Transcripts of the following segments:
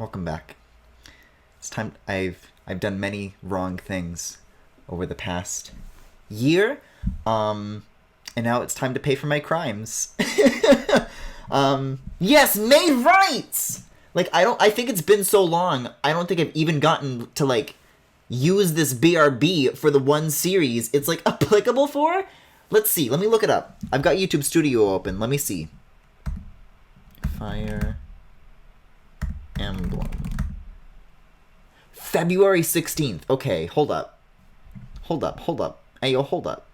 welcome back. It's time. I've done many wrong things over the past year, and now it's time to pay for my crimes. Yes, made rights. Like I think it's been so long. I don't think I've even gotten to like use this BRB for the one series it's like applicable for. Let's see. Let me look it up. I've got YouTube Studio open. Let me see. Fire Emblem. February 16th. Okay, hold up. Hold up. Hey, yo, hold up.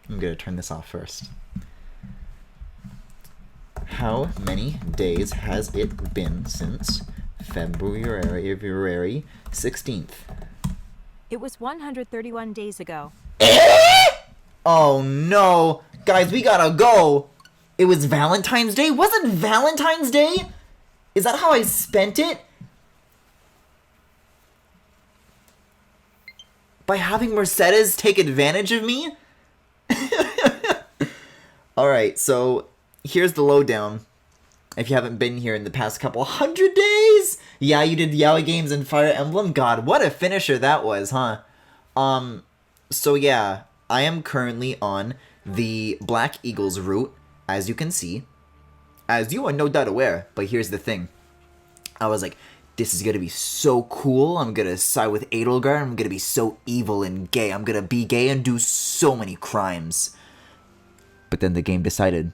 I'm gonna turn this off first. How many days has it been since February 16th? It was 131 days ago. Oh no. Guys, we gotta go. It was Valentine's Day? Was it Valentine's Day? Is that how I spent it? By having Mercedes take advantage of me? Alright, so here's the lowdown. If you haven't been here in the past couple hundred days. Yeah, you did Yaoi Games and Fire Emblem. God, what a finisher that was, huh? So yeah, I am currently on the Black Eagles route, as you can see. As you are no doubt aware, but here's the thing. I was like, this is gonna be so cool. I'm gonna side with Edelgard. I'm gonna be so evil and gay. I'm gonna be gay and do so many crimes. But then the game decided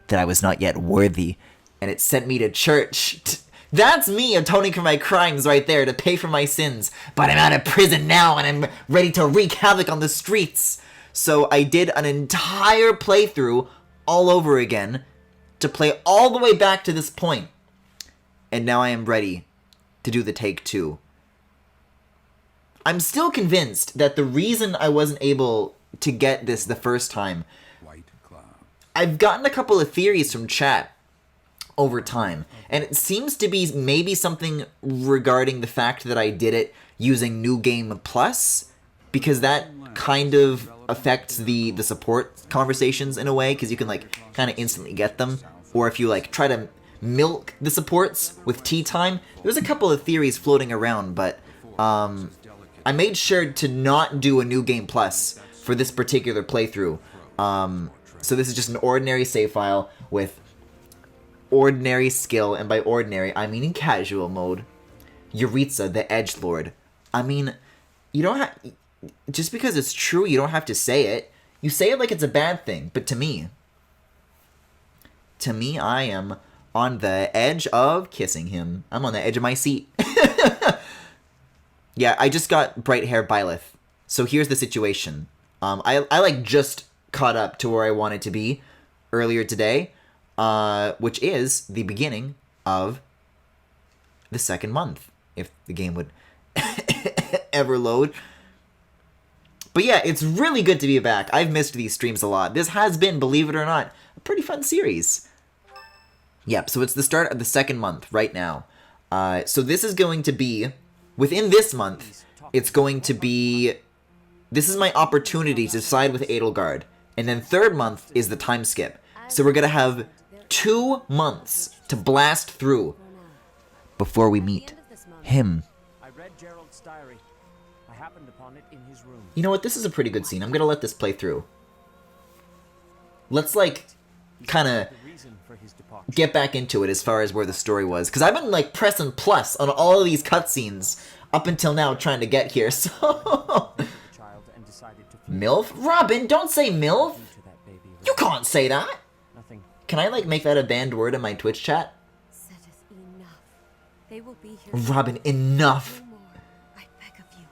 that I was not yet worthy, and it sent me to church. That's me atoning for my crimes right there, to pay for my sins. But I'm out of prison now, and I'm ready to wreak havoc on the streets. So I did an entire playthrough all over again to play all the way back to this point. And now I am ready to do the take 2. I'm still convinced that the reason I wasn't able to get this the first time, I've gotten a couple of theories from chat over time, and it seems to be maybe something regarding the fact that I did it using New Game Plus, because that kind of affects the support conversations in a way, because you can like kind of instantly get them, or if you like try to milk the supports with tea time. There's a couple of theories floating around, but I made sure to not do a New Game Plus for this particular playthrough. So this is just an ordinary save file with ordinary skill, and by ordinary I mean in casual mode. Yuritsa, the Edgelord. I mean, you don't have, just because it's true, you don't have to say it. You say it like it's a bad thing, but to me, I am on the edge of kissing him. I'm on the edge of my seat. Yeah, I just got bright hair Byleth. So here's the situation. I like just caught up to where I wanted to be earlier today, which is the beginning of the second month, if the game would ever load. But yeah, it's really good to be back. I've missed these streams a lot. This has been, believe it or not, a pretty fun series. Yep, so it's the start of the second month right now. So this is going to be, within this month, it's going to be, this is my opportunity to side with Edelgard. And then third month is the time skip. So we're going to have 2 months to blast through before we meet him. I read Gerald's diary. I happened upon it in his room. You know what? This is a pretty good scene. I'm going to let this play through. Let's, like, kind of get back into it as far as where the story was. Because I've been, like, pressing plus on all of these cutscenes up until now trying to get here, so... MILF? Robin, don't say MILF! You can't say that! Can I, like, make that a banned word in my Twitch chat? They will be here. Robin, enough! No more, I beg of you.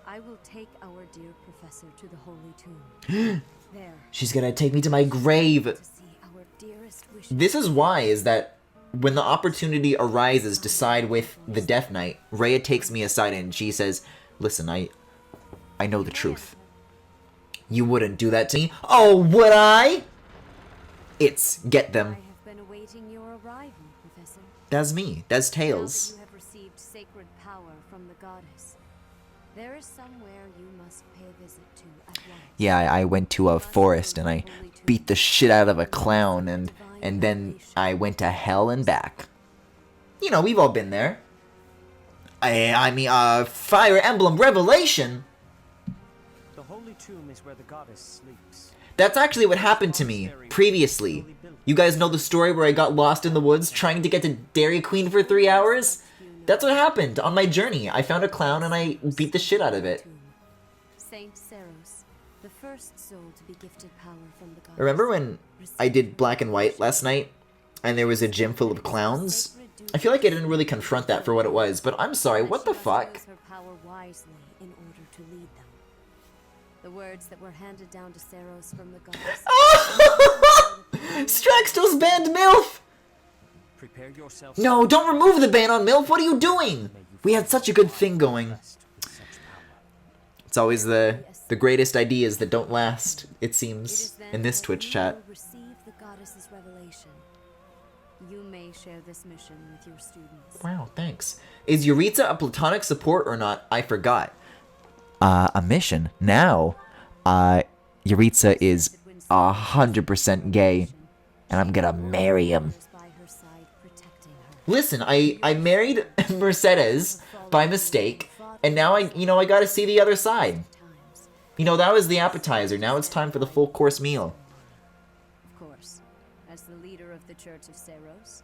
I will take our dear professor to the holy tomb. There. She's gonna take me to my grave! To see our dearest wishes. This is why, is that when the opportunity arises to side with the Death Knight, Rhea takes me aside and she says, listen, I know the truth. You wouldn't do that to me. Oh, would I? It's get them. I have been awaiting your arrival, Professor. That's me. That's Now that Tails. you have received sacred power from the goddess, There is somewhere you must pay a visit to at once. Yeah, I went to a forest and I beat the shit out of a clown and then I went to hell and back. You know, we've all been there. I mean, Fire Emblem Revelation? The holy tomb is where the goddess sleeps. That's actually what happened to me previously. You guys know the story where I got lost in the woods trying to get to Dairy Queen for 3 hours? That's what happened on my journey. I found a clown and I beat the shit out of it. Saint Seros, the first soul to be gifted power from the goddess. Remember when I did Black and White last night and there was a gym full of clowns? I feel like I didn't really confront that for what it was, but I'm sorry, what the fuck? Her power wisely in order to lead them. The words that were handed down to Seros from the goddess. Straxtos banned MILF! Prepare yourself. No, don't remove the ban on MILF, what are you doing? We had such a good thing going. It's always the greatest ideas that don't last, it seems, in this Twitch chat. Receive the goddess's revelation. You may share this mission with your students. Wow, thanks. Is Yuritsa a platonic support or not? I forgot. A mission? Now? Yuritsa is 100% gay, and I'm gonna marry him. Listen, I married Mercedes by mistake, and now I gotta see the other side. You know, that was the appetizer, now it's time for the full course meal. Of course, as the leader of the Church of Seros,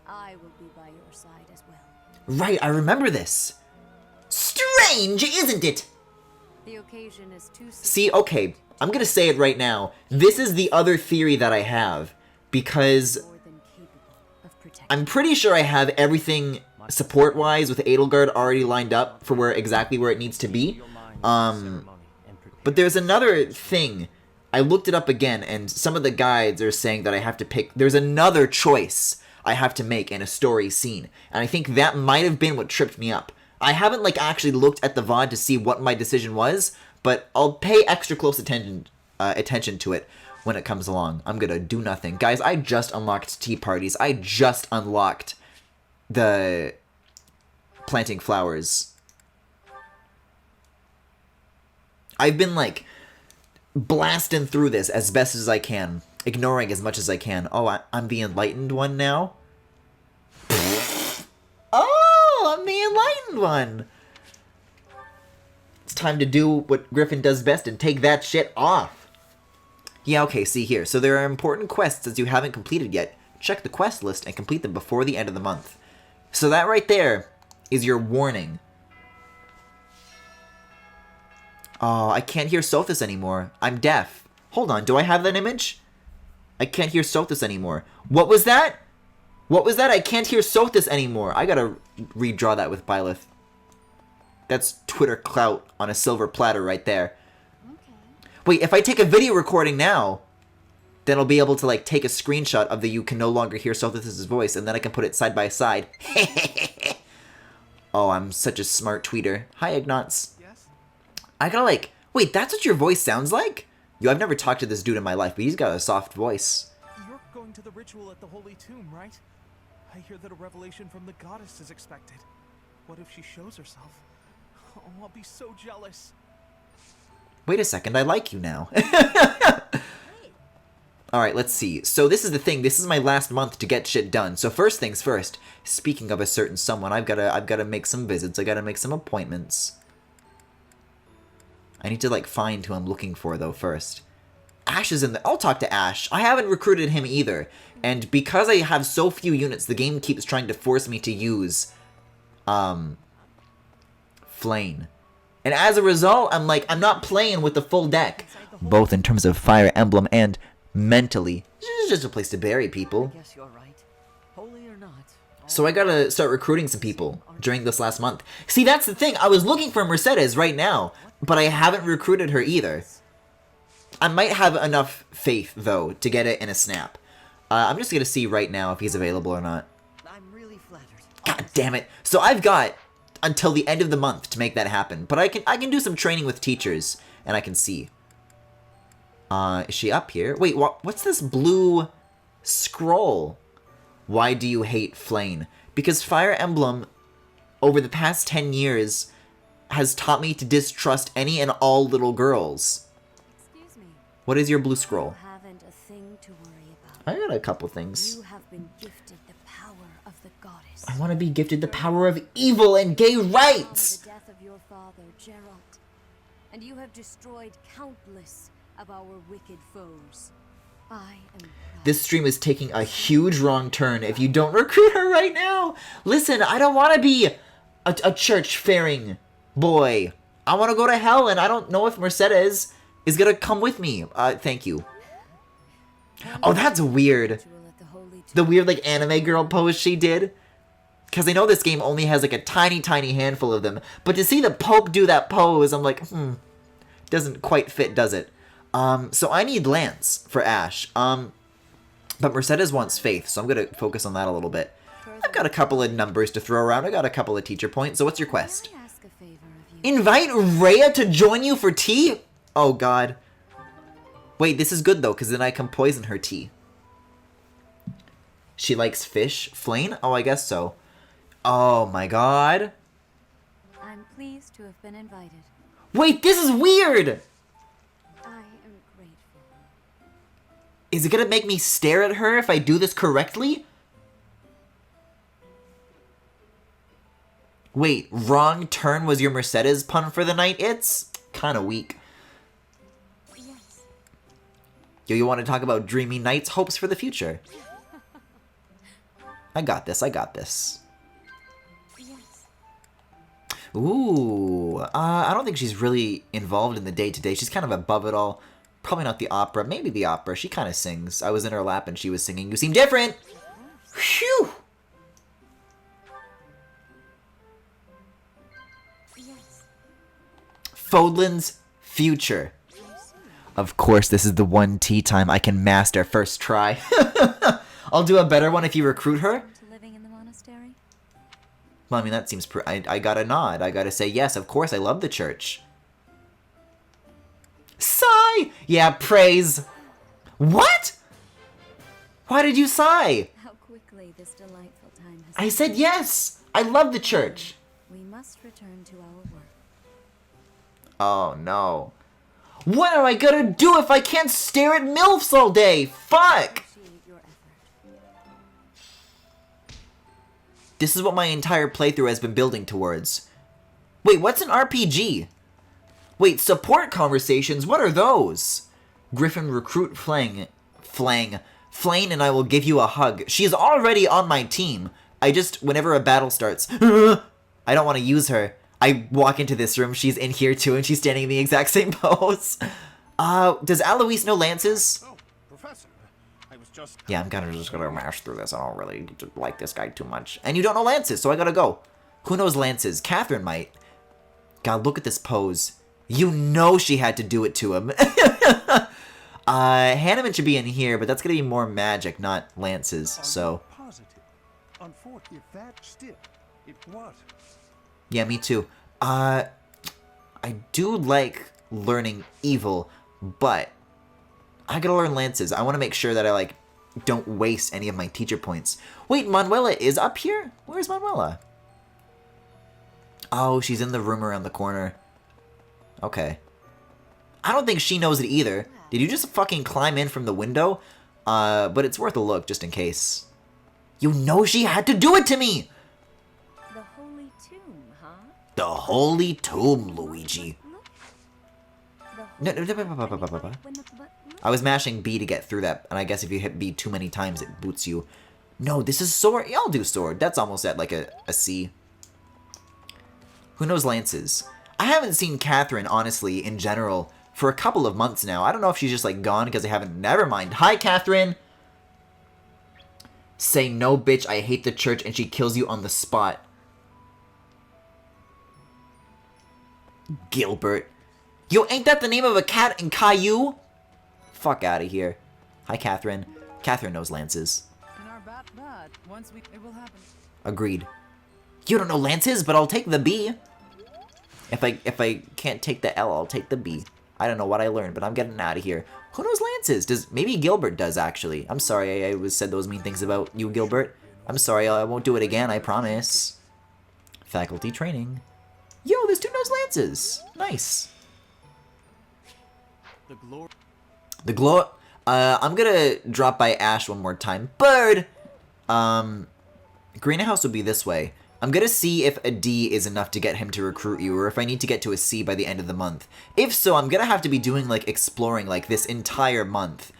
I will be by your side as well. Right, I remember this. Strange, isn't it? The occasion is too See, okay, I'm gonna say it right now. This is the other theory that I have, because more than capable of protecting. I'm pretty sure I have everything support-wise with Edelgard already lined up for exactly where it needs to be. But there's another thing. I looked it up again, and some of the guides are saying that I have to pick. There's another choice I have to make in a story scene, and I think that might have been what tripped me up. I haven't actually looked at the VOD to see what my decision was, but I'll pay extra close attention to it when it comes along. I'm gonna do nothing. Guys, I just unlocked tea parties. I just unlocked the planting flowers. I've been blasting through this as best as I can, ignoring as much as I can. Oh, I'm the enlightened one now? Oh, I'm the enlightened one! It's time to do what Griffin does best and take that shit off. Yeah, okay, see here. So there are important quests that you haven't completed yet. Check the quest list and complete them before the end of the month. So that right there is your warning. Oh, I can't hear Sothis anymore. I'm deaf. Hold on, do I have that image? I can't hear Sothis anymore. What was that? What was that? I can't hear Sothis anymore. I gotta redraw that with Byleth. That's Twitter clout on a silver platter right there. Okay. Wait, if I take a video recording now, then I'll be able to take a screenshot of the you can no longer hear Sothis' voice, and then I can put it side by side. Oh, I'm such a smart tweeter. Hi, Ignatz. Yes? I gotta wait, that's what your voice sounds like? Yo, I've never talked to this dude in my life, but he's got a soft voice. You're going to the ritual at the Holy Tomb, right? I hear that a revelation from the goddess is expected. What if she shows herself? Oh, I'll be so jealous. Wait a second, I like you now. Alright, let's see. So this is the thing, this is my last month to get shit done. So first things first, speaking of a certain someone, I've gotta make some visits, I gotta make some appointments. I need to find who I'm looking for though first. Ash is in the- I'll talk to Ash. I haven't recruited him either. And because I have so few units, the game keeps trying to force me to use, Flame. And as a result, I'm not playing with the full deck. Both in terms of Fire Emblem and mentally. It's just a place to bury people. Guess you're right. Holy or not. So I gotta start recruiting some people during this last month. See, that's the thing. I was looking for Mercedes right now, but I haven't recruited her either. I might have enough faith, though, to get it in a snap. I'm just gonna see right now if he's available or not. I'm really flattered. God damn it. So I've got until the end of the month to make that happen. But I can do some training with teachers, and I can see. Is she up here? Wait, what's this blue scroll? Why do you hate Flame? Because Fire Emblem, over the past 10 years, has taught me to distrust any and all little girls. Excuse me. What is your blue You scroll? haven't a thing to worry about. I got a couple things. You have been gifted the power of the goddess. I want to be gifted the power of evil and gay rights. The death of your father, Gerald, and you have destroyed countless of our wicked foes. I am proud. This stream is taking a huge wrong turn if you don't recruit her right now. Listen, I don't want to be a church-faring boy. I want to go to hell, and I don't know if Mercedes is going to come with me. Thank you. Oh, that's weird. Ritual at the Holy The Tomb. weird, like, anime girl pose she did. Because I know this game only has, like, a tiny, tiny handful of them. But to see the Pope do that pose, I'm like, doesn't quite fit, does it? So I need Lance for Ash. But Mercedes wants Faith, so I'm going to focus on that a little bit. I've got a couple of numbers to throw around. I got a couple of teacher points. So what's your quest? May I ask a favor of you? Invite Rhea to join you for tea? Oh, God. Wait, this is good, though, because then I can poison her tea. She likes fish? Flayn? Oh, I guess so. Oh, my God. I'm pleased to have been invited. Wait, this is weird! I am grateful. Is it gonna make me stare at her if I do this correctly? Wait, wrong turn was your Mercedes pun for the night? It's kinda weak. Yes. Yo, you want to talk about dreamy nights, hopes for the future? I got this, I got this. Yes. Ooh, I don't think she's really involved in the day-to-day. She's kind of above it all. Probably not the opera, maybe the opera. She kind of sings. I was in her lap and she was singing. You seem different! Phew! Yes. Fodlan's future. Of course, this is the one tea time I can master first try. I'll do a better one if you recruit her. To living in the monastery? Well, I mean, that seems... I gotta nod. I gotta say, yes, of course, I love the church. Sigh! Yeah, praise. What? Why did you sigh? How quickly this delightful time has I said yes! I love the church. We must return to our work. Oh, no. What am I gonna do if I can't stare at MILFs all day? Fuck! Appreciate your effort. This is what my entire playthrough has been building towards. Wait, what's an RPG? Wait, support conversations? What are those? Griffin, recruit Flayn, and I will give you a hug. She is already on my team. I just, whenever a battle starts, I don't want to use her. I walk into this room, she's in here too, and she's standing in the exact same pose. Does Alois know lances? Oh, Professor, I was just... Yeah, I'm kind of just gonna mash through this. I don't really like this guy too much. And you don't know lances, so I gotta go. Who knows lances? Catherine might. God, look at this pose. You know she had to do it to him. Hanneman should be in here, but that's gonna be more magic, not lances, so... Positive. Unfortunately, if that still, it was. Yeah, me too. I do like learning evil, but I gotta learn lances. I want to make sure that I, like, don't waste any of my teacher points. Wait, Manuela is up here? Where's Manuela? Oh, she's in the room around the corner. Okay. I don't think she knows it either. Did you just fucking climb in from the window? But it's worth a look, just in case. You know she had to do it to me! The Holy Tomb, huh? The Holy Tomb, Luigi. Look. No. I was mashing B to get through that, and I guess if you hit B too many times, it boots you. No, this is sword. Yeah, I'll do sword. That's almost at, like, a C. Who knows lances? I haven't seen Catherine, honestly, in general, for a couple of months now. I don't know if she's just, like, gone because I haven't... Never mind. Hi, Catherine! Say no, bitch, I hate the church, and she kills you on the spot. Gilbert. Yo, ain't that the name of a cat in Caillou? Fuck out of here. Hi, Catherine. Catherine knows lances. In our but once we... It will happen. Agreed. You don't know lances, but I'll take the B. If I can't take the L, I'll take the B. I don't know what I learned, but I'm getting out of here. Who knows lances? Maybe Gilbert does, actually. I'm sorry I said those mean things about you, Gilbert. I'm sorry, I won't do it again, I promise. Faculty training. Yo, there's 2 nose lances. Nice. The glory. The glow. I'm gonna drop by Ash one more time. Bird! Greenhouse will be this way. I'm gonna see if a D is enough to get him to recruit you, or if I need to get to a C by the end of the month. If so, I'm gonna have to be doing, like, exploring, like, this entire month.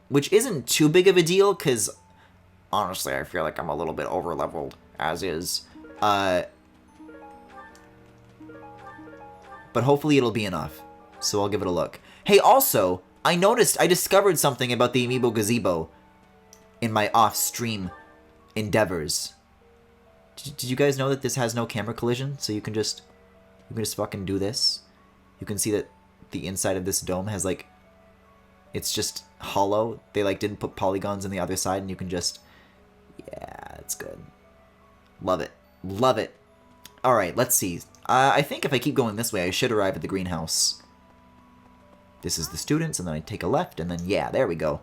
Which isn't too big of a deal, because, honestly, I feel like I'm a little bit over-leveled, as is. But hopefully it'll be enough, so I'll give it a look. Hey, also, I discovered something about the Amiibo Gazebo in my off-stream endeavors. Did you guys know that this has no camera collision? So you can just fucking do this. You can see that the inside of this dome has, like, it's just hollow. They, like, didn't put polygons on the other side, and you can just, yeah, it's good. Love it. Love it. Alright, let's see. I think if I keep going this way, I should arrive at the greenhouse. This is the students, and then I take a left, and then, yeah, there we go.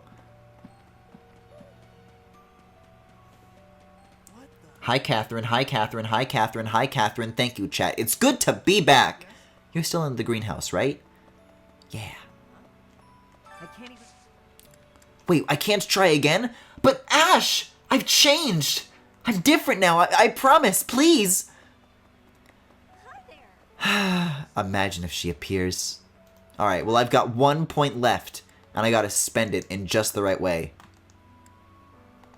Hi, Catherine. Hi, Catherine. Hi, Catherine. Hi, Catherine. Thank you, chat. It's good to be back. You're still in the greenhouse, right? Yeah. I can't even... Wait, I can't try again? But Ash! I've changed! I'm different now. I promise. Please. Hi there. Imagine if she appears. Alright, well, I've got 1 point left, and I gotta spend it in just the right way.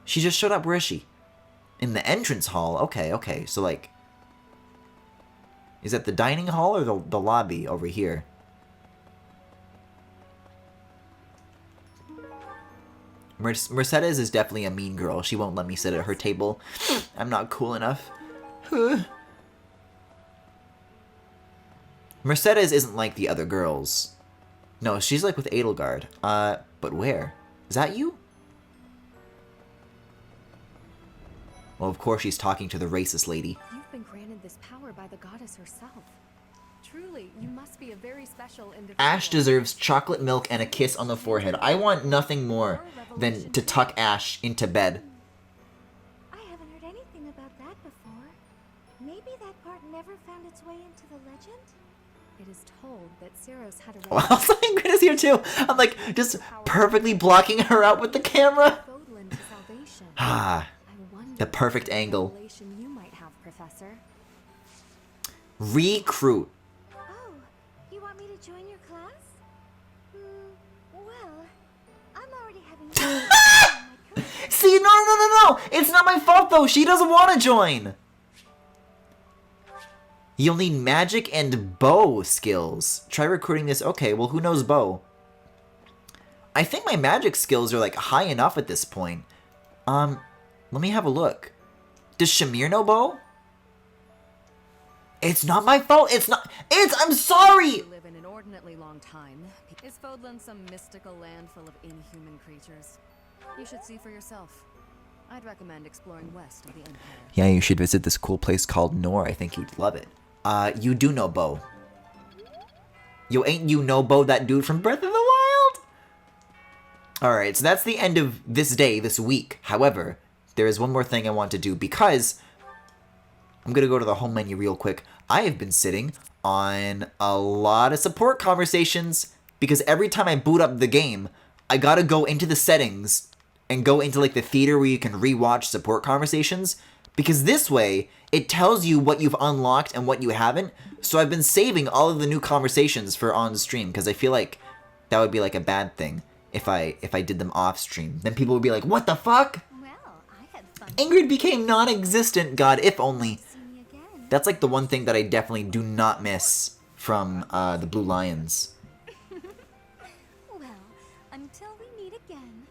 She just showed up. Where is she? In the entrance hall? Okay, okay. So, like... Is that the dining hall or the lobby over here? Mercedes is definitely a mean girl. She won't let me sit at her table. I'm not cool enough. Mercedes isn't like the other girls. No, she's like with Edelgard. But where? Is that you? Well, of course she's talking to the racist lady. You've been granted this power by the goddess herself. Truly, you must be a very special individual. Ash deserves chocolate milk and a kiss on the forehead. I want nothing more than to tuck Ash into bed. I haven't heard anything about that before. Maybe that part never found its way into the legend? It is told that Ceros had a Well, Ingrid is here too. I'm like just perfectly blocking her out with the camera. Fodlan to salvation. Ah, I wonder the perfect what angle. revelation you might have, Professor. Recruit. Oh, you want me to join your class? Well, I'm already having fun with my current. See, no. It's not my fault though. She doesn't want to join. You'll need magic and bow skills. Try recruiting this. Okay, well, who knows bow? I think my magic skills are, like, high enough at this point. Let me have a look. Does Shamir know bow? It's not my fault. I'm sorry! You live an inordinately long time. Is Fodlan some mystical land full of inhuman creatures? You should see for yourself. I'd recommend exploring west of the Empire. Yeah, you should visit this cool place called Nor. I think you'd love it. You do know Bo. Yo, ain't you know Bo, that dude from Breath of the Wild? Alright, so that's the end of this day, this week. However, there is one more thing I want to do because I'm gonna go to the home menu real quick. I have been sitting on a lot of support conversations because every time I boot up the game, I gotta go into the settings and go into like the theater where you can rewatch support conversations. Because this way, it tells you what you've unlocked and what you haven't. So I've been saving all of the new conversations for on stream because I feel like that would be like a bad thing if I did them off stream. Then people would be like, "What the fuck?" Well, I had fun. Ingrid became non-existent. God, if only. See me again. That's like the one thing that I definitely do not miss from the Blue Lions. Well, until we meet again.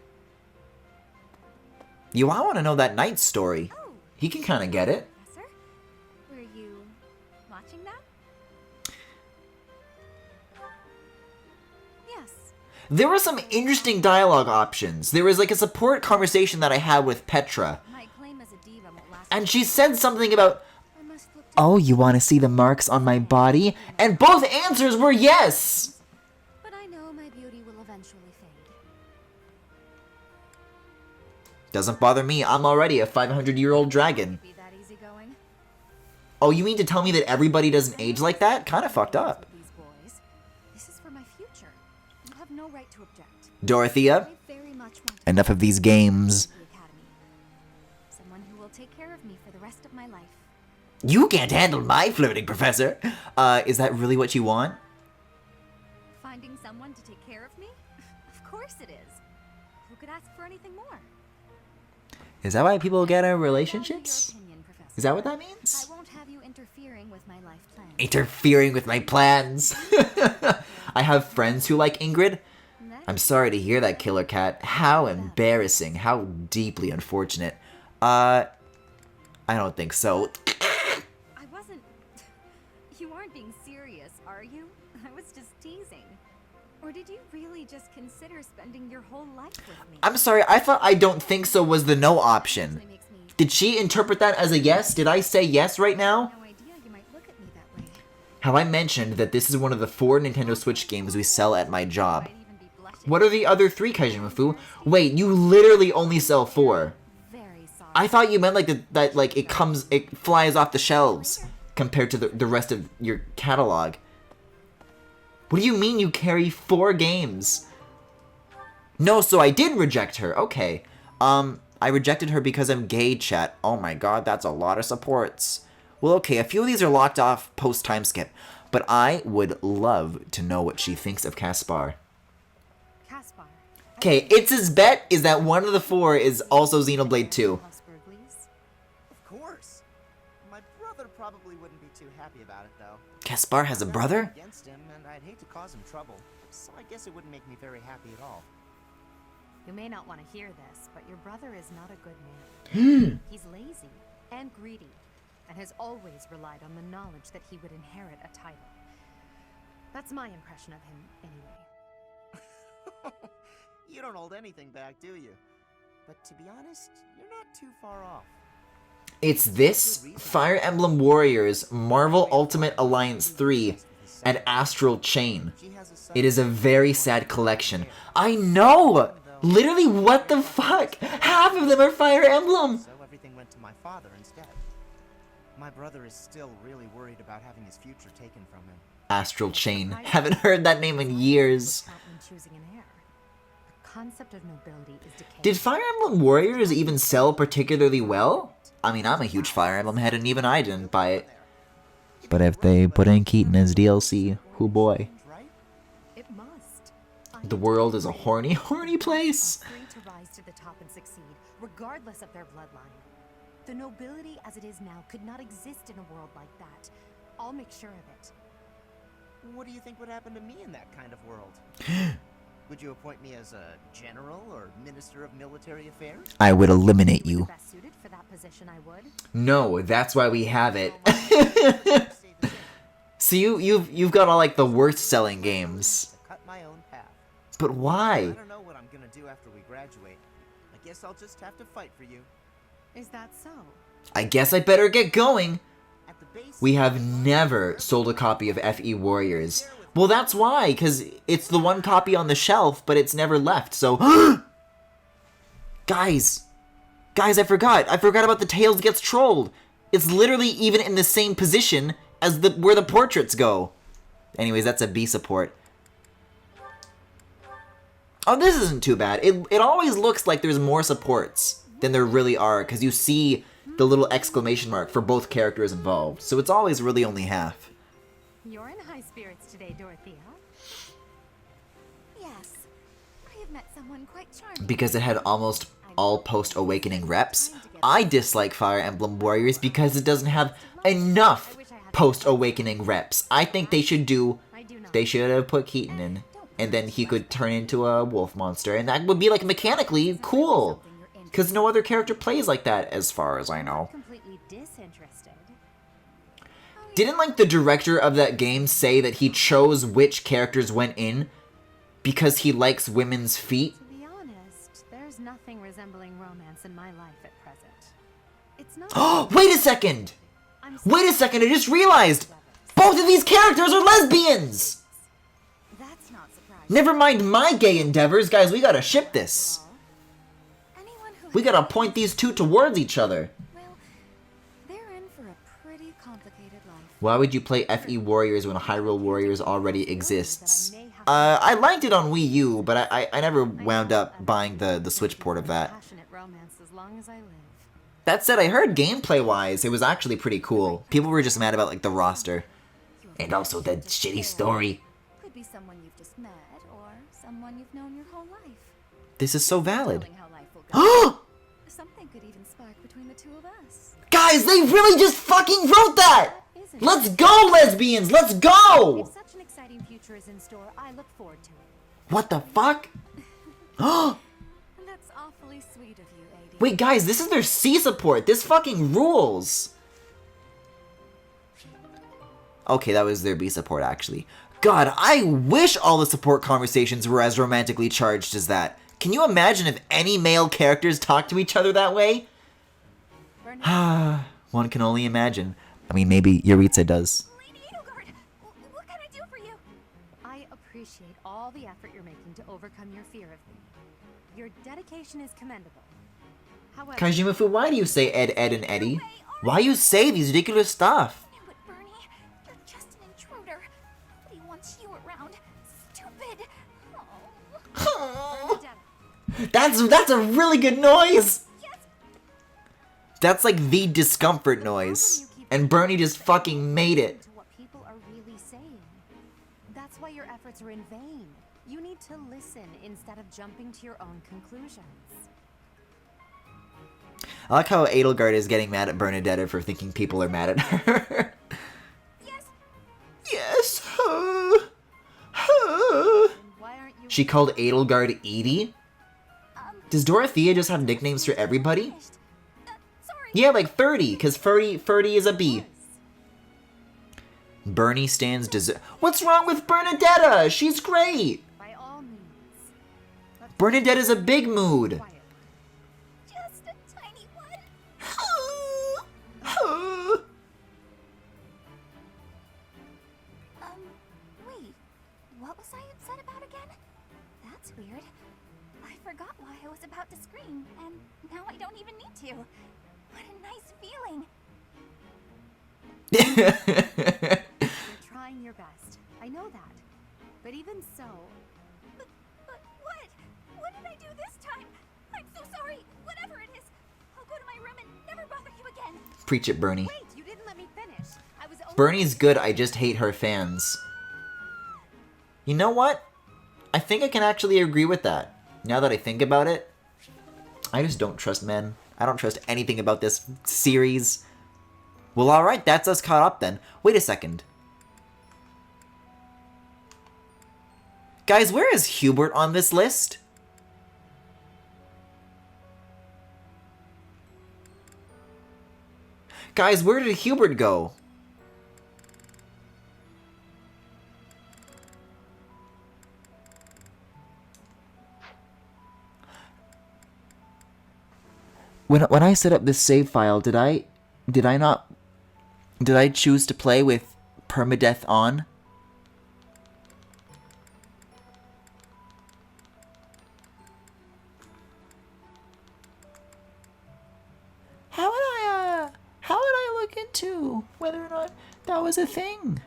Yo, I want to know that Knight story. Oh, He can kind of get it. Professor, were you watching that? Yes. There were some interesting dialogue options. There was like a support conversation that I had with Petra. My claim as a diva won't last. And she said something about, I must look "Oh, you want to see the marks on my body?" And both answers were yes! but I know my beauty will eventually fade. Doesn't bother me. I'm already a 500-year-old dragon. Be that easygoing. Oh, you mean to tell me that everybody doesn't age like that? Kind of fucked up. These boys. This is for my future. You have no right to object. Dorothea, I very much want to enough of these games. the academy. Someone who will take care of me for the rest of my life. You can't handle my flirting, Professor. Is that really what you want? Finding someone to take care of me? Of course it is. Who could ask for anything more? Is that why people get in Value relationships? your opinion, Professor. Is that what that means? I won't have you interfering with my life plan. Interfering with my plans. I have friends who like Ingrid. I'm sorry to hear that, Killer Cat. How embarrassing. How deeply unfortunate. I don't think so. I wasn't... You aren't being serious, are you? I was just teasing. Or did you really just consider spending your whole life with me? I'm sorry, I thought I don't think so was the no option. Actually makes me Did she interpret that as a yes? Did I say yes right now? no idea you might look at me that way. Have I mentioned that this is one of the 4 Nintendo Switch games we sell at my job? Might even be blushing. What are the other 3, Kaijimafu? Wait, you literally only sell 4. Very sorry. I thought you meant like that like it flies off the shelves compared to the rest of your catalog. What do you mean you carry 4 games? No, so I did reject her. Okay. I rejected her because I'm gay, chat. Oh my god, that's a lot of supports. Well, okay, a few of these are locked off post time skip, but I would love to know what she thinks of Caspar. Caspar. Okay, it's his bet is that one of the 4 is also Xenoblade 2. Of course. My brother probably wouldn't be too happy about it, though. Caspar has a brother? Against him, and I'd hate to cause him trouble. So I guess it wouldn't make me very happy at all. You may not want to hear this, but your brother is not a good man. He's lazy and greedy, and has always relied on the knowledge that he would inherit a title. That's my impression of him, anyway. You don't hold anything back, do you? But to be honest, you're not too far off. It's this, Fire Emblem Warriors, Marvel Ultimate Alliance 3, and Astral Chain. It is a very sad collection. I know! Literally, what the fuck? Half of them are Fire Emblem! So everything went to my father instead. My brother is still really worried about having his future taken from him. Astral Chain. Haven't heard that name in years. Choosing an heir. The concept of nobility is decaying. Did Fire Emblem Warriors even sell particularly well? I mean, I'm a huge Fire Emblem head and even I didn't buy it. But if they put in Keaton as DLC, whoo boy. It must. The world is a horny, horny place. Are free to rise to the top and succeed, regardless of their bloodline. The nobility as it is now could not exist in a world like that. I'll make sure of it. What do you think would happen to me in that kind of world? Would you appoint me as a general or minister of military affairs? I would eliminate If you were you. the best suited for that position, I would. No, that's why we have it. So you've got all like the worst selling games. Cut my own path. But I why? don't know what I'm gonna do after we graduate. I guess I'll just have to fight for you. Is that so? I guess I better get going. At the base, We have never sold a copy of FE Warriors. Well, that's why, because it's the one copy on the shelf, but it's never left, so... Guys! Guys, I forgot about the Tails Gets Trolled! It's literally even in the same position as where the portraits go. Anyways, that's a B support. Oh, this isn't too bad. It always looks like there's more supports than there really are, because you see the little exclamation mark for both characters involved. So it's always really only half. You're in high spirits today, Dorothea. Yes. I have met someone quite charming. Because it had almost all post-Awakening reps. I dislike Fire Emblem Warriors because it doesn't have enough post-Awakening reps. I think they should have put Keaton in, and then he could turn into a wolf monster, and that would be like mechanically cool. Because no other character plays like that, as far as I know. Completely disinterested. Didn't like the director of that game say that he chose which characters went in because he likes women's feet? To be honest, there's nothing resembling romance in my life at present. It's not. Oh, wait a second! I'm Wait a second, I just realized! Both of these characters are lesbians! That's not surprising. Never mind my gay endeavors, guys, we gotta ship this. Anyone who We gotta point these two towards each other. well, they're in for a pretty complicated Why would you play FE Warriors when Hyrule Warriors already exists? I liked it on Wii U, but I never wound up buying the Switch port of that. Passionate romance as long as I live. That said, I heard gameplay-wise, it was actually pretty cool. People were just mad about, like, the roster. And also the shitty story. Could be someone you've just met, or someone you've known your whole life. This is so valid. Knowing how life will go. Something could even spark between the two of us. Guys, they really just fucking wrote that! Let's go, lesbians! Let's go! If such an exciting future is in store, I look forward to it. What the fuck? That's awfully sweet of you, AD. Wait, guys, this is their C support. This fucking rules. Okay, that was their B support, actually. God, I wish all the support conversations were as romantically charged as that. Can you imagine if any male characters talk to each other that way? One can only imagine. I mean, maybe Yuritsa does. Lady Edelgard, what can I do for you? I appreciate all the effort you're making to overcome your fear of me. Your dedication is commendable. However, Kajimafu, why do you say Ed, Ed, and Eddie? Why you say these ridiculous stuff? Knew it, Bernie. You're just an intruder. Nobody wants you around. Stupid. Oh. That's a really good noise! Yes. That's like the discomfort noise. And Bernie just fucking made it. to what people are really saying. That's why your efforts are in vain. You need to listen instead of jumping to your own conclusions. I like how Edelgard is getting mad at Bernadetta for thinking people are mad at her. Yes. Yes. Why aren't you She called Edelgard Edie? Does Dorothea just have nicknames for everybody? Finished. Sorry. Yeah, like Ferdy, because Ferdy is a B. Bernie stands dessert. What's wrong with Bernadetta? She's great. by all means? But Bernadetta's a big mood. quiet. Just a tiny one. Wait. What was I upset about again? That's weird. I forgot why I was about to scream, and now I don't even need to. What a nice feeling. You're trying your best. I know that. But even so, But what? What did I do this time? I'm so sorry. Whatever it is, I'll go to my room and never bother you again. Preach it, Bernie. wait, you didn't let me finish. I was only Bernie's good, I just hate her fans. You know what? I think I can actually agree with that. Now that I think about it, I just don't trust men. I don't trust anything about this series. Well, alright, that's us caught up then. Wait a second. Guys, where is Hubert on this list? Guys, where did Hubert go? When I set up this save file, did I choose to play with permadeath on? How would I look into whether or not that was a thing?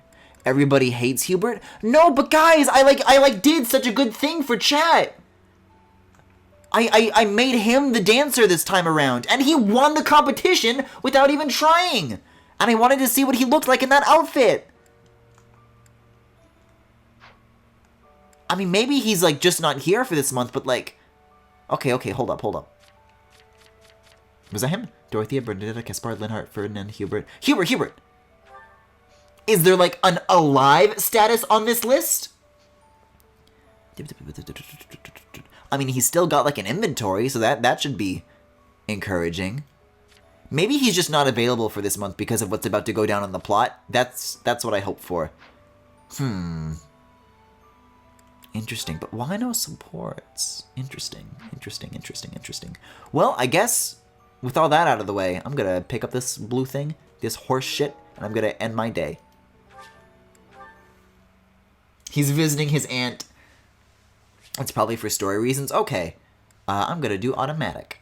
Everybody hates Hubert? No, but guys, I did such a good thing for chat. I made him the dancer this time around, and he won the competition without even trying. And I wanted to see what he looked like in that outfit. I mean, maybe he's, like, just not here for this month, but, like... Okay, hold up. Was that him? Dorothea, Bernadetta, Caspar, Linhart, Ferdinand, Hubert... Hubert! Is there, like, an alive status on this list? I mean, he's still got, like, an inventory, so that should be encouraging. Maybe he's just not available for this month because of what's about to go down on the plot. That's what I hope for. Interesting, but why no supports? Interesting. Well, I guess, with all that out of the way, I'm gonna pick up this blue thing, this horse shit, and I'm gonna end my day. He's visiting his aunt. It's probably for story reasons. Okay. I'm gonna do automatic.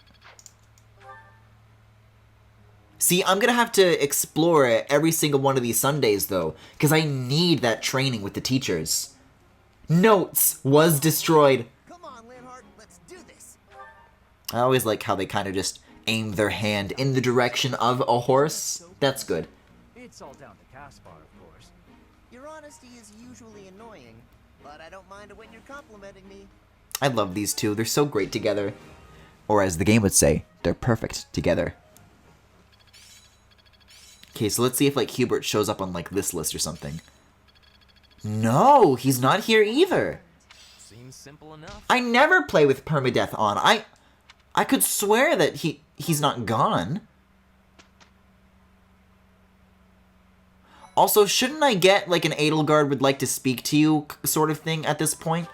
See, I'm gonna have to explore every single one of these Sundays, though, because I need that training with the teachers. Notes was destroyed. Come on, Linhardt, let's do this. I always like how they kind of just aim their hand in the direction of a horse. That's good. It's all down to Caspar, of course. Your honesty is usually annoying, but I don't mind it when you're complimenting me. I love these two. They're so great together. Or as the game would say, they're perfect together. Okay, so let's see if, like, Hubert shows up on, like, this list or something. No, he's not here either. Seems simple enough. I never play with permadeath on. I could swear that he's not gone. Also, shouldn't I get, like, an Edelgard would like to speak to you sort of thing at this point?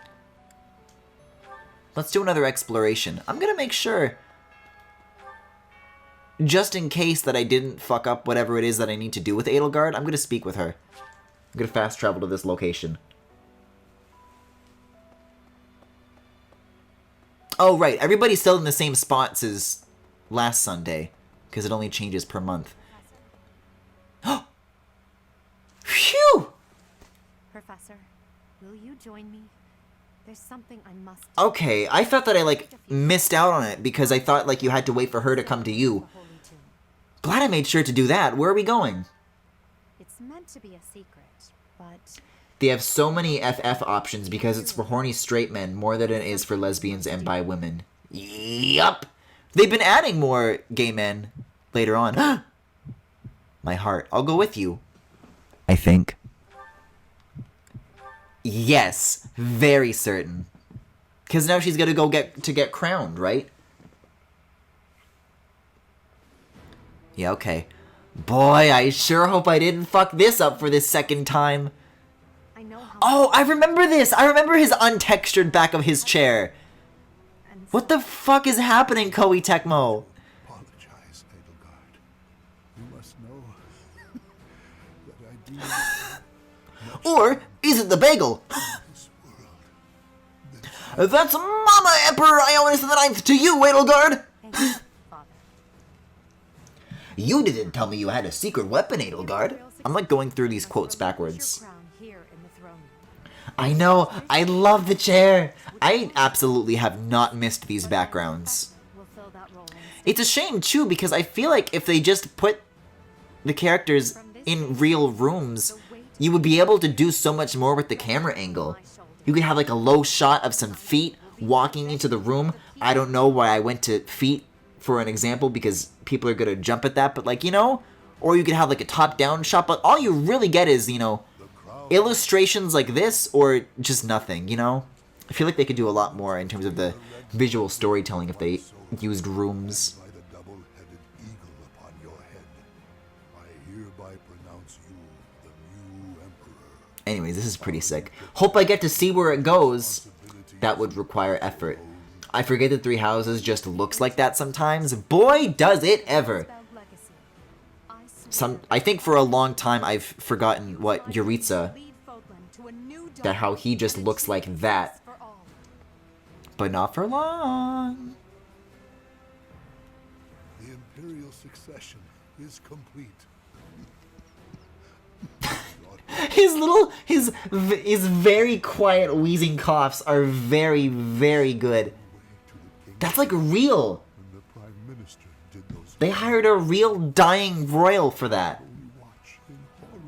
Let's do another exploration. I'm gonna make sure, just in case that I didn't fuck up whatever it is that I need to do with Edelgard, I'm gonna speak with her. I'm gonna fast travel to this location. Oh, right. Everybody's still in the same spots as last Sunday, because it only changes per month. Phew! Professor, will you join me? There's something I must do. Okay, I thought that I, like, missed out on it, because I thought, like, you had to wait for her to come to you. The Holy Tomb. Glad I made sure to do that. Where are we going? It's meant to be a secret, but They have so many FF options because it's for horny straight men more than it is for lesbians and bi women. Yup! They've been adding more gay men later on. My heart. I'll go with you. I think. Yes. Very certain. Because now she's gonna go get crowned, right? Yeah, okay. Boy, I sure hope I didn't fuck this up for this second time. I know how. Oh, I remember this! I remember his untextured back of his chair. And What the fuck is happening, Koei Tecmo? Apologize, Edelgard. You must know that I do Or is it the bagel? this world. That's Mama Emperor Ionis the Ninth to you, Edelgard! Thank you, Father. You didn't tell me you had a secret weapon, Edelgard. I'm like going through these quotes backwards. Your crown here in the throne room. I know, I love the chair. I absolutely have not missed these backgrounds. We'll fill that role instead. It's a shame, too, because I feel like if they just put the characters in real rooms, you would be able to do so much more with the camera angle. You could have like a low shot of some feet walking into the room. I don't know why I went to feet for an example, because people are gonna jump at that, but like, you know? Or you could have like a top-down shot, but all you really get is, you know, illustrations like this, or just nothing, you know? I feel like they could do a lot more in terms of the visual storytelling if they used rooms. By the double-headed eagle upon your head, I hereby pronounce you the new emperor. Anyways, this is pretty sick. Hope I get to see where it goes. That would require effort. I forget that Three Houses just looks like that sometimes. Boy, does it ever! Spelled legacy. I swear I think for a long time I've forgotten what Yuritsa, lead Fodlan to a new that how he just looks like that. for all. But not for long. The imperial succession is complete. His very quiet wheezing coughs are very, very good. That's like real. When the prime minister did those They hired a real dying royal for that. we watch in horror.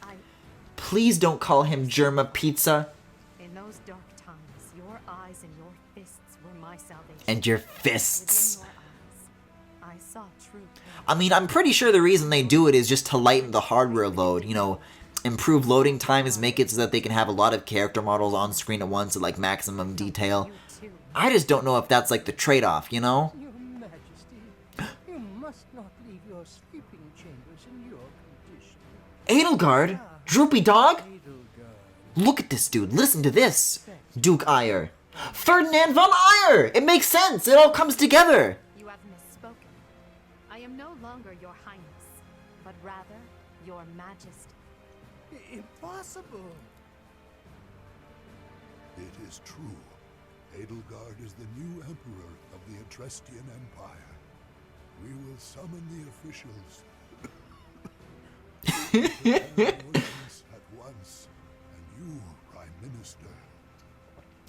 I, Please don't call him Germa Pizza. in those dark times, your eyes and your fists were my salvation. And your Within fists. your eyes, I saw true pain. I mean, I'm pretty sure the reason they do it is just to lighten the hardware load, you know, improve loading times, make it so that they can have a lot of character models on screen at once at like maximum detail. You too. I just don't know if that's like the trade-off, you know? Your Majesty, you must not leave your sleeping chambers in your condition. Edelgard? Droopy dog? Edelgard. Look at this dude, listen to this. Duke Eyre. Ferdinand von Eyre! It makes sense, it all comes together. You have misspoken. I am no longer your highness, but rather your majesty. Impossible. It is true. Edelgard is the new emperor of the Etrestian Empire. We will summon the officials. Prepare ordinance at once, and you, Prime Minister.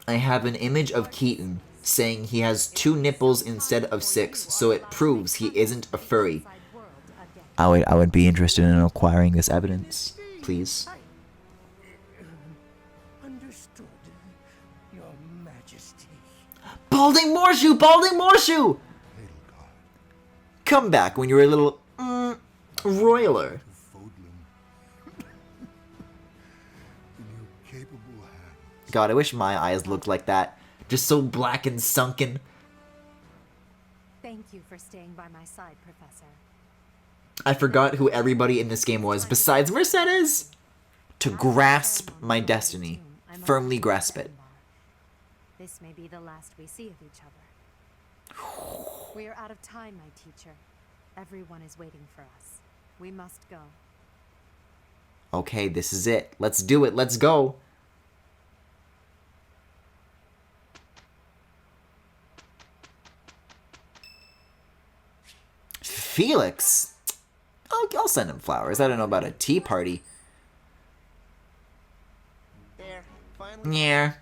I have an image of Keaton saying he has 2 nipples instead of 6, so it proves he isn't a furry. I would be interested in acquiring this evidence, please. Understood, Your Majesty. Balding Morshoe! Balding Morshoe! Come back when you're a little, royaler. God, I wish my eyes looked like that. Just so black and sunken. Thank you for staying by my side, Professor. I forgot who everybody in this game was besides Mercedes. To grasp my destiny. Firmly grasp it. This may be the last we see of each other. We are out of time, my teacher. Everyone is waiting for us. We must go. Okay, this is it. Let's do it. Let's go. Felix? I'll send him flowers. I don't know about a tea party. There, finally. Yeah.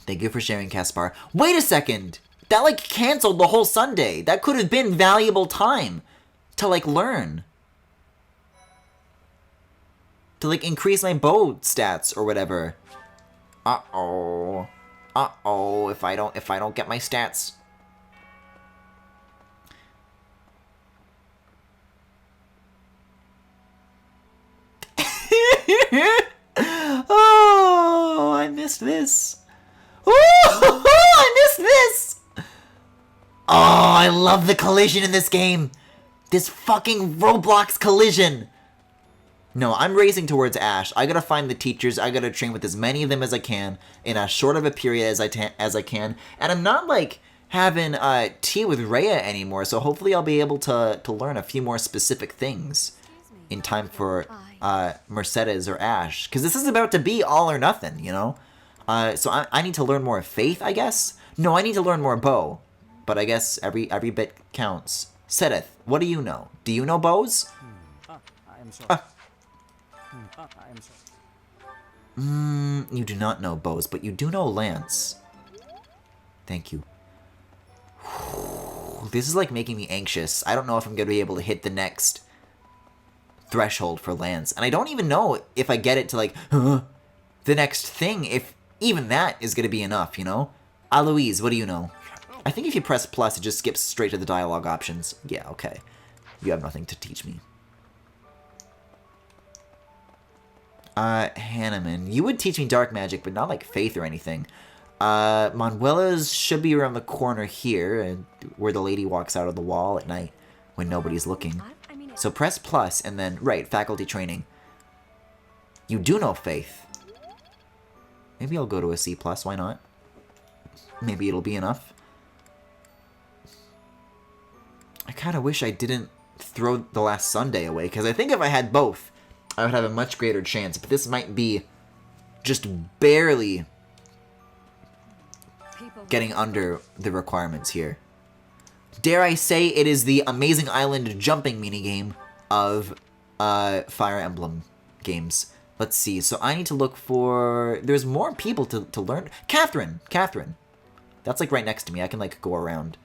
Thank you for sharing, Caspar. Wait a second! That, like, canceled the whole Sunday. That could have been valuable time to, like, learn. To, like, increase my bow stats or whatever. Uh-oh. Uh-oh, if I don't get my stats. Oh, I missed this. Oh, I missed this. Oh, I love the collision in this game. This fucking Roblox collision. No, I'm racing towards Ash. I gotta find the teachers. I gotta train with as many of them as I can in as short of a period as I can. And I'm not, like, having tea with Rhea anymore, so hopefully I'll be able to learn a few more specific things in time for Mercedes or Ash. Because this is about to be all or nothing, you know? So I need to learn more Faith, I guess? No, I need to learn more Bow. But I guess every bit counts. Sedith, what do you know? Do you know bows? I am sorry. I am sorry. You do not know bows, but you do know lance. Thank you. This is like making me anxious. I don't know if I'm going to be able to hit the next threshold for lance. And I don't even know if I get it to, like, the next thing, if even that is going to be enough, you know? Aloise, what do you know? I think if you press plus, it just skips straight to the dialogue options. Yeah, okay. You have nothing to teach me. Hanneman, you would teach me dark magic, but not like Faith or anything. Manuela's should be around the corner here, where the lady walks out of the wall at night when nobody's looking. So press plus, and then, right, faculty training. You do know Faith. Maybe I'll go to a C+, why not? Maybe it'll be enough. I kind of wish I didn't throw the last Sunday away, because I think if I had both, I would have a much greater chance. But this might be just barely getting under the requirements here. Dare I say it is the Amazing Island jumping minigame of Fire Emblem games. Let's see. So I need to look for... There's more people to learn. Catherine! Catherine. That's like right next to me. I can like go around.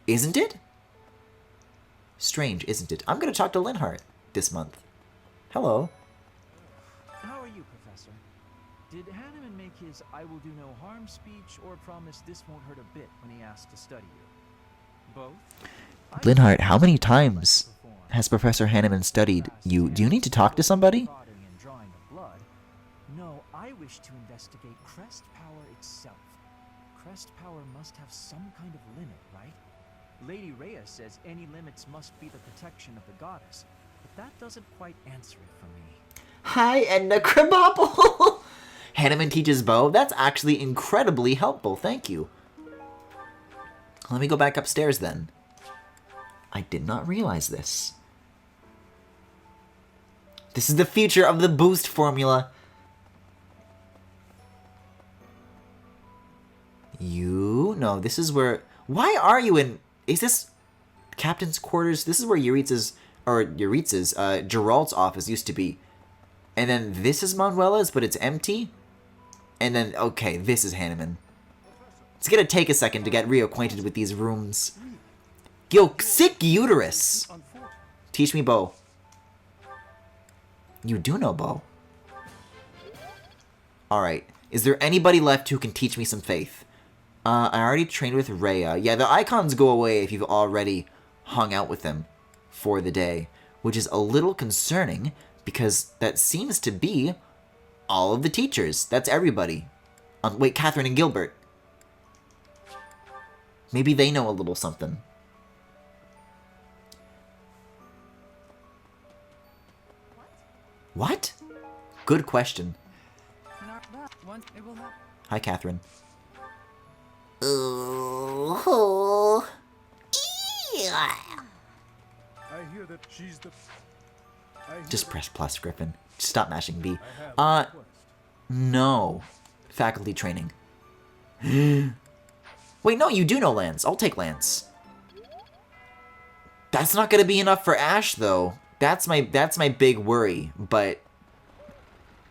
Isn't it? Strange, isn't it? I'm going to talk to Linhart this month. Hello. How are you, Professor? Did Hanneman make his I will do no harm speech or promise this won't hurt a bit when he asked to study you? Both? Linhart, how many times has Professor Hanneman studied you? Do you need to talk to somebody? No, I wish to investigate Crest Power itself. Crest Power must have some kind of limit, right? Lady Rhea says any limits must be the protection of the goddess, but that doesn't quite answer it for me. Hi, Edna Crabapple! Hanneman teaches bow? That's actually incredibly helpful, thank you. Let me go back upstairs then. I did not realize this. This is the future of the boost formula. No, this is where... Why are you in Is this captain's quarters? This is where Geralt's office used to be. And then this is Manuela's, but it's empty. And then, okay, this is Hanneman. It's gonna take a second to get reacquainted with these rooms. Yo, sick uterus! Teach me Bo. You do know Bo. Alright. Is there anybody left who can teach me some faith? I already trained with Rhea. Yeah, the icons go away if you've already hung out with them for the day. Which is a little concerning, because that seems to be all of the teachers. That's everybody. Wait, Catherine and Gilbert. Maybe they know a little something. What? Good question. Hi, Catherine. I hear that she's the... Just press plus, Griffin. Stop mashing B. No. Faculty training. Wait, no, you do know Lance. I'll take Lance. That's not gonna be enough for Ash, though. That's my big worry, but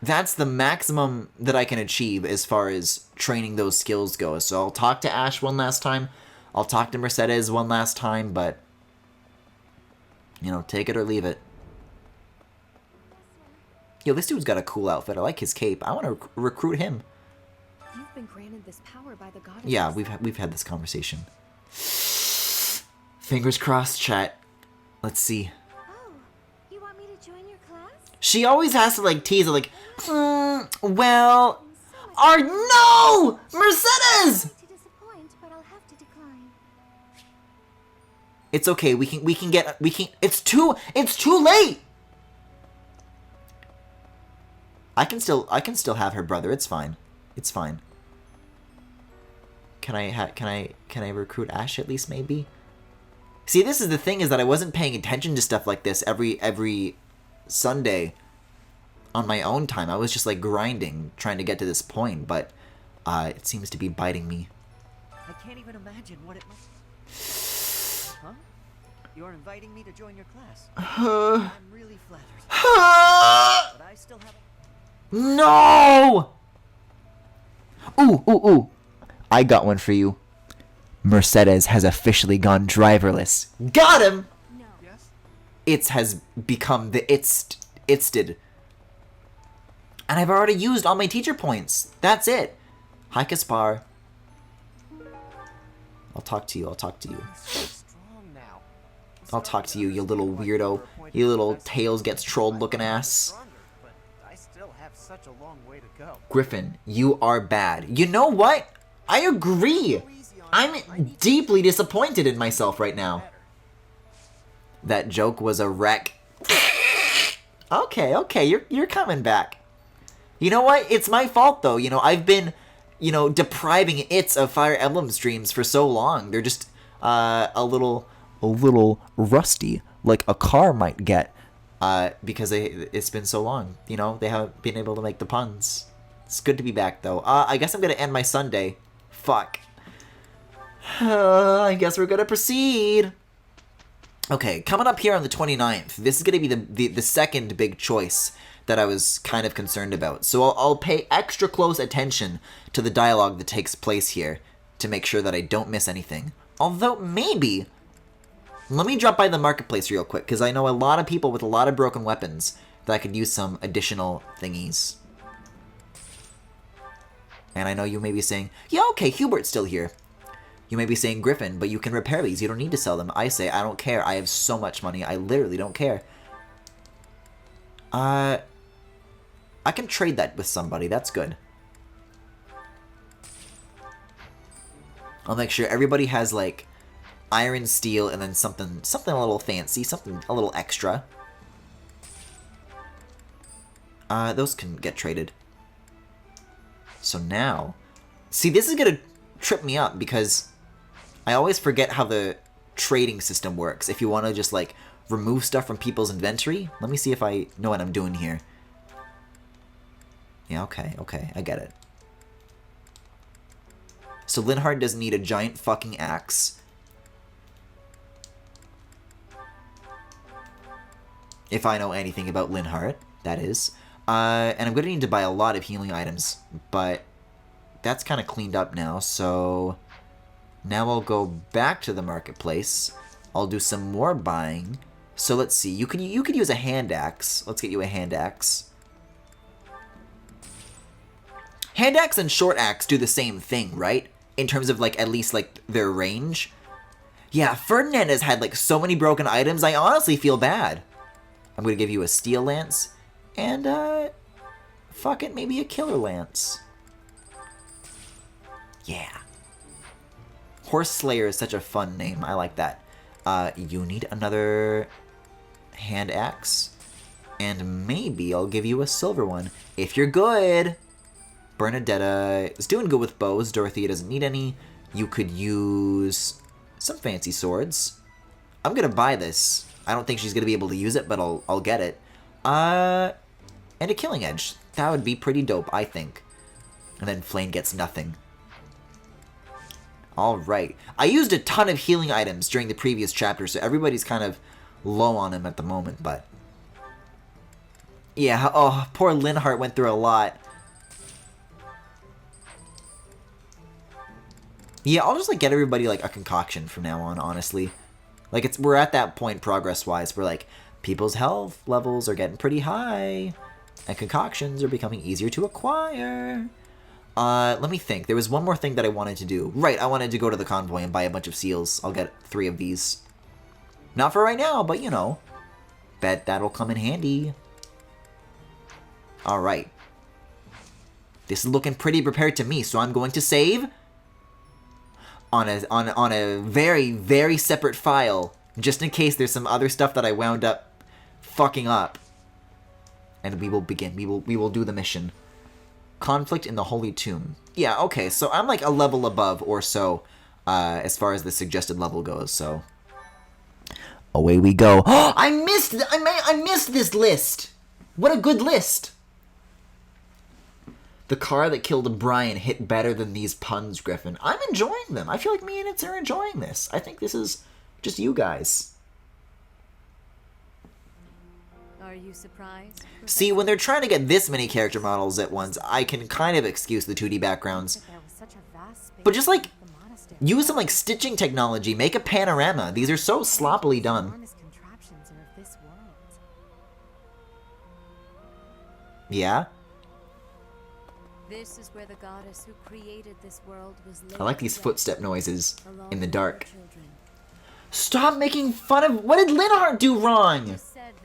that's the maximum that I can achieve as far as training those skills go. So I'll talk to Ash one last time. I'll talk to Mercedes one last time, but, you know, take it or leave it. Yo, this dude's got a cool outfit. I like his cape. I want to recruit him. You've been granted this power by the goddess. Yeah, we've had this conversation. Fingers crossed, chat. Let's see. Oh, you want me to join your class? She always has to, like, tease it, like, well, no! Mercedes! To disappoint, but I'll have to decline. It's okay. It's too late. I can still have her brother. It's fine. It's fine. Can I recruit Ash at least, maybe? See, this is the thing, is that I wasn't paying attention to stuff like this every Sunday on my own time. I was just, like, grinding, trying to get to this point, but it seems to be biting me. I can't even imagine what it must... Huh? You're inviting me to join your class. I'm really flattered. But I still haven't... No! Ooh. I got one for you. Mercedes has officially gone driverless. Got him! No. Yes? It has become the Itsted. And I've already used all my teacher points. That's it. Hi, Kaspar. I'll talk to you. He's so strong now. I'll talk to you, you little weirdo. You little tails gets trolled looking ass. Stronger, but I still have such a long way to go. Griffin, you are bad. You know what? I agree. I'm deeply disappointed in myself right now. That joke was a wreck. Okay, you're coming back. You know what? It's my fault, though. You know, I've been, depriving it of Fire Emblem streams for so long. They're just a little rusty, like a car might get, because it's been so long. You know, they haven't been able to make the puns. It's good to be back, though. I guess I'm gonna end my Sunday. Fuck. I guess we're gonna proceed. Okay, coming up here on the 29th, this is gonna be the second big choice that I was kind of concerned about. So I'll pay extra close attention to the dialogue that takes place here to make sure that I don't miss anything. Although, maybe... Let me drop by the marketplace real quick, because I know a lot of people with a lot of broken weapons that could use some additional thingies. And I know you may be saying, yeah, okay, Hubert's still here. You may be saying, Griffin, but you can repair these. You don't need to sell them. I say, I don't care. I have so much money. I literally don't care. I can trade that with somebody. That's good. I'll make sure everybody has, like, iron, steel, and then something a little fancy, something a little extra. Those can get traded. So now... See, this is gonna trip me up, because I always forget how the trading system works. If you want to just, like, remove stuff from people's inventory. Let me see if I know what I'm doing here. Yeah, okay, I get it. So Linhardt doesn't need a giant fucking axe. If I know anything about Linhardt, that is. And I'm going to need to buy a lot of healing items, but that's kind of cleaned up now, so now I'll go back to the marketplace. I'll do some more buying. So let's see, you could use a hand axe. Let's get you a hand axe. Hand axe and short axe do the same thing, right? In terms of, like, at least, like, their range. Yeah, Ferdinand has had, like, so many broken items, I honestly feel bad. I'm gonna give you a steel lance, and, fuck it, maybe a killer lance. Yeah. Horse Slayer is such a fun name, I like that. You need another hand axe, and maybe I'll give you a silver one, if you're good. Bernadetta is doing good with bows. Dorothea doesn't need any. You could use some fancy swords. I'm gonna buy this. I don't think she's gonna be able to use it, but I'll get it. And a killing edge. That would be pretty dope, I think. And then Flame gets nothing. Alright. I used a ton of healing items during the previous chapter, so everybody's kind of low on them at the moment, but... yeah, oh, poor Linhardt went through a lot. Yeah, I'll just, like, get everybody, like, a concoction from now on, honestly. Like, we're at that point, progress-wise, where, like, people's health levels are getting pretty high, and concoctions are becoming easier to acquire. Let me think. There was one more thing that I wanted to do. Right, I wanted to go to the convoy and buy a bunch of seals. I'll get 3 of these. Not for right now, but, you know, bet that'll come in handy. Alright. This is looking pretty prepared to me, so I'm going to save... on a very, very separate file, just in case there's some other stuff that I wound up fucking up. And we will begin. We will do the mission. Conflict in the Holy Tomb. Yeah, okay, so I'm like a level above or so, as far as the suggested level goes, so... away we go. Oh, I missed this list! What a good list! The car that killed Brian hit better than these puns, Griffin. I'm enjoying them. I feel like me and Itz are enjoying this. I think this is just you guys. Are you surprised? See, when they're trying to get this many character models at once, I can kind of excuse the 2D backgrounds. But just, like, use some, like, stitching technology. Make a panorama. These are so sloppily done. Yeah? This is where the goddess who created this world was laid I like these footstep noises in the dark. children. Stop making fun of... what did Linhardt do wrong?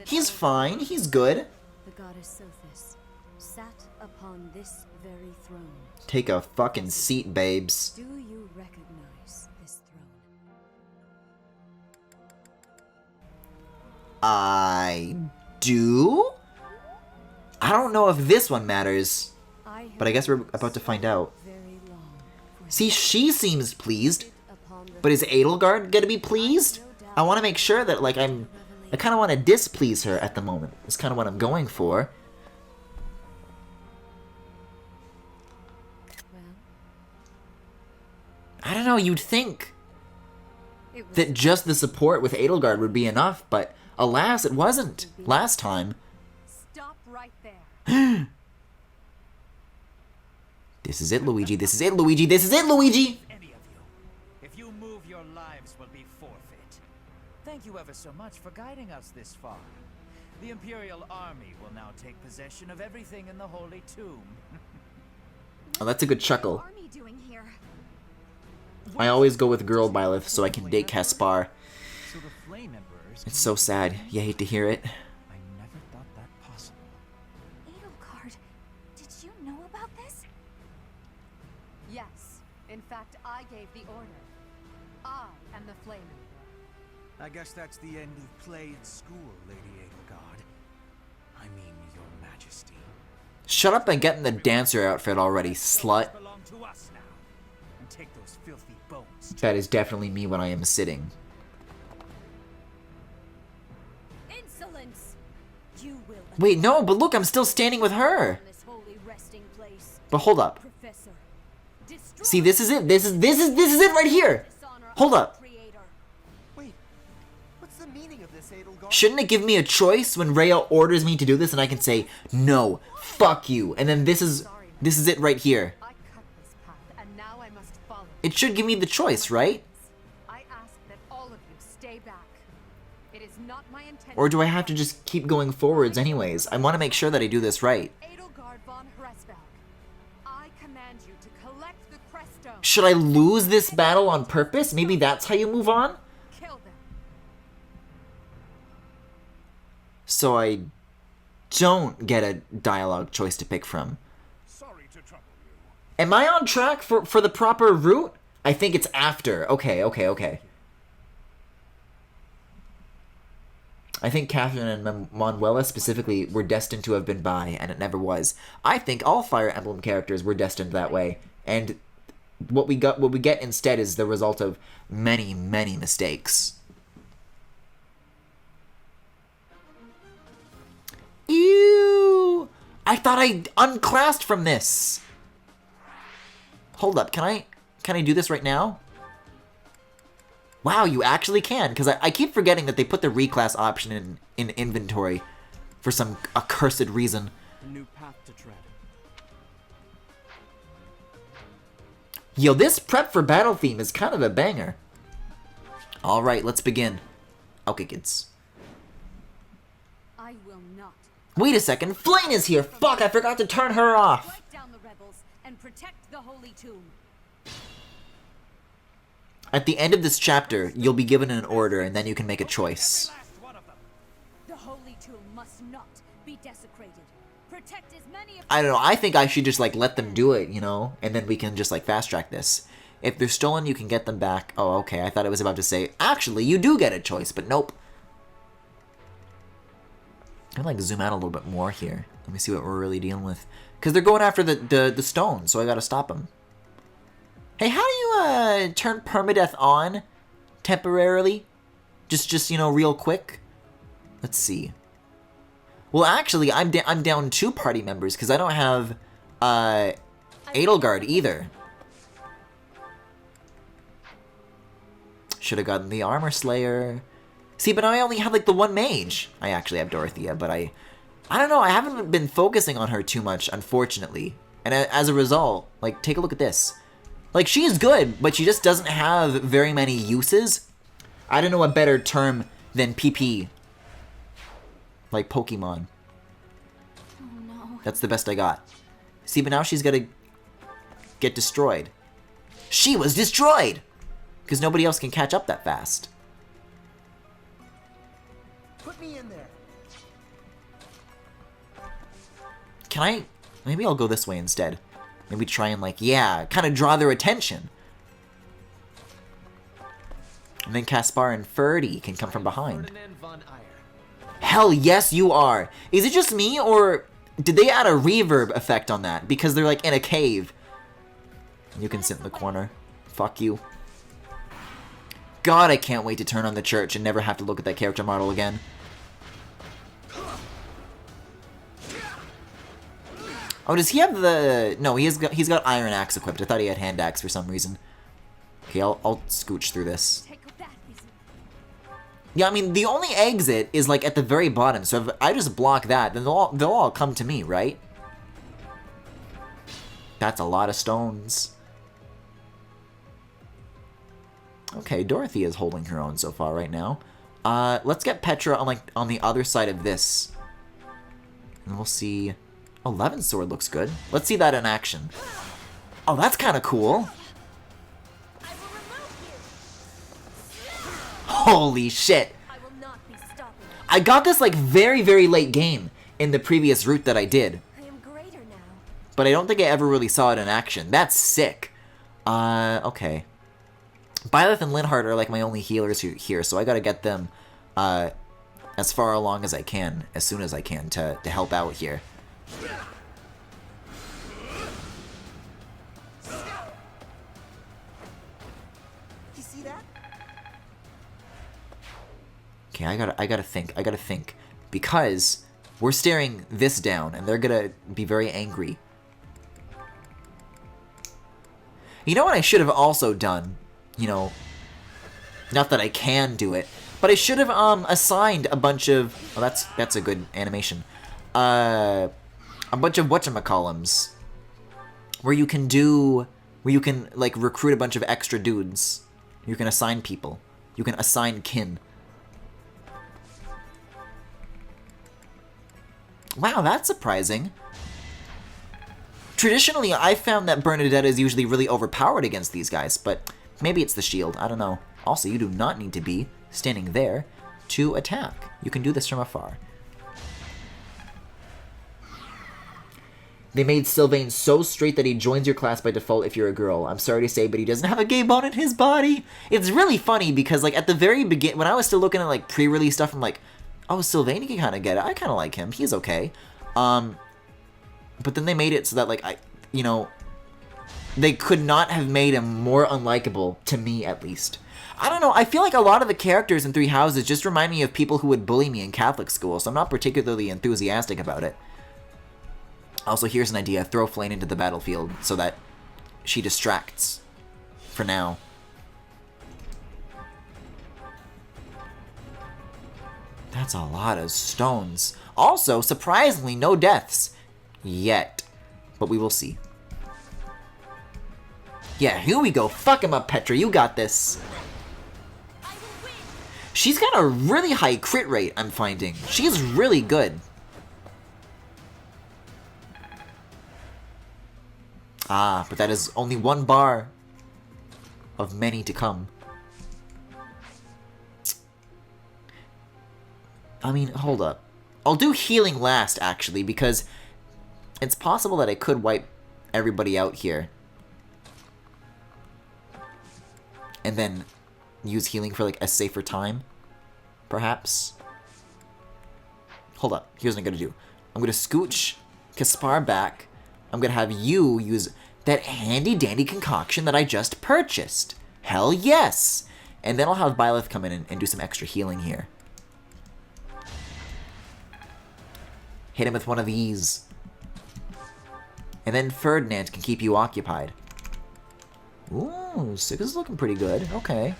He's fine. He's good. The goddess Sophis sat upon this very throne. Take a fucking seat, babes. Do you recognize this throne? I do? I don't know if this one matters. But I guess we're about to find out. See, she seems pleased. But is Edelgard gonna be pleased? I want to make sure that, like, I kind of want to displease her at the moment. That's kind of what I'm going for. I don't know, you'd think that just the support with Edelgard would be enough, but alas, it wasn't last time. Stop right there. This is it, Luigi. This is it, Luigi. This is it, Luigi! Any of you. If you move, your lives will be forfeit. Thank you ever so much for guiding us this far. The Imperial Army will now take possession of everything in the Holy Tomb. Oh, that's a good chuckle. What are you doing here? I always go with Girl Byleth so I can date Caspar. So the Flame Emperors... It's so sad. You hate to hear it. I never thought that possible. Edelgard, did you know about this? Yes. In fact, I gave the order. I am the Flame Emperor. I guess that's the end of play at school, Lady Edelgard. I mean, Your Majesty. Shut up and get in the dancer outfit already, slut. Belong to us now. And take those filthy bones. That is definitely me when I am sitting. Insolence! You will Wait, no, but look, I'm still standing with her. this holy resting place. But hold up. Professor. Destroy See, this is it. This is it right here. dishonor Hold of up. the Creator. Wait, what's the meaning of this choice, Edelgard. Shouldn't it give me a choice when Rhea orders me to do this and I can say, no, fuck you, and then this is it right here. I cut this path, and now I must follow. It should give me the choice, right? I ask that all of you stay back. It is not my intention. Or do I have to just keep going forwards anyways? I want to make sure that I do this right. Edelgard von Hresvelg, I command you to collect the Creststone. Should I lose this battle on purpose? Maybe that's how you move on? Kill them. So I don't get a dialogue choice to pick from. Sorry to trouble you. Am I on track for the proper route? I think it's after. Okay. I think Catherine and Manuela specifically were destined to have been bi, and it never was. I think all Fire Emblem characters were destined that way, and what we get instead is the result of many, many mistakes. Ew! I thought I unclassed from this. Hold up, can I do this right now? Wow, you actually can, because I keep forgetting that they put the reclass option in inventory for some accursed reason. A new path to tread. Yo, this prep for battle theme is kind of a banger. Alright, let's begin. Okay, kids. I will not. Wait a second, Flame is here! Fuck, I forgot to turn her off! Strike down the rebels and protect the Holy Tomb. At the end of this chapter, you'll be given an order, and then you can make a choice. The Holy Tomb must not be desecrated. Protect as many of I don't know, I think I should just, like, let them do it, you know? And then we can just, like, fast-track this. If they're stolen, you can get them back. Oh, okay, I thought I was about to say, actually, you do get a choice, but nope. I'm gonna, like, zoom out a little bit more here. Let me see what we're really dealing with. Because they're going after the stone, so I gotta stop them. Hey, how do you, turn permadeath on temporarily? Just, you know, real quick? Let's see. Well, actually, I'm down 2 party members, because I don't have, Edelgard either. Should have gotten the Armor Slayer. See, but I only have, like, the 1 mage. I actually have Dorothea, but I don't know, I haven't been focusing on her too much, unfortunately. And as a result, like, take a look at this. Like, she is good, but she just doesn't have very many uses. I don't know a better term than PP. Like Pokemon. Oh no. That's the best I got. See, but now she's gotta get destroyed. She was destroyed! Because nobody else can catch up that fast. Put me in there. Can I... Maybe I'll go this way instead. Maybe try and, like, yeah, kind of draw their attention. And then Caspar and Ferdy can come from behind. Hell yes, you are. Is it just me, or did they add a reverb effect on that? Because they're, like, in a cave. You can sit in the corner. Fuck you. God, I can't wait to turn on the church and never have to look at that character model again. Oh, does he have the... No, he's got Iron Axe equipped. I thought he had Hand Axe for some reason. Okay, I'll scooch through this. Yeah, I mean, the only exit is, like, at the very bottom. So if I just block that, then they'll all come to me, right? That's a lot of stones. Okay, Dorothy is holding her own so far right now. Let's get Petra on, like, on the other side of this. And we'll see... Oh, Levin's sword looks good. Let's see that in action. Oh, that's kind of cool. Holy shit. I got this, like, very, very late game in the previous route that I did. I am greater now. But I don't think I ever really saw it in action. That's sick. Okay. Byleth and Linhardt are, like, my only healers here, so I gotta get them, as far along as I can, as soon as I can, to help out here. You see that? Okay, I gotta think. Because we're staring this down, and they're gonna be very angry. You know what I should have also done? You know, not that I can do it, But I should have assigned a bunch of... Oh, that's a good animation. A bunch of whatchamacallums. Where you can like recruit a bunch of extra dudes. You can assign people. You can assign kin. Wow, that's surprising. Traditionally, I found that Bernadette is usually really overpowered against these guys, but maybe it's the shield. I don't know. Also, you do not need to be standing there to attack. You can do this from afar. They made Sylvain so straight that he joins your class by default if you're a girl. I'm sorry to say, but he doesn't have a gay bone in his body. It's really funny because, like, at the very beginning, when I was still looking at, like, pre-release stuff, I'm like, oh, Sylvain, you can kind of get it. I kind of like him. He's okay. But then they made it so that, like, they could not have made him more unlikable, to me at least. I don't know, I feel like a lot of the characters in Three Houses just remind me of people who would bully me in Catholic school, so I'm not particularly enthusiastic about it. Also, here's an idea. Throw Flane into the battlefield so that she distracts for now. That's a lot of stones. Also, surprisingly, no deaths. Yet. But we will see. Yeah, here we go. Fuck him up, Petra. You got this. She's got a really high crit rate, I'm finding. She's really good. Ah, but that is only one bar of many to come. I mean, hold up. I'll do healing last, actually, because it's possible that I could wipe everybody out here. And then use healing for, like, a safer time, perhaps. Hold up. Here's what I'm going to do. I'm going to scooch Caspar back. I'm going to have you use that handy-dandy concoction that I just purchased. Hell yes! And then I'll have Byleth come in and do some extra healing here. Hit him with one of these. And then Ferdinand can keep you occupied. Ooh, Six is looking pretty good. Okay.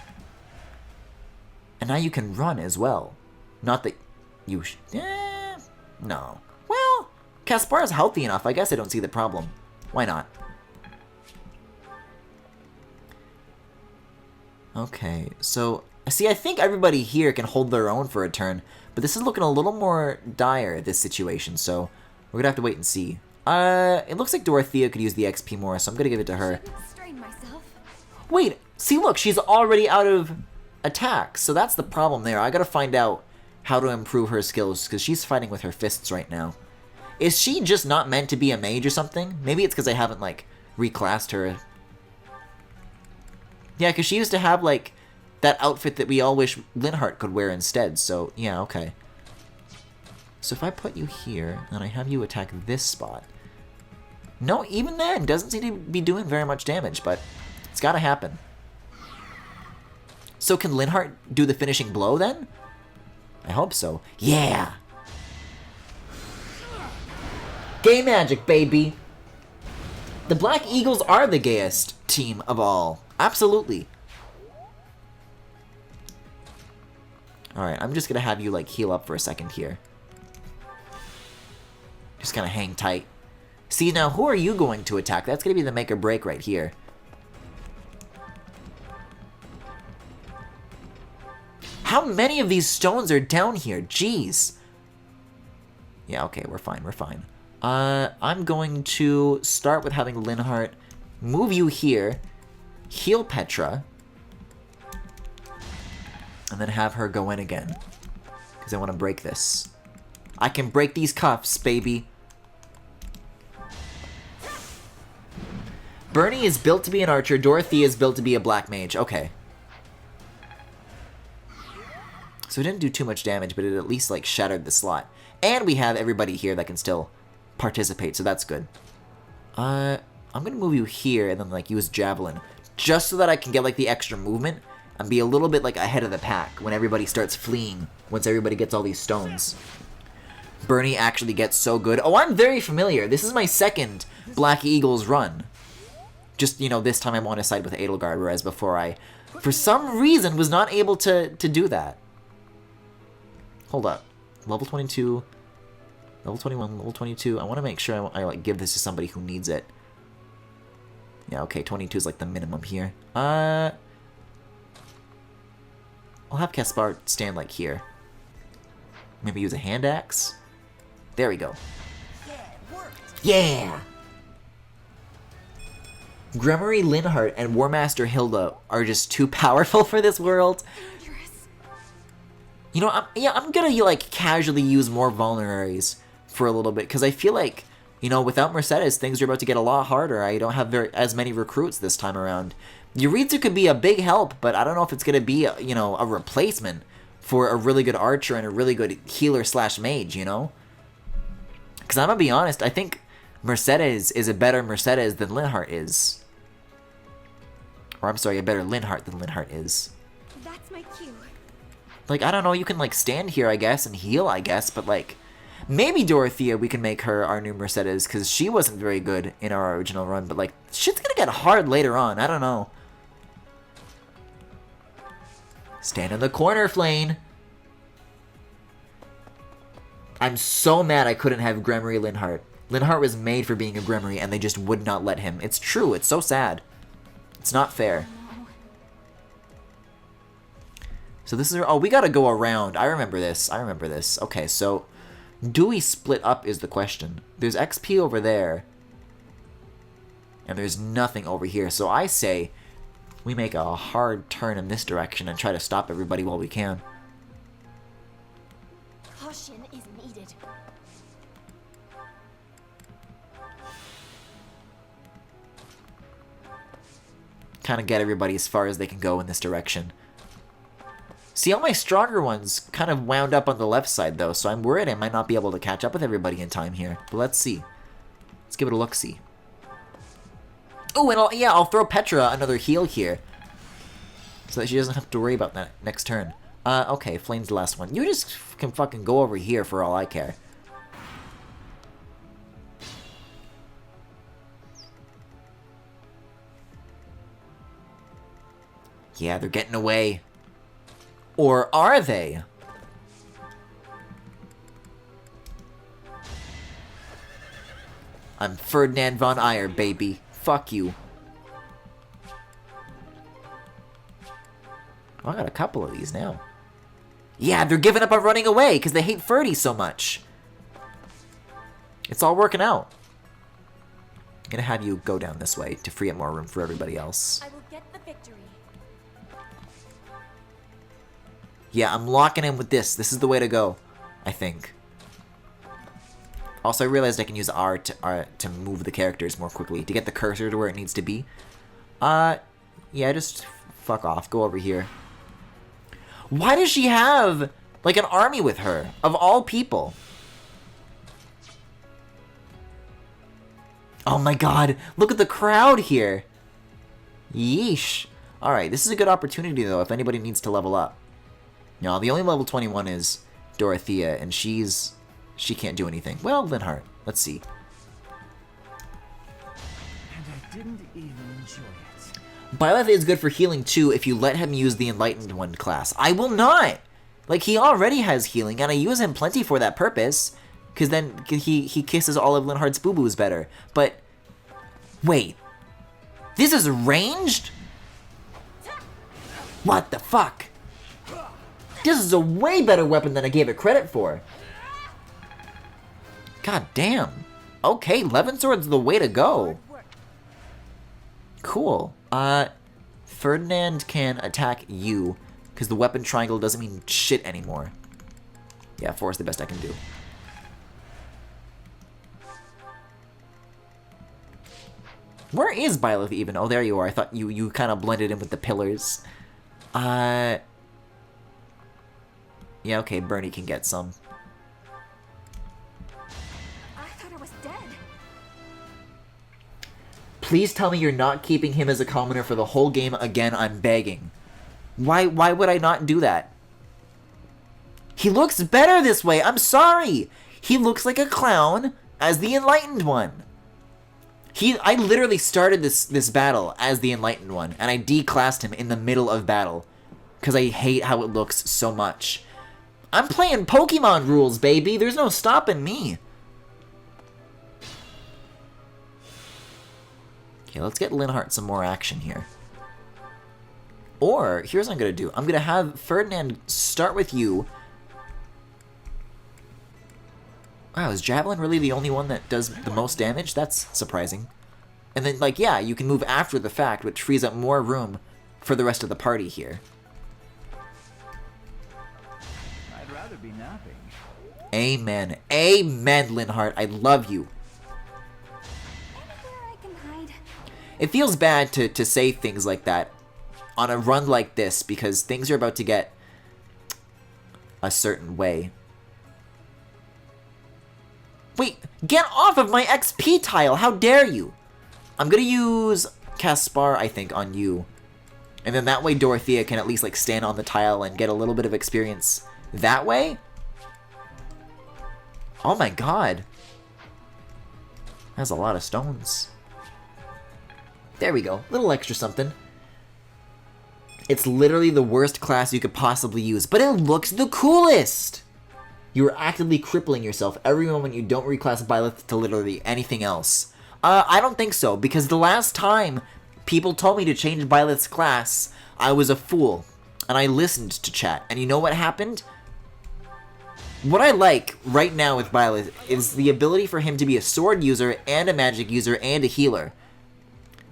And now you can run as well. Not that you... no. Well, Caspar is healthy enough. I guess I don't see the problem. Why not? Okay, so... See, I think everybody here can hold their own for a turn. But this is looking a little more dire, this situation. So, we're gonna have to wait and see. It looks like Dorothea could use the XP more, so I'm gonna give it to her. Wait, see, look, she's already out of attacks, so that's the problem there. I gotta find out how to improve her skills, because she's fighting with her fists right now. Is she just not meant to be a mage or something? Maybe it's because I haven't, like, reclassed her. Yeah, because she used to have, like, that outfit that we all wish Linhardt could wear instead, so, yeah, okay. So if I put you here, and I have you attack this spot... No, even then, doesn't seem to be doing very much damage, but it's gotta happen. So can Linhardt do the finishing blow then? I hope so. Yeah! Gay magic, baby! The Black Eagles are the gayest team of all. Absolutely. Alright, I'm just gonna have you, like, heal up for a second here. Just gonna hang tight. See, now, who are you going to attack? That's gonna be the make or break right here. How many of these stones are down here? Jeez. Yeah, okay, we're fine, we're fine. I'm going to start with having Linhardt move you here, heal Petra, and then have her go in again. Because I want to break this. I can break these cuffs, baby. Bernie is built to be an archer. Dorothea is built to be a black mage. Okay. So it didn't do too much damage, but it at least, like, shattered the slot. And we have everybody here that can still participate, so that's good. I'm gonna move you here and then, like, use Javelin. Just so that I can get, like, the extra movement and be a little bit, like, ahead of the pack when everybody starts fleeing, once everybody gets all these stones. Bernie actually gets so good. Oh, I'm very familiar. This is my second Black Eagles run. Just, you know, this time I want to side with Edelgard, whereas before I, for some reason, was not able to do that. Hold up. Level 22, level 21, level 22. I want to make sure I like give this to somebody who needs it. Yeah, okay, 22 is like the minimum here. I'll have Caspar stand like here. Maybe use a hand axe. There we go. Yeah! Gremory Linhardt and Warmaster Hilda are just too powerful for this world. You know, I'm gonna like casually use more vulneraries for a little bit because I feel like, you know, without Mercedes, things are about to get a lot harder. I don't have as many recruits this time around. Yuritsu could be a big help, but I don't know if it's gonna be, you know, a replacement for a really good archer and a really good healer / mage, you know? Because I'm gonna be honest, I think Mercedes is a better Mercedes than Linhardt is. Or I'm sorry, a better Linhardt than Linhardt is. That's my cue. Like, I don't know, you can like stand here, I guess, and heal, I guess, but like, maybe Dorothea, we can make her our new Mercedes, because she wasn't very good in our original run, but like, shit's gonna get hard later on, I don't know. Stand in the corner, Flane. I'm so mad I couldn't have Gremory Linhardt. Linhardt was made for being a Gremory, and they just would not let him. It's true, it's so sad. It's not fair. So this is... Oh, we gotta go around. I remember this. Okay, so... Do we split up is the question. There's XP over there. And there's nothing over here. So I say... we make a hard turn in this direction and try to stop everybody while we can. Caution is needed. Kind of get everybody as far as they can go in this direction. See, all my stronger ones kind of wound up on the left side, though, so I'm worried I might not be able to catch up with everybody in time here. But let's see. Let's give it a look-see. Oh, and I'll throw Petra another heal here. So that she doesn't have to worry about that next turn. Okay, Flame's the last one. You just can fucking go over here for all I care. Yeah, they're getting away. Or are they? I'm Ferdinand von Ayer, baby. Fuck you. Oh, I got a couple of these now. Yeah, they're giving up on running away because they hate Ferdy so much. It's all working out. I'm gonna have you go down this way to free up more room for everybody else. I will get the victory. Yeah, I'm locking in with this. This is the way to go, I think. Also, I realized I can use R to move the characters more quickly, to get the cursor to where it needs to be. Yeah, just fuck off. Go over here. Why does she have, like, an army with her? Of all people. Oh my god, look at the crowd here. Yeesh. Alright, this is a good opportunity, though, if anybody needs to level up. No, the only level 21 is Dorothea, and she can't do anything. Well, Linhardt, let's see. And I didn't even enjoy it. Byleth is good for healing too if you let him use the Enlightened One class. I will not! Like, he already has healing, and I use him plenty for that purpose. Because then he kisses all of Linhardt's boo-boos better. But, wait. This is ranged? What the fuck? This is a way better weapon than I gave it credit for. God damn. Okay, Levin Sword's the way to go. Cool. Ferdinand can attack you, because the weapon triangle doesn't mean shit anymore. Yeah, 4 is the best I can do. Where is Byleth even? Oh, there you are. I thought you kind of blended in with the pillars. Yeah, okay, Bernie can get some. I thought I was dead. Please tell me you're not keeping him as a commoner for the whole game again. I'm begging. Why would I not do that? He looks better this way. I'm sorry. He looks like a clown as the Enlightened One. I literally started this battle as the Enlightened One, and I declassed him in the middle of battle because I hate how it looks so much. I'm playing Pokemon rules, baby. There's no stopping me. Okay, let's get Linhardt some more action here. Or, here's what I'm going to do. I'm going to have Ferdinand start with you. Wow, is Javelin really the only one that does the most damage? That's surprising. And then, like, yeah, you can move after the fact, which frees up more room for the rest of the party here. I'd rather be napping. Amen. Amen, Linhardt. I love you. Anywhere I can hide. It feels bad to say things like that on a run like this, because things are about to get a certain way. Wait, get off of my XP tile! How dare you! I'm gonna use Caspar, I think, on you. And then that way Dorothea can at least, like, stand on the tile and get a little bit of experience that way? Oh my god. That's a lot of stones. There we go. Little extra something. It's literally the worst class you could possibly use, but it looks the coolest! You are actively crippling yourself every moment you don't reclass Byleth to literally anything else. I don't think so, because the last time people told me to change Byleth's class, I was a fool, and I listened to chat, and you know what happened? What I like right now with Byleth is the ability for him to be a sword user, and a magic user, and a healer.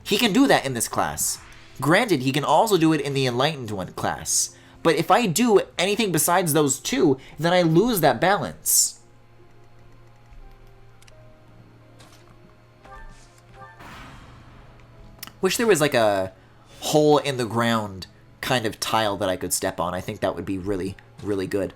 He can do that in this class. Granted, he can also do it in the Enlightened One class. But if I do anything besides those two, then I lose that balance. Wish there was like a hole in the ground kind of tile that I could step on. I think that would be really, really good.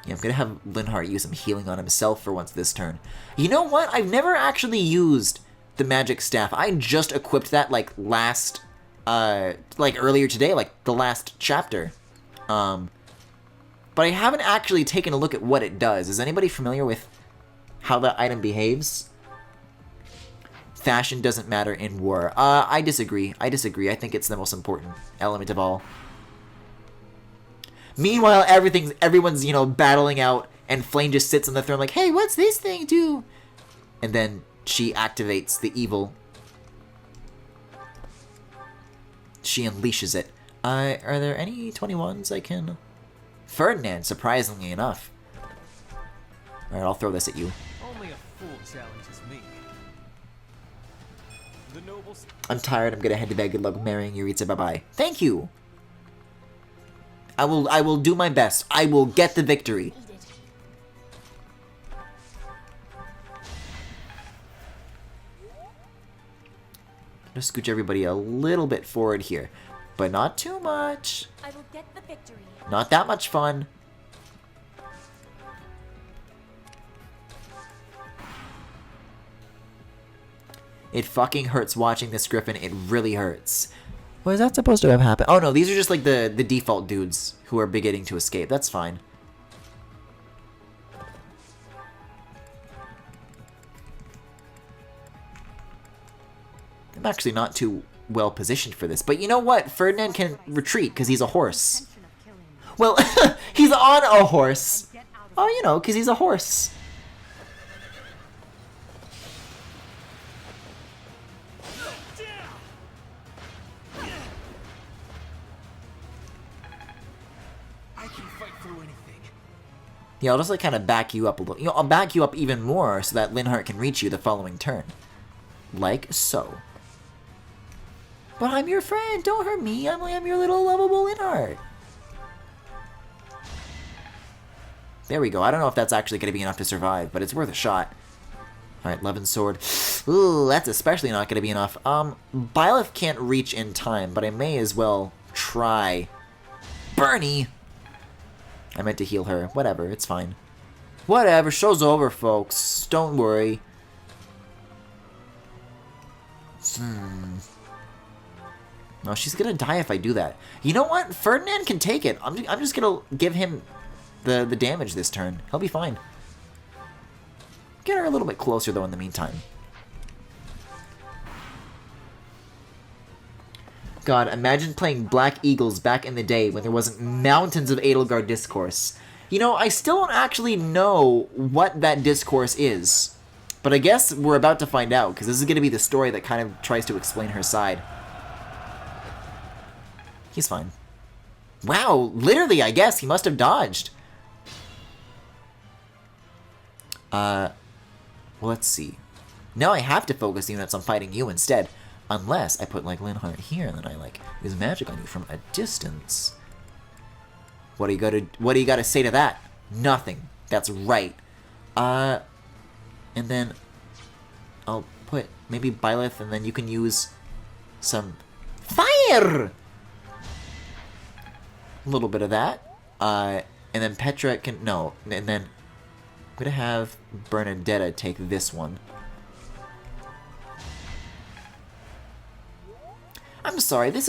Yeah, I'm gonna have Linhardt use some healing on himself for once this turn. You know what? I've never actually used the magic staff. I just equipped that like last, like earlier today, like the last chapter. But I haven't actually taken a look at what it does. Is anybody familiar with how that item behaves? Fashion doesn't matter in war. I disagree. I disagree. I think it's the most important element of all. Meanwhile, everyone's, you know, battling out, and Flame just sits on the throne like, hey, what's this thing do? And then she activates the evil. She unleashes it. Are there any 21s I can... Ferdinand, surprisingly enough. Alright, I'll throw this at you. Only a fool challenges me. The nobles. I'm tired, I'm gonna head to bed. Good luck marrying Yuritsa, bye-bye. Thank you! I will do my best. I will get the victory. Just scooch everybody a little bit forward here, but not too much. I will get the victory. Not that much fun. It fucking hurts watching this Griffin. It really hurts. What is that supposed to have happened? Oh no, these are just like the default dudes who are beginning to escape. That's fine. I'm actually not too well positioned for this. But you know what? Ferdinand can retreat because he's a horse. Well, he's on a horse. Oh, you know, because he's a horse. Yeah, I'll just like kind of back you up a little. You know, I'll back you up even more so that Linhardt can reach you the following turn. Like so. But I'm your friend, don't hurt me. I'm your little lovable Linhardt. There we go. I don't know if that's actually going to be enough to survive, but it's worth a shot. Alright, Levin's sword. Ooh, that's especially not going to be enough. Byleth can't reach in time, but I may as well try. Bernie! I meant to heal her. Whatever, it's fine. Whatever, show's over, folks. Don't worry. No, she's gonna die if I do that. You know what? Ferdinand can take it. I'm just gonna give him the damage this turn. He'll be fine. Get her a little bit closer, though, in the meantime. God, imagine playing Black Eagles back in the day when there wasn't mountains of Edelgard discourse. You know, I still don't actually know what that discourse is. But I guess we're about to find out, because this is going to be the story that kind of tries to explain her side. He's fine. Wow, literally, I guess. He must have dodged. Well, let's see. Now I have to focus the units on fighting you instead. Unless I put, like, Linhardt here, and then I, like, use magic on you from a distance. What do you gotta say to that? Nothing. That's right. And then I'll put maybe Byleth, and then you can use some fire! A little bit of that. And then Petra can... No. And then I'm gonna have Bernadetta take this one. I'm sorry, these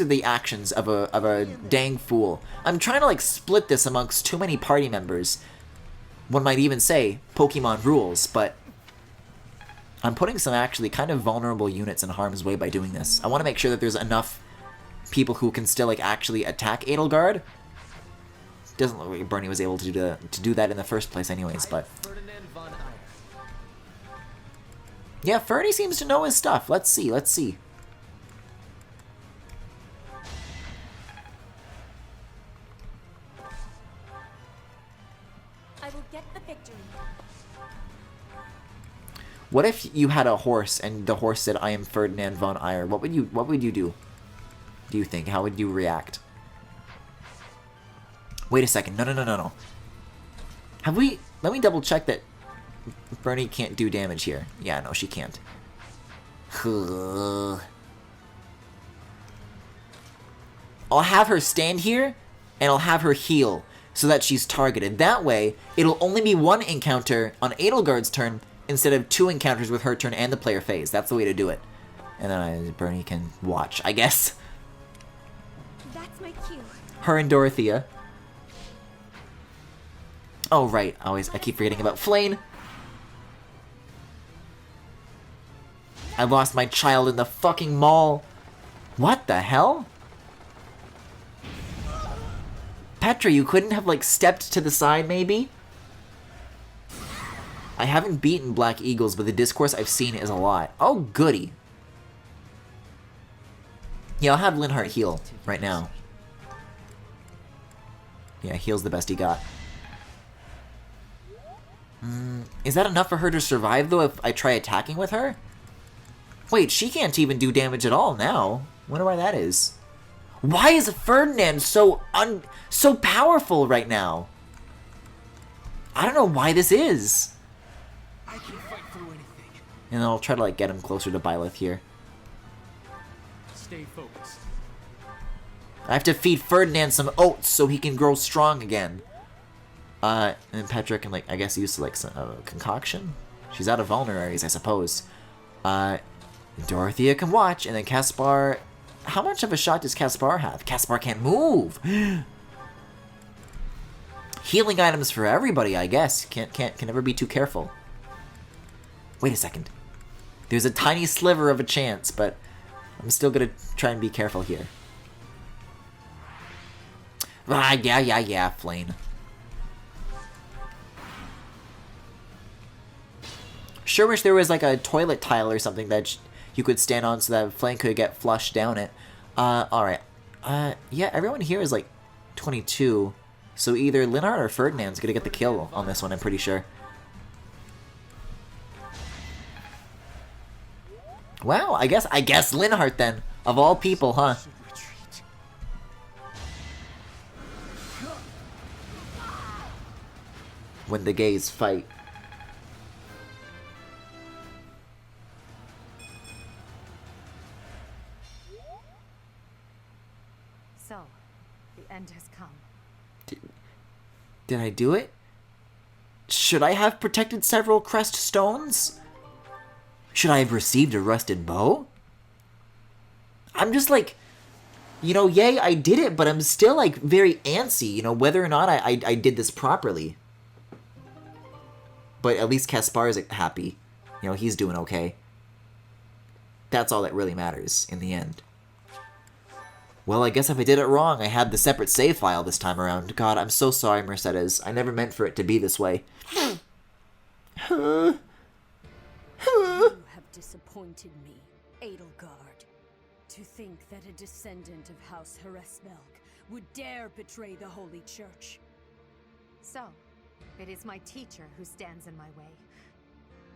are the actions of a dang fool. I'm trying to, like, split this amongst too many party members. One might even say Pokemon rules, but I'm putting some actually kind of vulnerable units in harm's way by doing this. I want to make sure that there's enough people who can still, like, actually attack Edelgard. Doesn't look like Bernie was able to do that in the first place anyways, but... Yeah, Ferdy seems to know his stuff. Let's see, let's see. What if you had a horse and the horse said, "I am Ferdinand von Eyre"? What would you do? Do you think? How would you react? Wait a second. No. Have we... Let me double check that Bernie can't do damage here. Yeah, no, she can't. I'll have her stand here, and I'll have her heal so that she's targeted. That way, it'll only be one encounter on Edelgard's turn instead of 2 encounters with her turn and the player phase. That's the way to do it. And then Bernie can watch, I guess. That's my cue. Her and Dorothea. Oh, right. I keep forgetting about Flane. I lost my child in the fucking mall. What the hell? Petra, you couldn't have, like, stepped to the side, maybe? I haven't beaten Black Eagles, but the discourse I've seen is a lot. Oh, goody. Yeah, I'll have Linhardt heal right now. Yeah, heal's the best he got. Is that enough for her to survive, though, if I try attacking with her? Wait, she can't even do damage at all now. Wonder why that is. Why is Ferdinand so powerful right now? I don't know why this is. I can fight through anything. And then I'll try to, like, get him closer to Byleth here. Stay focused. I have to feed Ferdinand some oats so he can grow strong again. And Petra can, like, I guess use, like, some concoction? She's out of vulneraries, I suppose. Dorothea can watch, and then Caspar... How much of a shot does Caspar have? Caspar can't move! Healing items for everybody, I guess. Can never be too careful. Wait a second. There's a tiny sliver of a chance, but I'm still gonna try and be careful here. Ah, yeah, Flane. Sure wish there was, like, a toilet tile or something that you could stand on so that Flane could get flushed down it. Alright. Yeah, everyone here is, like, 22. So either Linhardt or Ferdinand's gonna get the kill on this one, I'm pretty sure. Wow, I guess Linhardt then. Of all people, huh? When the gays fight. So, the end has come. Did I do it? Should I have protected several crest stones? Should I have received a rusted bow? I'm just like, you know, yay, I did it, but I'm still, like, very antsy, you know, whether or not I did this properly. But at least Caspar is happy. You know, he's doing okay. That's all that really matters in the end. Well, I guess if I did it wrong, I had the separate save file this time around. God, I'm so sorry, Mercedes. I never meant for it to be this way. You have disappointed me, Edelgard. To think that a descendant of House Hresmelk would dare betray the Holy Church. So, it is my teacher who stands in my way.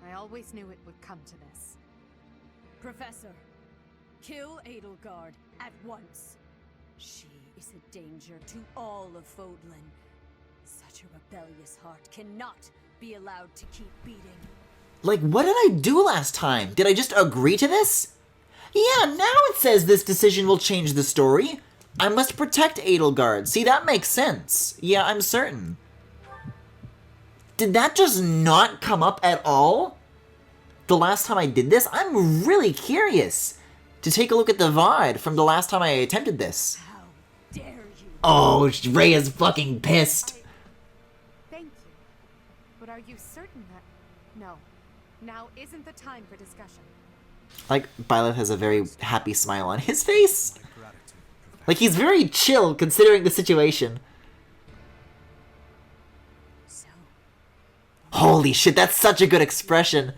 I always knew it would come to this. Professor, kill Edelgard at once. She is a danger to all of Fodlan. Such a rebellious heart cannot be allowed to keep beating. Like, what did I do last time? Did I just agree to this? Yeah, now it says this decision will change the story. I must protect Edelgard. See, that makes sense. Yeah, I'm certain. Did that just not come up at all? The last time I did this? I'm really curious to take a look at the VOD from the last time I attempted this. How dare you? Oh, Ray is fucking pissed. Thank you. But are you certain that... No. Now isn't the time for discussion. Like, Byleth has a very happy smile on his face. Like, he's very chill considering the situation. So, holy shit, that's such a good expression.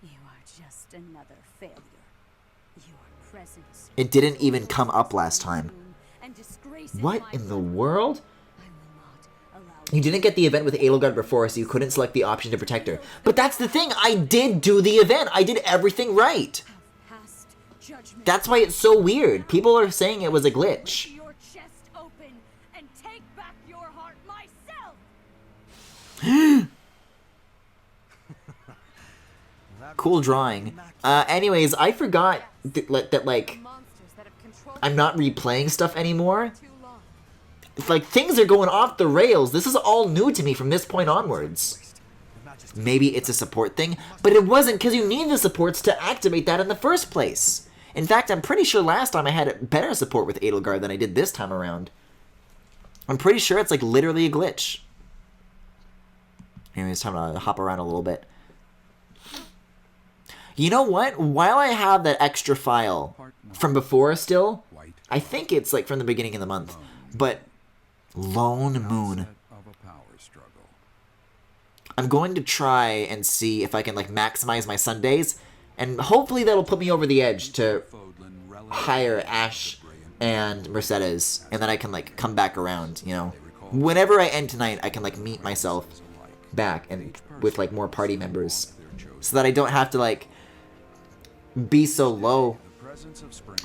you are just another failure. Your presence. It didn't even come up last time. What in the world? You didn't get the event with Edelgard before, so you couldn't select the option to protect her. But that's the thing, I did do the event. I did everything right. That's why it's so weird. People are saying it was a glitch. Your chest open and take back your heart myself. Cool drawing. Anyways, I forgot that like, I'm not replaying stuff anymore. Like, things are going off the rails. This is all new to me from this point onwards. Maybe it's a support thing, but it wasn't because you need the supports to activate that in the first place. In fact, I'm pretty sure last time I had better support with Edelgard than I did this time around. I'm pretty sure it's like literally a glitch. Anyways, time to hop around a little bit. You know what? While I have that extra file from before still, I think it's like from the beginning of the month, but Lone Moon. I'm going to try and see if I can like maximize my Sundays, and hopefully that'll put me over the edge to hire Ash and Mercedes, and then I can like come back around, you know. Whenever I end tonight, I can like meet myself back and with like more party members, so that I don't have to like be so low.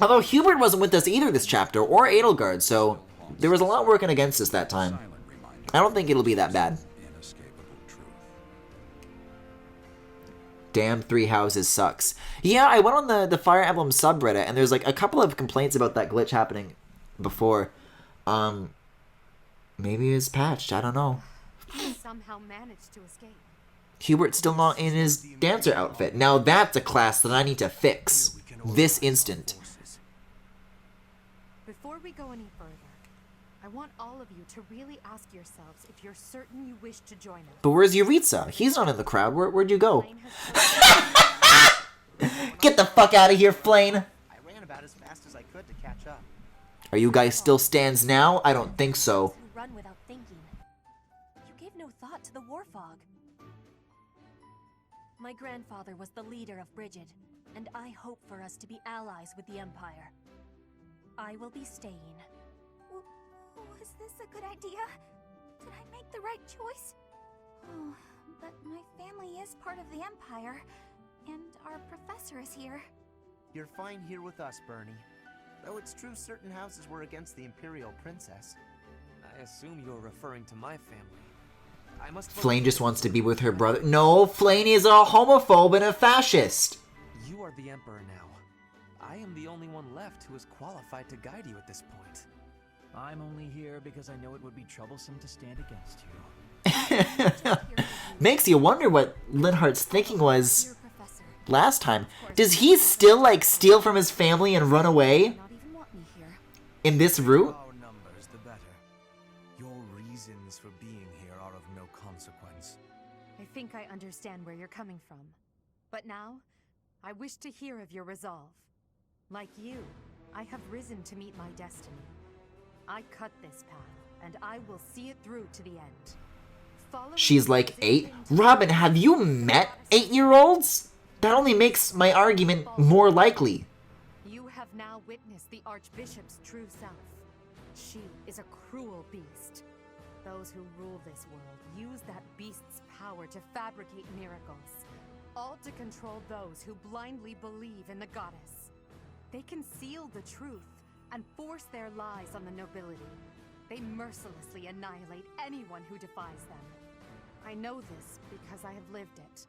Although Hubert wasn't with us either this chapter, or Edelgard, so there was a lot working against us that time. I don't think it'll be that bad. Damn, 3 houses sucks. Yeah, I went on the Fire Emblem subreddit, and there's like a couple of complaints about that glitch happening before. Maybe it's patched, I don't know. He somehow managed to escape. Hubert's still not in his dancer outfit. Now that's a class that I need to fix. This instant. Before we go any further, I want all of you to really ask yourselves if you're certain you wish to join us. But where's Yuritsa? He's not in the crowd. Where'd you go? Get the fuck out of here, Flane! I ran about as fast as I could to catch up. Are you guys still stands now? I don't think so. Run without thinking. You gave no thought to the war fog. My grandfather was the leader of Brigid, and I hope for us to be allies with the Empire. I will be staying. Was this a good idea? Did I make the right choice? Oh, but my family is part of the Empire, and our professor is here. You're fine here with us, Bernie. Though it's true certain houses were against the Imperial Princess. I assume you're referring to my family. I must. Flane just wants to be with her brother. No, Flane is a homophobe and a fascist. You are the Emperor now. I am the only one left who is qualified to guide you at this point. I'm only here because I know it would be troublesome to stand against you. Makes you wonder what Linhart's thinking was last time. Does he still like steal from his family and run away? In this route? The more numbers, the better. Your reasons for being here are of no consequence. I think I understand where you're coming from. But now, I wish to hear of your resolve. Like you, I have risen to meet my destiny. I cut this path, and I will see it through to the end. She's like 8? Robin, have you met 8-year-olds? That only makes my argument more likely. You have now witnessed the Archbishop's true self. She is a cruel beast. Those who rule this world use that beast's power to fabricate miracles, all to control those who blindly believe in the goddess. They conceal the truth and force their lies on the nobility. They mercilessly annihilate anyone who defies them. I know this because I have lived it.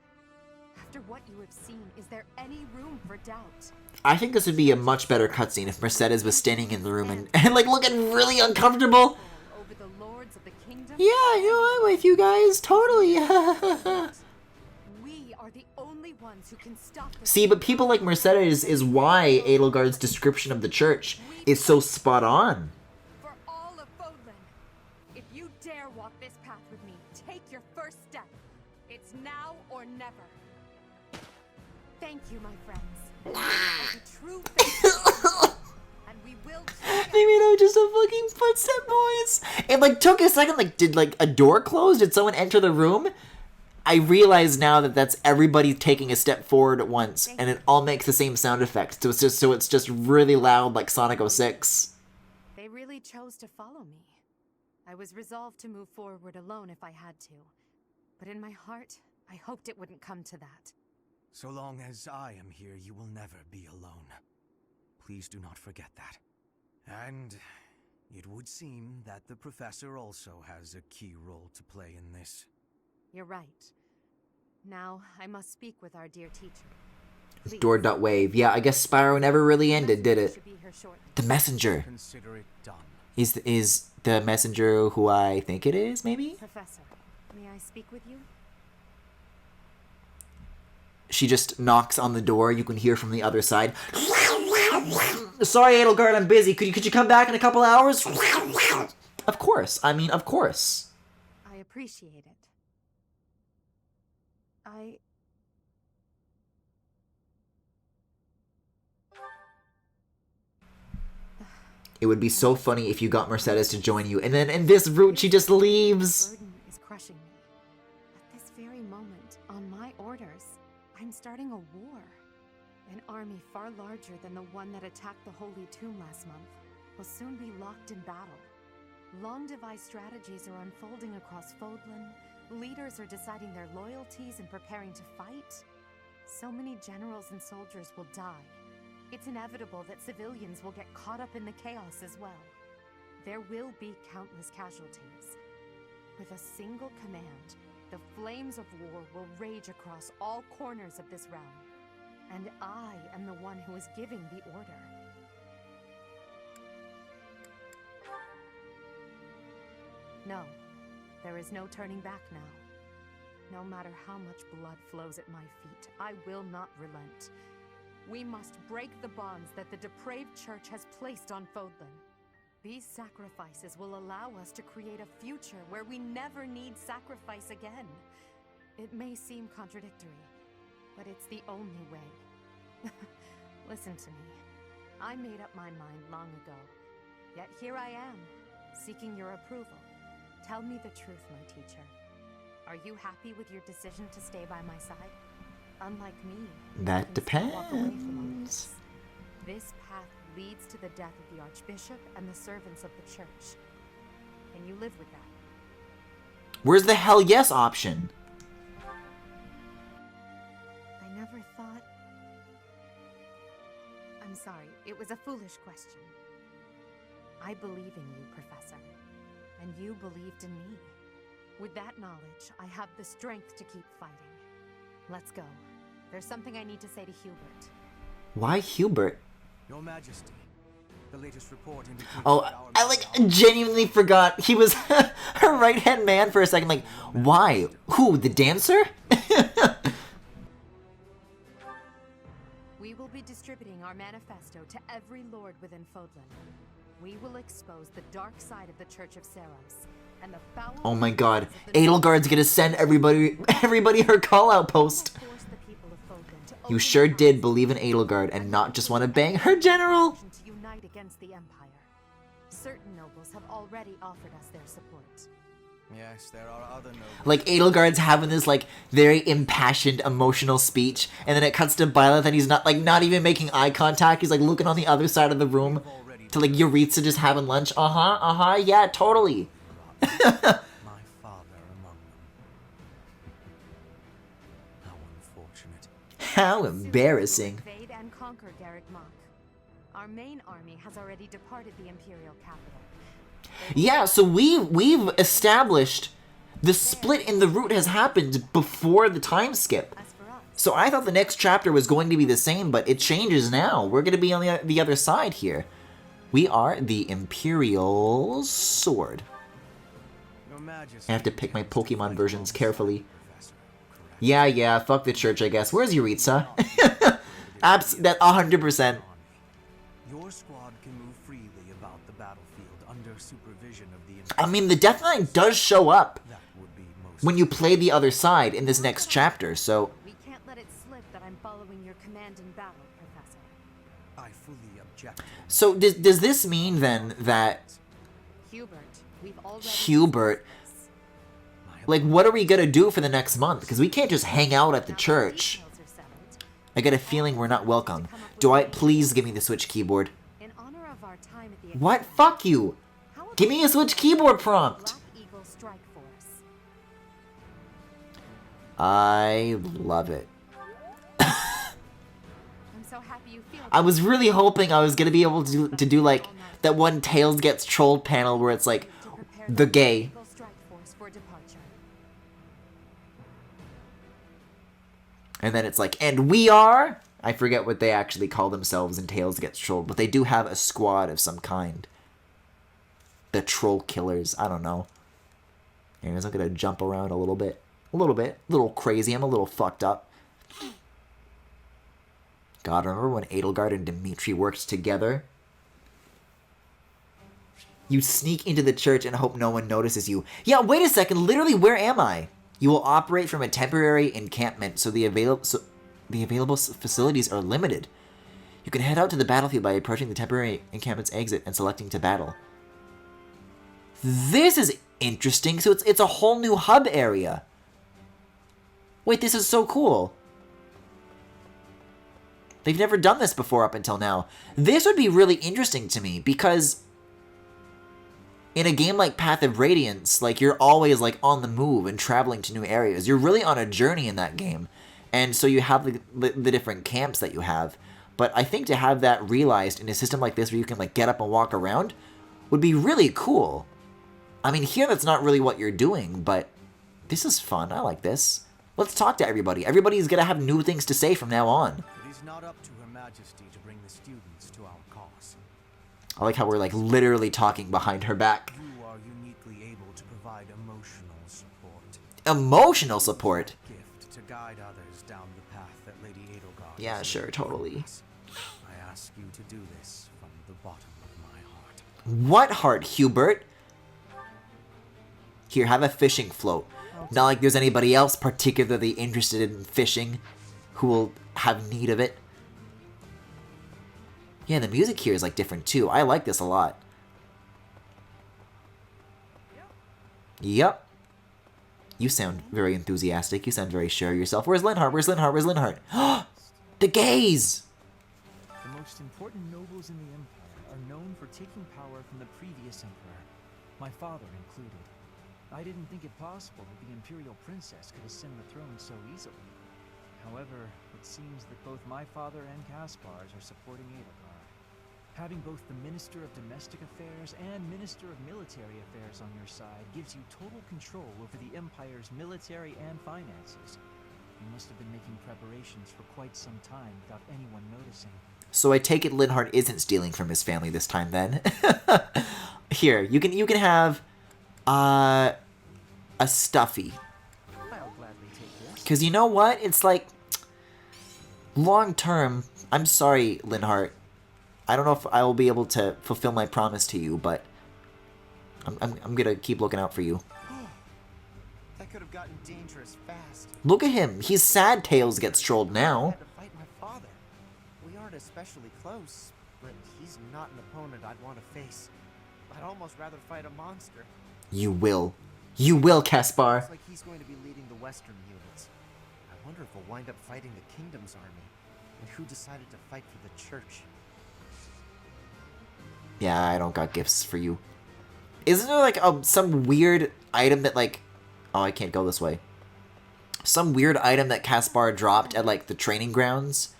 After what you have seen, is there any room for doubt? I think this would be a much better cutscene if Mercedes was standing in the room and like looking really uncomfortable. Over the lords of the kingdom? Yeah, you know, I'm with you guys, totally. We are the only ones who can stop this. See, but people like Mercedes is why Edelgard's description of the church is so spot on. For all of Fodlan, if you dare walk this path with me, take your first step. It's now or never. Thank you, my friends. As a true and we will. Maybe they're just a fucking footstep noise. It like took a second. Like, did like a door close? Did someone enter the room? I realize now that that's everybody taking a step forward at once, and it all makes the same sound effect. So it's just really loud, like Sonic 06. They really chose to follow me. I was resolved to move forward alone if I had to, but in my heart, I hoped it wouldn't come to that. So long as I am here, you will never be alone. Please do not forget that. And it would seem that the professor also has a key role to play in this. You're right. Now, I must speak with our dear teacher. Please. Door.wave. Yeah, I guess Spyro never really ended, did it? The messenger. Consider it done. Is the messenger who I think it is, maybe? Professor, may I speak with you? She just knocks on the door. You can hear from the other side. Sorry, Edelgard, I'm busy. Could you come back in a couple hours? Of course. I mean, of course. I appreciate it. It would be so funny if you got Mercedes to join you, and then in this route she just leaves. Burden is crushing me. At this very moment, on my orders, I'm starting a war. An army far larger than the one that attacked the Holy Tomb last month will soon be locked in battle. Long-devised strategies are unfolding across Fodlan. Leaders are deciding their loyalties and preparing to fight. So many generals and soldiers will die. It's inevitable that civilians will get caught up in the chaos as well. There will be countless casualties. With a single command, the flames of war will rage across all corners of this realm. And I am the one who is giving the order. No, there is no turning back now. No matter how much blood flows at my feet, I will not relent. We must break the bonds that the depraved church has placed on Fodlan. These sacrifices will allow us to create a future where we never need sacrifice again. It may seem contradictory, but it's the only way. Listen to me. I made up my mind long ago. Yet here I am, seeking your approval. Tell me the truth, my teacher. Are you happy with your decision to stay by my side? Unlike me, that you can still walk away from all of depends. this. This path leads to the death of the Archbishop and the servants of the church. Can you live with that? Where's the hell yes option? I never thought... I'm sorry, it was a foolish question. I believe in you, Professor, and you believed in me. With that knowledge, I have the strength to keep fighting. Let's go. There's something I need to say to Hubert. Why Hubert? Your Majesty, the latest report indicates Oh, I like genuinely forgot he was her right-hand man for a second. Like, why? Who, the dancer? We will be distributing our manifesto to every lord within Fodlan. We will expose the dark side of the Church of Seros and the foul... Oh my god, Edelgard's gonna send everybody her call-out post. You sure did believe in Edelgard and not just want to bang her general. ...to unite fight against the Empire. Certain nobles have already offered us their support. Yes, there are other nobles. Like, Edelgard's having this, like, very impassioned, emotional speech, and then it cuts to Byleth, and he's not even making eye contact. He's, like, looking on the other side of the room to, like, Yuritsa just having lunch. Yeah, totally. My father among them. How unfortunate. How embarrassing. Soon we will invade and conquer Garreg Mach. Our main army has already departed the Imperial capital. Yeah, so we've established the split in the route has happened before the time skip. So I thought the next chapter was going to be the same, but it changes now. We're going to be on the other side here. We are the Imperial Sword. I have to pick my Pokemon versions carefully. Yeah, fuck the church, I guess. Where's Yuritsa? That 100%. Your squad can move freely about the battlefield under supervision of the I mean, the Death Knight does show up when you play the other side in this next chapter, so... We can't let it slip that I'm following your command in battle, Professor. I fully object. So does this mean then that Hubert, like, what are we gonna do for the next month? Because we can't just hang out at the church. I get a feeling we're not welcome. Please give me the Switch keyboard. What? Fuck you! Give me a Switch keyboard prompt! I love it. I was really hoping I was gonna be able to do like that one Tails Gets Trolled panel where it's like the gay. And then it's like, and we are? I forget what they actually call themselves in Tails Gets Trolled, but they do have a squad of some kind. The Troll Killers, I don't know. Anyways, I'm gonna jump around a little bit. A little crazy, I'm a little fucked up. God, remember when Edelgard and Dimitri worked together? You sneak into the church and hope no one notices you. Yeah, wait a second, literally, where am I? You will operate from a temporary encampment, so the available facilities are limited. You can head out to the battlefield by approaching the temporary encampment's exit and selecting to battle. This is interesting, so it's a whole new hub area. Wait, this is so cool. They've never done this before up until now. This would be really interesting to me, because in a game like Path of Radiance, like, you're always, like, on the move and traveling to new areas. You're really on a journey in that game. And so you have the different camps that you have. But I think to have that realized in a system like this where you can, like, get up and walk around would be really cool. I mean, here that's not really what you're doing, but this is fun. I like this. Let's talk to everybody. Everybody's gonna have new things to say from now on. It is not up to Her Majesty to bring the students to our cause. I like how we're, like, literally talking behind her back. You are uniquely able to provide emotional support. Emotional support? Gift to guide others down the path that Lady Edelgard. Yeah, sure, totally. I ask you to do this from the bottom of my heart. What heart, Hubert? Here, have a fishing float. Not like there's anybody else particularly interested in fishing who will have need of it. Yeah, the music here is, like, different too. I like this a lot. Yep. You sound very enthusiastic. You sound very sure of yourself. Where's Linhardt? Where's Linhardt? Where's Linhardt? The gays! The most important nobles in the Empire are known for taking power from the previous Emperor, my father included. I didn't think it possible that the Imperial Princess could ascend the throne so easily. However, it seems that both my father and Caspar's are supporting Edelgard. Having both the Minister of Domestic Affairs and Minister of Military Affairs on your side gives you total control over the Empire's military and finances. You must have been making preparations for quite some time without anyone noticing. So I take it Linhardt isn't stealing from his family this time then. Here, you can have a stuffy. I'll gladly take this. Because you know what? It's like, long term, I'm sorry, Linhardt. I don't know if I will be able to fulfill my promise to you, but I'm gonna keep looking out for you. That could have gotten dangerous fast. Look at him. He's sad Tails Gets Trolled now. I had to fight my father. We aren't especially close, but he's not an opponent I'd want to face. I'd almost rather fight a monster. You will. You will, Caspar. Looks like he's going to be leading the Western units. I wonder if we'll wind up fighting the Kingdom's army, and who decided to fight for the Church. Yeah, I don't got gifts for you. Isn't there like some weird item that like... Oh, I can't go this way. Some weird item that Caspar dropped at like the training grounds?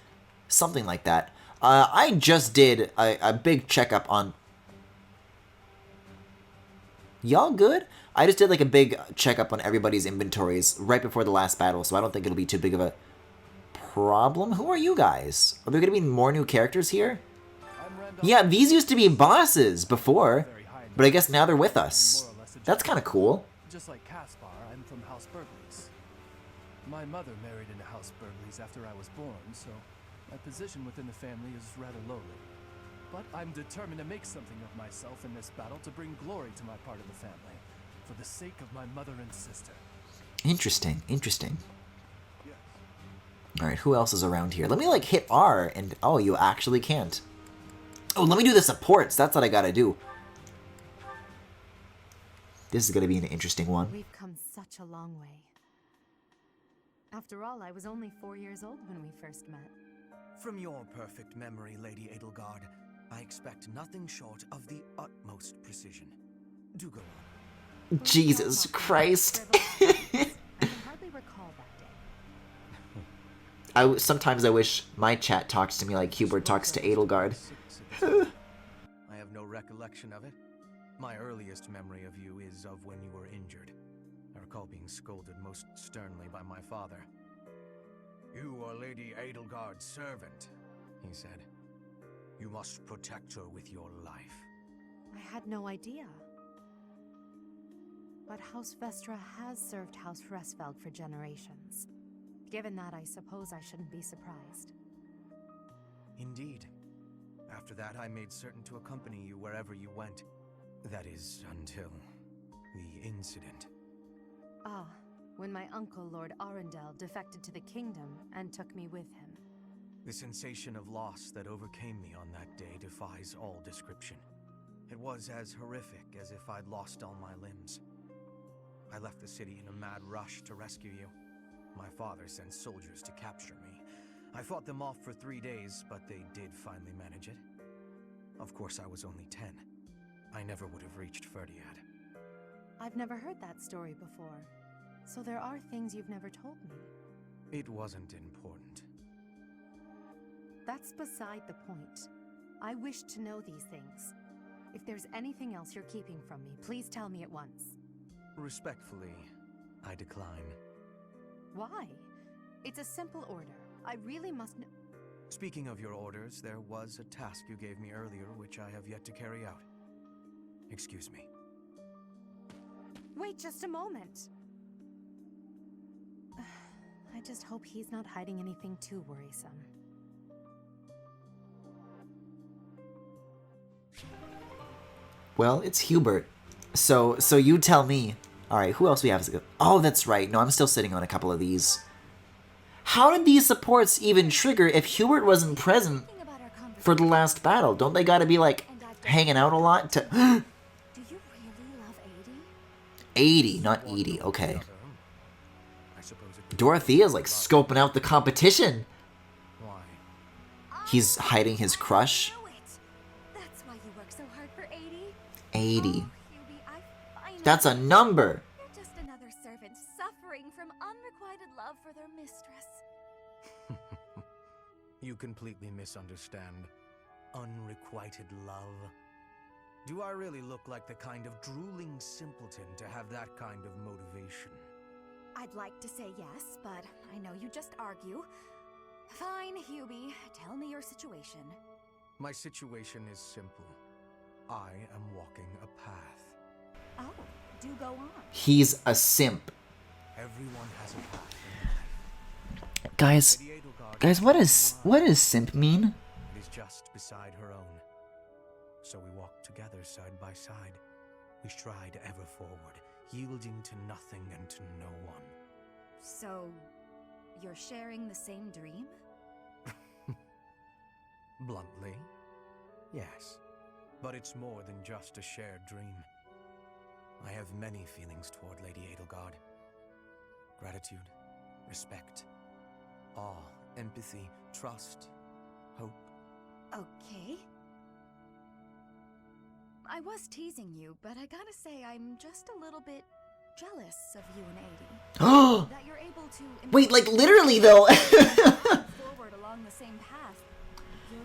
Something like that. I just did a big checkup on... Y'all good? I just did like a big checkup on everybody's inventories right before the last battle, so I don't think it'll be too big of a problem. Who are you guys? Are there going to be more new characters here? Yeah, these used to be bosses before, but I guess now they're with us. That's kind of cool. Just like Caspar, I'm from House Burgleys. My mother married into House Burgleys after I was born, so my position within the family is rather lowly. But I'm determined to make something of myself in this battle to bring glory to my part of the family, for the sake of my mother and sister. Interesting, interesting. Alright, who else is around here? Let me, like, hit R, and... Oh, you actually can't. Oh, let me do the supports. That's what I gotta do. This is gonna be an interesting one. We've come such a long way. After all, I was only 4 years old when we first met. From your perfect memory, Lady Edelgard, I expect nothing short of the utmost precision. Do go on. Jesus Christ. I can hardly recall that day. Sometimes I wish my chat talks to me like Hubert talks to Edelgard. I have no recollection of it. My earliest memory of you is of when you were injured. I recall being scolded most sternly by my father. You are Lady Edelgard's servant, he said. You must protect her with your life. I had no idea. But House Vestra has served House Resfeld for generations. Given that, I suppose I shouldn't be surprised. Indeed. After that, I made certain to accompany you wherever you went. That is, until the incident. Ah, when my uncle, Lord Arundel, defected to the kingdom and took me with him. The sensation of loss that overcame me on that day defies all description. It was as horrific as if I'd lost all my limbs. I left the city in a mad rush to rescue you. My father sent soldiers to capture me. I fought them off for 3 days, but they did finally manage it. Of course, I was only 10. I never would have reached Ferdiad. I've never heard that story before, so there are things you've never told me. It wasn't important. That's beside the point. I wish to know these things. If there's anything else you're keeping from me, please tell me at once. Respectfully, I decline. Why? It's a simple order. I really must know. Speaking of your orders, there was a task you gave me earlier which I have yet to carry out. Excuse me. Wait just a moment. I just hope he's not hiding anything too worrisome. Well, it's Hubert. So you tell me. Alright, who else we have? Oh, that's right. No, I'm still sitting on a couple of these. How did these supports even trigger if Hubert wasn't present for the last battle? Don't they gotta be, like, hanging out a lot to... Do you really love 80, not Edie. Okay. Dorothea's, like, scoping out the competition. He's hiding his crush. That's why you work so hard for 80. 80. That's a number. You're just another servant suffering from unrequited love for their mistress. You completely misunderstand. Unrequited love. Do I really look like the kind of drooling simpleton to have that kind of motivation? I'd like to say yes, but I know you just argue. Fine, Hubie. Tell me your situation. My situation is simple. I am walking a path. Oh, do go on. He's a simp. Everyone has a path. Guys, what does simp mean? It is just beside her own. So we walk together side by side. We stride ever forward, yielding to nothing and to no one. So, you're sharing the same dream? Bluntly, Yes, but it's more than just a shared dream. I have many feelings toward Lady Edelgard. Gratitude, respect, awe, empathy, trust, hope. Okay. I was teasing you, but I gotta say I'm just a little bit jealous of you and Adie. That you're able to Wait, like literally though. forward along the same path.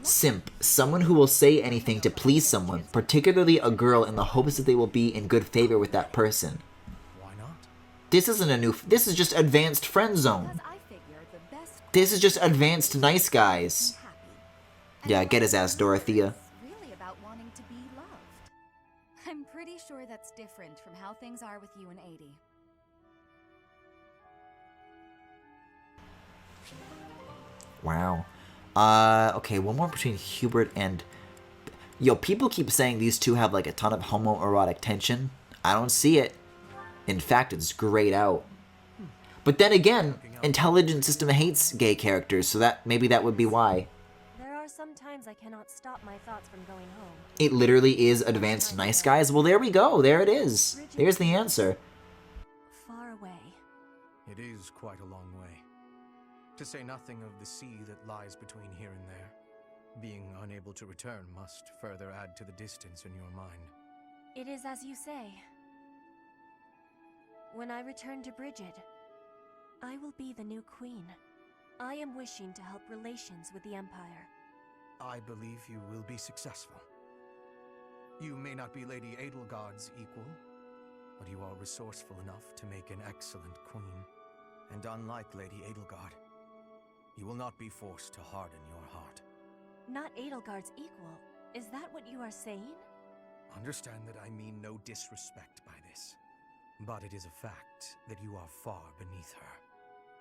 Simp, someone who will say anything to please someone, particularly a girl, in the hopes that they will be in good favor with that person. Why not? This isn't a new. This is just advanced friend zone. This is just advanced nice guys. Yeah, get his ass, Dorothea. Really about wanting to be loved. I'm pretty sure that's different from how things are with you and Adie. Wow. Okay, one more between Hubert and... Yo, people keep saying these two have like a ton of homoerotic tension. I don't see it. In fact, it's grayed out. But then again, Intelligent System hates gay characters, so that maybe that would be why. There are some times I cannot stop my thoughts from going home. It literally is advanced nice guys. Well, there we go. There it is. There's the answer. Far away. It is quite a long way. To say nothing of the sea that lies between here and there. Being unable to return must further add to the distance in your mind. It is as you say. When I return to Bridget, I will be the new queen. I am wishing to help relations with the Empire. I believe you will be successful. You may not be Lady Edelgard's equal, but you are resourceful enough to make an excellent queen. And unlike Lady Edelgard, you will not be forced to harden your heart. Not Edelgard's equal. Is that what you are saying? Understand that I mean no disrespect by this, but it is a fact that you are far beneath her.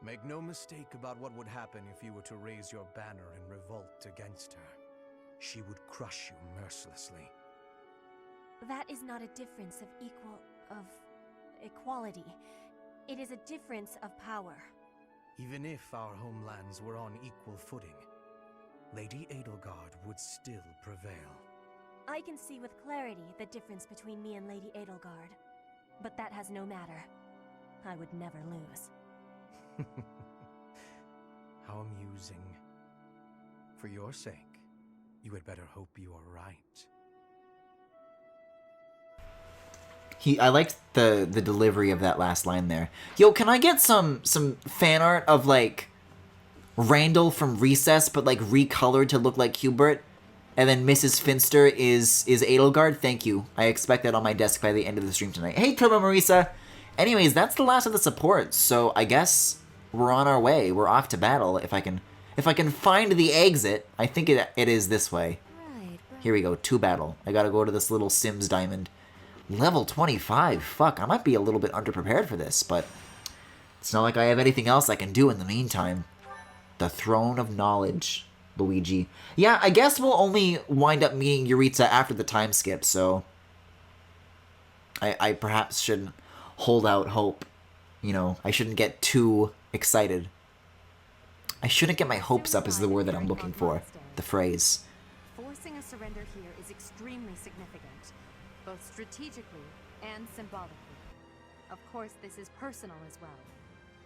Make no mistake about what would happen if you were to raise your banner in revolt against her. She would crush you mercilessly. That is not a difference of equality. It is a difference of power. Even if our homelands were on equal footing, Lady Edelgard would still prevail. I can see with clarity the difference between me and Lady Edelgard. But that has no matter. I would never lose. How amusing. For your sake, you had better hope you are right. I liked the delivery of that last line there. Yo, can I get some fan art of like Randall from Recess, but like recolored to look like Hubert, and then Mrs. Finster is Edelgard? Thank you. I expect that on my desk by the end of the stream tonight. Hey, Turbo Marisa. Anyways, that's the last of the supports. So I guess we're on our way. We're off to battle. If I can find the exit, I think it is this way. Here we go. To battle. I gotta go to this little Sims diamond. Level 25. Fuck, I might be a little bit underprepared for this, but it's not like I have anything else I can do in the meantime. The Throne of Knowledge, Luigi. Yeah, I guess we'll only wind up meeting Yuritsa after the time skip, so I perhaps shouldn't hold out hope. You know, I shouldn't get too excited. I shouldn't get my hopes up is the word that I'm looking for. The phrase. Forcing a surrender here is extremely significant, both strategically and symbolically. Of course, this is personal as well.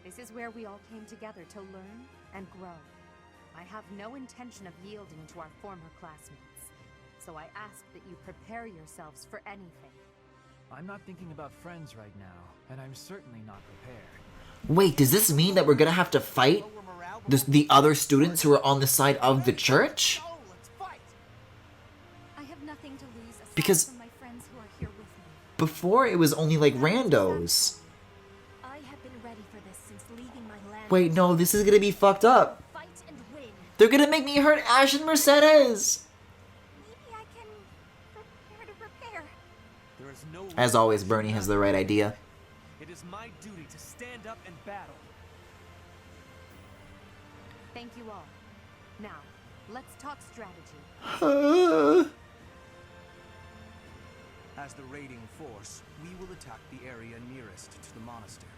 This is where we all came together to learn and grow. I have no intention of yielding to our former classmates, so I ask that you prepare yourselves for anything. I'm not thinking about friends right now, and I'm certainly not prepared. Wait, does this mean that we're gonna have to fight the other students who are on the side of the church? I have nothing to lose aside Because from my friends who are here with me. before it was only like randos. I have been ready for this since leaving my land. Wait, no, this is gonna be fucked up. Fight and win. They're gonna make me hurt Ash and Mercedes. Maybe I can prepare. There is no As always, Bernie has the right idea. It is my duty to stand up and battle. Thank you all. Now, let's talk strategy. As the raiding force, we will attack the area nearest to the monastery.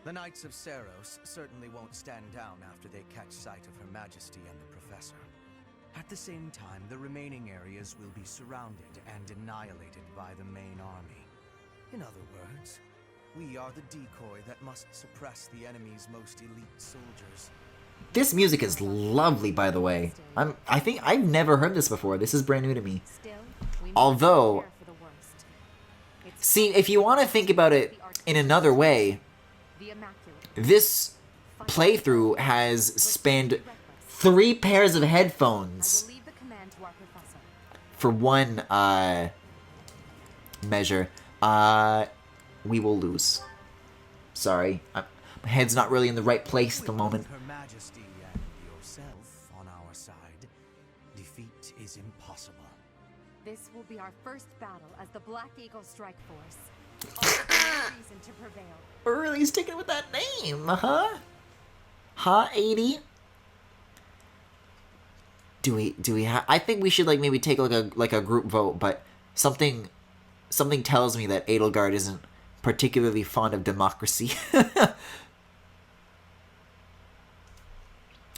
The Knights of Seros certainly won't stand down after they catch sight of Her Majesty and the Professor. At the same time, the remaining areas will be surrounded and annihilated by the main army. In other words, we are the decoy that must suppress the enemy's most elite soldiers. This music is lovely, by the way. I think I've never heard this before. This is brand new to me. Although, see, if you want to think about it in another way, this playthrough has spanned 3 pairs of headphones for one measure. We will lose. Sorry, my head's not really in the right place at the moment. Her Majesty and yourself on our side, defeat is impossible. This will be our first battle as the Black Eagle Strike Force. All reason to prevail. We're really sticking with that name, huh? Huh, 80? Do we have? I think we should like maybe take like a group vote, but something tells me that Edelgard isn't particularly fond of democracy.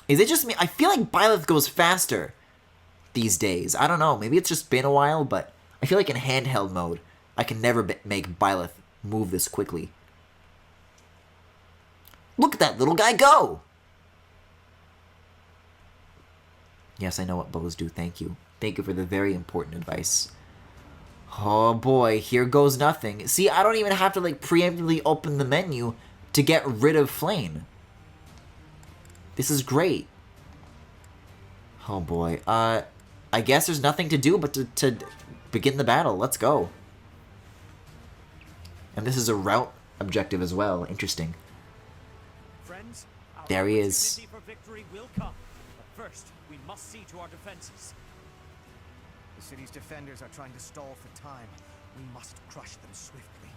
Is it just me? I feel like Byleth goes faster these days. I don't know. Maybe it's just been a while, but I feel like in handheld mode, I can never make Byleth move this quickly. Look at that little guy go! Yes, I know what bows do. Thank you. Thank you for the very important advice. Oh boy, here goes nothing. See, I don't even have to like preemptively open the menu to get rid of Flame. This is great. Oh boy. I guess there's nothing to do but to begin the battle. Let's go. And this is a route objective as well. Interesting. Friends, there he is. opportunity for victory will come. But first, we must see to our defenses. The city's defenders are trying to stall for time. We must crush them swiftly.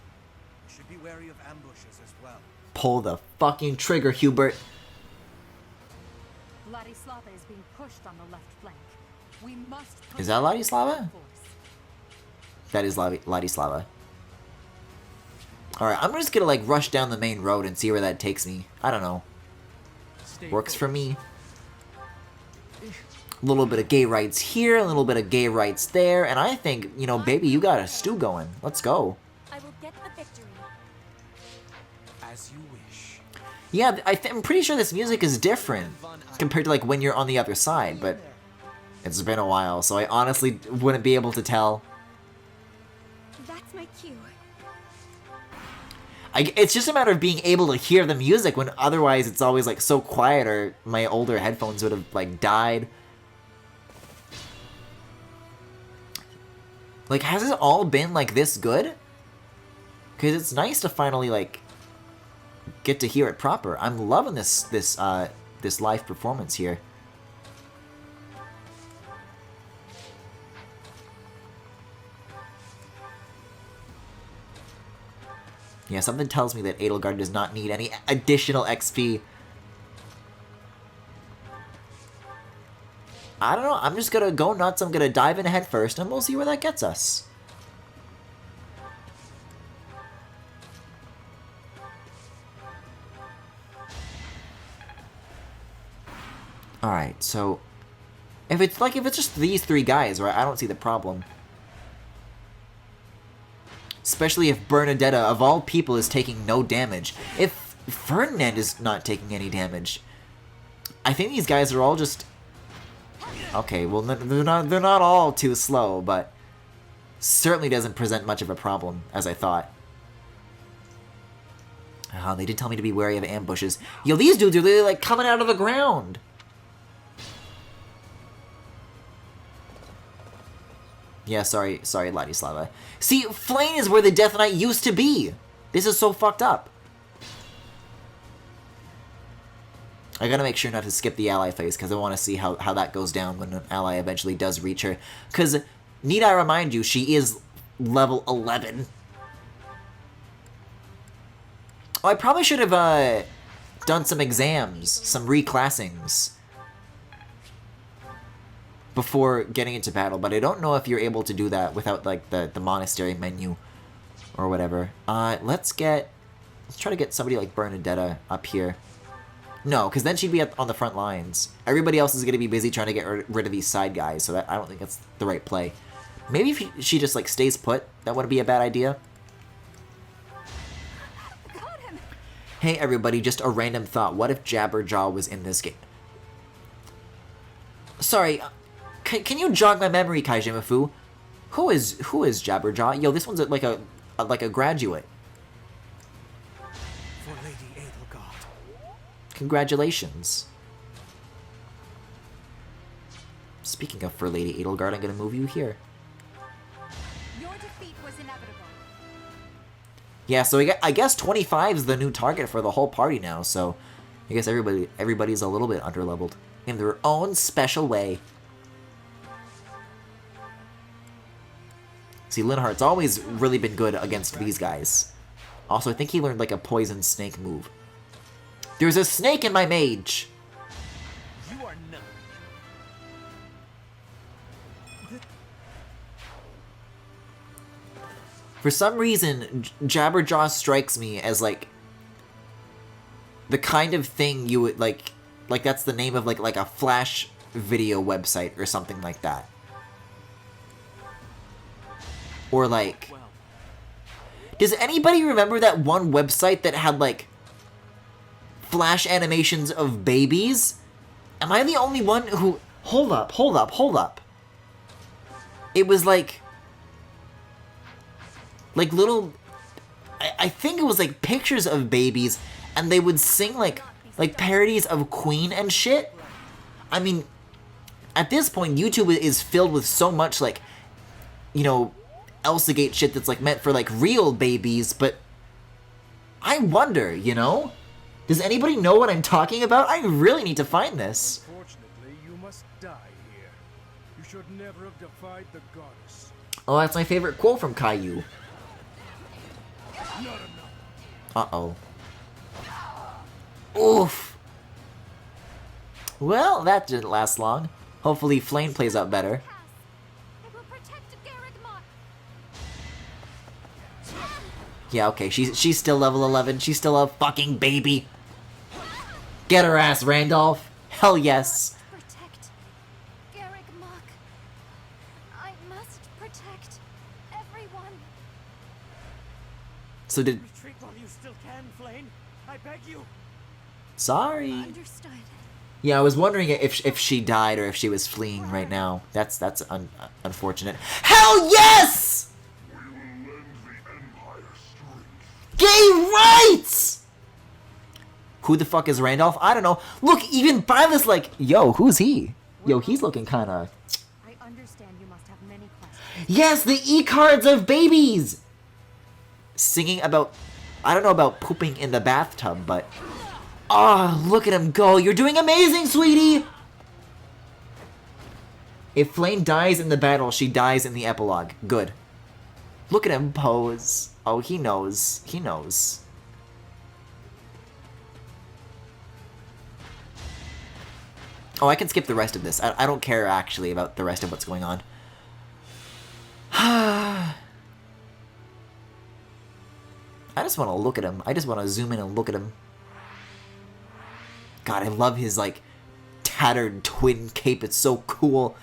We should be wary of ambushes as well. Pull the fucking trigger, Hubert. Ladislava is being pushed on the left flank. We must. Is that Ladislava? That is Ladislava. Alright, I'm just gonna like rush down the main road and see where that takes me. I don't know. Works for me. A little bit of gay rights here, a little bit of gay rights there, and I think, you know, baby, you got a stew going. Let's go. I will get the victory. As you wish. Yeah, I'm pretty sure this music is different compared to like when you're on the other side, but it's been a while, so I honestly wouldn't be able to tell. That's my cue. It's just a matter of being able to hear the music when otherwise it's always like so quiet, or my older headphones would have like died. Like, has it all been like this good? Because it's nice to finally like get to hear it proper. I'm loving this live performance here. Yeah, something tells me that Edelgard does not need any additional XP. I don't know, I'm just gonna go nuts, I'm gonna dive in head first, and we'll see where that gets us. Alright, so if it's just these 3 guys, right, I don't see the problem. Especially if Bernadetta, of all people, is taking no damage. If Ferdinand is not taking any damage. I think these guys are all just... Okay, well, they're not all too slow, but certainly doesn't present much of a problem, as I thought. Oh, they did tell me to be wary of ambushes. Yo, these dudes are really, like, coming out of the ground. Yeah, sorry, Ladislava. See, Flame is where the Death Knight used to be. This is so fucked up. I gotta make sure not to skip the ally phase, because I want to see how that goes down when an ally eventually does reach her. Because, need I remind you, she is level 11. Oh, I probably should have done some exams, some reclassings, before getting into battle, but I don't know if you're able to do that without like the monastery menu or whatever. Let's try to get somebody like Bernadetta up here. No, because then she'd be on the front lines. Everybody else is going to be busy trying to get rid of these side guys, so I don't think that's the right play. Maybe if she just, like, stays put, that wouldn't be a bad idea. Hey everybody, just a random thought. What if Jabberjaw was in this game? Sorry, can you jog my memory, Kaijimafu? Who is Jabberjaw? Yo, this one's like a graduate. For Lady Edelgard. Congratulations. Speaking of for Lady Edelgard, I'm gonna move you here. Your defeat was inevitable. Yeah, so I guess 25 is the new target for the whole party now, so I guess everybody's a little bit underleveled in their own special way. See, Linhardt's always really been good against these guys. Also, I think he learned like a poison snake move. There's a snake in my mage! You are none. For some reason, Jabberjaw strikes me as like the kind of thing you would like that's the name of like a Flash video website or something like that. Or like, does anybody remember that one website that had like Flash animations of babies? Am I the only one who... Hold up. It was like little... I think it was like pictures of babies, and they would sing like parodies of Queen and shit. I mean, at this point, YouTube is filled with so much like, you know, Elsagate shit that's like meant for like real babies, but I wonder, you know? Does anybody know what I'm talking about? I really need to find this. Unfortunately, you must die here. You should never have defied the goddess. Oh, that's my favorite quote from Caillou. Not enough. Uh-oh. Oof. Well, that didn't last long. Hopefully Flame plays out better. Yeah, okay, she's still level 11. She's still a fucking baby. Get her ass, Randolph. Hell yes. Protect Garrick Mach. I must protect everyone. So did... Retreat while you still can, Flame. I beg you. Sorry. Understood. Yeah, I was wondering if she died or if she was fleeing right now. That's unfortunate. Hell yes! Gay rights! Who the fuck is Randolph? I don't know. Look, even Violet's like, yo, who's he? Yo, he's looking kinda... I understand you must have many questions. Yes, the E-cards of babies! Singing about... I don't know about pooping in the bathtub, but... Oh, look at him go. You're doing amazing, sweetie! If Flame dies in the battle, she dies in the epilogue. Good. Look at him pose. Oh, he knows. He knows. Oh, I can skip the rest of this. I don't care, actually, about the rest of what's going on. I just want to look at him. I just want to zoom in and look at him. God, I love his, like, tattered twin cape. It's so cool.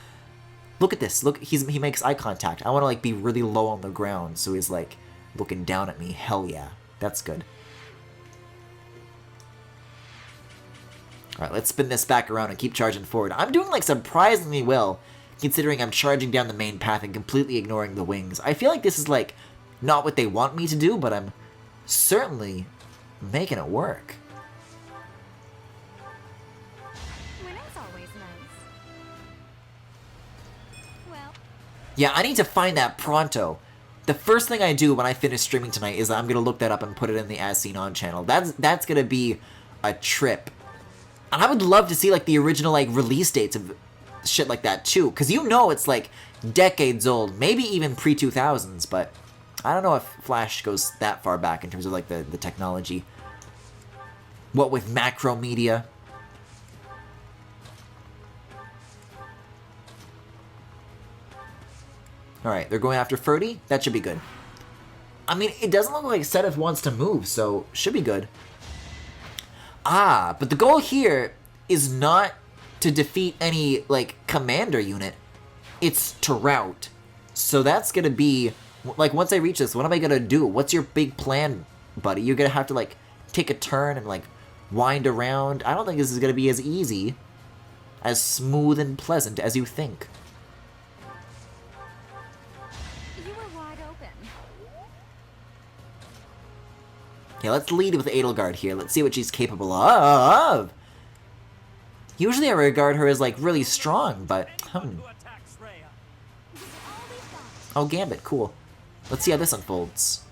Look at this. Look, he makes eye contact. I want to, like, be really low on the ground, so he's, like, looking down at me. Hell yeah. That's good. Alright, let's spin this back around and keep charging forward. I'm doing, like, surprisingly well, considering I'm charging down the main path and completely ignoring the wings. I feel like this is, like, not what they want me to do, but I'm certainly making it work. Winning's always nice. Well... Yeah, I need to find that pronto. The first thing I do when I finish streaming tonight is I'm gonna look that up and put it in the As Seen On channel. That's gonna be a trip. And I would love to see, like, the original, like, release dates of shit like that, too. Because you know it's, like, decades old. Maybe even pre-2000s, but I don't know if Flash goes that far back in terms of, like, the technology. What with macro media? Alright, they're going after Ferdy? That should be good. I mean, it doesn't look like Sedith wants to move, so should be good. Ah, but the goal here is not to defeat any, like, commander unit. It's to rout. So that's gonna be, like, once I reach this, what am I gonna do? What's your big plan, buddy? You're gonna have to, like, take a turn and, like, wind around. I don't think this is gonna be as easy, as smooth and pleasant as you think. You were wide open. Okay, let's lead with Edelgard here. Let's see what she's capable of. Usually I regard her as, like, really strong, but, Oh, Gambit, cool. Let's see how this unfolds.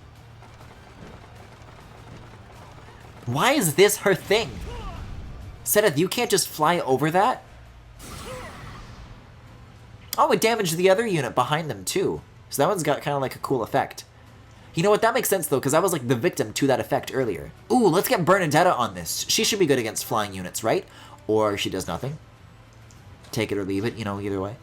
Why is this her thing? Seth, you can't just fly over that? Oh, it damaged the other unit behind them, too. So that one's got kind of like a cool effect. You know what, that makes sense, though, because I was, like, the victim to that effect earlier. Ooh, let's get Bernadetta on this. She should be good against flying units, right? Or she does nothing. Take it or leave it, you know, either way.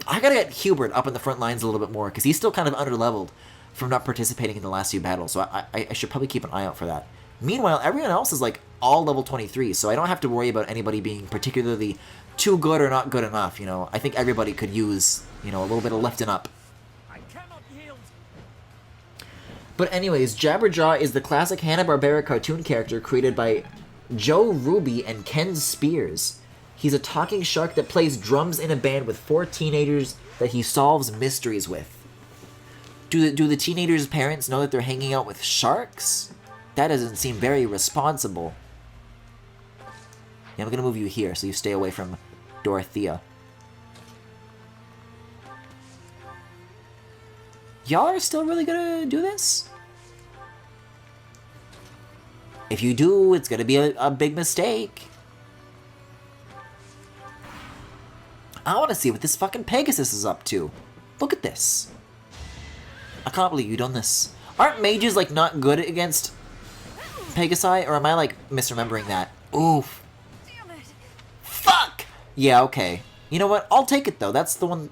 I gotta get Hubert up in the front lines a little bit more, because he's still kind of underleveled from not participating in the last few battles, so I should probably keep an eye out for that. Meanwhile, everyone else is, like, all level 23, so I don't have to worry about anybody being particularly too good or not good enough, you know. I think everybody could use, you know, a little bit of lifting up. But anyways, Jabberjaw is the classic Hanna-Barbera cartoon character created by Joe Ruby and Ken Spears. He's a talking shark that plays drums in a band with 4 teenagers that he solves mysteries with. Do the teenagers' parents know that they're hanging out with sharks? That doesn't seem very responsible. Yeah, I'm gonna move you here so you stay away from Dorothea. Y'all are still really gonna do this? If you do, it's gonna be a big mistake. I want to see what this fucking Pegasus is up to. Look at this. I can't believe you've done this. Aren't mages, like, not good against Pegasi? Or am I, like, misremembering that? Oof. Damn it. Fuck! Yeah, okay. You know what? I'll take it, though. That's one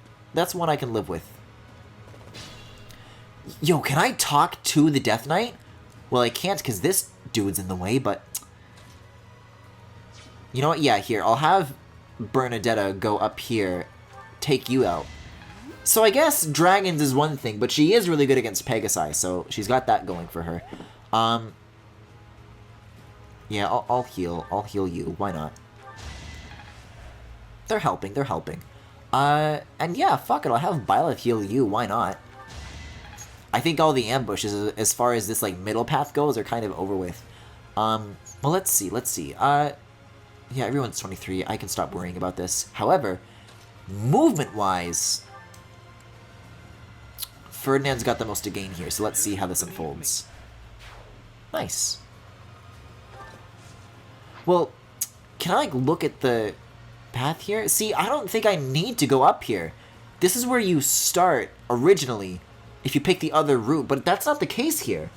I can live with. Yo, can I talk to the Death Knight? Well, I can't because this dude's in the way, but... You know what? Yeah, here. I'll have Bernadetta go up here, take you out. So I guess dragons is one thing, but she is really good against Pegasi, so she's got that going for her. Yeah, I'll heal you. Why not? They're helping. And yeah, fuck it. I'll have Byleth heal you. Why not? I think all the ambushes, as far as this, like, middle path goes, are kind of over with. Well, let's see. Yeah, everyone's 23. I can stop worrying about this. However, movement-wise, Ferdinand's got the most to gain here, so let's see how this unfolds. Nice. Well, can I, like, look at the path here? See, I don't think I need to go up here. This is where you start, originally, if you pick the other route, but that's not the case here.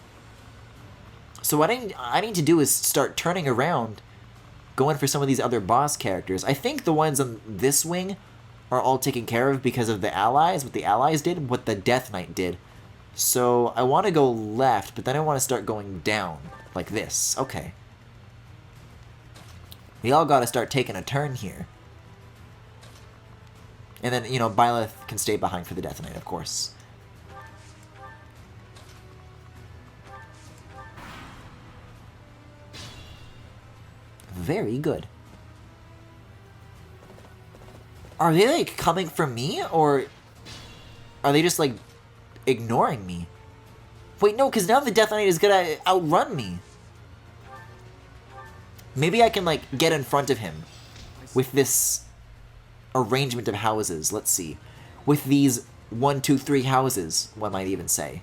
So what I need to do is start turning around, going for some of these other boss characters. I think the ones on this wing are all taken care of because of the allies, what the allies did, what the Death Knight did. So I want to go left, but then I want to start going down, like this. Okay. We all got to start taking a turn here. And then, you know, Byleth can stay behind for the Death Knight, of course. Very good. Are they, like, coming for me, or are they just, like, ignoring me? Wait, no, because now the Death Knight is gonna outrun me. Maybe I can, like, get in front of him with this arrangement of houses. Let's see. With these 1, 2, 3 houses, one might even say.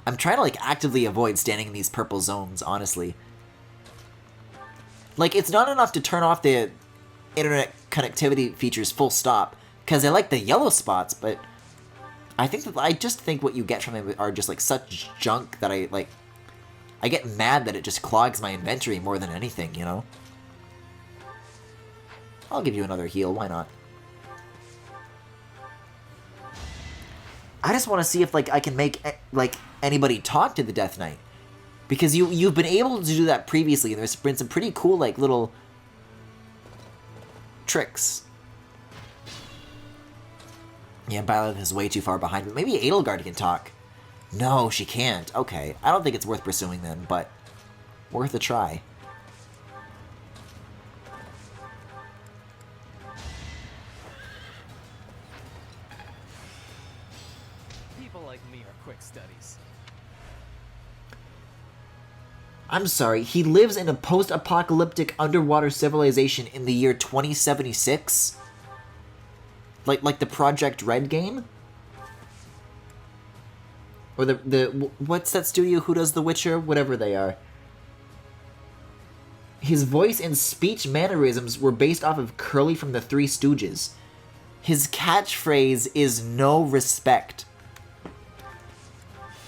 I'm trying to, like, actively avoid standing in these purple zones, honestly. Like, it's not enough to turn off the internet connectivity features full stop, because I like the yellow spots, but I just think what you get from it are just, like, such junk that I get mad that it just clogs my inventory more than anything, you know? I'll give you another heal, why not? I just want to see if, like, I can make, like, anybody talk to the Death Knight. Because you've been able to do that previously, and there's been some pretty cool, like, little tricks. Yeah, Byleth is way too far behind, but maybe Edelgard can talk. No, she can't. Okay, I don't think it's worth pursuing then, but worth a try. People like me are quick studies. I'm sorry, he lives in a post-apocalyptic underwater civilization in the year 2076? Like the Project Red game? Or what's that studio who does The Witcher? Whatever they are. His voice and speech mannerisms were based off of Curly from the Three Stooges. His catchphrase is no respect.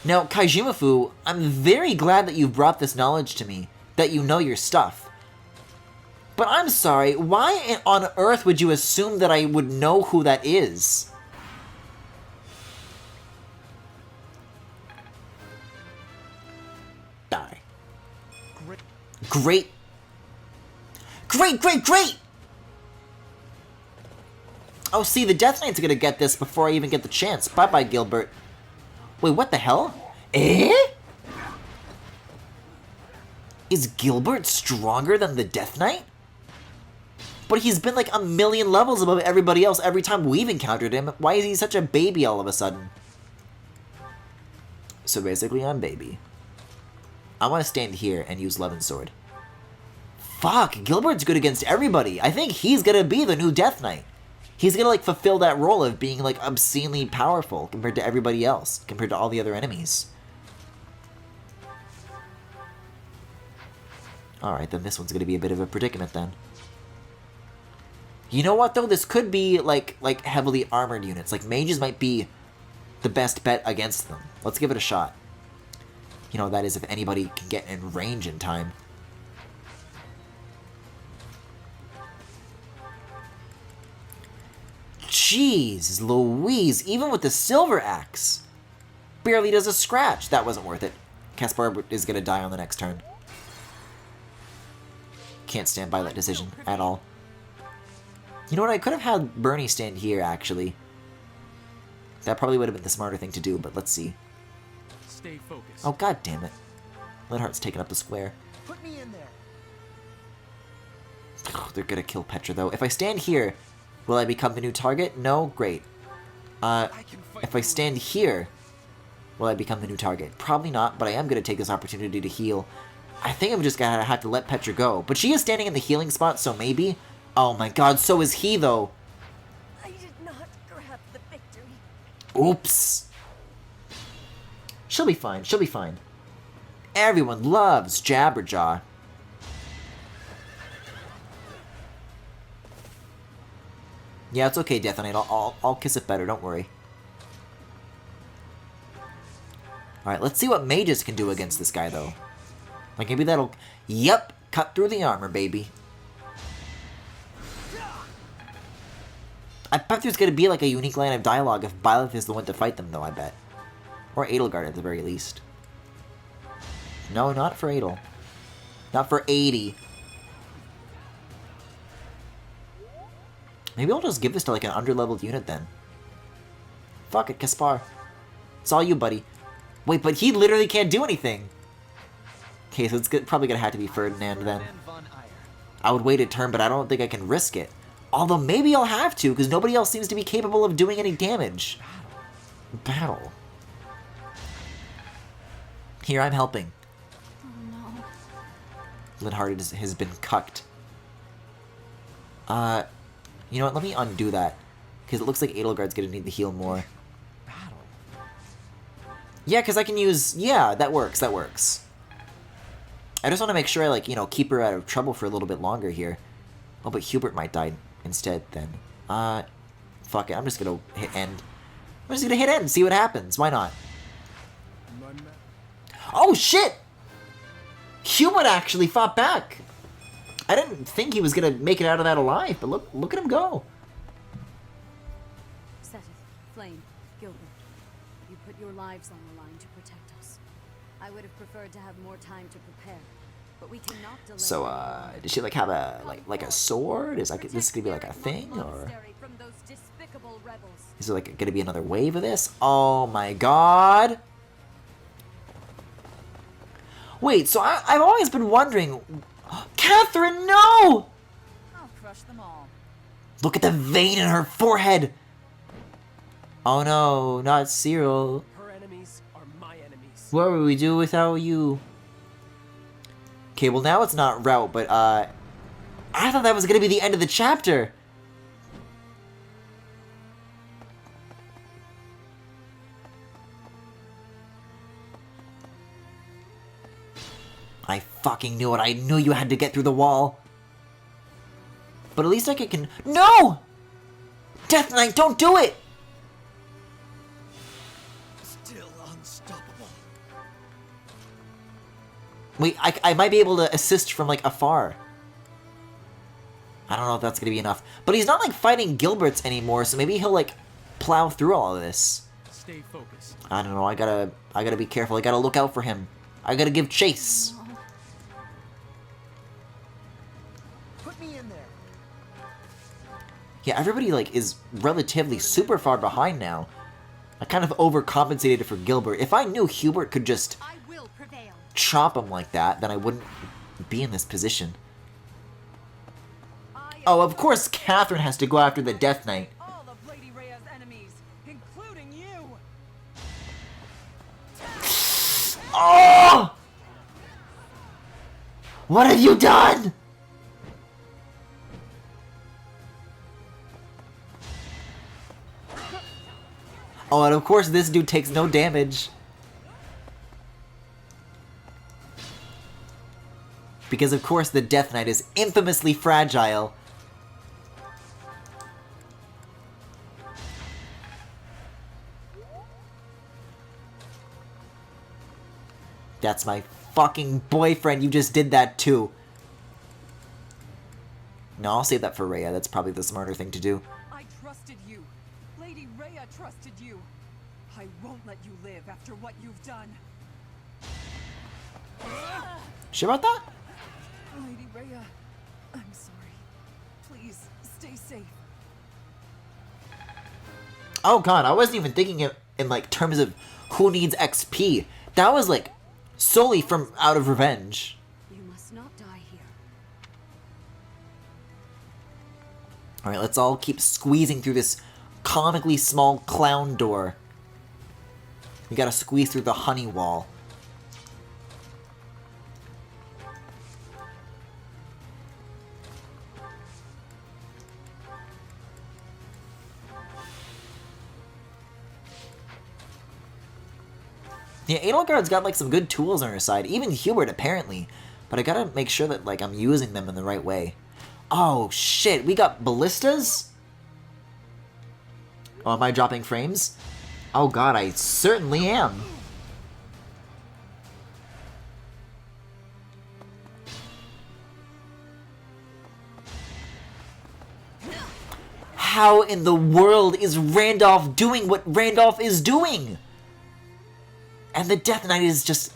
Now, Kaijimafu, I'm very glad that you've brought this knowledge to me, that you know your stuff. But I'm sorry, why on earth would you assume that I would know who that is? Die. Great. Great! Oh, see, the Death Knight's gonna get this before I even get the chance. Bye-bye, Gilbert. Wait, what the hell? Eh? Is Gilbert stronger than the Death Knight? But he's been like a million levels above everybody else every time we've encountered him. Why is he such a baby all of a sudden? So basically, I'm baby. I want to stand here and use Levin's sword. Fuck, Gilbert's good against everybody. I think he's gonna be the new Death Knight. He's gonna, like, fulfill that role of being, like, obscenely powerful compared to everybody else, compared to all the other enemies. Alright, then this one's gonna be a bit of a predicament, then. You know what, though? This could be, like heavily armored units. Like, mages might be the best bet against them. Let's give it a shot. You know, that is if anybody can get in range in time. Jeez Louise, even with the silver axe. Barely does a scratch. That wasn't worth it. Caspar is going to die on the next turn. Can't stand by that decision at all. You know what, I could have had Bernie stand here, actually. That probably would have been the smarter thing to do, but let's see. Stay focused. Oh, god damn it. Lidhart's taking up the square. Put me in there. Oh, they're going to kill Petra, though. If I stand here... Will I become the new target? No? Great. If I stand here, will I become the new target? Probably not, but I am going to take this opportunity to heal. I think I'm just going to have to let Petra go. But she is standing in the healing spot, so maybe. Oh my god, so is he, though. I did not grab the victory. Oops. She'll be fine, she'll be fine. Everyone loves Jabberjaw. Yeah, it's okay, Death Knight. I'll kiss it better, don't worry. Alright, let's see what mages can do against this guy, though. Like, maybe that'll... Yep! Cut through the armor, baby. I bet there's gonna be, like, a unique line of dialogue if Byleth is the one to fight them, though, I bet. Or Edelgard, at the very least. No, not for Adel. Not for 80. Maybe I'll just give this to, like, an underleveled unit, then. Fuck it, Caspar. It's all you, buddy. Wait, but he literally can't do anything! Okay, so it's probably gonna have to be Ferdinand, then. I would wait a turn, but I don't think I can risk it. Although, maybe I'll have to, because nobody else seems to be capable of doing any damage. Battle. Here, I'm helping. Oh no. Lidhart has been cucked. You know what, let me undo that. Because it looks like Edelgard's gonna need to heal more. Yeah, because I can use... Yeah, that works, that works. I just want to make sure I, like, you know, keep her out of trouble for a little bit longer here. Oh, but Hubert might die instead, then. Fuck it, I'm just gonna hit end. I'm just gonna hit end, see what happens. Why not? Oh, shit! Hubert actually fought back! I didn't think he was gonna make it out of that alive, but look at him go. Seteth, Flame, Gilbert. your lives on the line to protect us. I would have preferred to have more time to prepare, but we cannot delay. So, does she like have a like a sword? Is like this gonna be like a thing, or from those despicable rebels. is there like gonna be another wave of this? Oh my god! Wait, so I've always been wondering, Catherine, no! I'll crush them all. Look at the vein in her forehead. Oh no, not Cyril. Her enemies are my enemies. What would we do without you? Okay, well now it's not route, but I thought that was gonna be the end of the chapter. I fucking knew it. I knew you had to get through the wall. But at least I can... No! Death Knight, don't do it! Still unstoppable. Wait, I might be able to assist from, like, afar. I don't know if that's gonna be enough. But he's not, like, fighting Gilberts anymore, so maybe he'll, like, plow through all of this. Stay focused. I don't know, I gotta be careful. I gotta look out for him. I gotta give chase. Put me in there. Yeah, everybody, like, is relatively super far behind now. I kind of overcompensated for Gilbert. If I knew Hubert could just chop him like that, then I wouldn't be in this position. Oh, of course Catherine has to go after the Death Knight. All of Lady Rhea's enemies, including you. Oh! What have you done? Oh, and of course this dude takes no damage. Because of course the Death Knight is infamously fragile. That's my fucking boyfriend. You just did that too. No, I'll save that for Rhea. That's probably the smarter thing to do. I trusted you. Lady Rhea trusted you. I won't let you live after what you've done. Sure about that? Lady Rhea, I'm sorry. Please, stay safe. Oh god, I wasn't even thinking it in like terms of who needs XP. That was like solely from out of revenge. You must not die here. Alright, let's all keep squeezing through this comically small clown door. We gotta squeeze through the honey wall. Yeah, Edelgard's got like some good tools on her side. Even Hubert apparently. But I gotta make sure that like I'm using them in the right way. Oh shit, we got ballistas? Oh, am I dropping frames? Oh god, I certainly am. How in the world is Randolph doing what Randolph is doing? And the Death Knight is just...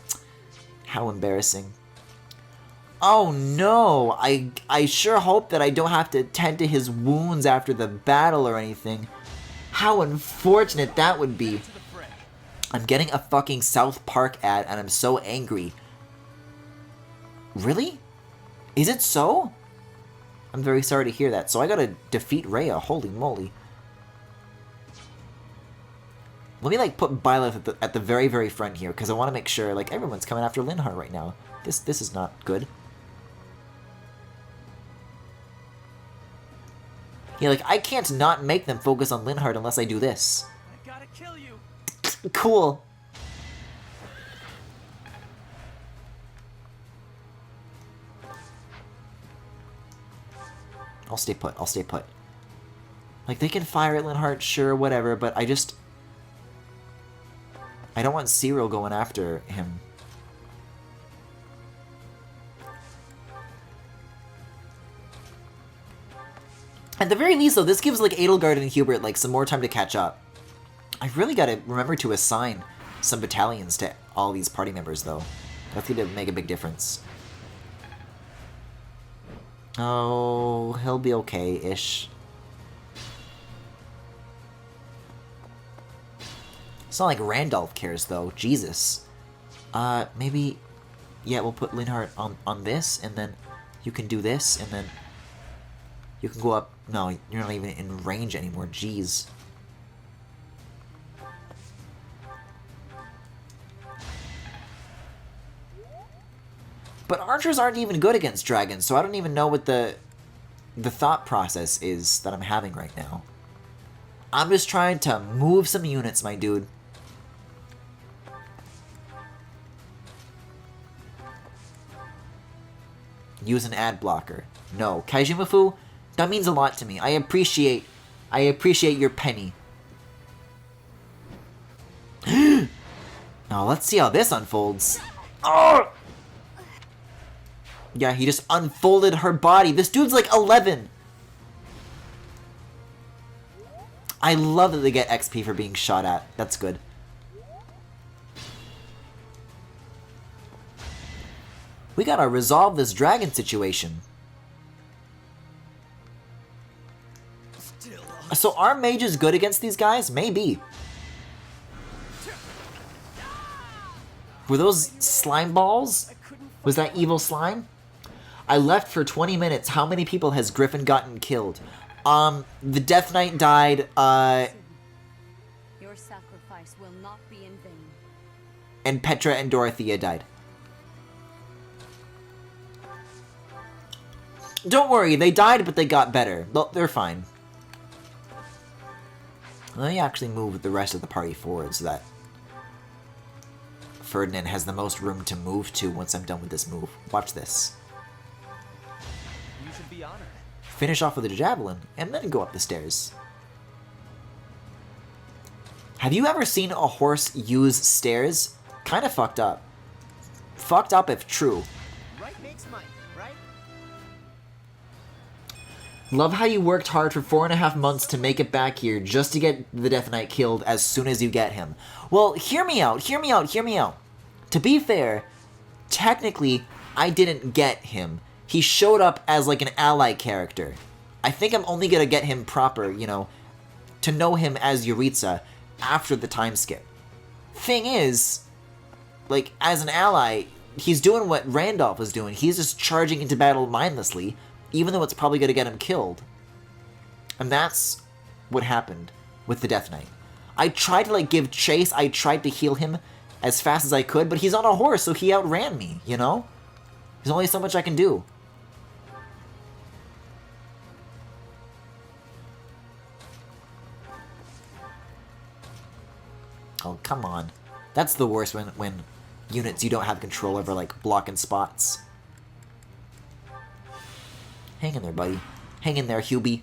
How embarrassing. Oh no, I sure hope that I don't have to tend to his wounds after the battle or anything. How unfortunate that would be. I'm getting a fucking South Park ad and I'm so angry. Really? Is it so? I'm very sorry to hear that. So I gotta defeat Rhea, holy moly. Let me like put Byleth at the very, very front here, because I want to make sure like everyone's coming after Linhardt right now. This is not good. Yeah, like I can't not make them focus on Linhardt unless I do this. I gotta kill you. Cool. I'll stay put. I'll stay put. Like they can fire at Linhardt, sure, whatever, but I don't want Cyril going after him. At the very least, though, this gives like Edelgard and Hubert like some more time to catch up. I really gotta remember to assign some battalions to all these party members, though. That's going to make a big difference. Oh, he'll be okay-ish. It's not like Randolph cares, though. Jesus. Maybe... Yeah, we'll put Linhardt on this, and then you can do this, and then you can go up... No, you're not even in range anymore. Jeez. But archers aren't even good against dragons, so I don't even know what the thought process is that I'm having right now. I'm just trying to move some units, my dude. Use an ad blocker. No. Kaijumafu, that means a lot to me. I appreciate your penny. Now let's see how this unfolds. Oh! Yeah, he just unfolded her body. This dude's like 11. I love that they get XP for being shot at. That's good. We gotta resolve this dragon situation. So are mages good against these guys? Maybe. Were those slime balls? Was that evil slime? I left for 20 minutes. How many people has Griffin gotten killed? The Death Knight died, Your sacrifice will not be in vain. and Petra and Dorothea died. Don't worry, they died, but they got better. They're fine. Let me actually move the rest of the party forward so that Ferdinand has the most room to move to once I'm done with this move. Watch this. You should be honored. Finish off with a javelin, and then go up the stairs. Have you ever seen a horse use stairs? Kind of fucked up. Fucked up if true. Right makes money, right? Love how you worked hard for 4.5 months to make it back here just to get the Death Knight killed as soon as you get him. Well, hear me out, hear me out, hear me out. To be fair, technically, I didn't get him. He showed up as like an ally character. I think I'm only gonna get him proper, you know, to know him as Yuritsa after the time skip. Thing is, like, as an ally, he's doing what Randolph was doing. He's just charging into battle mindlessly, even though it's probably gonna get him killed. And that's what happened with the Death Knight. I tried to, like, give chase, I tried to heal him as fast as I could, but he's on a horse, so he outran me, you know? There's only so much I can do. Oh, come on. That's the worst when units you don't have control over, like, blocking spots. Hang in there, buddy. Hang in there, Hubie.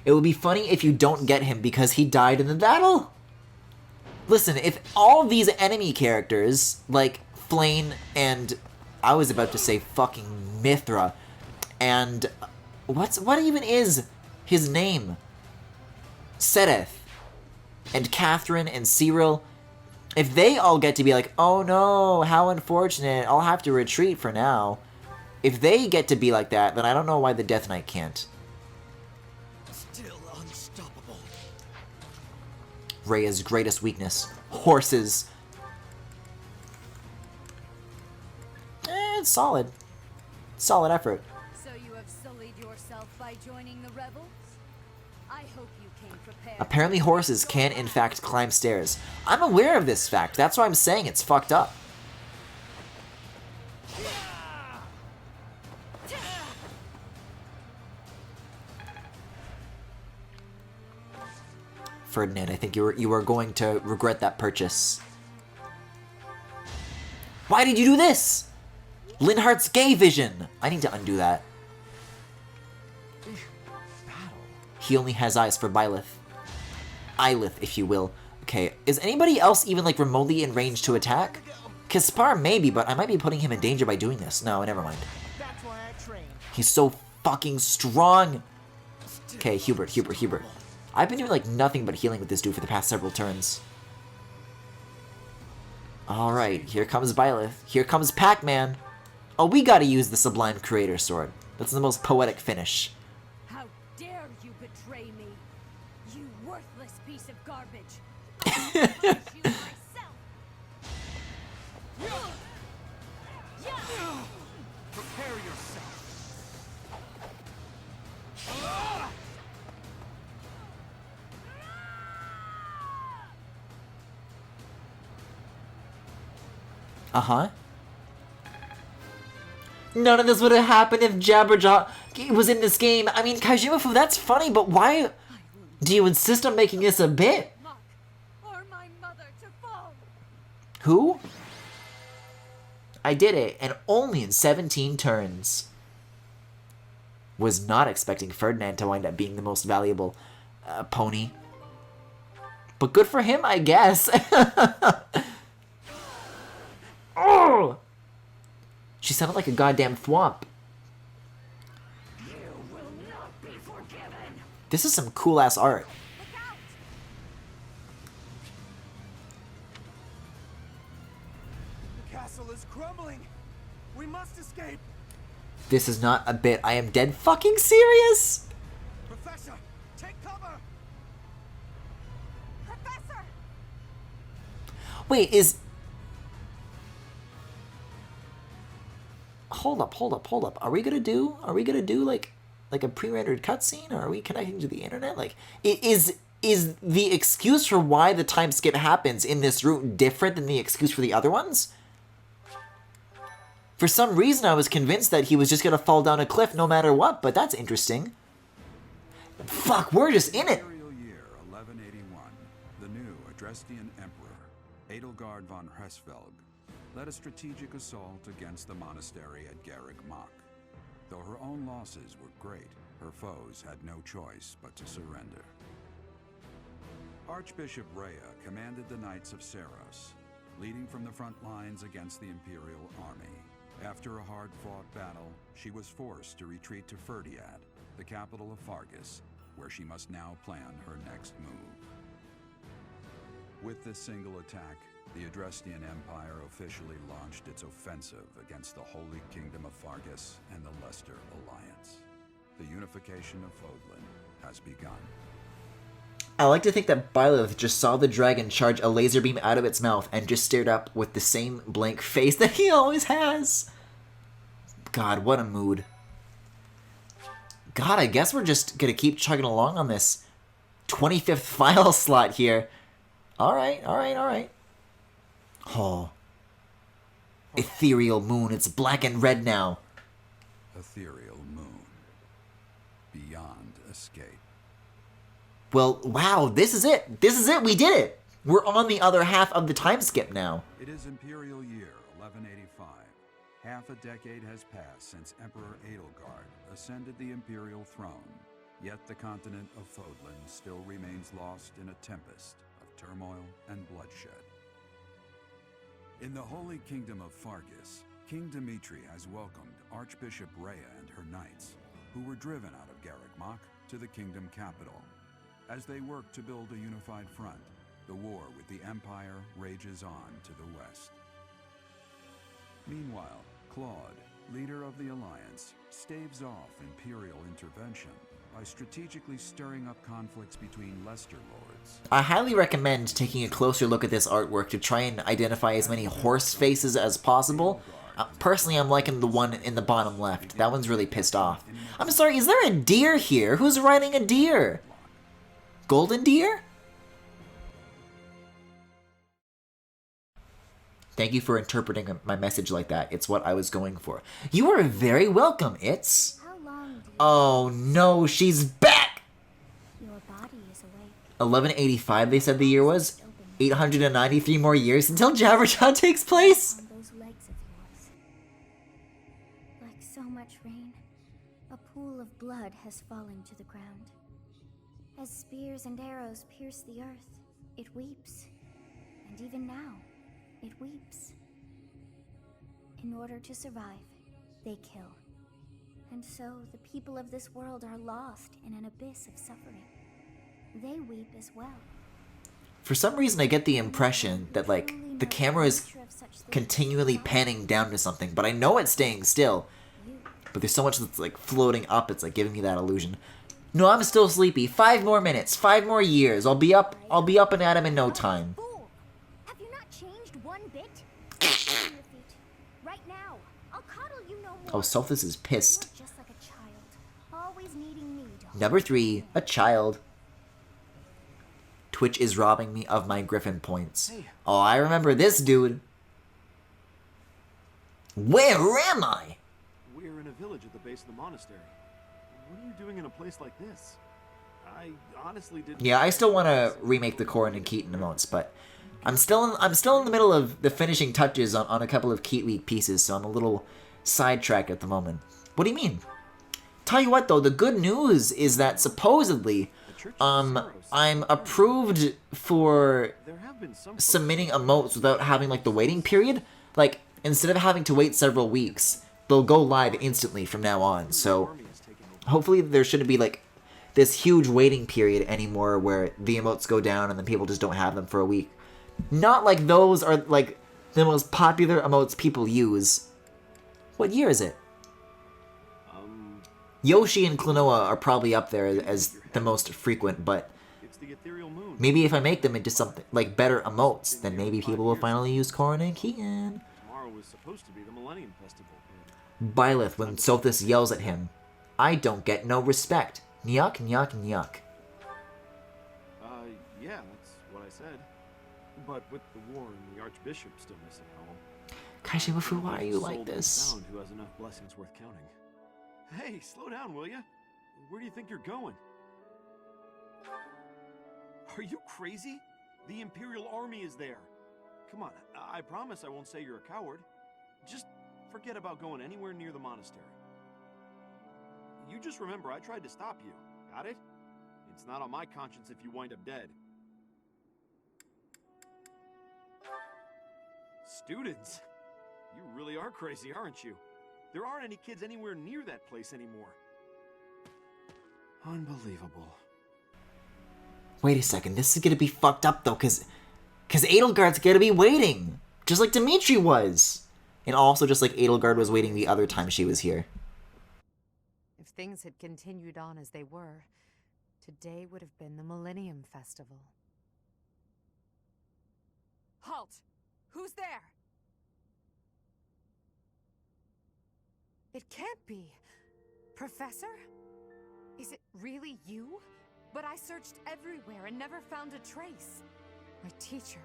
It would be funny if you don't get him because he died in the battle. Listen, if all these enemy characters, like Flane and... I was about to say fucking Mithra. And... What even is his name? Sedeth. And Catherine and Cyril. If they all get to be like, oh no, how unfortunate, I'll have to retreat for now. If they get to be like that, then I don't know why the Death Knight can't. Still unstoppable. Rhea's greatest weakness. Horses. It's solid. Solid effort. So you have sullied yourself by joining the rebels? I hope you came prepared. Apparently horses can, in fact, climb stairs. I'm aware of this fact. That's why I'm saying it's fucked up. Ferdinand, I think you are going to regret that purchase. Why did you do this? Linhardt's gay vision! I need to undo that. He only has eyes for Byleth. Ylith, if you will. Okay, is anybody else even, like, remotely in range to attack? Kaspar maybe, but I might be putting him in danger by doing this. No, never mind. That's why I train. He's so fucking strong! Okay, Hubert. I've been doing like nothing but healing with this dude for the past several turns. Alright, here comes Byleth. Here comes Pac-Man. Oh, we gotta use the Sublime Creator Sword. That's the most poetic finish. How dare you betray me, you worthless piece of garbage! You myself. Prepare yourself. Uh-huh. None of this would have happened if Jabberjaw was in this game. I mean, Kaijimafu, that's funny, but why do you insist on making this a bit? Or my mother to fall. Who? I did it, and only in 17 turns. Was not expecting Ferdinand to wind up being the most valuable pony. But good for him, I guess. Oh! She sounded like a goddamn thwomp. This is some cool-ass art. The castle is crumbling. We must escape. This is not a bit. I am dead fucking serious. Professor, take cover. Professor! Wait, is... Hold up. Are we gonna do like a pre-rendered cutscene, or are we connecting to the internet? Like, is the excuse for why the time skip happens in this route different than the excuse for the other ones? For some reason, I was convinced that he was just gonna fall down a cliff no matter what, but that's interesting. Fuck, we're just in it. Imperial year 1181, the new Adrestian Emperor, Edelgard von Hresvelg, led a strategic assault against the monastery at Garreg Mach. Though her own losses were great, her foes had no choice but to surrender. Archbishop Rhea commanded the Knights of Seros, leading from the front lines against the Imperial army. After a hard-fought battle, she was forced to retreat to Ferdiad, the capital of Fargus, where she must now plan her next move. With this single attack, the Adrestian Empire officially launched its offensive against the Holy Kingdom of Fargus and the Leicester Alliance. The unification of Fodlan has begun. I like to think that Byleth just saw the dragon charge a laser beam out of its mouth and just stared up with the same blank face that he always has. God, what a mood. God, I guess we're just gonna keep chugging along on this 25th file slot here. Alright. Oh. Ethereal moon, it's black and red now. Ethereal moon. Beyond escape. Well, wow, this is it, we did it! We're on the other half of the time skip now. It is Imperial year 1185. Half a decade has passed since Emperor Edelgard ascended the Imperial throne, yet the continent of Fodlan still remains lost in a tempest of turmoil and bloodshed. In the Holy Kingdom of Fargus, King Dimitri has welcomed Archbishop Rhea and her knights, who were driven out of Garreg Mach to the kingdom capital. As they work to build a unified front, the war with the Empire rages on to the west. Meanwhile, Claude, leader of the Alliance, staves off Imperial intervention by strategically stirring up conflicts between Leicester lords. I highly recommend taking a closer look at this artwork to try and identify as many horse faces as possible. Personally, I'm liking the one in the bottom left. That one's really pissed off. I'm sorry, is there a deer here? Who's riding a deer? Golden deer? Thank you for interpreting my message like that. It's what I was going for. You are very welcome, It's. How long do you... Oh no, she's back! Your body is awake. 1185, they said the year was. 893 more years until Jabberjaw takes place? On those legs of yours. Like so much rain, a pool of blood has fallen to the ground. As spears and arrows pierce the earth, it weeps. And even now, it weeps. In order to survive, they kill. And so the people of this world are lost in an abyss of suffering. They weep as well. For some reason, I get the impression that, like, the camera is continually panning down to something, but I know it's staying still. But there's so much that's, like, floating up, it's, like, giving me that illusion. No, I'm still sleepy. 5 more minutes, 5 more years. I'll be up and at him in no time. Have you not changed one bit? Right now. I'll coddle you no more. Oh, Sophus is pissed. You're just like a child, always needing me to Number 3, a child. Twitch is robbing me of my Griffin points. Oh, I remember this dude. Where am I? We're in a village at the base of the monastery. What are you doing in a place like this? I honestly didn't... Yeah, I still want to remake the Corrin and Keaton emotes, but I'm still in the middle of the finishing touches on a couple of Keat Week pieces, so I'm a little sidetracked at the moment. What do you mean? Tell you what, though, the good news is that supposedly, I'm approved for submitting emotes without having, like, the waiting period. Like, instead of having to wait several weeks, they'll go live instantly from now on. So, hopefully there shouldn't be, like, this huge waiting period anymore where the emotes go down and then people just don't have them for a week. Not like those are, like, the most popular emotes people use. What year is it? Yoshi and Klonoa are probably up there as the most frequent, but maybe if I make them into something like better emotes, then maybe people will finally use Corrin and Keaton. Tomorrow was supposed to be the Millennium Festival. Byleth when Sophus yells at him, "I don't get no respect. Nyuk, nyuk, nyuk." Yeah, that's what I said. But with the war and the Archbishop still missing home... Kaishimafu, why are you like this? Found who has enough blessings worth counting. Hey, slow down, will ya? Where do you think you're going? Are you crazy? The Imperial Army is there. Come on, I promise I won't say you're a coward. Just forget about going anywhere near the monastery. You just remember I tried to stop you. Got it? It's not on my conscience if you wind up dead. Students? You really are crazy, aren't you? There aren't any kids anywhere near that place anymore. Unbelievable. Wait a second, this is gonna be fucked up though, cause Edelgard's gonna be waiting! Just like Dimitri was! And also just like Edelgard was waiting the other time she was here. If things had continued on as they were, today would have been the Millennium Festival. Halt! Who's there? It can't be. Professor? Is it really you? But I searched everywhere and never found a trace. My teacher.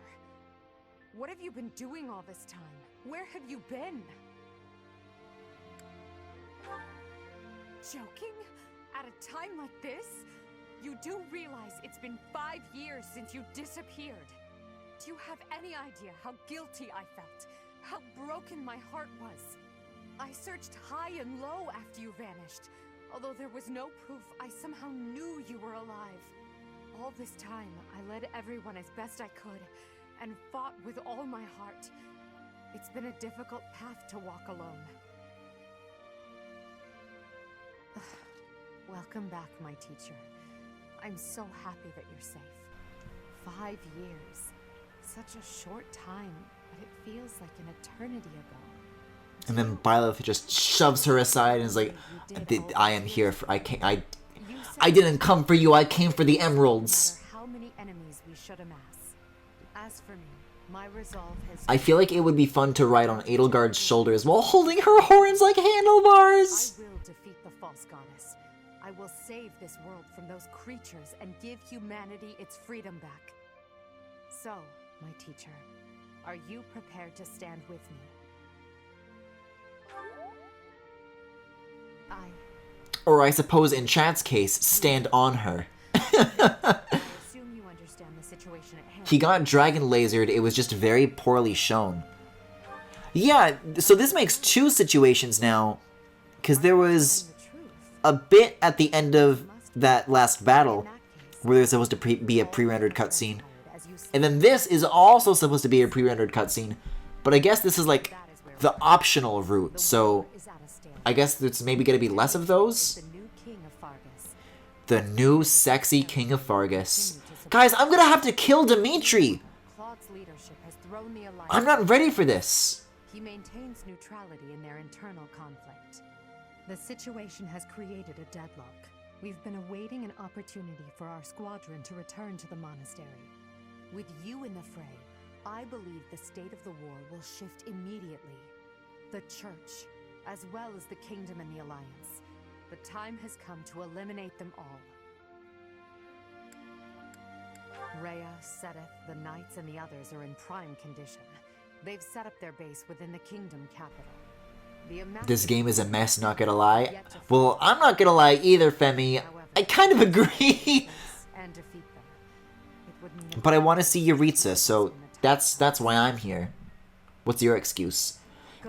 What have you been doing all this time? Where have you been? Joking? At a time like this? You do realize it's been 5 years since you disappeared. Do you have any idea how guilty I felt? How broken my heart was? I searched high and low after you vanished. Although there was no proof, I somehow knew you were alive. All this time, I led everyone as best I could, and fought with all my heart. It's been a difficult path to walk alone. Welcome back, my teacher. I'm so happy that you're safe. 5 years. Such a short time, but it feels like an eternity ago. And then Byleth just shoves her aside and is like, I am here for, I didn't come for you, I came for the emeralds. How many enemies we should amass. As for me, my resolve has... I feel like it would be fun to ride on Edelgard's shoulders while holding her horns like handlebars. I will defeat the false goddess. I will save this world from those creatures and give humanity its freedom back. So, my teacher, are you prepared to stand with me? Or I suppose in chat's case, stand on her. Assume you understand the situation at hand. He got dragon lasered, it was just very poorly shown. Yeah, so this makes 2 situations now, because there was a bit at the end of that last battle where there's supposed to be a pre-rendered cutscene. And then this is also supposed to be a pre-rendered cutscene, but I guess this is like the optional route, so I guess there's maybe going to be less of those. The new sexy king of Fargus. Guys, I'm gonna have to kill Dimitri! Claude's leadership has thrown the alliance. I'm not ready for this! He maintains neutrality in their internal conflict. The situation has created a deadlock. We've been awaiting an opportunity for our squadron to return to the monastery. With you in the fray, I believe the state of the war will shift immediately. The Church, as well as the Kingdom and the Alliance. The time has come to eliminate them all. Rhea, Seteth, the Knights, and the others are in prime condition. They've set up their base within the Kingdom capital. This game is a mess, not gonna lie. Well, I'm not gonna lie either, Femi. I kind of agree. But I want to see Yuritsa, so that's why I'm here. What's your excuse?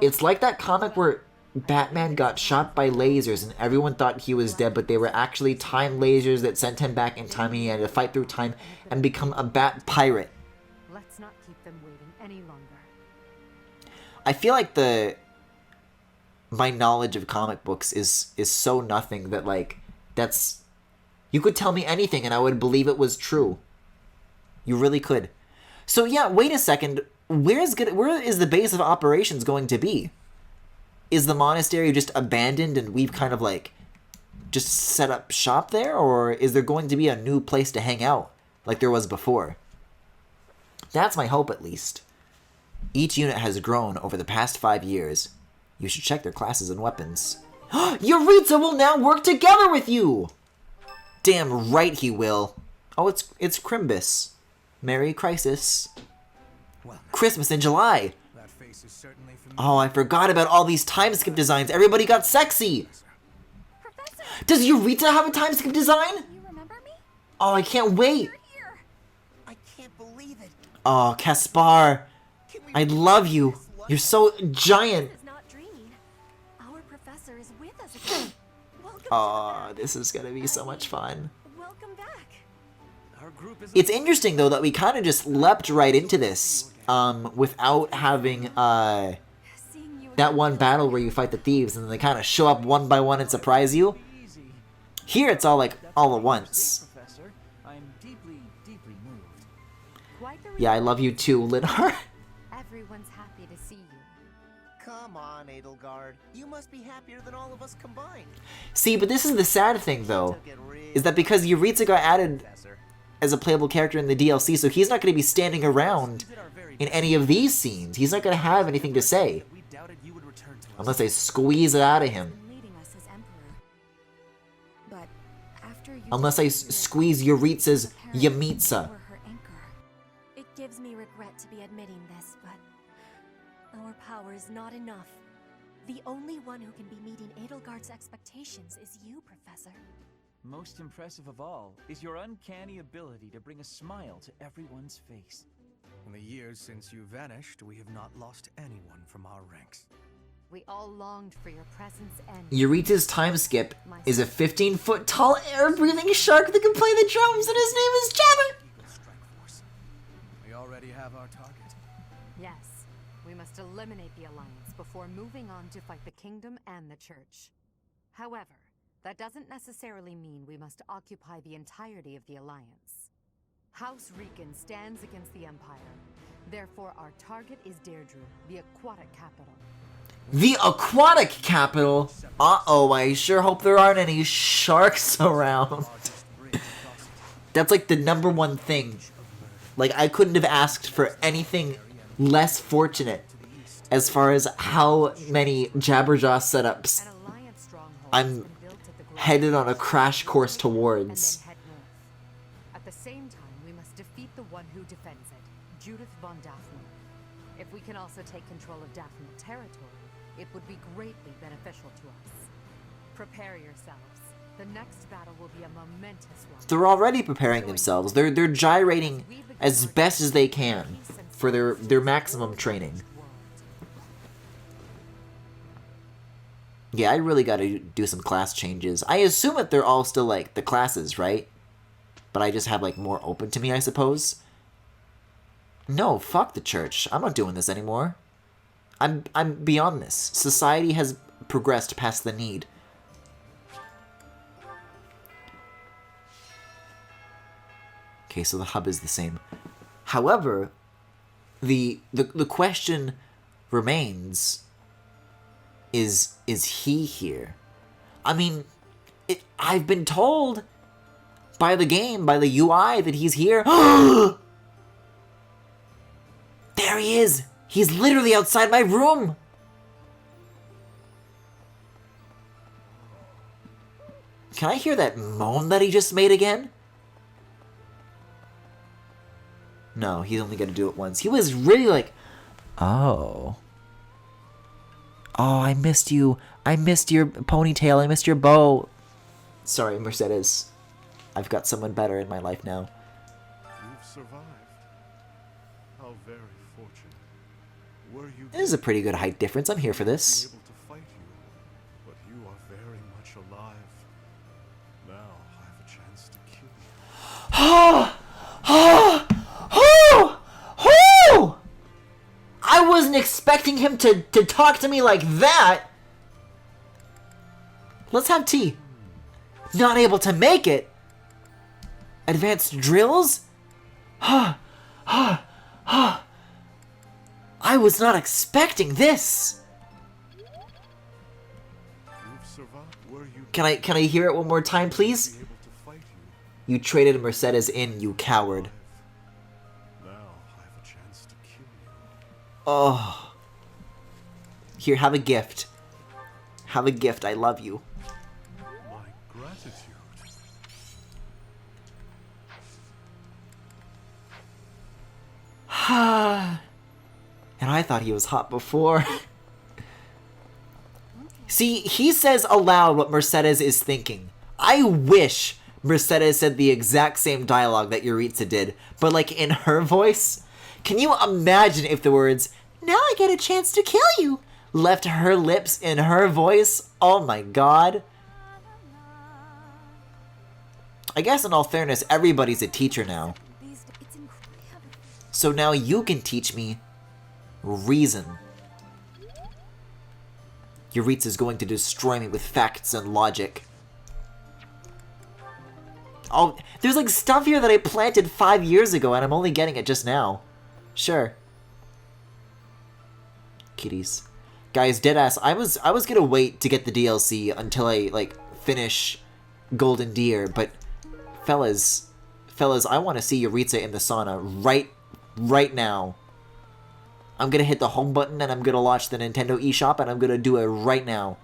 It's like that comic where Batman got shot by lasers and everyone thought he was dead, but they were actually time lasers that sent him back in time and he had to fight through time and become a bat pirate. Let's not keep them waiting any longer. I feel like my knowledge of comic books is so nothing that, like, that's... You could tell me anything and I would believe it was true. You really could. So yeah, wait a second. Where is the base of operations going to be? Is the monastery just abandoned and we've kind of, like, just set up shop there? Or is there going to be a new place to hang out like there was before? That's my hope, at least. Each unit has grown over the past 5 years. You should check their classes and weapons. Yuritsa will now work together with you! Damn right he will. Oh, it's Crimbus. Merry Crisis. Christmas in July. Oh, I forgot about all these time skip designs. Everybody got sexy. Does Yuritsa have a time skip design? Oh, I can't wait. I can't believe it. Oh, Caspar. I love you. You're so giant. Our professor is with us again. Oh, this is gonna be so much fun. Welcome back. Our group is It's interesting though that we kind of just leapt right into this, without having that one battle where you fight the thieves and then they kind of show up one by one and surprise you. Here it's all like all at once. Professor, I'm deeply moved. Yeah, I love you too, Linar. Everyone's happy to see you. Come on, Edelgard. You must be happier than all of us combined. See, but this is the sad thing though, is that because Yuritsa got added as a playable character in the DLC, so he's not going to be standing around in any of these scenes. He's not going to have anything to say. Unless I squeeze it out of him. Unless I squeeze Yuritsa's Yamitsa. It gives me regret to be admitting this, but our power is not enough. The only one who can be meeting Edelgard's expectations is you, Professor. Most impressive of all is your uncanny ability to bring a smile to everyone's face. In the years since you vanished, we have not lost anyone from our ranks. We all longed for your presence and... Yuritsa's time skip is a 15-foot tall air-breathing shark that can play the drums, and his name is Jabba! We already have our target. Yes, we must eliminate the Alliance before moving on to fight the Kingdom and the Church. However, that doesn't necessarily mean we must occupy the entirety of the Alliance. House Riken stands against the Empire. Therefore, our target is Deirdre, the aquatic capital. The aquatic capital? Uh-oh, I sure hope there aren't any sharks around. That's like the #1 thing. Like, I couldn't have asked for anything less fortunate as far as how many Jabberjaw setups I'm headed on a crash course towards. At the same time, we must defeat the one who defends it, Judith von Daphne. If we can also take control of Daphne territory, it would be greatly beneficial to us. Prepare yourselves. The next battle will be a momentous one. They're already preparing themselves. They're gyrating as best as they can for their maximum training. Yeah, I really gotta do some class changes. I assume that they're all still, like, the classes, right? But I just have, like, more open to me, I suppose. No, fuck the church. I'm not doing this anymore. I'm beyond this. Society has progressed past the need. Okay, so the hub is the same. However, the question remains, is he here? I mean, I've been told by the game, by the UI, that he's here. There he is! He's literally outside my room! Can I hear that moan that he just made again? No, he's only gonna do it once. He was really like, oh. Oh, I missed you. I missed your ponytail. I missed your bow. Sorry, Mercedes. I've got someone better in my life now. You've survived. How very fortunate. Were you This is a pretty good height difference. I'm here for this. able to fight you, but you are very much alive. Now I have a chance to kill you. I wasn't expecting him to talk to me like that. Let's have tea. Not able to make it. Advanced drills? I was not expecting this. Can I hear it one more time, please? You traded Mercedes in, you coward. Oh. Here, have a gift. Have a gift. I love you. My gratitude. And I thought he was hot before. See, he says aloud what Mercedes is thinking. I wish Mercedes said the exact same dialogue that Yuritsa did, but like in her voice. Can you imagine if the words, "Now I get a chance to kill you," left her lips in her voice? Oh my god. I guess in all fairness, everybody's a teacher now. So now you can teach me reason. Yuritsa's going to destroy me with facts and logic. Oh, there's like stuff here that I planted 5 years ago and I'm only getting it just now. Sure. Kitties. Guys, deadass, I was gonna wait to get the DLC until I, like, finish Golden Deer, but fellas, I want to see Yuritsa in the sauna right now. I'm gonna hit the home button and I'm gonna launch the Nintendo eShop and I'm gonna do it right now.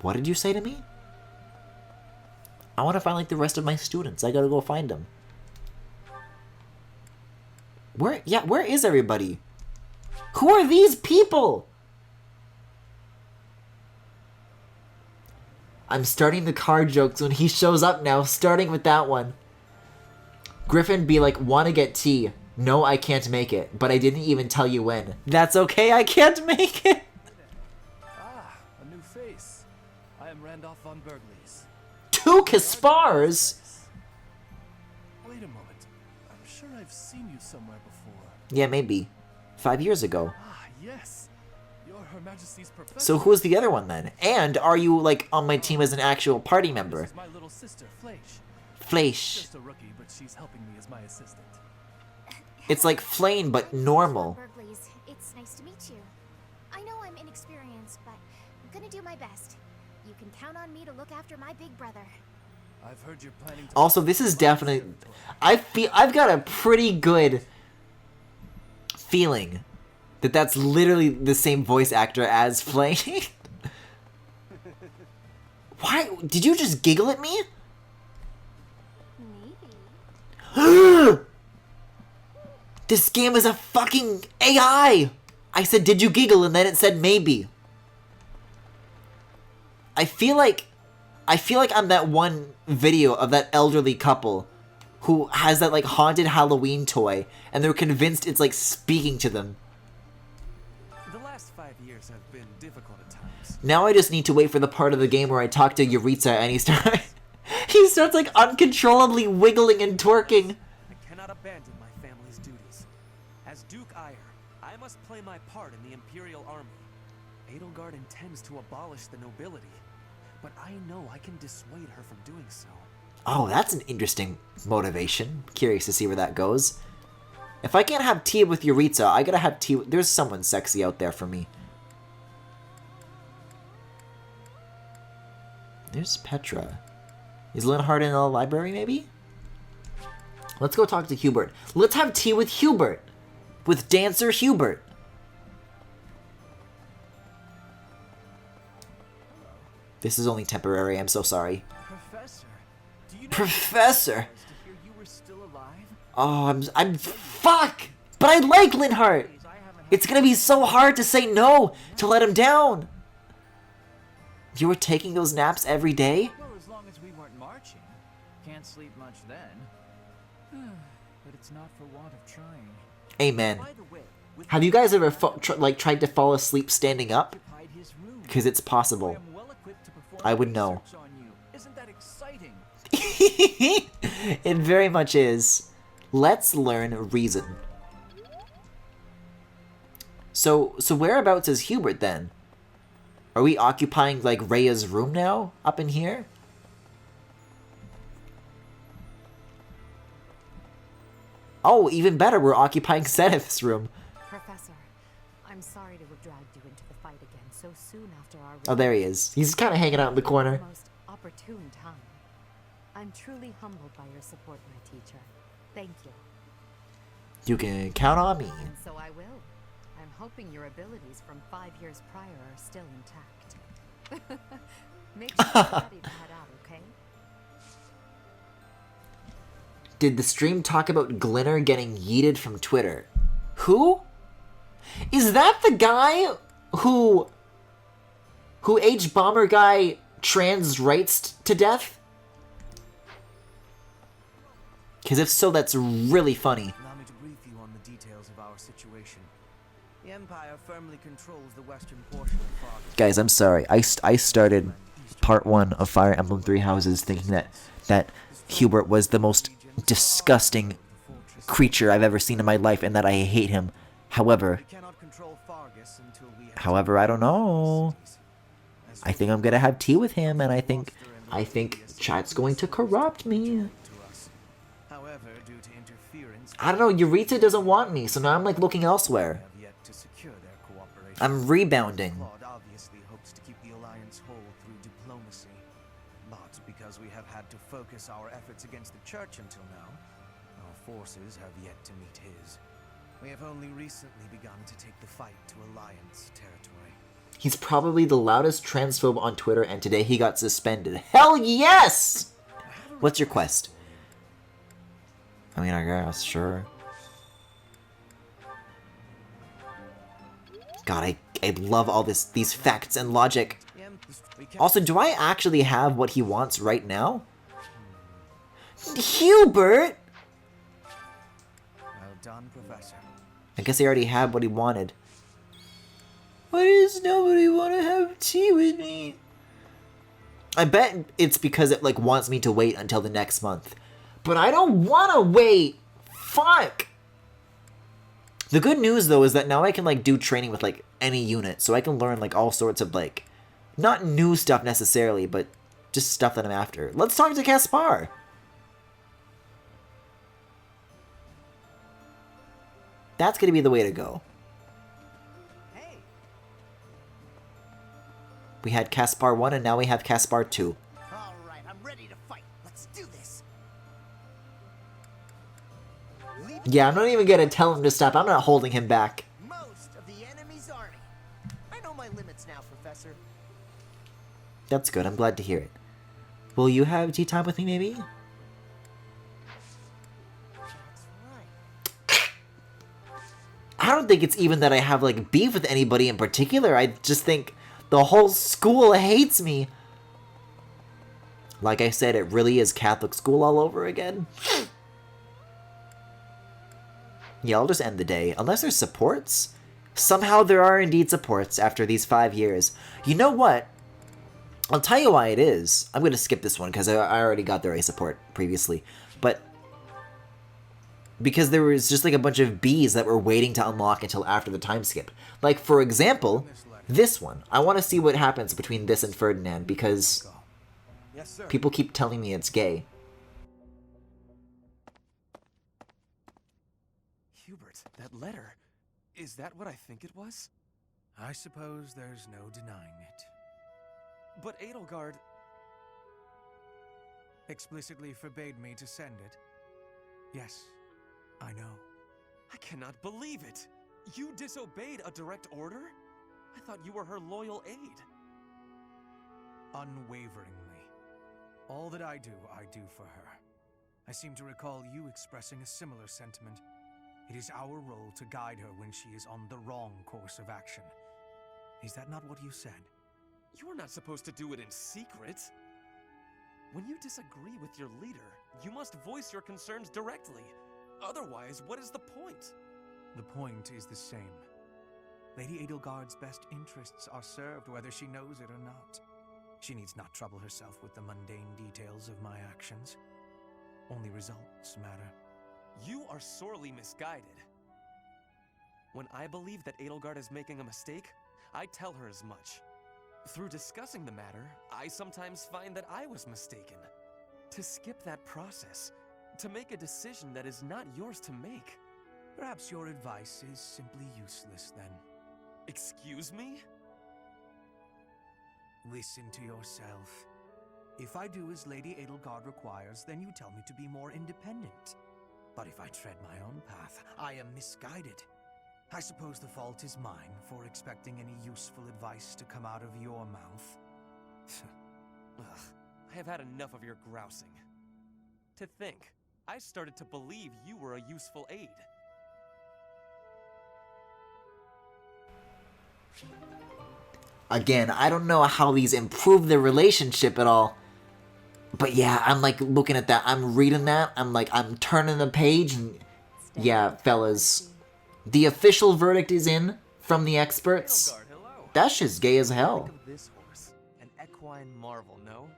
What did you say to me? I want to find, like, the rest of my students. I gotta go find them. Where is everybody? Who are these people? I'm starting the card jokes when he shows up now, starting with that one. Griffin be like, wanna get tea. No, I can't make it, but I didn't even tell you when. That's okay, I can't make it. Ah, a new face. I am Randolph von Bergles. 2 Kaspars? Wait a moment. I'm sure I've seen you somewhere before. Yeah, maybe. 5 years ago. Ah, yes. You're Her Majesty's professor. So who's the other one then? And are you, like, on my team as an actual party member? This is my little sister, Fleisch. Fleisch. Just a rookie, but she's helping me as my assistant. It's like Flame, but normal. Bergles, it's nice to meet you. I know I'm inexperienced, but I'm gonna do my best. You can count on me to look after my big brother. I've heard you're planning to... Also, this is definitely... I've got a pretty good feeling that that's literally the same voice actor as Flame. Why? Did you just giggle at me? Maybe. This game is a fucking AI! I said, did you giggle? And then it said maybe. I feel like I'm that one video of that elderly couple who has that, like, haunted Halloween toy, and they're convinced it's, like, speaking to them. The last 5 years have been difficult at times. Now I just need to wait for the part of the game where I talk to Yuritsa and he starts, like, uncontrollably wiggling and twerking. I cannot abandon my family's duties. As Duke Eyre, I must play my part in the Imperial Army. Edelgard intends to abolish the nobility, but I know I can dissuade her from doing so. Oh, that's an interesting motivation. Curious to see where that goes. If I can't have tea with Yuritsa, I gotta have tea. There's someone sexy out there for me. There's Petra. Is Linhardt in the library, maybe? Let's go talk to Hubert. Let's have tea with Hubert. With Dancer Hubert. This is only temporary, I'm so sorry. Professor, do you know Professor! to hear you were still alive? Oh, I'm fuck! But I like Linhardt! It's gonna be so hard to say no, to let him down! You were taking those naps every day? Well, as long as we weren't marching. Can't sleep much then. But it's not for want of trying. Amen. Have you guys ever tried to fall asleep standing up? Because it's possible. I would know. Isn't that exciting? It very much is. Let's learn reason. So whereabouts is Hubert then? Are we occupying like Rhea's room now up in here? Oh, even better, we're occupying Zenith's room. Professor, I'm sorry to have dragged you into the fight again so soon after our... Oh, there he is. He's kind of hanging out in the corner. Most opportune time. I'm truly humbled by your support, my teacher. Thank you. You can count on me. And so I will. I'm hoping your abilities from 5 years prior are still intact. Make sure you're ready to head out, okay? Did the stream talk about Glinner getting yeeted from Twitter? Who? Is that the guy who H-Bomber guy trans rights to death? Because if so, that's really funny. Allow me to brief you on the details of our situation. The Empire firmly controls the western portion of Fargus. Guys, I'm sorry. I started part 1 of Fire Emblem Three Houses thinking that Hubert was the most disgusting creature I've ever seen in my life and that I hate him. However, I don't know. I think I'm gonna have tea with him, and I think chat's going to corrupt me. I don't know, Yuritsa doesn't want me, so now I'm like looking elsewhere. I'm rebounding. Claude obviously hopes to keep the Alliance whole through diplomacy. But because we have had to focus our efforts against the Church until now, our forces have yet to meet his. We have only recently begun to take the fight to Alliance territory. He's probably the loudest transphobe on Twitter, and today he got suspended. Hell yes! What's your quest? I mean, I guess, sure. God, I love all these facts and logic. Also, do I actually have what he wants right now? Hubert! Well done, Professor. I guess he already had what he wanted. Why does nobody want to have tea with me? I bet it's because it like wants me to wait until the next month. But I don't want to wait! Fuck! The good news though is that now I can like do training with like any unit, so I can learn like all sorts of like, not new stuff necessarily, but just stuff that I'm after. Let's talk to Caspar! That's gonna be the way to go. Hey. We had Caspar 1 and now we have Caspar 2. Alright, I'm ready to fight. Let's do this. Yeah, I'm not even gonna tell him to stop. I'm not holding him back. Most of the enemy's army. I know my limits now, Professor. That's good. I'm glad to hear it. Will you have tea time with me, maybe? I don't think it's even that I have, like, beef with anybody in particular. I just think the whole school hates me. Like I said, it really is Catholic school all over again. Yeah, I'll just end the day. Unless there's supports. Somehow there are indeed supports after these 5 years. You know what? I'll tell you why it is. I'm going to skip this one because I already got their A support previously. But because there was just like a bunch of Bs that were waiting to unlock until after the time skip. Like, for example, this one. I want to see what happens between this and Ferdinand because people keep telling me it's gay. That letter, is that what I think it was? I suppose there's no denying it. But Edelgard... explicitly forbade me to send it. Yes, I know. I cannot believe it! You disobeyed a direct order? I thought you were her loyal aide. Unwaveringly. All that I do for her. I seem to recall you expressing a similar sentiment. It is our role to guide her when she is on the wrong course of action. Is that not what you said? You are not supposed to do it in secret. When you disagree with your leader, you must voice your concerns directly. Otherwise, what is the point? The point is the same. Lady Edelgard's best interests are served whether she knows it or not. She needs not trouble herself with the mundane details of my actions. Only results matter. You are sorely misguided. When I believe that Edelgard is making a mistake, I tell her as much. Through discussing the matter, I sometimes find that I was mistaken. To skip that process, to make a decision that is not yours to make. Perhaps your advice is simply useless then. Excuse me? Listen to yourself. If I do as Lady Edelgard requires, then you tell me to be more independent. But if I tread my own path, I am misguided. I suppose the fault is mine for expecting any useful advice to come out of your mouth. Ugh, I have had enough of your grousing. To think, I started to believe you were a useful aide. Again, I don't know how these improve their relationship at all. But yeah, I'm like looking at that. I'm reading that. I'm turning the page. And yeah, fellas. The official verdict is in from the experts. That's just gay as hell. Look at this horse. An equine marvel, no?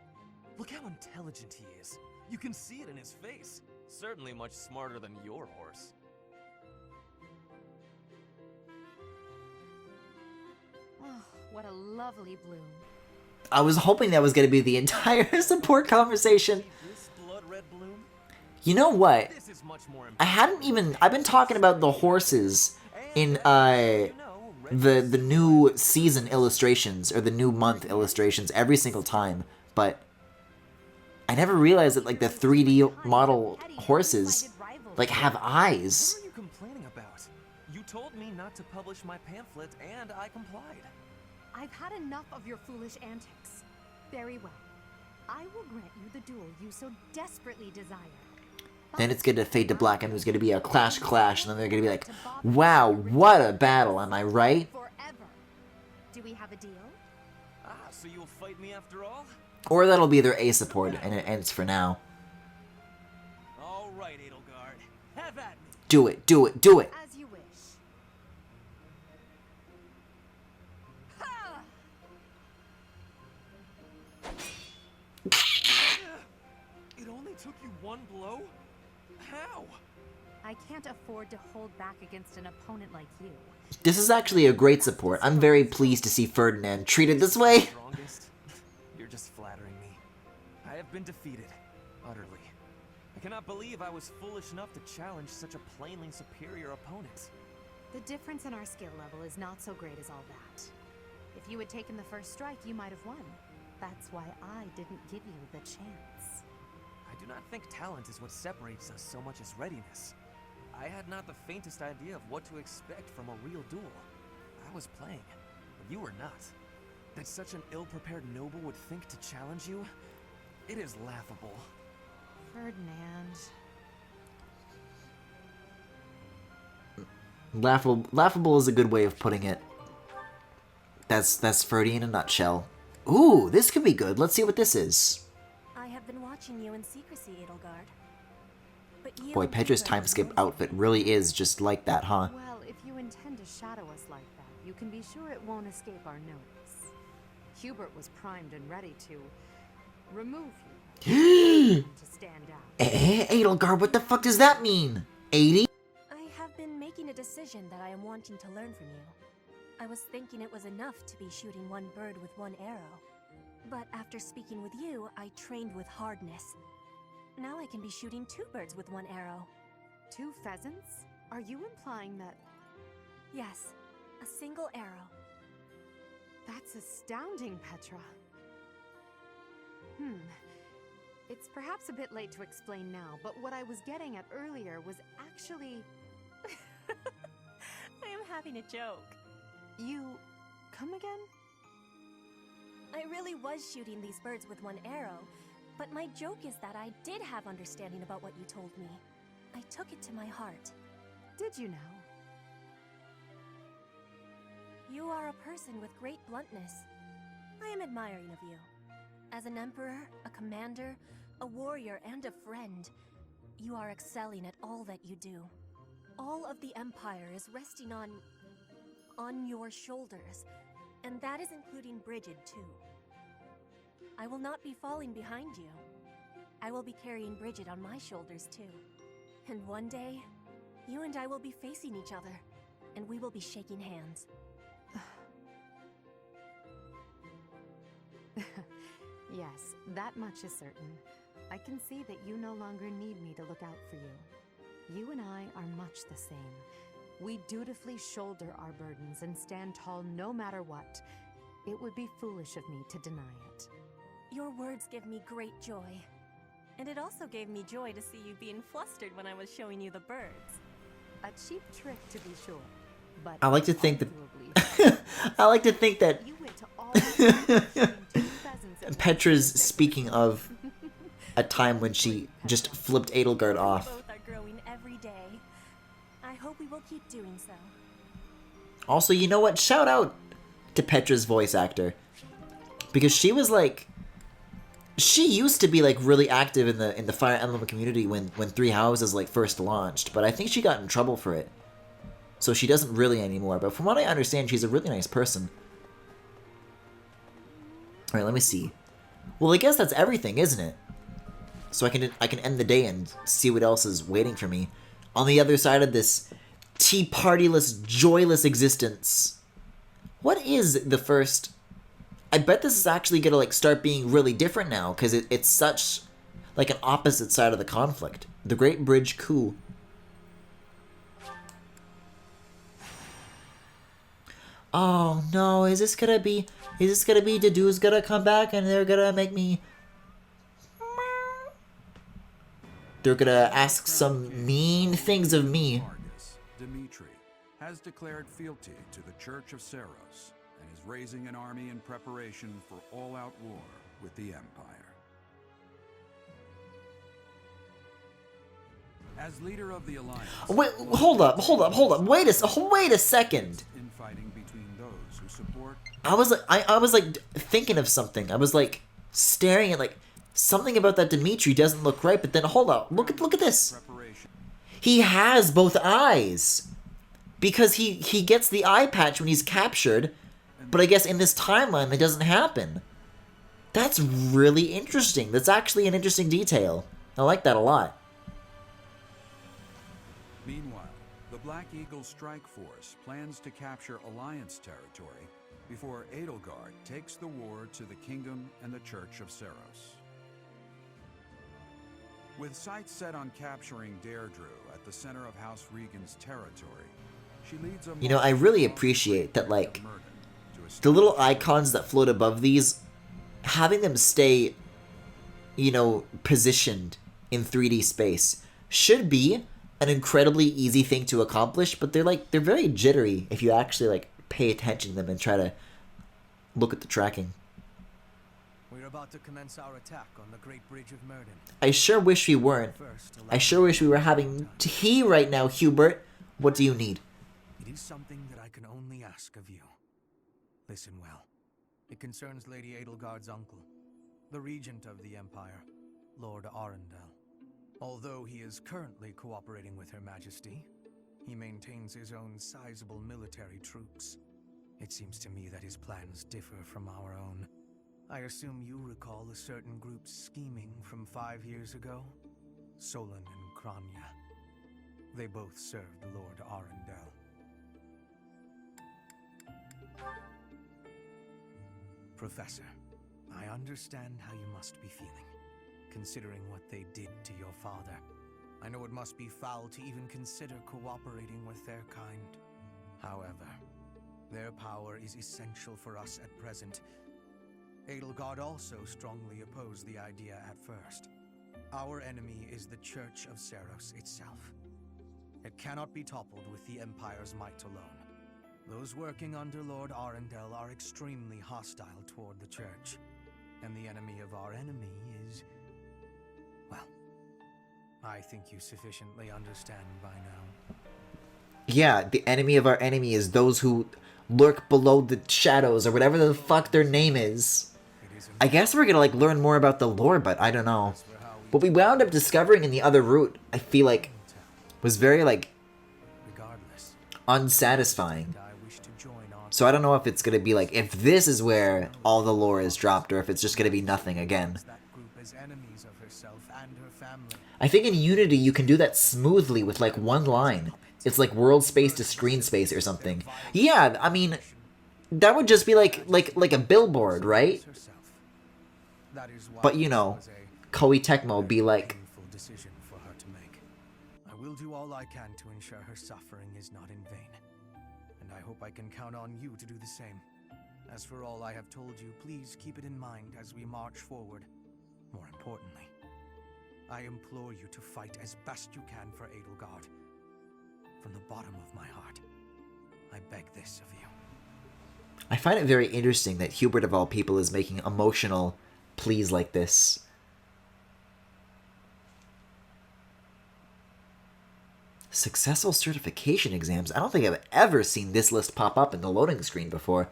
Look how intelligent he is. You can see it in his face. Certainly much smarter than your horse. Oh, what a lovely bloom. I was hoping that was going to be the entire support conversation. You know what? I've been talking about the horses in the new season illustrations or the new month illustrations every single time, but I never realized that like the 3D model horses like have eyes. What are you complaining about? You told me not to publish my pamphlet and I complied. I've had enough of your foolish antics. Very well. I will grant you the duel you so desperately desire. Then it's going to fade to black and there's going to be a clash, and then they're going to be like, wow, what a battle, am I right? Forever. Do we have a deal? Ah, so you'll fight me after all? Or that'll be their A support, and it ends for now. All right, Edelgard. Have at me. Do it, do it, do it. As you wish. It only took you one blow? How? I can't afford to hold back against an opponent like you. This is actually a great support. I'm very pleased to see Ferdinand treated this way. Strongest? You're just flattering me. I have been defeated. Utterly. I cannot believe I was foolish enough to challenge such a plainly superior opponent. The difference in our skill level is not so great as all that. If you had taken the first strike, you might have won. That's why I didn't give you the chance. I do not think talent is what separates us so much as readiness. I had not the faintest idea of what to expect from a real duel. I was playing, but you were not. That such an ill-prepared noble would think to challenge you? It is laughable. Ferdinand. Laughable is a good way of putting it. That's Ferdy in a nutshell. Ooh, this could be good. Let's see what this is. I have been watching you in secrecy, Edelgard. But you Boy, Petra's time skip outfit really is just like that, huh? Well, if you intend to shadow us like that, you can be sure it won't escape our notice. Hubert was primed and ready to remove you. To stand out. Edelgard, what the fuck does that mean? 80? I have been making a decision that I am wanting to learn from you. I was thinking it was enough to be shooting one bird with one arrow. But after speaking with you, I trained with hardness. Now I can be shooting two birds with one arrow. 2 pheasants? Are you implying that... Yes, a single arrow. That's astounding, Petra. It's perhaps a bit late to explain now, but what I was getting at earlier was actually... I am having a joke. You... come again? I really was shooting these birds with one arrow, but my joke is that I did have understanding about what you told me. I took it to my heart. Did you know? You are a person with great bluntness. I am admiring of you. As an emperor, a commander, a warrior, and a friend, you are excelling at all that you do. All of the Empire is resting on your shoulders, and that is including Bridget too. I will not be falling behind you. I will be carrying Bridget on my shoulders too. And one day, you and I will be facing each other, and we will be shaking hands. Yes, that much is certain. I can see that you no longer need me to look out for you. You and I are much the same. We dutifully shoulder our burdens and stand tall no matter what. It would be foolish of me to deny it. Your words give me great joy. And it also gave me joy to see you being flustered when I was showing you the birds. A cheap trick, to be sure. But I like to think that I like to think that Petra's speaking of a time when she just flipped Edelgard off. Both are growing every day. I hope we will keep doing so. Also, you know what? Shout out to Petra's voice actor, because she was like, she used to be like really active in the Fire Emblem community when Three Houses like first launched, but I think she got in trouble for it, so she doesn't really anymore. But from what I understand, she's a really nice person. All right, let me see. Well, I guess that's everything, isn't it? So I can end the day and see what else is waiting for me on the other side of this tea partyless, joyless existence. What is the first? I bet this is actually gonna like start being really different now, because it's such like an opposite side of the conflict. The Great Bridge Coup. Oh no, is this gonna be Dedu's gonna come back and they're gonna make me... They're gonna ask some mean things of me. Dimitri has declared fealty to the Church of Seros and is raising an army in preparation for all-out war with the Empire. As leader of the Alliance... Wait, hold up. Wait a second. Infighting between those who support... I was like thinking of something. I was like staring at like something about that Dimitri doesn't look right, but then hold up. Look at this. He has both eyes. Because he gets the eye patch when he's captured, but I guess in this timeline that doesn't happen. That's really interesting. That's actually an interesting detail. I like that a lot. Meanwhile, the Black Eagle Strike Force plans to capture Alliance territory before Edelgard takes the war to the Kingdom and the Church of Seros. With sights set on capturing Deirdre at the center of House Regan's territory, she leads a... You know, I really appreciate that, like, the little icons that float above these, having them stay, you know, positioned in 3D space should be an incredibly easy thing to accomplish, but they're very jittery if you actually, like, pay attention to them and try to look at the tracking. We're about to commence our attack on the Great Bridge of Murden. I sure wish we weren't. I sure wish we were having tea right now, Hubert. What do you need? It is something that I can only ask of you. Listen well. It concerns Lady Edelgard's uncle, the regent of the Empire, Lord Arundel. Although he is currently cooperating with Her Majesty, he maintains his own sizable military troops. It seems to me that his plans differ from our own. I assume you recall a certain group's scheming from 5 years ago? Solon and Kranya. They both served Lord Arundel. Professor, I understand how you must be feeling, considering what they did to your father. I know it must be foul to even consider cooperating with their kind. However, their power is essential for us at present. Edelgard also strongly opposed the idea at first. Our enemy is the Church of Seros itself. It cannot be toppled with the Empire's might alone. Those working under Lord Arundel are extremely hostile toward the Church. And the enemy of our enemy is... well, I think you sufficiently understand by now. Yeah, the enemy of our enemy is those who lurk below the shadows, or whatever the fuck their name is. I guess we're gonna, like, learn more about the lore, but I don't know. What we wound up discovering in the other route, I feel like, was very, like, unsatisfying. So I don't know if it's gonna be like, if this is where all the lore is dropped, or if it's just gonna be nothing again. I think in Unity you can do that smoothly with like one line. It's like world space to screen space or something. Yeah, I mean, that would just be like a billboard, right? But you know, Koei Tecmo be like, I will do all I can to ensure her suffering is not in vain. And I hope I can count on you to do the same. As for all I have told you, please keep it in mind as we march forward. More importantly, I implore you to fight as best you can for Edelgard. From the bottom of my heart, I beg this of you. I find it very interesting that Hubert of all people is making emotional pleas like this. Successful certification exams? I don't think I've ever seen this list pop up in the loading screen before.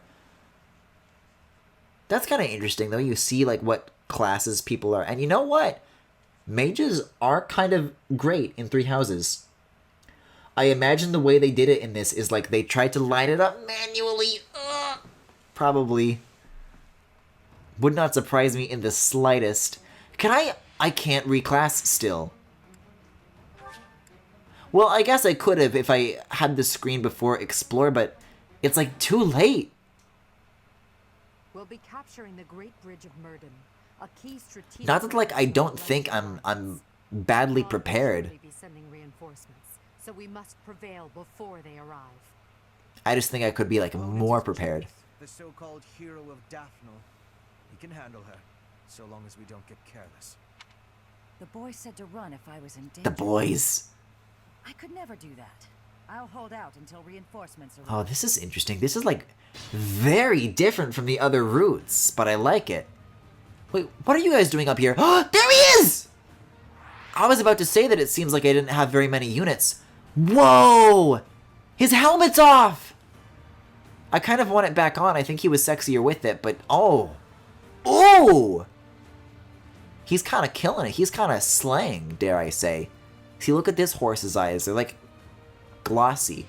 That's kind of interesting, though. You see, like, what classes people are. And you know what? Mages are kind of great in Three Houses. I imagine the way they did it in this is, like, they tried to line it up manually. Probably. Would not surprise me in the slightest. I can't reclass still. Well, I guess I could have if I had the screen before Explore, but it's like too late. We'll be capturing the Great Bridge of Murden, a key strategic... Not that, like, I don't think I'm badly prepared. Be sending reinforcements, so we must prevail before they arrive. I just think I could be, like, more prepared. The so-called hero of Daphne. He can handle her, so long as we don't get careless. The boy said to run if I was in danger. The boys. I could never do that. I'll hold out until reinforcements arrive. Oh, this is interesting. This is, like, very different from the other routes, but I like it. Wait, what are you guys doing up here? Oh, there he is! I was about to say that it seems like I didn't have very many units. Whoa! His helmet's off! I kind of want it back on. I think he was sexier with it, but oh. Oh! He's kind of killing it. He's kind of slaying, dare I say. See, look at this horse's eyes. They're like glossy.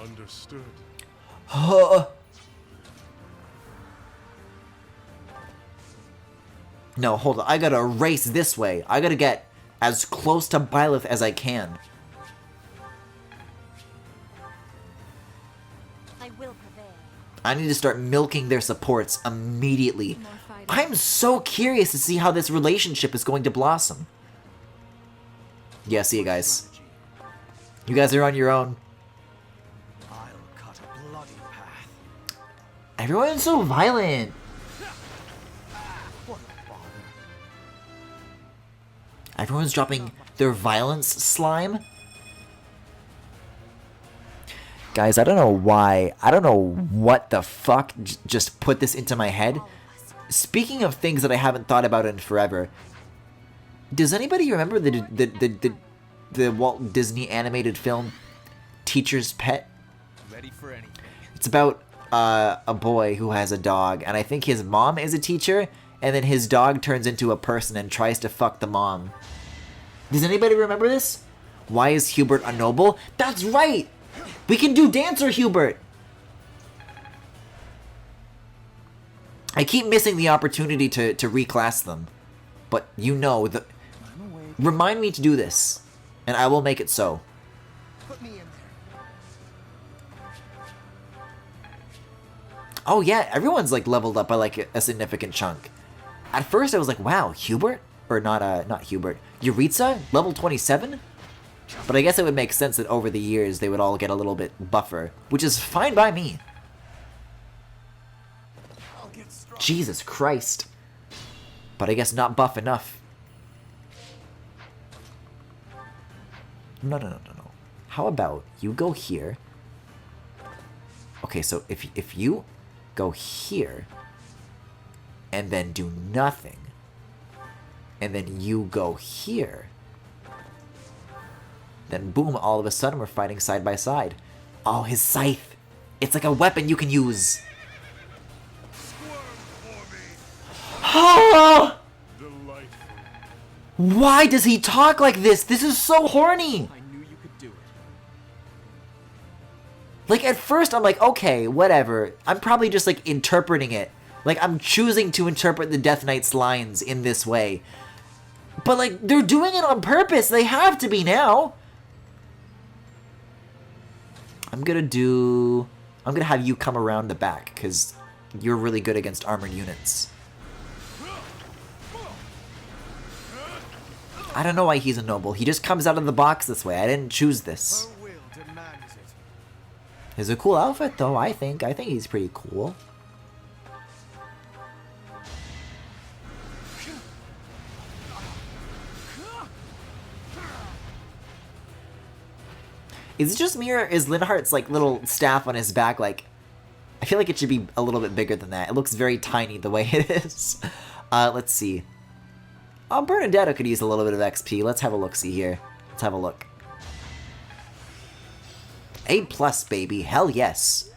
Understood. No, hold on. I gotta race this way. I gotta get as close to Byleth as I can. I will prevail. I need to start milking their supports immediately. I'm so curious to see how this relationship is going to blossom. Yeah, see you guys. You guys are on your own. I'll cut a bloody path. Everyone's so violent. What a bother. Everyone's dropping their violence slime. Guys, I don't know why. I don't know what the fuck just put this into my head. Speaking of things that I haven't thought about in forever, does anybody remember the Walt Disney animated film Teacher's Pet? Ready for anything. It's about a boy who has a dog, and I think his mom is a teacher, and then his dog turns into a person and tries to fuck the mom. Does anybody remember this? Why is Hubert a noble? That's right! We can do Dancer Hubert! I keep missing the opportunity to reclass them. But you know, remind me to do this, and I will make it so. Put me in there. Oh yeah, everyone's like leveled up by like a significant chunk. At first I was like, wow, Hubert? Or not Hubert. Yuritsa? Level 27? But I guess it would make sense that over the years they would all get a little bit buffer. Which is fine by me. Jesus Christ. But I guess not buff enough. No. How about you go here? Okay, so if you go here and then do nothing, and then you go here, then boom, all of a sudden we're fighting side by side. Oh, his scythe. It's like a weapon you can use. Oh! Why does he talk like this? This is so horny. I knew you could do it. Like, at first I'm like, okay, whatever. I'm probably just, like, interpreting it. Like, I'm choosing to interpret the Death Knight's lines in this way. But, like, they're doing it on purpose. They have to be now. I'm gonna have you come around the back, because you're really good against armored units. I don't know why he's a noble. He just comes out of the box this way. I didn't choose this. It's a cool outfit, though, I think. I think he's pretty cool. Is it just me, or is Linhardt's, like, little staff on his back, like... I feel like it should be a little bit bigger than that. It looks very tiny the way it is. Let's see. Oh, Bernadetta could use a little bit of XP. Let's have a look-see here. Let's have a look. A+, baby. Hell yes.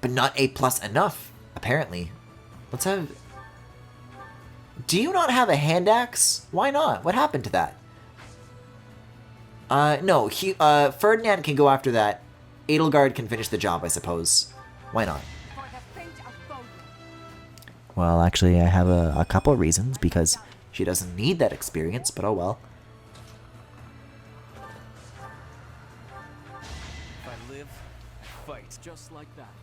But not A+ enough, apparently. Let's have... Do you not have a hand axe? Why not? What happened to that? No. Ferdinand can go after that. Edelgard can finish the job, I suppose. Why not? Well, actually, I have a couple reasons, because she doesn't need that experience, but oh well. If I live, I fight just like that.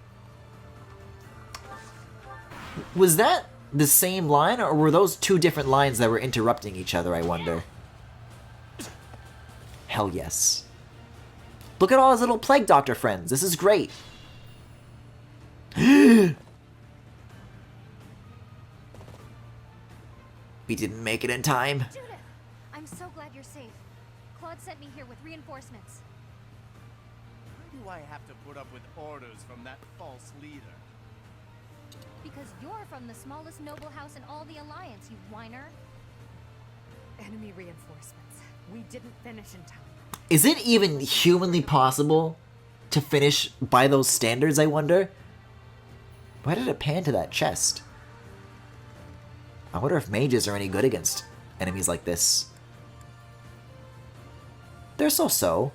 Was that the same line, or were those two different lines that were interrupting each other, I wonder? Hell yes. Look at all his little Plague Doctor friends. This is great. We didn't make it in time. Judith, I'm so glad you're safe. Claude sent me here with reinforcements. Why do I have to put up with orders from that false leader? Because you're from the smallest noble house in all the Alliance, you whiner. Enemy reinforcements. We didn't finish in time. Is it even humanly possible to finish by those standards, I wonder? Why did it pan to that chest? I wonder if mages are any good against enemies like this. They're so-so.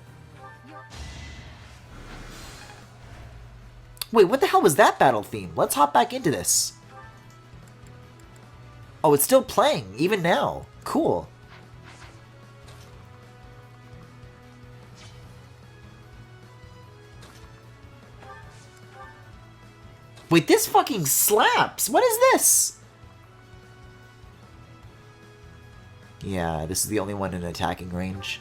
Wait, what the hell was that battle theme? Let's hop back into this. Oh, it's still playing, even now. Cool. Wait, this fucking slaps! What is this? Yeah, this is the only one in attacking range.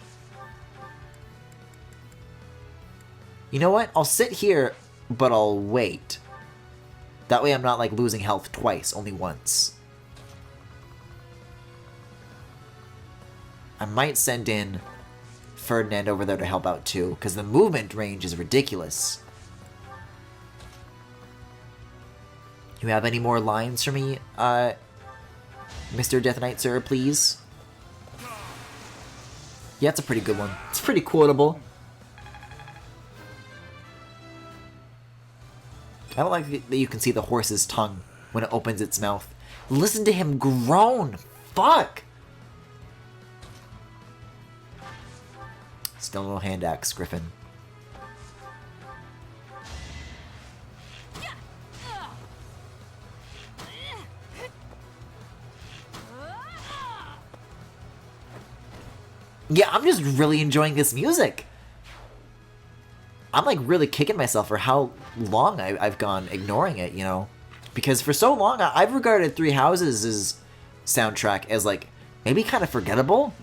You know what? I'll sit here, but I'll wait. That way I'm not, like, losing health twice, only once. I might send in Ferdinand over there to help out, too, because the movement range is ridiculous. You have any more lines for me, Mr. Death Knight, sir, please? Yeah, it's a pretty good one. It's pretty quotable. I don't like that you can see the horse's tongue when it opens its mouth. Listen to him groan! Fuck! Still no hand axe, Griffin. Yeah, I'm just really enjoying this music. I'm like really kicking myself for how long I've gone ignoring it, you know? Because for so long, I've regarded Three Houses' soundtrack as like Maybe kind of forgettable?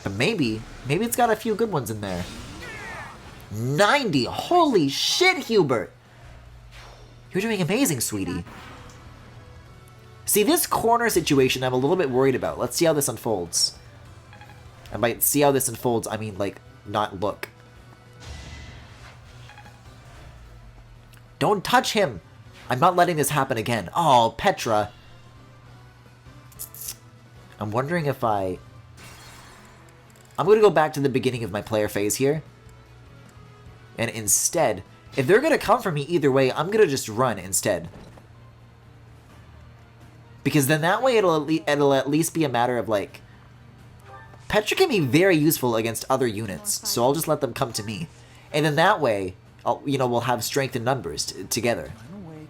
But maybe it's got a few good ones in there. 90! Holy shit, Hubert! You're doing amazing, sweetie. See, this corner situation I'm a little bit worried about. Let's see how this unfolds. And by see how this unfolds, I mean, like, not look. Don't touch him! I'm not letting this happen again. Oh, Petra. I'm wondering if I'm going to go back to the beginning of my player phase here. And instead, if they're going to come for me either way, I'm going to just run instead. Because then that way it'll at least be a matter of, like... Petra can be very useful against other units, so I'll just let them come to me. And then that way, we'll have strength in numbers together. I'm awake.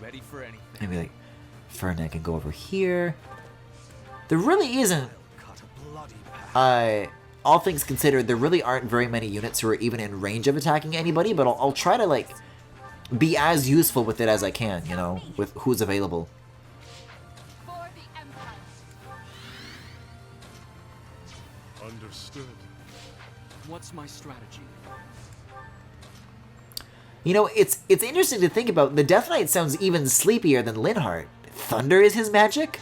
Ready for anything. Maybe like, Fernet can go over here. There really isn't... all things considered, there really aren't very many units who are even in range of attacking anybody, but I'll try to, like, be as useful with it as I can, you know, with who's available. Understood. What's my strategy? You know, it's interesting to think about. The Death Knight sounds even sleepier than Linhardt. Thunder is his magic?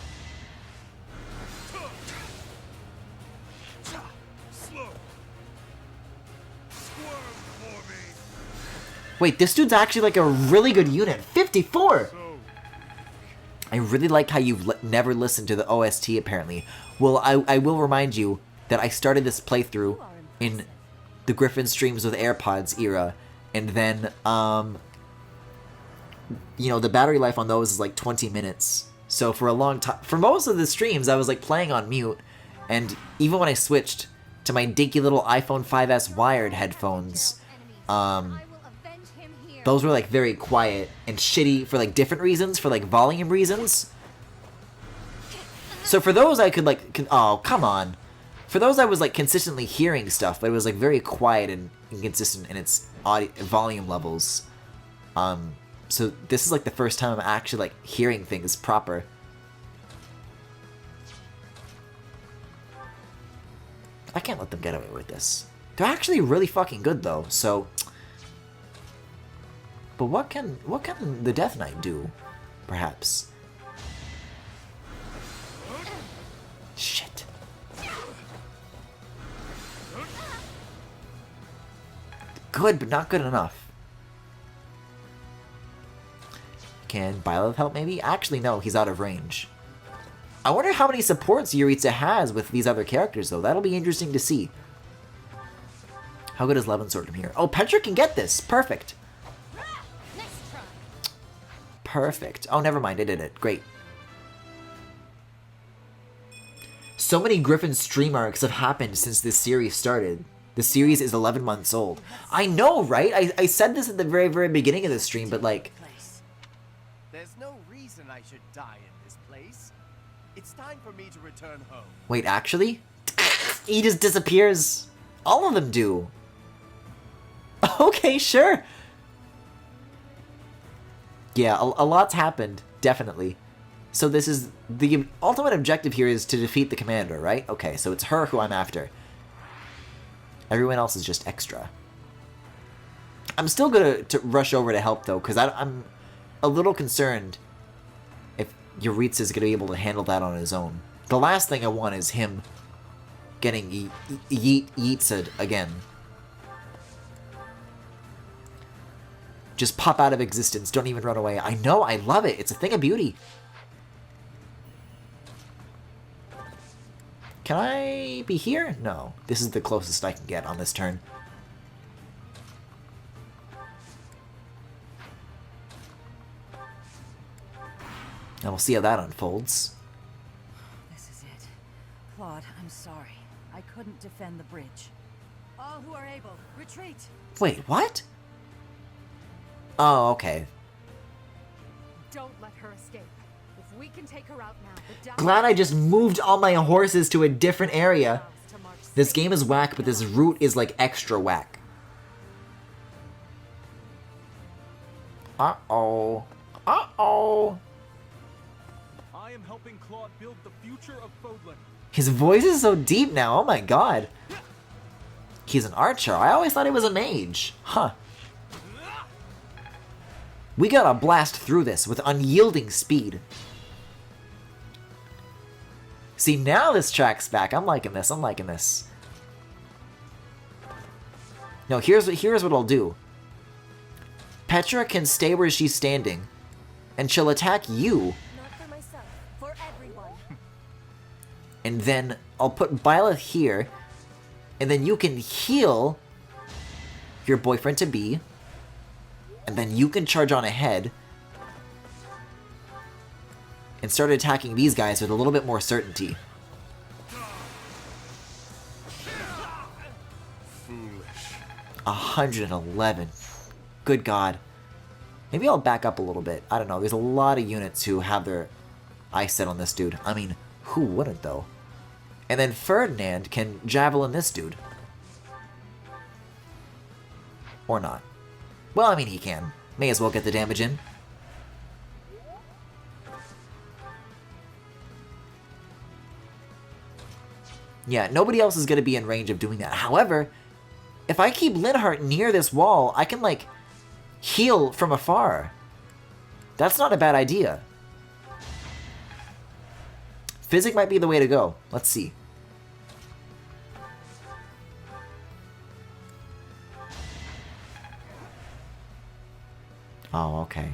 Wait, this dude's actually like a really good unit. 54! I really like how you've never listened to the OST, apparently. Well, I will remind you that I started this playthrough in the Griffin Streams with AirPods era, and then, you know, the battery life on those is like 20 minutes. So for a long time, for most of the streams, I was like playing on mute, and even when I switched to my dinky little iPhone 5S wired headphones, those were like very quiet and shitty for like different reasons, for like volume reasons. So for those I could like, oh, come on. For those I was like consistently hearing stuff, but it was like very quiet and inconsistent in its audio volume levels. So this is like the first time I'm actually like hearing things proper. I can't let them get away with this. They're actually really fucking good though, so... But what can the Death Knight do, perhaps? Shit. Good, but not good enough. Can Byleth help maybe? Actually, no, he's out of range. I wonder how many supports Yuritsa has with these other characters, though. That'll be interesting to see. How good is Levensword from here? Oh, Petra can get this! Perfect! Perfect. Oh, never mind. I did it. Great. So many Griffin stream arcs have happened since this series started. The series is 11 months old. I know, right? I said this at the very, very beginning of the stream, but like... There's no reason I should die in this place. It's time for me to return home. Wait, actually? He just disappears. All of them do. Okay, sure. Yeah, a lot's happened, definitely. So this is... The ultimate objective here is to defeat the commander, right? Okay, so it's her who I'm after. Everyone else is just extra. I'm still gonna rush over to help, though, because I'm a little concerned if Yuritsa is gonna be able to handle that on his own. The last thing I want is him getting yeetsed again. Just pop out of existence. Don't even run away. I know. I love it. It's a thing of beauty. Can I be here? No. This is the closest I can get on this turn. And we'll see how that unfolds. This is it. Claude, I'm sorry. I couldn't defend the bridge. All who are able, retreat! Wait, what? Oh, okay. Don't let her escape. If we can take her out now, Glad I just moved all my horses to a different area. This game is whack, but this route is like extra whack. Uh-oh. Uh-oh. helping Claude build the future of Fodlan. His voice is so deep now. Oh my god. He's an archer. I always thought he was a mage. Huh. We gotta blast through this with unyielding speed. See, now this tracks back. I'm liking this. I'm liking this. No, here's what I'll do. Petra can stay where she's standing, and she'll attack you. Not for myself, for everyone. And then I'll put Byleth here, and then you can heal your boyfriend-to-be, and then you can charge on ahead and start attacking these guys with a little bit more certainty. Foolish. 111. Good God. Maybe I'll back up a little bit. I don't know. There's a lot of units who have their eyes set on this dude. I mean, who wouldn't, though? And then Ferdinand can javelin this dude. Or not. Well, I mean, he can. May as well get the damage in. Yeah, nobody else is going to be in range of doing that. However, if I keep Linhardt near this wall, I can, like, heal from afar. That's not a bad idea. Physic might be the way to go. Let's see. Oh, okay.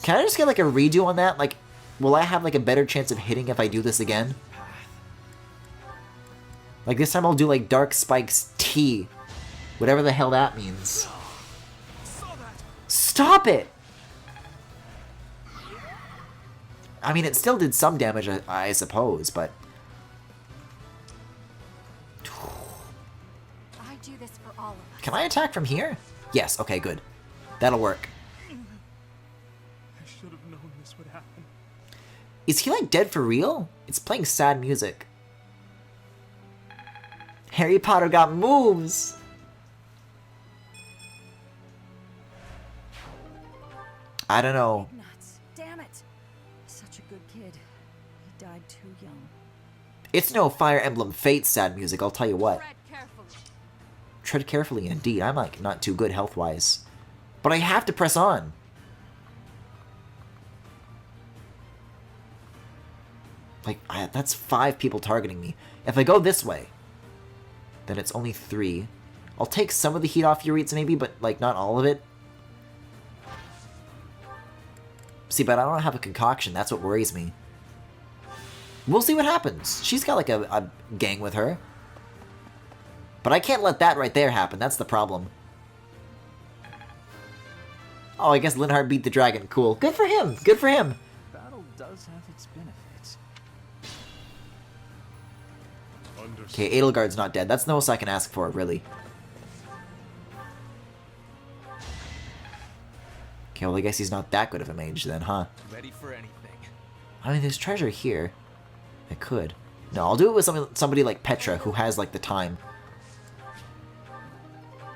Can I just get like a redo on that? Like, will I have like a better chance of hitting if I do this again? Like this time I'll do like Dark Spikes T. Whatever the hell that means. Stop it! I mean, it still did some damage, I suppose, but... I do this for all of us. Can I attack from here? Yes, okay, good. That'll work. I should have known this would happen. Is he like dead for real? It's playing sad music. Harry Potter got moves! I don't know. Nuts. Damn it. Such a good kid. He died too young. It's no Fire Emblem Fate sad music, I'll tell you what. Tread carefully. Tread carefully indeed. I'm like not too good health-wise. But I have to press on. Like, that's 5 people targeting me. If I go this way, then it's only 3. I'll take some of the heat off Yuritsa maybe, but like not all of it. See, but I don't have a concoction. That's what worries me. We'll see what happens. She's got like a gang with her. But I can't let that right there happen. That's the problem. Oh, I guess Linhardt beat the dragon. Cool. Good for him. Good for him. Battle does have its benefits. Okay, Edelgard's not dead. That's the most I can ask for, really. Okay, well, I guess he's not that good of a mage then, huh? Ready for anything. I mean, there's treasure here. I could. No, I'll do it with somebody like Petra, who has, like, the time.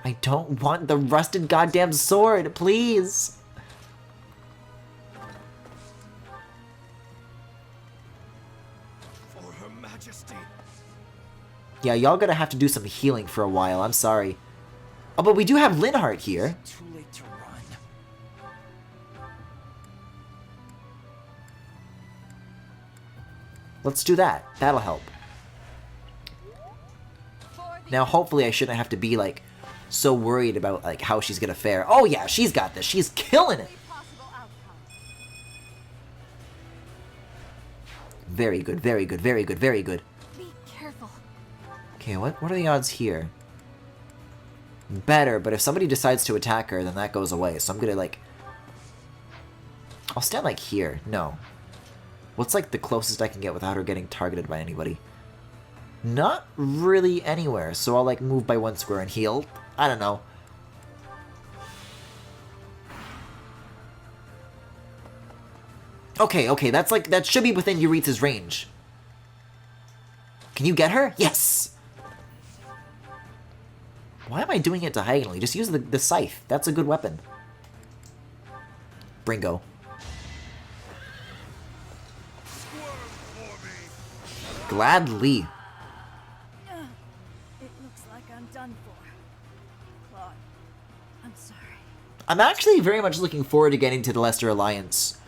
I don't want the rusted goddamn sword, please! For Her Majesty. Yeah, y'all gonna have to do some healing for a while, I'm sorry. Oh, but we do have Linhardt here. Too late to run. Let's do that. That'll help. Now, hopefully I shouldn't have to be, like, so worried about, like, how she's gonna fare. Oh, yeah, she's got this. She's killing it. Very good, very good, very good, very good. Be careful. Okay, what are the odds here? Better, but if somebody decides to attack her, then that goes away. So I'm gonna, like... I'll stand, like, here. No. What's, like, the closest I can get without her getting targeted by anybody? Not really anywhere, so I'll, like, move by 1 square and heal. I don't know. Okay, okay, that's, like, that should be within Yuritsa's range. Can you get her? Yes! Why am I doing it diagonally? Just use the scythe. That's a good weapon. Bringo. Gladly. It looks like I'm done for. Claude, I'm sorry. I'm actually very much looking forward to getting to the Leicester Alliance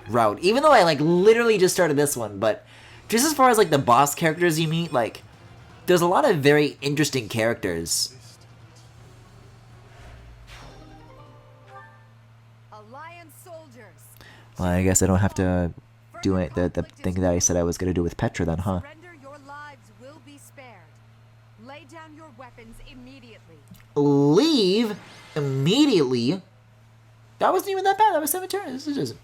route. Even though I, like, literally just started this one. But just as far as, like, the boss characters you meet, like, there's a lot of very interesting characters. Alliance soldiers. Well, I guess I don't have to do it, the thing that I said I was going to do with Petra then, huh? Surrender, your lives will be spared. Lay down your weapons immediately. Leave immediately? That wasn't even that bad. That was 7 turns. This is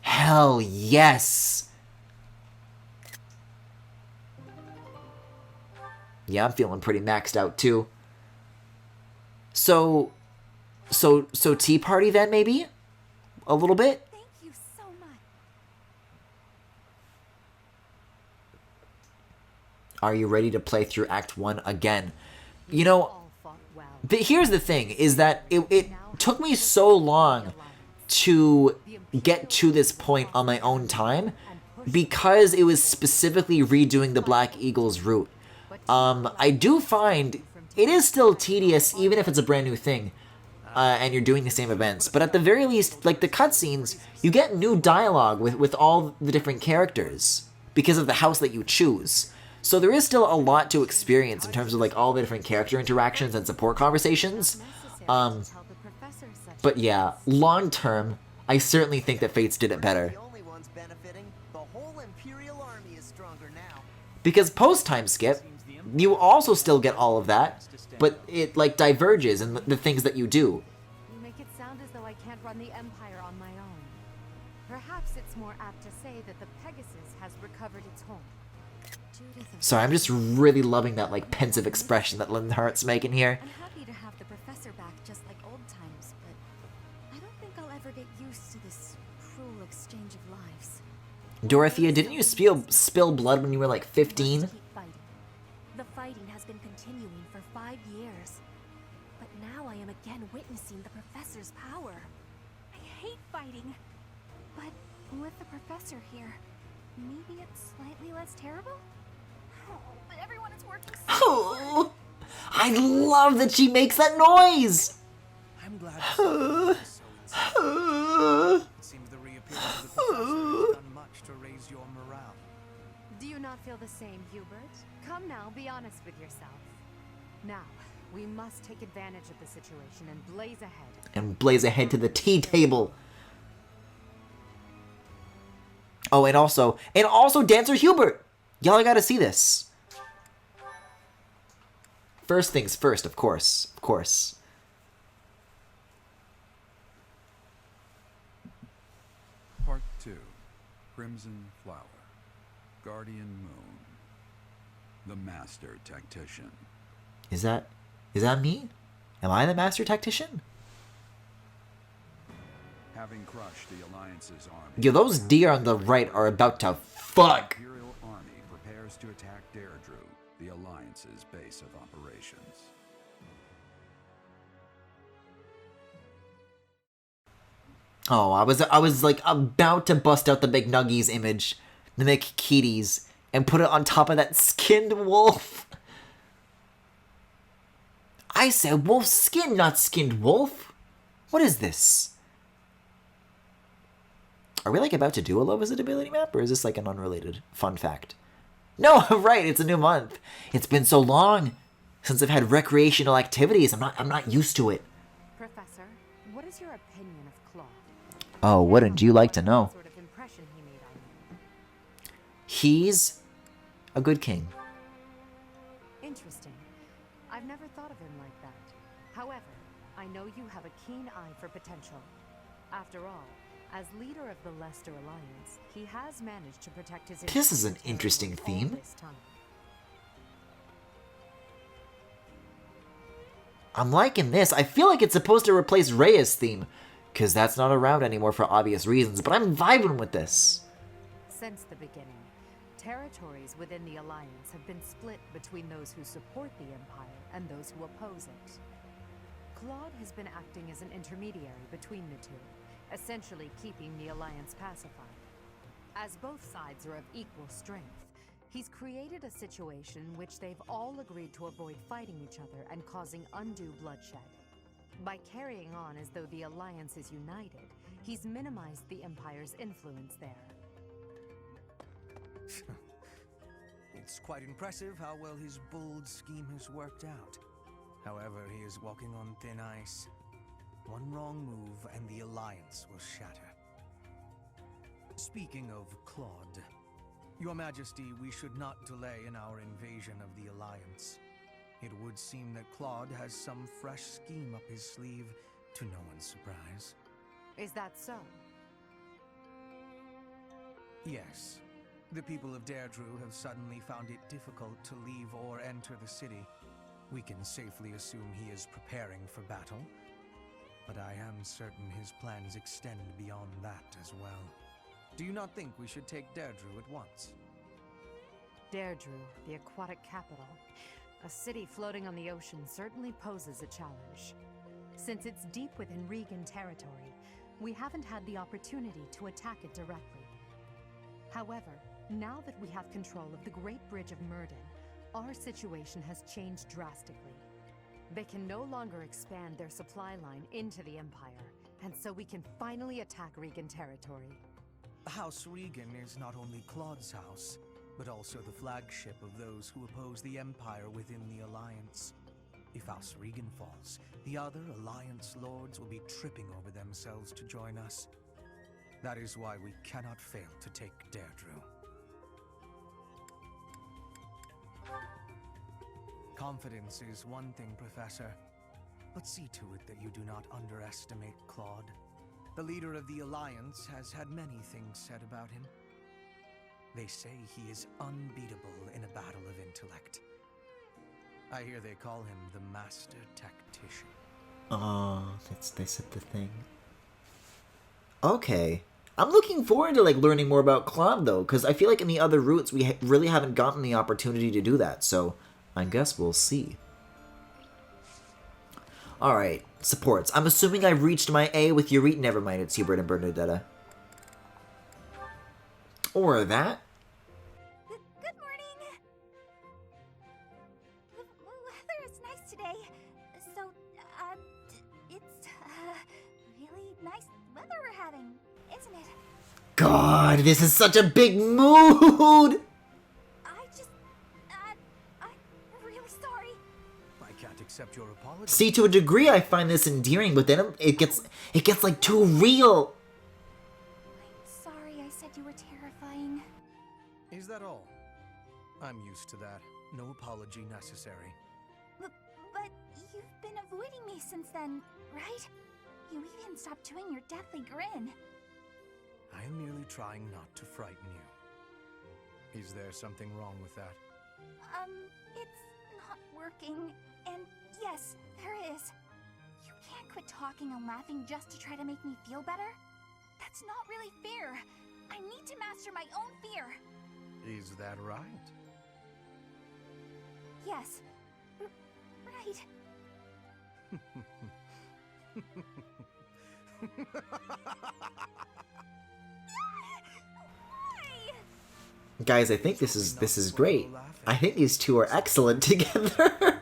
hell yes. Yeah, I'm feeling pretty maxed out too. So tea party then maybe? A little bit? Thank you so much. Are you ready to play through Act 1 again? You know, but here's the thing, is that it took me so long to get to this point on my own time because it was specifically redoing the Black Eagles route. I do find it is still tedious, even if it's a brand new thing, and you're doing the same events. But at the very least, like the cutscenes, you get new dialogue with all the different characters because of the house that you choose. So there is still a lot to experience in terms of like all the different character interactions and support conversations. But yeah, long term, I certainly think that Fates did it better. Because post time skip, you also still get all of that, but it like diverges in the things that you do. You make it sound as though I can't run the Empire on my own. Perhaps it's more apt to say that the Pegasus has recovered its home. Sorry, I'm just really loving that like pensive expression that Linhart's making here. I'm happy to have the professor back just like old times, but I don't think I'll ever get used to this cruel exchange of lives. Dorothea, didn't you spill blood when you were like 15? The fighting has been continuing for 5 years, but now I am again witnessing the professor's power. I hate fighting, but with the professor here, maybe it's slightly less terrible? Oh, but everyone is working so hard. I love that she makes that noise! I'm glad so it seems the reappearance of the professor has done much to raise your morale. Do you not feel the same, Hubert? Come now, be honest with yourself. Now, we must take advantage of the situation and blaze ahead. And blaze ahead to the tea table. Oh, and also Dancer Hubert! Y'all gotta see this. First things first, of course. Of course. Part 2. Crimson Flower. Guardian Moon. The Master Tactician. Is that me? Am I the Master Tactician? Having crushed the Alliance's army... Yo, those deer on the right are about to fuck! The Imperial Army prepares to attack Deirdre, the Alliance's base of operations. Oh, I was like about to bust out the McNuggies image, the McKitties, and put it on top of that skinned wolf. I said wolf skin, not skinned wolf. What is this? Are we like about to do a low visibility map, or is this like an unrelated fun fact? No, right, it's a new month. It's been so long since I've had recreational activities. I'm not used to it. Professor, what is your opinion of Claude? Oh, wouldn't you like to know? What sort of impression he made on you? He's a good king. Interesting. I've never thought of him like that. However, I know you have a keen eye for potential. After all, as leader of the Leicester Alliance, he has managed to protect his... This is an interesting theme. I'm liking this. I feel like it's supposed to replace Rhea's theme, because that's not around anymore for obvious reasons, but I'm vibing with this. Since the beginning, territories within the Alliance have been split between those who support the Empire and those who oppose it. Claude has been acting as an intermediary between the two, essentially keeping the Alliance pacified. As both sides are of equal strength, he's created a situation in which they've all agreed to avoid fighting each other and causing undue bloodshed. By carrying on as though the Alliance is united, he's minimized the Empire's influence there. It's quite impressive how well his bold scheme has worked out. However, he is walking on thin ice. One wrong move and the Alliance will shatter. Speaking of Claude, Your Majesty, we should not delay in our invasion of the Alliance. It would seem that Claude has some fresh scheme up his sleeve, to no one's surprise. Is that so? Yes. The people of Deirdre have suddenly found it difficult to leave or enter the city. We can safely assume he is preparing for battle, but I am certain his plans extend beyond that as well. Do you not think we should take Deirdre at once? Deirdre, the aquatic capital. A city floating on the ocean certainly poses a challenge. Since it's deep within Regan territory, we haven't had the opportunity to attack it directly. However, now that we have control of the Great Bridge of Myrden, our situation has changed drastically. They can no longer expand their supply line into the Empire, and so we can finally attack Regan territory. House Regan is not only Claude's house, but also the flagship of those who oppose the Empire within the Alliance. If House Regan falls, the other Alliance lords will be tripping over themselves to join us. That is why we cannot fail to take Deirdre. Confidence is one thing, Professor, but see to it that you do not underestimate Claude. The leader of the Alliance has had many things said about him. They say he is unbeatable in a battle of intellect. I hear they call him the Master Tactician. Oh, they said the thing. Okay. I'm looking forward to learning more about Claude though, because I feel like in the other routes we really haven't gotten the opportunity to do that, so I guess we'll see. Alright, supports. I'm assuming I've reached my A with Eurit. Never mind, it's Hubert and Bernadetta. Or that. Good morning! The weather is nice today. So, it's, really nice weather we're having, isn't it? God, this is such a big mood! I'm really sorry. I can't accept your apology. See, to a degree I find this endearing, but then it gets like too real. I'm sorry I said you were terrifying. Is that all? I'm used to that. No apology necessary. But you've been avoiding me since then, right? You even stopped doing your deathly grin. I am merely trying not to frighten you. Is there something wrong with that? It's not working. And yes, there is. You can't quit talking and laughing just to try to make me feel better. That's not really fair. I need to master my own fear. Is that right? Yes. Right. Guys, I think this is great. I think these two are excellent together.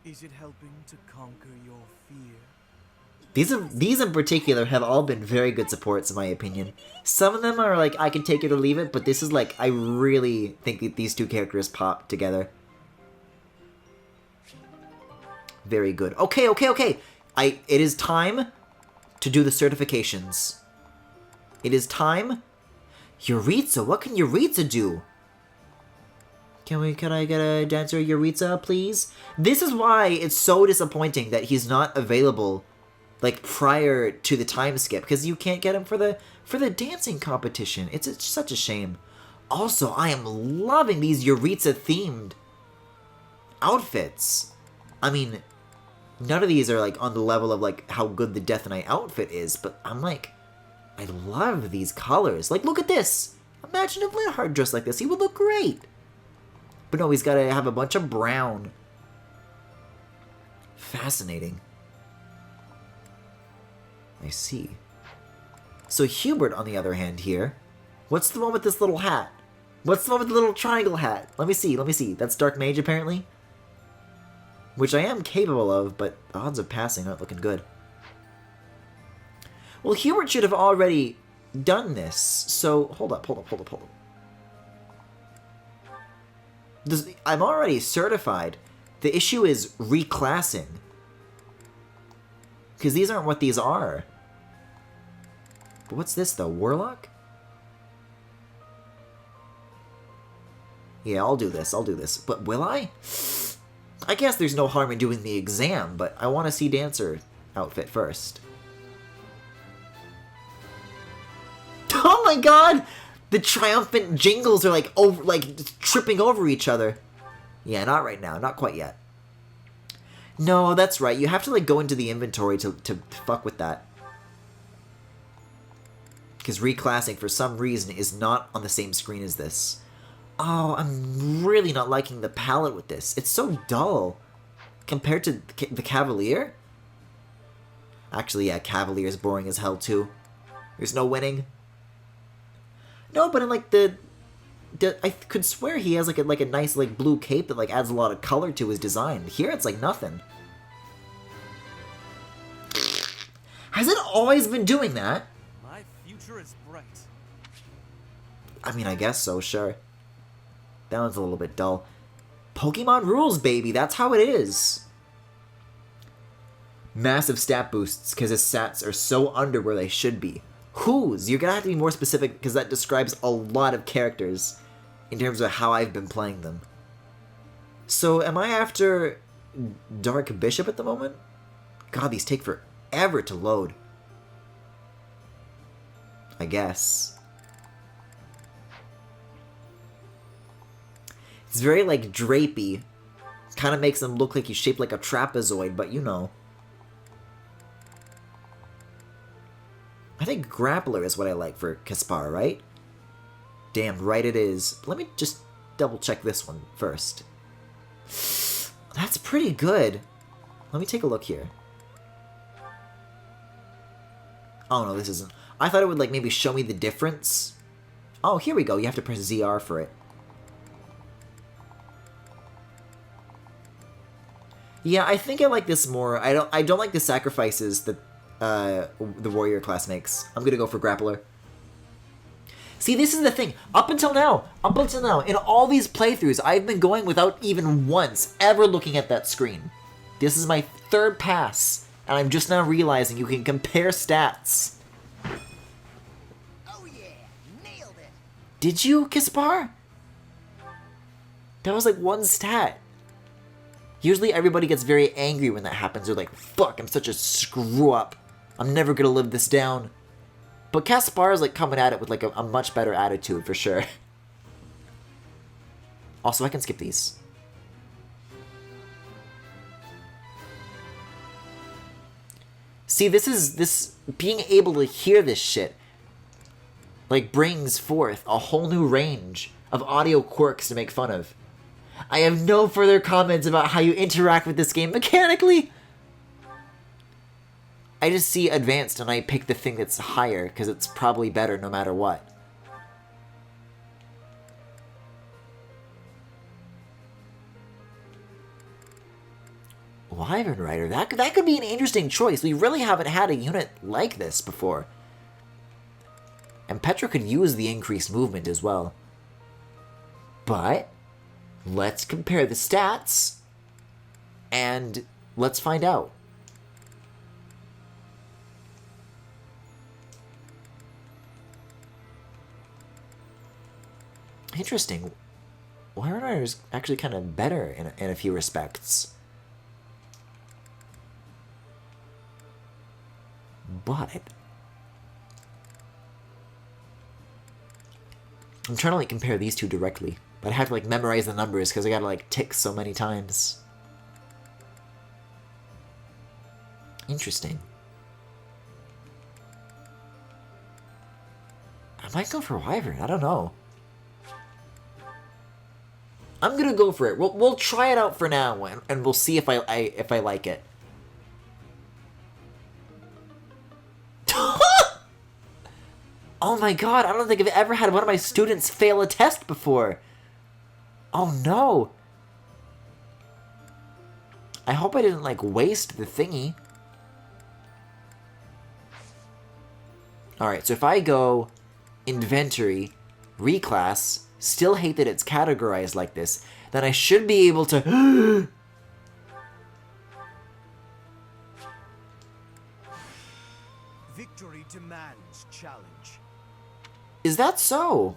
Is it helping to conquer your fear? These in particular have all been very good supports in my opinion. Some of them are like I can take it or leave it, but this is like I really think that these two characters pop together. Very good. Okay. It is time to do the certifications. It is time. Yuritsa, what can Yuritsa do? Can I get a dancer Yuritsa, please? This is why it's so disappointing that he's not available like prior to the time skip, because you can't get him for the dancing competition. It's such a shame. Also, I am loving these Yuritsa themed outfits. I mean, none of these are like on the level of like how good the Death Knight outfit is, but I'm like, I love these colors. Like, look at this. Imagine if Linhardt dressed like this. He would look great. But no, he's got to have a bunch of brown. Fascinating. I see. So Hubert, on the other hand here, what's the one with this little hat? What's the one with the little triangle hat? Let me see, let me see. That's Dark Mage, apparently? Which I am capable of, but the odds of passing aren't looking good. Well, Hubert should have already done this, so... Hold up. I'm already certified. The issue is reclassing. Because these aren't what these are. But what's this, though? Warlock? Yeah, I'll do this. But will I? I guess there's no harm in doing the exam, but I want to see Dancer outfit first. Oh my god! The triumphant jingles are like tripping over each other. Yeah, not right now. Not quite yet. No, that's right. You have to like go into the inventory to fuck with that. Because reclassing, for some reason, is not on the same screen as this. Oh, I'm really not liking the palette with this. It's so dull. Compared to the Cavalier? Actually, yeah, Cavalier's boring as hell, too. There's no winning. No, but in, like, I could swear he has, like a nice, like, blue cape that, like, adds a lot of color to his design. Here, it's, like, nothing. Has it always been doing that? My future is bright. I mean, I guess so, sure. That one's a little bit dull. Pokemon rules, baby. That's how it is. Massive stat boosts, because his stats are so under where they should be. Whose? You're gonna have to be more specific, because that describes a lot of characters in terms of how I've been playing them. So, am I after Dark Bishop at the moment? God, these take forever to load. I guess. It's very, like, drapey. Kind of makes him look like he's shaped like a trapezoid, but you know. I think Grappler is what I like for Caspar, right? Damn right it is. Let me just double check this one first. That's pretty good. Let me take a look here. Oh no, this isn't. I thought it would like maybe show me the difference. Oh, here we go. You have to press ZR for it. Yeah, I think I like this more. I don't like the sacrifices that the warrior class makes. I'm gonna go for Grappler. See, this is the thing. Up until now, in all these playthroughs, I've been going without even once ever looking at that screen. This is my third pass, and I'm just now realizing you can compare stats. Oh yeah, nailed it. Did you, Caspar? That was like one stat. Usually everybody gets very angry when that happens. They're like, fuck, I'm such a screw up. I'm never gonna live this down. But Caspar is like coming at it with like a much better attitude for sure. Also, I can skip these. See, this being able to hear this shit like brings forth a whole new range of audio quirks to make fun of. I have no further comments about how you interact with this game mechanically. I just see advanced and I pick the thing that's higher because it's probably better no matter what. Wyvern Rider, that could be an interesting choice. We really haven't had a unit like this before. And Petra could use the increased movement as well. But let's compare the stats and let's find out. Interesting. Wyvern Rider is actually kind of better in a few respects. But I'm trying to like compare these two directly, but I have to like memorize the numbers because I gotta like tick so many times. Interesting. I might go for Wyvern. I don't know. I'm gonna go for it. We'll try it out for now, and we'll see if I like it. Oh my god, I don't think I've ever had one of my students fail a test before. Oh no. I hope I didn't, like, waste the thingy. Alright, so if I go inventory, reclass, still hate that it's categorized like this, then I should be able to... Victory demands challenge. Is that so?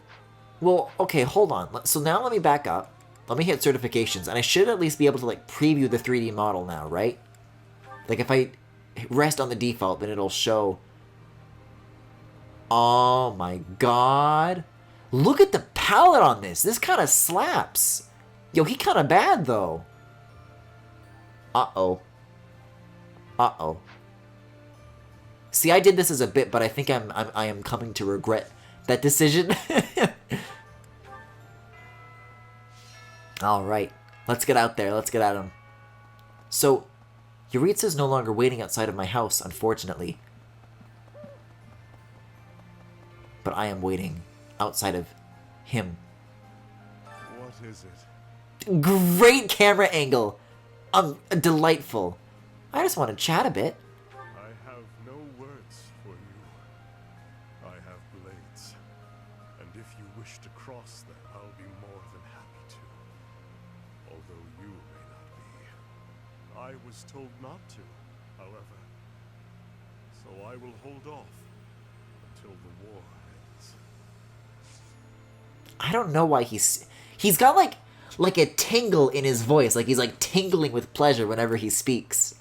Well, okay, hold on. So now let me back up. Let me hit certifications, and I should at least be able to, like, preview the 3D model now, right? Like, if I rest on the default, then it'll show... Oh my god. Look at the palette on this. This kind of slaps. Yo, he kind of bad, though. Uh-oh. Uh-oh. See, I did this as a bit, but I think I am coming to regret that decision. Alright. Let's get out there. Let's get at him. So, Yuritsa's no longer waiting outside of my house, unfortunately. But I am waiting outside of him. What is it? Great camera angle! Delightful. I just want to chat a bit. I have no words for you. I have blades. And if you wish to cross them, I'll be more than happy to. Although you may not be. I was told not to, however. So I will hold off until the war ends. I don't know why he's got like a tingle in his voice, like he's like tingling with pleasure whenever he speaks.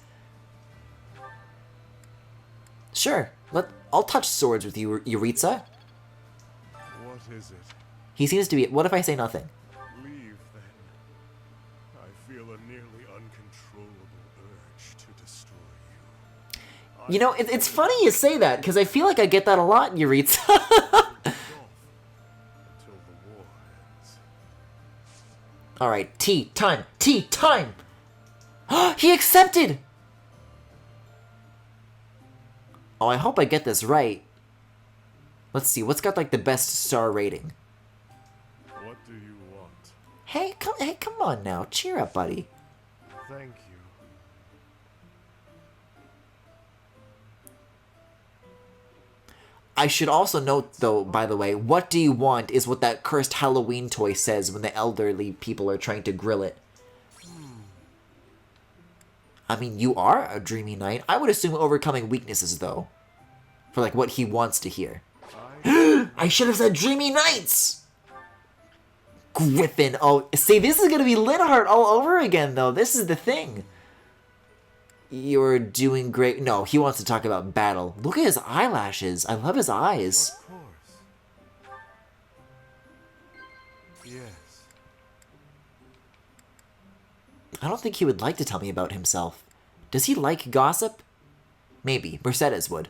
Sure, I'll touch swords with you, Yuritsa. What is it? He seems to be. What if I say nothing? Leave then. I feel a nearly uncontrollable urge to destroy you. You know, it's funny you say that because I feel like I get that a lot, Yuritsa. Alright, tea time! Tea time! He accepted! Oh, I hope I get this right. Let's see, what's got like the best star rating? What do you want? Hey, come on now. Cheer up, buddy. Thank you. I should also note, though, by the way, what do you want is what that cursed Halloween toy says when the elderly people are trying to grill it. I mean, you are a dreamy knight. I would assume overcoming weaknesses, though. For, like, what he wants to hear. I should have said dreamy knights! Griffin. Oh, see, this is going to be Linhardt all over again, though. This is the thing. You're doing great. No, he wants to talk about battle. Look at his eyelashes. I love his eyes. Of course. Yes. I don't think he would like to tell me about himself. Does he like gossip? Maybe. Mercedes would.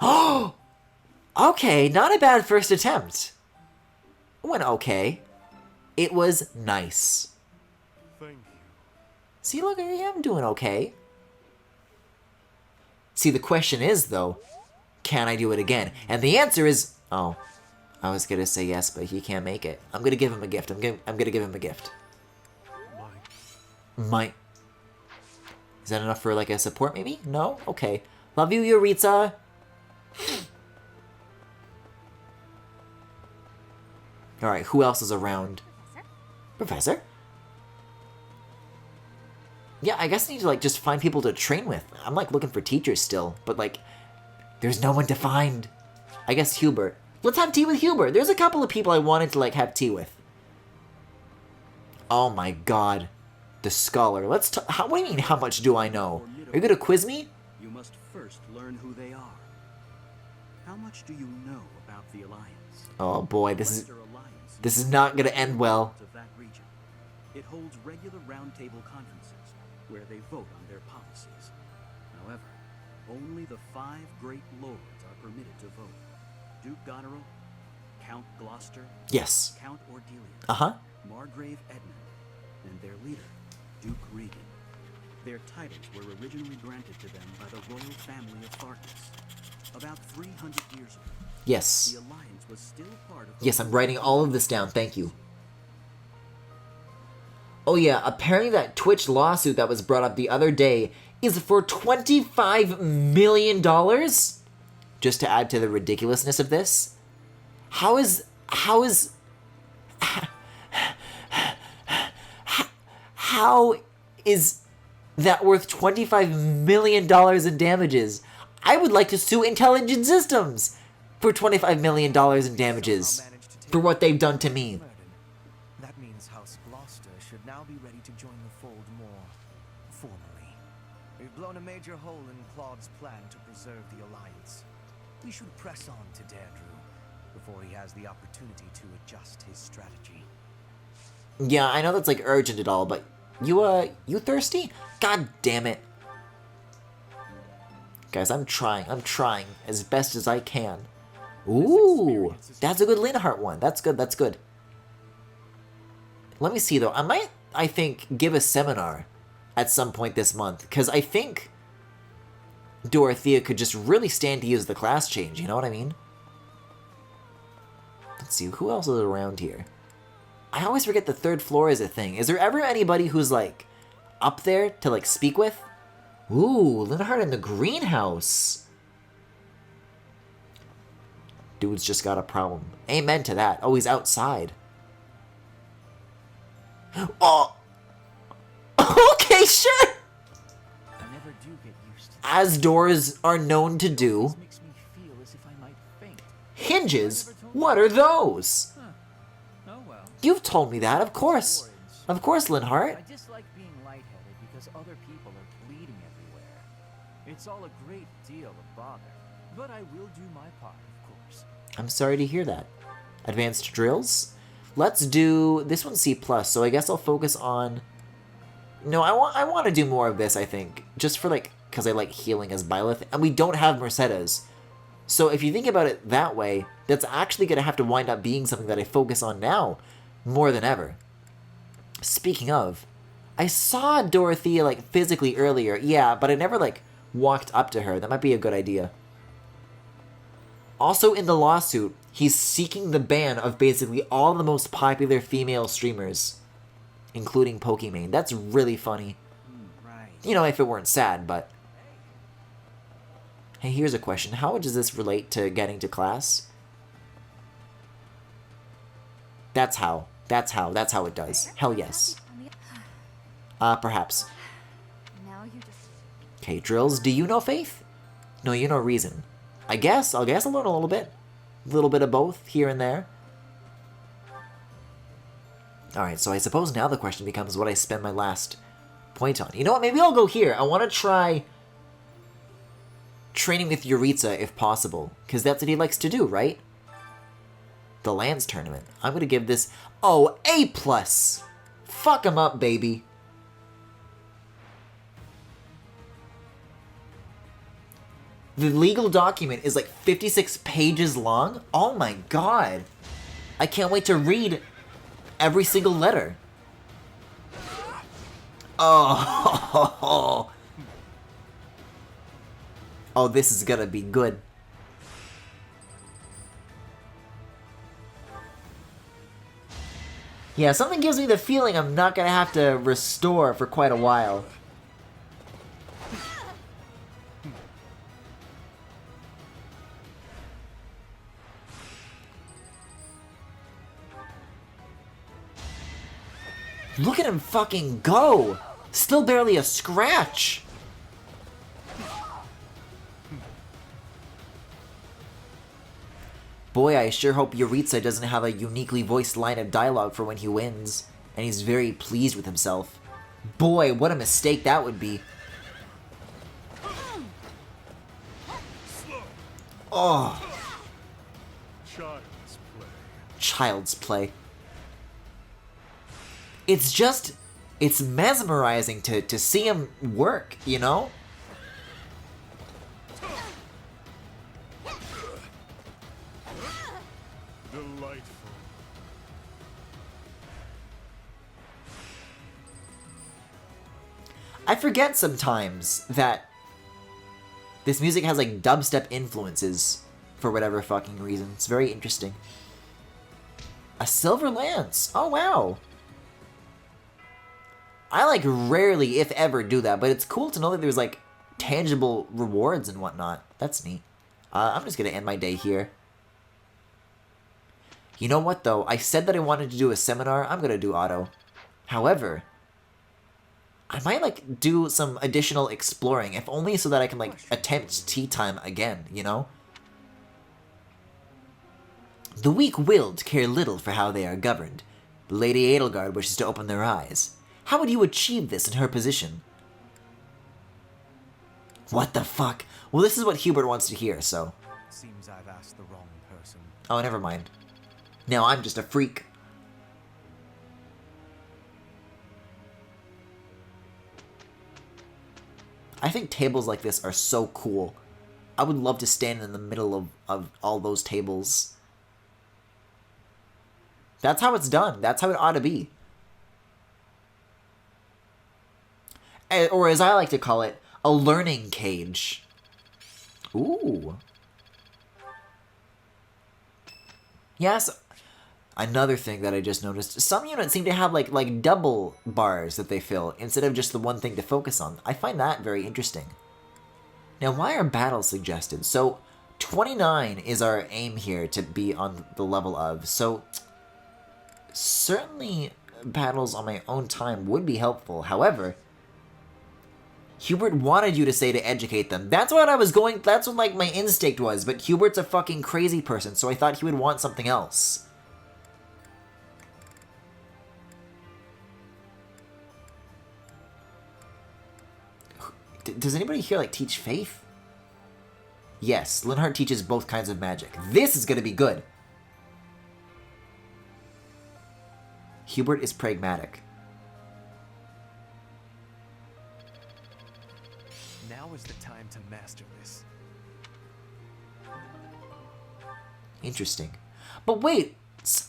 Oh! Okay, not a bad first attempt. Went okay. It was nice. Thank you. See, look, I am doing okay. See, the question is, though, can I do it again? And the answer is, oh, I was gonna say yes, but he can't make it. I'm gonna give him a gift. I'm gonna give him a gift. Might. Is that enough for, like, a support, maybe? No? Okay. Love you, Yuritsa. Alright, who else is around? Professor? Yeah, I guess I need to, like, just find people to train with. I'm, like, looking for teachers still, but, like, there's no one to find. I guess Hubert. Let's have tea with Hubert. There's a couple of people I wanted to, like, have tea with. Oh my god. The scholar. Let's what do you mean, how much do I know? Are you gonna quiz me? You must first learn who they are. How much do you know about the Alliance? Oh boy, this is not gonna end well. Of that region. It holds regular roundtable conferences where they vote on their policies. However, only the 5 great lords are permitted to vote. Duke Goneril, Count Gloucester, yes, Count Ordelia, uh-huh, Margrave Edmund, and their leader, Duke Regan. Their titles were originally granted to them by the royal family of Farkas. About 300 years ago, Yes. the Alliance was still part of... Yes, I'm writing all of this down. Thank you. Oh yeah, apparently that Twitch lawsuit that was brought up the other day is for $25 million? Just to add to the ridiculousness of this. How is that worth $25 million in damages? I would like to sue Intelligent Systems for $25 million in damages for what they've done to me. That means House Gloucester should now be ready to join the fold more formally. We've blown a major hole in Claude's plan to preserve the Alliance. We should press on to Deirdre before he has the opportunity to adjust his strategy. Yeah, I know that's like urgent and all, but you thirsty? God damn it. Guys, I'm trying as best as I can. Ooh, that's a good Linhardt one. That's good, that's good. Let me see though, I might, I think, give a seminar at some point this month, because I think Dorothea could just really stand to use the class change, you know what I mean? Let's see, who else is around here? I always forget the third floor is a thing. Is there ever anybody who's, like, up there to, like, speak with? Ooh, Linhardt in the greenhouse. Dude's just got a problem. Amen to that. Oh, he's outside. Oh! Okay, sure! I never do get used to As doors are known to do. This makes me feel as if I might faint. Hinges? What are those? Huh. Oh well. You've told me that, of course. Of course, Linhardt. I dislike being lightheaded because other people are bleeding everywhere. It's all a great deal of bother, but I will do my part, of course. I'm sorry to hear that. Advanced drills? Let's do... This one's C+, so I guess I'll focus on... No, I want to do more of this, I think. Just for, like... Because I like healing as Byleth. And we don't have Mercedes. So if you think about it that way, that's actually going to have to wind up being something that I focus on now. More than ever. Speaking of... I saw Dorothea, like, physically earlier. Yeah, but I never, like, walked up to her. That might be a good idea. Also in the lawsuit, he's seeking the ban of basically all the most popular female streamers, including Pokimane. That's really funny. Right. You know, if it weren't sad, but... Hey, here's a question. How does this relate to getting to class? That's how. That's how it does. Hell yes. Perhaps. Now you just... Okay, Drills, do you know Faith? No, you know Reason. I'll guess I'll learn a little bit. A little bit of both, here and there. Alright, so I suppose now the question becomes what I spend my last point on. You know what, maybe I'll go here. I want to try training with Yuritsa if possible, because that's what he likes to do, right? The Lands Tournament. I'm going to give this... Oh, A+! Fuck him up, baby. The legal document is like 56 pages long. Oh my god. I can't wait to read every single letter. Oh. Oh, this is gonna be good. Yeah, something gives me the feeling I'm not gonna have to restore for quite a while. Look at him fucking go! Still barely a scratch! Boy, I sure hope Yuritsa doesn't have a uniquely voiced line of dialogue for when he wins, and he's very pleased with himself. Boy, what a mistake that would be. Oh. Child's play. Child's play. It's just, it's mesmerizing to see him work, you know? Delightful. I forget sometimes that this music has like dubstep influences for whatever fucking reason. It's very interesting. A silver lance. Oh, wow. I like rarely, if ever, do that, but it's cool to know that there's like tangible rewards and whatnot. That's neat. I'm just gonna end my day here. You know what, though? I said that I wanted to do a seminar. I'm gonna do auto. However, I might, like, do some additional exploring, if only so that I can, like, attempt tea time again, you know? The weak-willed care little for how they are governed. Lady Edelgard wishes to open their eyes. How would you achieve this in her position? What the fuck? Well, this is what Hubert wants to hear, so... Seems I've asked the wrong person. Oh, never mind. Now I'm just a freak. I think tables like this are so cool. I would love to stand in the middle of all those tables. That's how it's done. That's how it ought to be. Or as I like to call it, a learning cage. Ooh. Yes. Another thing that I just noticed, some units seem to have like double bars that they fill instead of just the one thing to focus on. I find that very interesting. Now, why are battles suggested? So, 29 is our aim here to be on the level of. So, certainly battles on my own time would be helpful. However, Hubert wanted you to say to educate them. That's what I was going, that's what like my instinct was, but Hubert's a fucking crazy person, so I thought he would want something else. Does anybody here like teach faith? Yes, Linhardt teaches both kinds of magic. This is gonna be good. Hubert is pragmatic. Now is the time to master this. Interesting. But wait,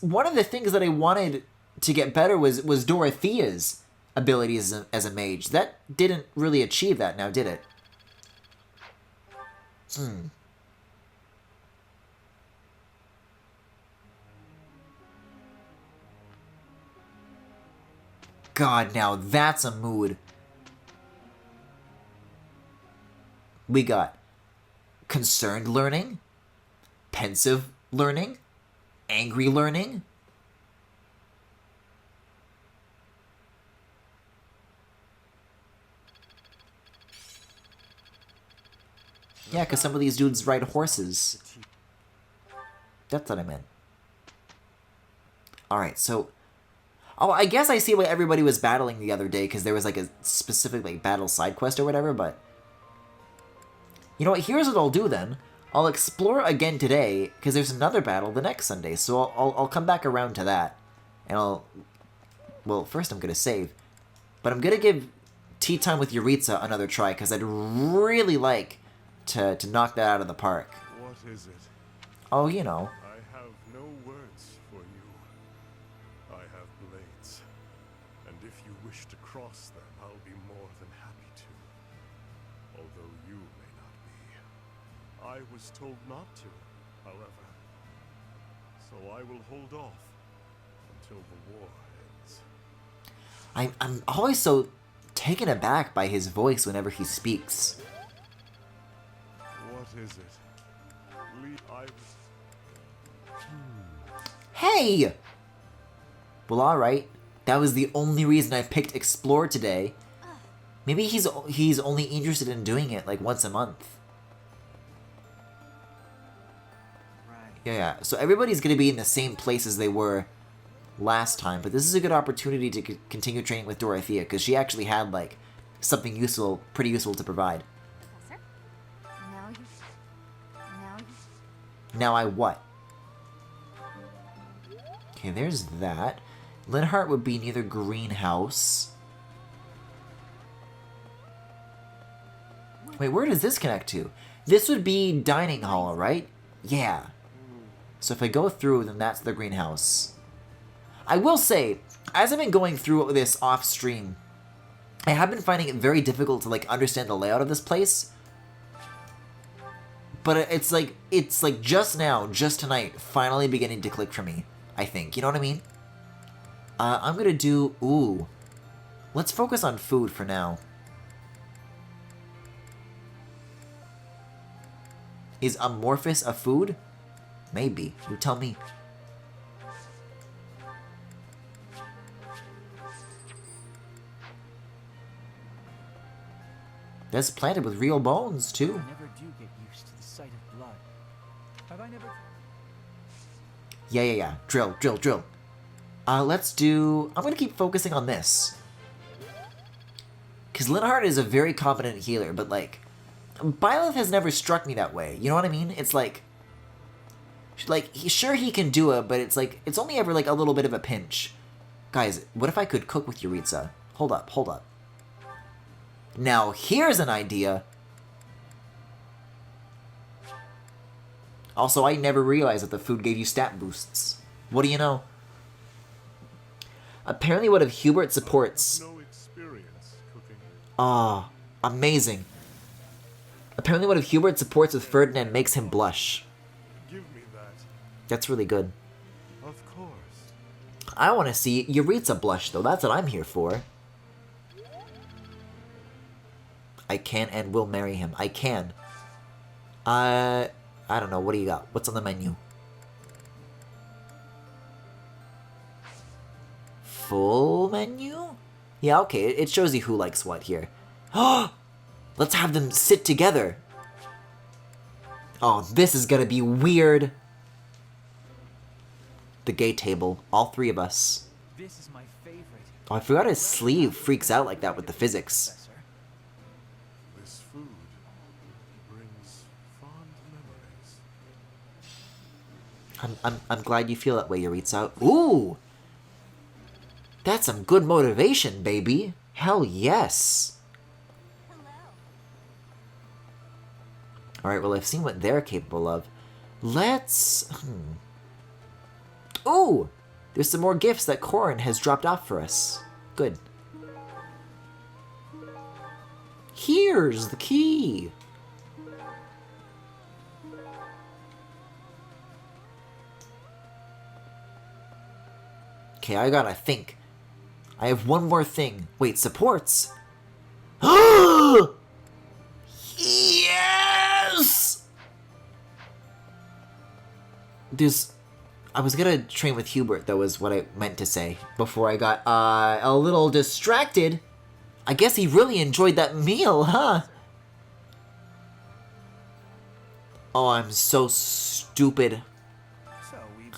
one of the things that I wanted to get better was Dorothea's abilities as a mage. That didn't really achieve that now, did it? God, now that's a mood. We got concerned learning, pensive learning, angry learning. Yeah, because some of these dudes ride horses. That's what I meant. Alright, so... Oh, I guess I see why everybody was battling the other day, because there was like a specific like battle side quest or whatever, but... You know what, here's what I'll do then. I'll explore again today, because there's another battle the next Sunday, so I'll come back around to that. And I'll... Well, first I'm going to save. But I'm going to give Tea Time with Yuritsa another try, because I'd really like to knock that out of the park. What is it? Oh, you know. I have no words for you. I have blades, and if you wish to cross them, I'll be more than happy to. Although you may not be. I was told not to, however. So I will hold off until the war ends. I'm always so taken aback by his voice whenever he speaks. What is it? Hey! Well, alright. That was the only reason I picked Explore today. Maybe he's only interested in doing it like once a month. Yeah. So everybody's going to be in the same place as they were last time, but this is a good opportunity to continue training with Dorothea, because she actually had like something useful, pretty useful to provide. Now I what? Okay, there's that. Linhardt would be near the greenhouse. Wait, where does this connect to? This would be dining hall, right? Yeah. So if I go through, then that's the greenhouse. I will say, as I've been going through this off stream, I have been finding it very difficult to like understand the layout of this place. But it's like just now, just tonight, finally beginning to click for me, I think. You know what I mean? I'm gonna do... Ooh. Let's focus on food for now. Is amorphous a food? Maybe. You tell me. That's planted with real bones, too. I never do get used to the sight of blood. Have I never... Yeah. Drill. Let's do... I'm gonna keep focusing on this. Because Linhardt is a very competent healer, but like... Byleth has never struck me that way. You know what I mean? It's like... Sure he can do it, but it's like... It's only ever like a little bit of a pinch. Guys, what if I could cook with Yuritsa? Hold up. Now, here's an idea. Also, I never realized that the food gave you stat boosts. What do you know? Apparently one of Hubert supports... Ah, amazing. Apparently one of Hubert supports with Ferdinand makes him blush. Give me that. That's really good. Of course. I want to see Yuritsa blush, though. That's what I'm here for. I can and will marry him. I can. I don't know. What do you got? What's on the menu? Full menu? Yeah, okay. It shows you who likes what here. Let's have them sit together. Oh, this is gonna be weird. The gay table. All three of us. This is my favorite. Oh, I forgot his sleeve freaks out like that with the physics. This food brings fond memories. I'm glad you feel that way, Yuritsa. Ooh! That's some good motivation, baby. Hell yes. Alright, well, I've seen what they're capable of. Let's... Ooh! There's some more gifts that Corin has dropped off for us. Good. Here's the key! Okay, I gotta think. I have one more thing. Wait, supports? Yes! I was gonna train with Hubert, though, is what I meant to say, before I got, a little distracted. I guess he really enjoyed that meal, huh? Oh, I'm so stupid.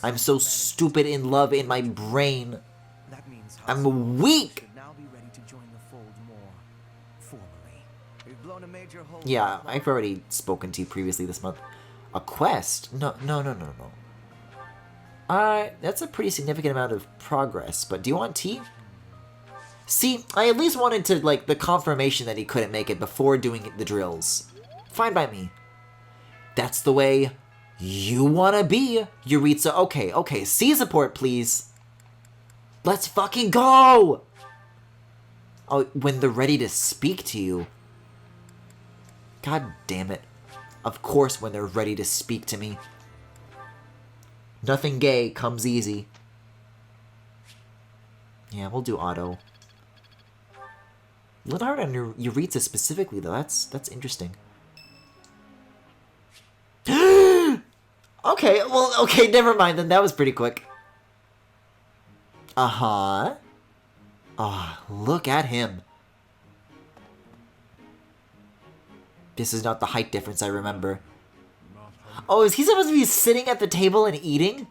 I'm so stupid in love in my brain. I'm weak! Yeah, I've already spoken to you previously this month. A quest? No. That's a pretty significant amount of progress, but do you want tea? See, I at least wanted to, like, the confirmation that he couldn't make it before doing the drills. Fine by me. That's the way you wanna be, Yuritsa. Okay, C support, please. Let's fucking go! Oh, when they're ready to speak to you. God damn it. Of course when they're ready to speak to me. Nothing gay comes easy. Yeah, we'll do auto. Linhardt and Yuritsa specifically, though, that's interesting. Okay, never mind then. That was pretty quick. Uh-huh. Oh, look at him. This is not the height difference I remember. Oh, is he supposed to be sitting at the table and eating?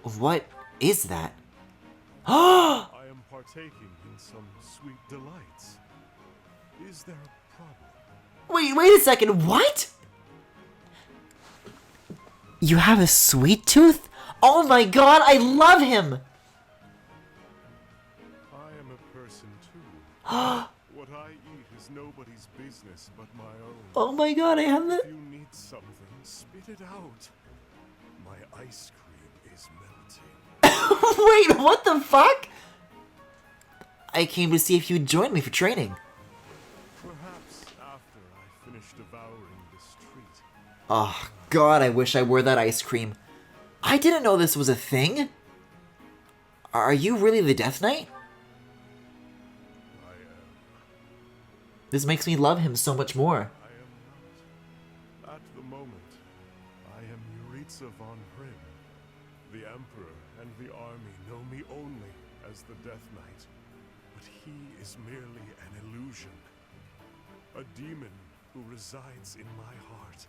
What is that? I am partaking in some sweet delights. Is there a problem? Wait a second, what? You have a sweet tooth? Oh my god, I love him! I am a person too. What I eat is nobody's business but my own. Oh my god, I have that. If you need something, spit it out. My ice cream is melting. Wait, what the fuck? I came to see if you'd join me for training. Perhaps after I finish devouring this treat. Oh, God, I wish I were that ice cream. I didn't know this was a thing. Are you really the Death Knight? I am. This makes me love him so much more. I am not. At the moment, I am Yuritsa von Hrim. The Emperor and the army know me only as the Death Knight, but he is merely an illusion. A demon who resides in my heart.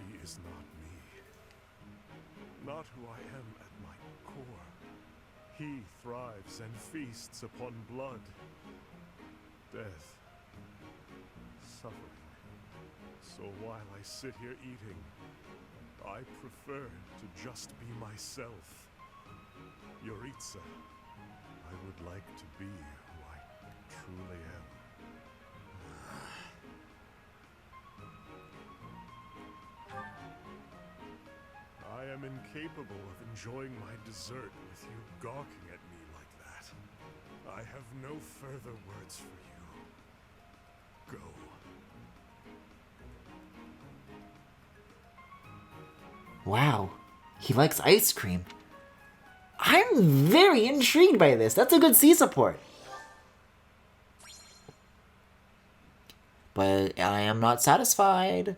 He is not me. Not who I am at my core. He thrives and feasts upon blood, death, suffering. So while I sit here eating, I prefer to just be myself. Yuritsa, I would like to be who I truly am. I am incapable of enjoying my dessert with you gawking at me like that. I have no further words for you. Go. Wow, he likes ice cream. I'm very intrigued by this. That's a good C support. But I am not satisfied.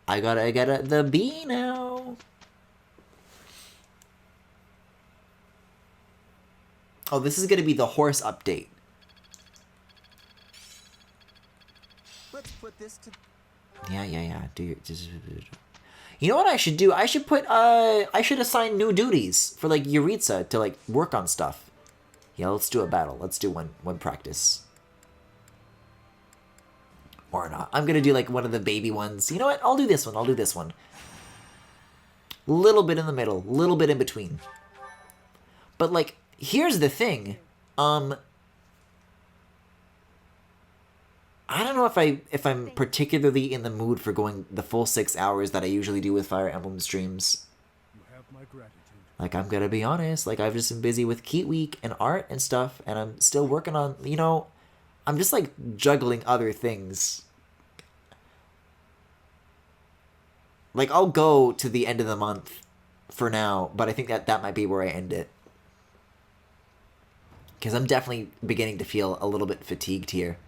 I gotta get the B now. Oh, this is gonna be the horse update. Let's put this to... Yeah. Do your... You know what I should do? I should put, I should assign new duties for, like, Yuritsa to, like, work on stuff. Yeah, let's do a battle. Let's do one practice. Or not. I'm gonna do, like, one of the baby ones. You know what? I'll do this one. Little bit in the middle. Little bit in between. But, like, here's the thing. I don't know if I'm particularly in the mood for going the full 6 hours that I usually do with Fire Emblem streams. You have my gratitude. Like, I'm gonna be honest, like, I've just been busy with Keat Week and art and stuff, and I'm still working on, you know, I'm just, like, juggling other things. Like, I'll go to the end of the month for now, but I think that might be where I end it. Because I'm definitely beginning to feel a little bit fatigued here.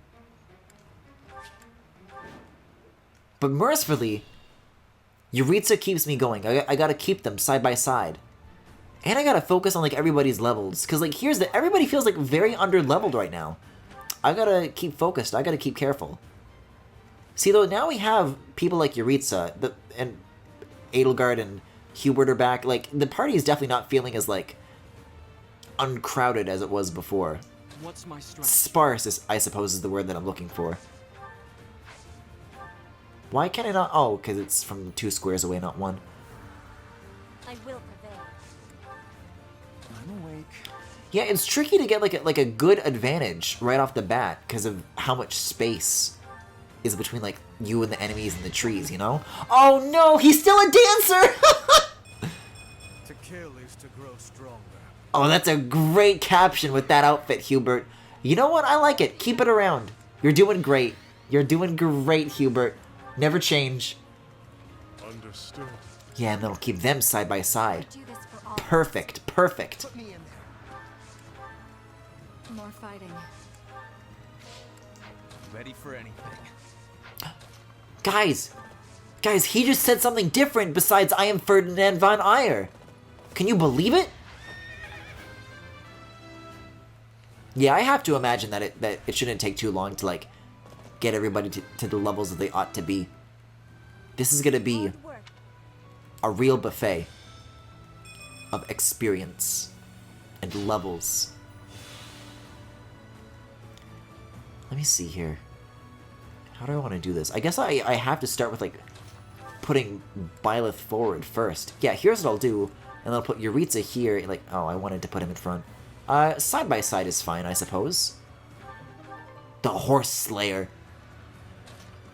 But mercifully, Yuritsa keeps me going. I gotta keep them side by side. And I gotta focus on, like, everybody's levels. Because, like, everybody feels, like, very under-leveled right now. I gotta keep focused. I gotta keep careful. See, though, now we have people like Yuritsa, and Edelgard and Hubert are back. Like, the party is definitely not feeling as, like, uncrowded as it was before. What's my strategy? Sparse, I suppose, is the word that I'm looking for. Why can I not? Oh, because it's from 2 squares away, not 1. I will prevail. I'm awake. Yeah, it's tricky to get like a good advantage right off the bat because of how much space is between, like, you and the enemies and the trees, you know? Oh no, he's still a dancer! To kill is to grow stronger. Oh, that's a great caption with that outfit, Hubert. You know what? I like it. Keep it around. You're doing great. You're doing great, Hubert. Never change. Understood. Yeah, and that'll keep them side by side. Perfect. Put me in there. More fighting. Ready for anything. Guys, he just said something different besides I am Ferdinand von Ayer. Can you believe it? Yeah, I have to imagine that it shouldn't take too long to, like, get everybody to the levels that they ought to be. This is gonna be a real buffet of experience and levels. Let me see here. How do I want to do this? I guess I have to start with, like, putting Byleth forward first. Yeah, here's what I'll do. And then I'll put Yuritsa here. Like, oh, I wanted to put him in front. Side by side is fine, I suppose. The Horse Slayer.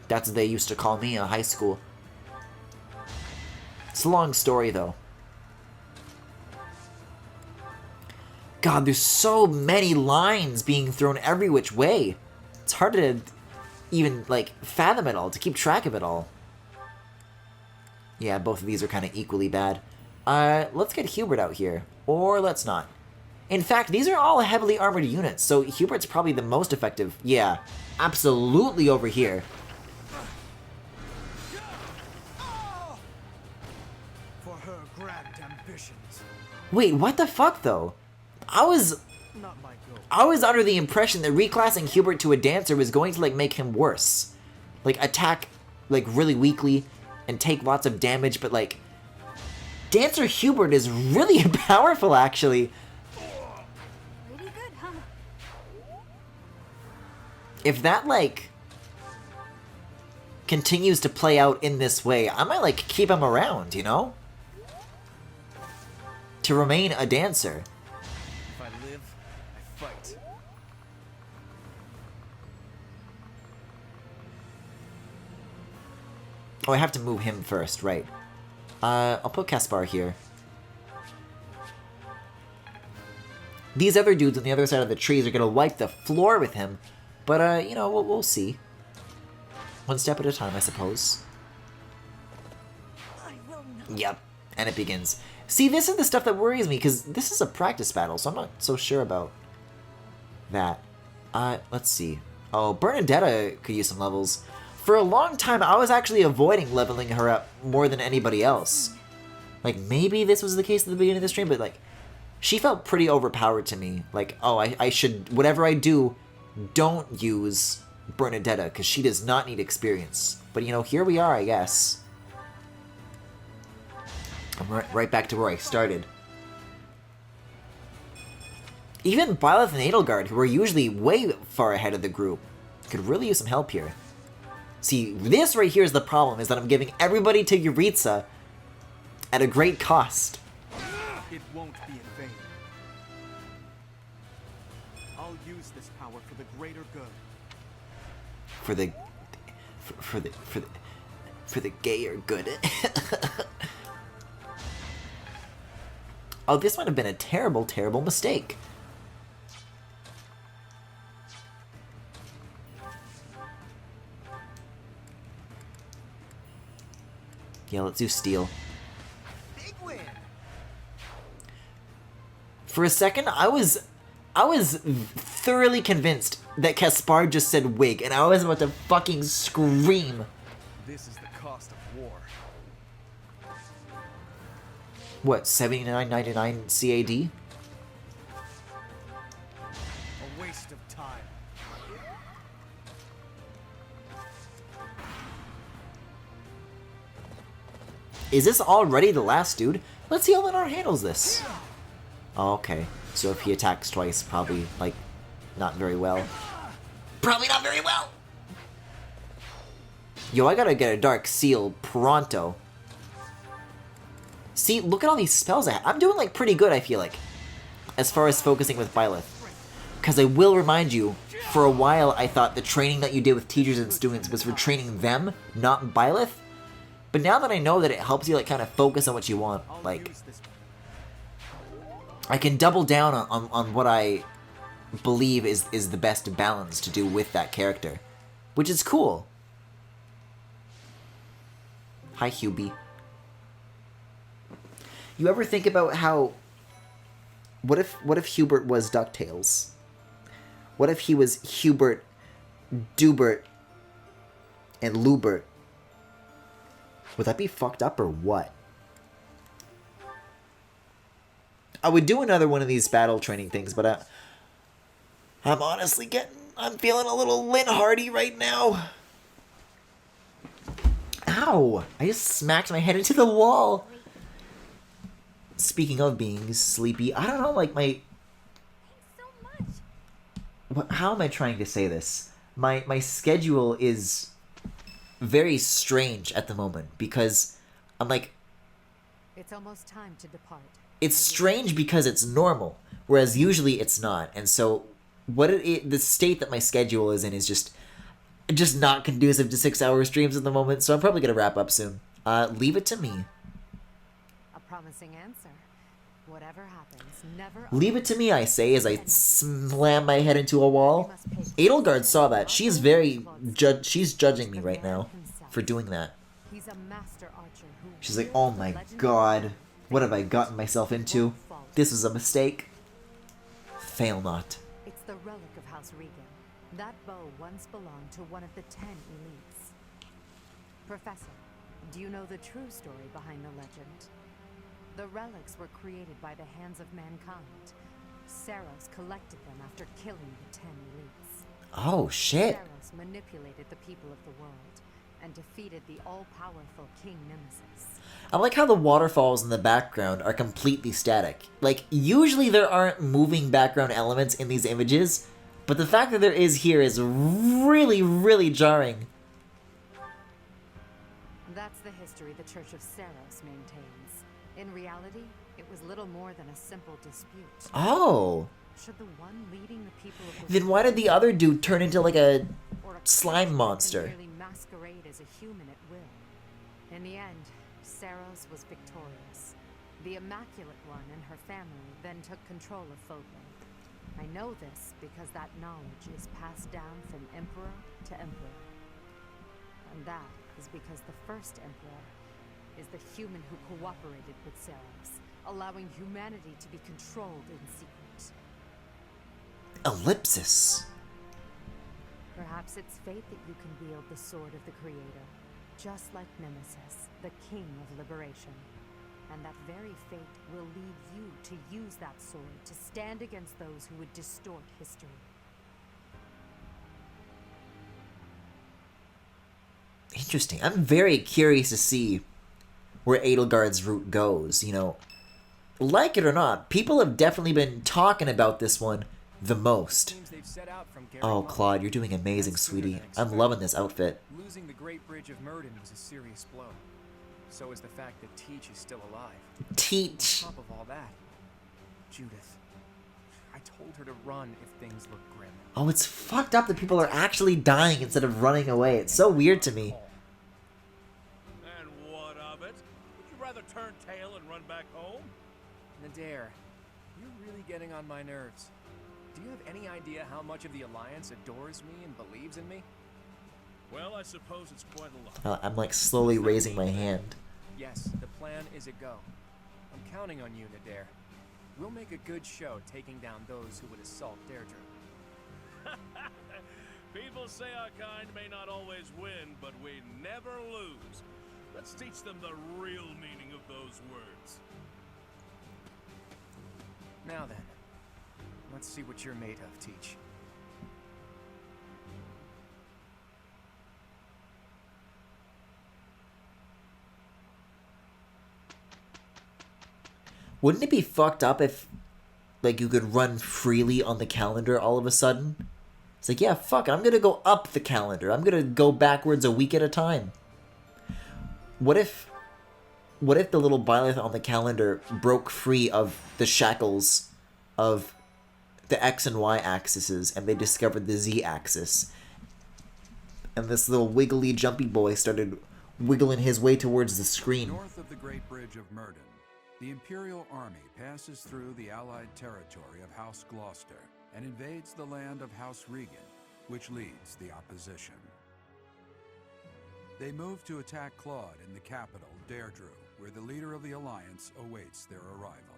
That's what they used to call me in high school. It's a long story, though. God, there's so many lines being thrown every which way. It's hard to even, like, fathom it all, to keep track of it all. Yeah, both of these are kind of equally bad. Let's get Hubert out here. Or let's not. In fact, these are all heavily armored units, so Hubert's probably the most effective. Yeah, absolutely over here. For her grand ambitions. Wait, what the fuck, though? I was under the impression that reclassing Hubert to a dancer was going to, like, make him worse. Like, attack, like, really weakly and take lots of damage, but, like, Dancer Hubert is really powerful, actually. Pretty good, huh? If that, like, continues to play out in this way, I might, like, keep him around, you know? To remain a dancer. If I live, I fight. Oh, I have to move him first, right. I'll put Caspar here. These other dudes on the other side of the trees are gonna wipe the floor with him, but, you know, we'll see. One step at a time, I suppose. Yep, and it begins. See, this is the stuff that worries me, because this is a practice battle, so I'm not so sure about that. Let's see. Oh, Bernadetta could use some levels. For a long time, I was actually avoiding leveling her up more than anybody else. Like, maybe this was the case at the beginning of the stream, but, like, she felt pretty overpowered to me. Like, oh, I should, whatever I do, don't use Bernadetta, because she does not need experience. But, you know, here we are, I guess. I'm right back to where I started. Even Byleth and Edelgard, who are usually way far ahead of the group, could really use some help here. See, this right here is the problem, is that I'm giving everybody to Yuritsa at a great cost. It won't be in vain. I'll use this power for the greater good. For the gayer good. Oh, this might have been a terrible, terrible mistake. Yeah, let's do steel. Big win. For a second, I was thoroughly convinced that Caspar just said wig, and I was about to fucking scream. This is the cost of war. What, 79.99 CAD? A waste of time. Is this already the last dude? Let's see how Lenore handles this. Oh, okay. So if he attacks twice, probably, like, not very well. Probably not very well! Yo, I gotta get a Dark Seal pronto. See, look at all these spells I have. I'm doing, like, pretty good, I feel like, as far as focusing with Byleth. Because I will remind you, for a while I thought the training that you did with teachers and students was for training them, not Byleth. But now that I know that it helps you, like, kind of focus on what you want, like, I can double down on what I believe is the best balance to do with that character. Which is cool. Hi, Hubie. You ever think about how... What if Hubert was DuckTales? What if he was Hubert, Dubert, and Lubert? Would that be fucked up or what? I would do another one of these battle training things, but I'm honestly I'm feeling a little Lynn Hardy right now. Ow! I just smacked my head into the wall. Speaking of being sleepy, I don't know, like how am I trying to say this? My schedule is very strange at the moment because I'm like... It's almost time to depart. It's strange because it's normal, whereas usually it's not. And so the state that my schedule is in is just not conducive to 6-hour streams at the moment, so I'm probably going to wrap up soon. Leave it to me. A promising answer. Whatever happens, never Leave it to me, I say, as I slam my head into a wall. Edelgard saw that. She's she's judging me right now for doing that. He's a master archer who She's like, oh my god, what have I gotten myself into? This was a mistake. Fail not. It's the relic of House Regan. That bow once belonged to one of the 10 elites. Professor, do you know the true story behind the legend? The relics were created by the hands of mankind. Saros collected them after killing the 10 elites. Oh, shit. Saros manipulated the people of the world and defeated the all-powerful King Nemesis. I like how the waterfalls in the background are completely static. Like, usually there aren't moving background elements in these images, but the fact that there is here is really, really jarring. That's the history the Church of Saros maintains. In reality, it was little more than a simple dispute. Oh. Should the one leading the people of the Then why did the other dude turn into like a slime monster? merely masquerade as a human at will? In the end, Saros was victorious. The Immaculate One and her family then took control of Fodlan. I know this because that knowledge is passed down from emperor to emperor. And that is because the first emperor is the human who cooperated with Saros, allowing humanity to be controlled in secret. Ellipsis. Perhaps it's fate that you can wield the sword of the Creator, just like Nemesis, the King of Liberation. And that very fate will lead you to use that sword to stand against those who would distort history. Interesting. I'm very curious to see where Edelgard's route goes, you know. Like it or not, people have definitely been talking about this one the most. Oh, Claude, you're doing amazing, sweetie. I'm loving this outfit. Losing the Great Bridge of Murden was a serious blow. So is the fact that Teach is still alive. Teach. On top of all that, Judith. I told her to run if things look grim. Oh, it's fucked up that people are actually dying instead of running away. It's so weird to me. And what of it? Would you rather turn tail and run back home? Nadir, you're really getting on my nerves. Do you have any idea how much of the Alliance adores me and believes in me? Well, I suppose it's quite a lot. I'm like slowly raising my hand. Yes, the plan is a go. I'm counting on you, Nadir. We'll make a good show taking down those who would assault Deirdre. People say our kind may not always win, but we never lose. Let's teach them the real meaning of those words. Now then, let's see what you're made of, Teach. Wouldn't it be fucked up if, like, you could run freely on the calendar all of a sudden? It's like, yeah, fuck, I'm gonna go up the calendar. I'm gonna go backwards a week at a time. What if the little Byleth on the calendar broke free of the shackles of the X and Y axes and they discovered the Z axis? And this little wiggly jumpy boy started wiggling his way towards the screen. North of the Great Bridge of Murden, the Imperial Army passes through the Allied territory of House Gloucester and invades the land of House Regan, which leads the opposition. They move to attack Claude in the capital, Deirdre, where the leader of the Alliance awaits their arrival.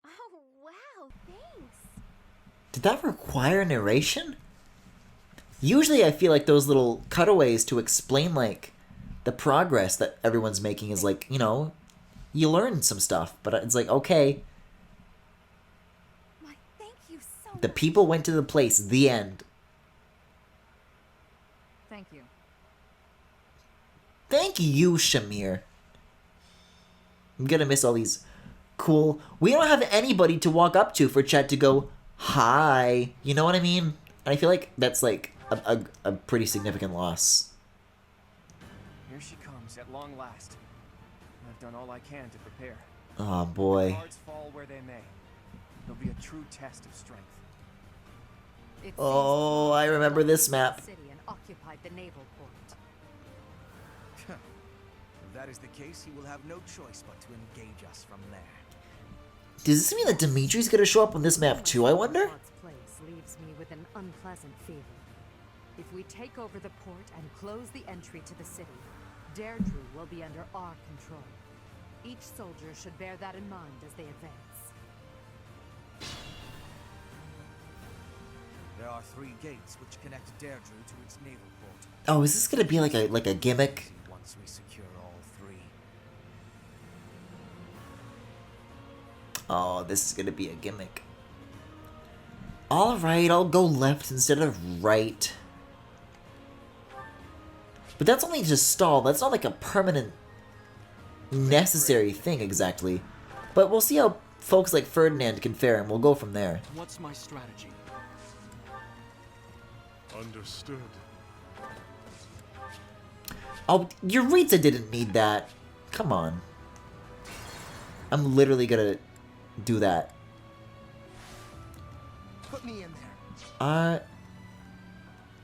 Oh, wow, thanks. Did that require narration? Usually I feel like those little cutaways to explain, like, the progress that everyone's making is like, you know, you learn some stuff, but it's like, okay. Why, thank you so The people went to the place, the end. Thank you. Thank you, Shamir. I'm gonna miss all these cool... We don't have anybody to walk up to for Chet to go, hi. You know what I mean? And I feel like that's like a pretty significant loss. Here she comes at long last. I've done all I can to prepare. Oh, boy. The cards fall where they may. It'll be a true test of strength. Oh, I remember this map. City and occupied the naval port. If that is the case, he will have no choice but to engage us from there. Does this mean that Dimitri's gonna show up on this map too, I wonder? God's place leaves me with an unpleasant feeling. If we take over the port and close the entry to the city, Deirdre will be under our control. Each soldier should bear that in mind as they advance. There are 3 gates which connect Deirdre to its naval port. Oh, is this gonna be like a gimmick? Once we secure all 3. Oh, this is gonna be a gimmick. Alright, I'll go left instead of right. But that's only just stall. That's not like a permanent necessary thing exactly. But we'll see how folks like Ferdinand can fare and we'll go from there. What's my strategy? Understood. Oh, Eureka didn't need that. Come on. I'm literally gonna do that. Put me in there.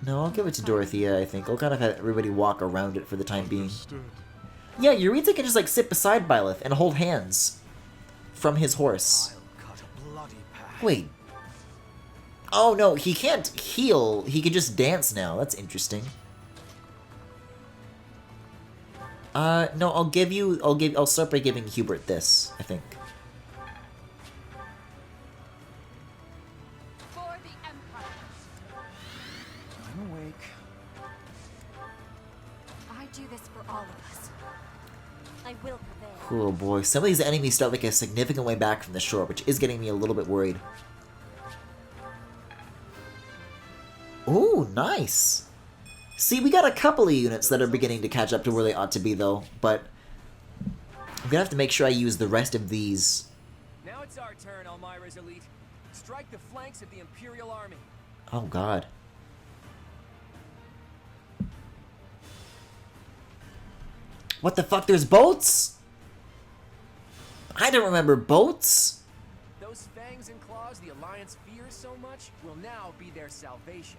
No, I'll give it to Dorothea, I think. I'll kind of have everybody walk around it for the time being. Yeah, Eureka can just like sit beside Byleth and hold hands from his horse. Wait. Oh no, he can't heal. He can just dance now. That's interesting. No, I'll start by giving Hubert this, I think. For the Empire. I'm awake. I do this for all of us. I will prevail. Oh boy, some of these enemies start like a significant way back from the shore, which is getting me a little bit worried. Ooh, nice. See, we got a couple of units that are beginning to catch up to where they ought to be, though, but I'm gonna have to make sure I use the rest of these. Now it's our turn, Elmira's elite. Strike the flanks of the Imperial Army. Oh god. What the fuck, there's boats? I don't remember boats. Those fangs and claws the Alliance fears so much will now be their salvation.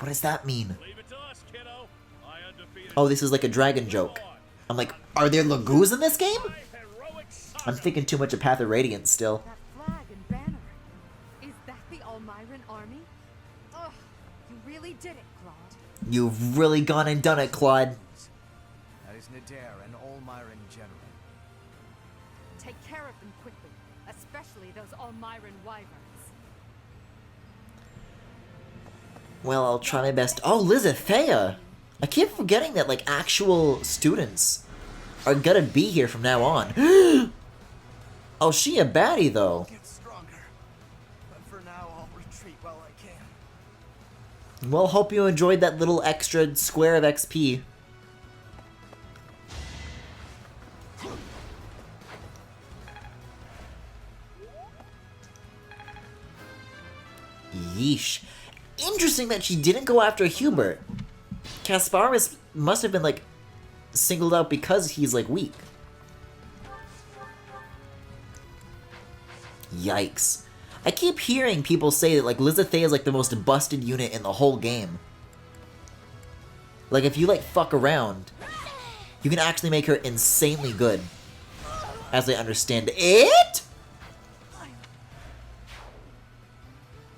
What does that mean? Leave it to us, kiddo. I undefeated. Oh, this is like a dragon joke. I'm like, are there lagoos in this game? I'm thinking too much of Path of Radiance still. That flag and banner. Is that the Almiran army? Ugh, you really did it, Claude. You've really gone and done it, Claude. That is Nadir, an Almiran general. Take care of them quickly, especially those Almiran wyverns. Well, I'll try my best. Oh, Lizithea! I keep forgetting that, like, actual students are gonna be here from now on. Oh, she a baddie, though. Get stronger. But for now, I'll retreat while I can. Well, hope you enjoyed that little extra square of XP. Yeesh. Interesting that she didn't go after Hubert. Kasparis must have been, like, singled out because he's, like, weak. Yikes. I keep hearing people say that, like, Lizithea is, like, the most busted unit in the whole game. Like, if you, like, fuck around, you can actually make her insanely good. As I understand it?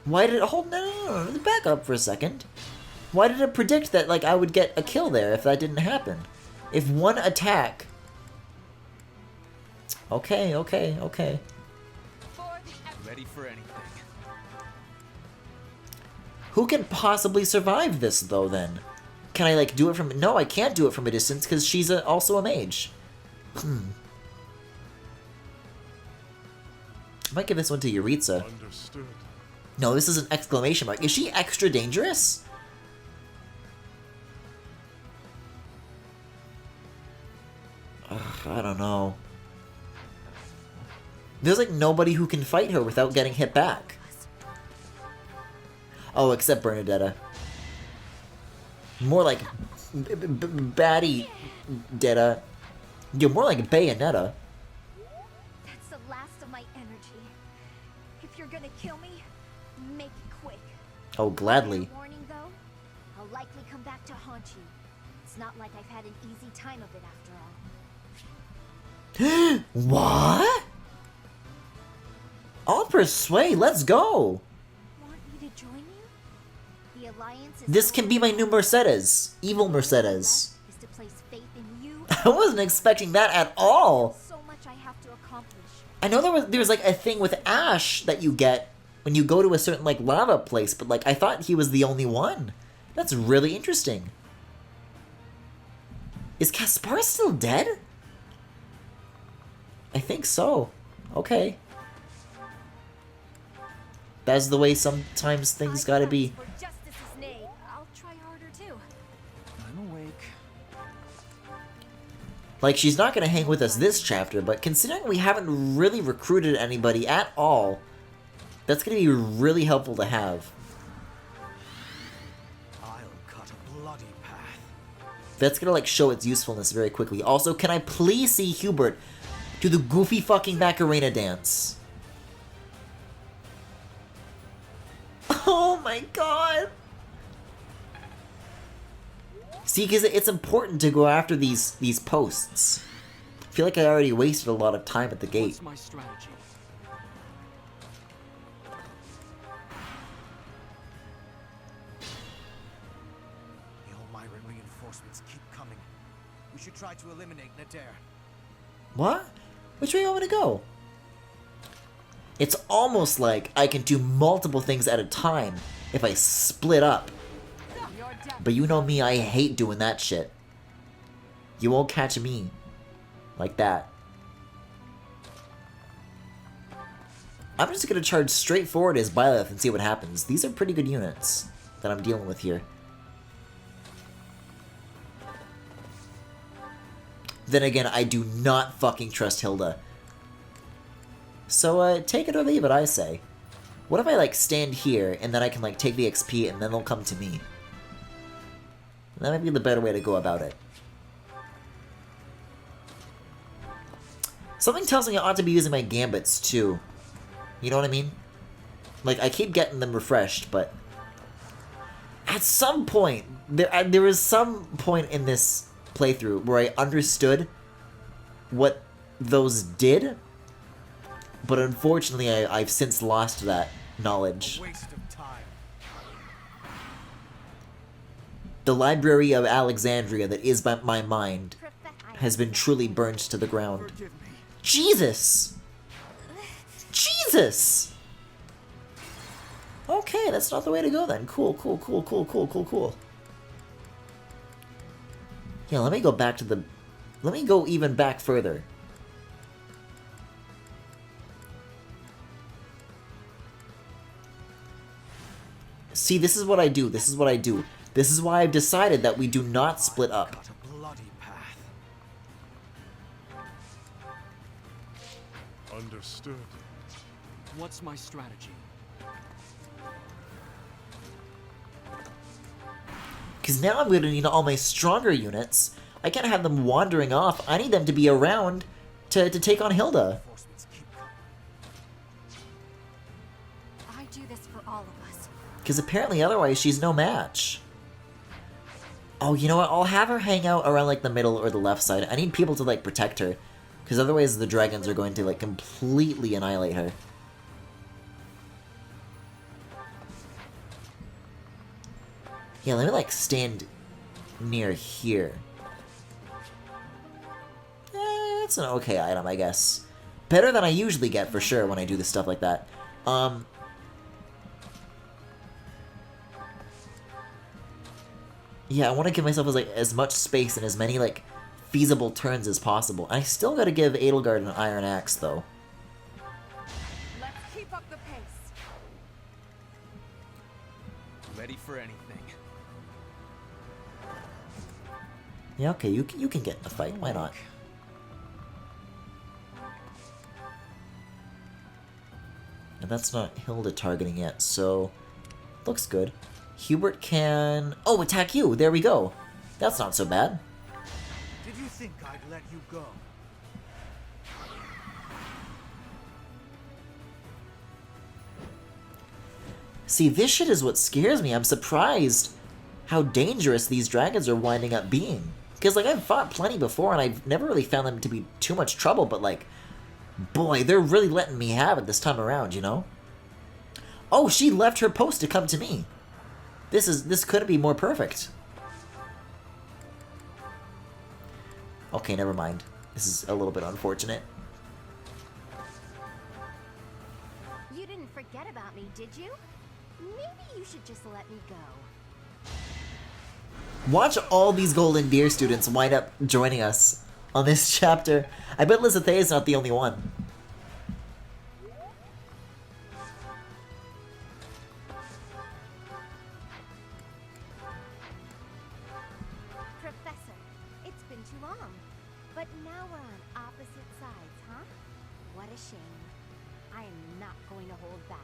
Why did it... Hold... No, back up for a second. Why did it predict that, like, I would get a kill there if that didn't happen? If one attack... Okay. Ready for anything. Who can possibly survive this, though, then? Can I, like, do it from... No, I can't do it from a distance, because she's also a mage. I might give this one to Eureka. Understood. No, this is an exclamation mark. Is she extra dangerous? Ugh, I don't know. There's like nobody who can fight her without getting hit back. Oh, except Bernadetta. More like baddie Detta. You're more like Bayonetta. That's the last of my energy. If you're gonna kill me, make it quick. Oh, gladly. Warning though, I'll likely come back to haunt you. It's not like I've had an easy time of it after all. What? I'll persuade. Let's go. Want me to join you? The Alliance is This can be my new Mercedes. Evil Mercedes. is to place faith in you. I wasn't expecting that at all. So much I have to accomplish. I know there was like a thing with Ash that you get when you go to a certain like lava place, but like I thought he was the only one. That's really interesting. Is Caspar still dead? I think so. Okay. That's the way sometimes things gotta be. For justice's name, I'll try harder too. I'm awake. Like, she's not gonna hang with us this chapter, but considering we haven't really recruited anybody at all, that's gonna be really helpful to have. I'll cut a bloody path. That's gonna, like, show its usefulness very quickly. Also, can I please see Hubert do the goofy fucking Macarena dance? Oh my god! See, because it's important to go after these posts. I feel like I already wasted a lot of time at the gate. What's my strategy? The Elmyran reinforcements keep coming. We should try to eliminate Nadir. What? Which way do you want me to go? It's almost like I can do multiple things at a time if I split up. But you know me, I hate doing that shit. You won't catch me like that. I'm just gonna charge straight forward as Byleth and see what happens. These are pretty good units that I'm dealing with here. Then again, I do not fucking trust Hilda. So, take it or leave it, I say. What if I, like, stand here, and then I can, like, take the XP, and then they'll come to me? That might be the better way to go about it. Something tells me I ought to be using my gambits, too. You know what I mean? Like, I keep getting them refreshed, but... At some point, there was some point in this playthrough where I understood what those did, but unfortunately I've since lost that knowledge. The Library of Alexandria that is my mind has been truly burned to the ground. Jesus! Jesus! Okay, that's not the way to go then. Cool, cool, cool, cool, cool, cool, cool. Yeah, let me go back to the... Let me go even back further. See, this is what I do. This is what I do. This is why I've decided that we do not split up. Understood. What's my strategy? Because now I'm going to need all my stronger units. I can't have them wandering off. I need them to be around to take on Hilda. I do this for all of us. Because apparently otherwise she's no match. Oh, you know what? I'll have her hang out around like the middle or the left side. I need people to like protect her. Because otherwise the dragons are going to like completely annihilate her. Yeah, let me like stand near here. It's an okay item, I guess. Better than I usually get for sure when I do this stuff like that. Yeah, I want to give myself as much space and as many like feasible turns as possible. I still gotta give Edelgard an iron axe though. Let's keep up the pace. Ready for anything. Yeah, okay, you can get in the fight. Why not? And that's not Hilda targeting yet, so looks good. Hubert can... Oh, attack you! There we go. That's not so bad. Did you think I'd let you go? See, this shit is what scares me. I'm surprised how dangerous these dragons are winding up being. Because, like, I've fought plenty before, and I've never really found them to be too much trouble, but, like, boy, they're really letting me have it this time around, you know? Oh, she left her post to come to me. This couldn't be more perfect. Okay, never mind. This is a little bit unfortunate. You didn't forget about me, did you? Maybe you should just let me go. Watch all these Golden Deer students wind up joining us on this chapter. I bet Lizethea is not the only one. Professor, it's been too long. But now we're on opposite sides, huh? What a shame. I am not going to hold back.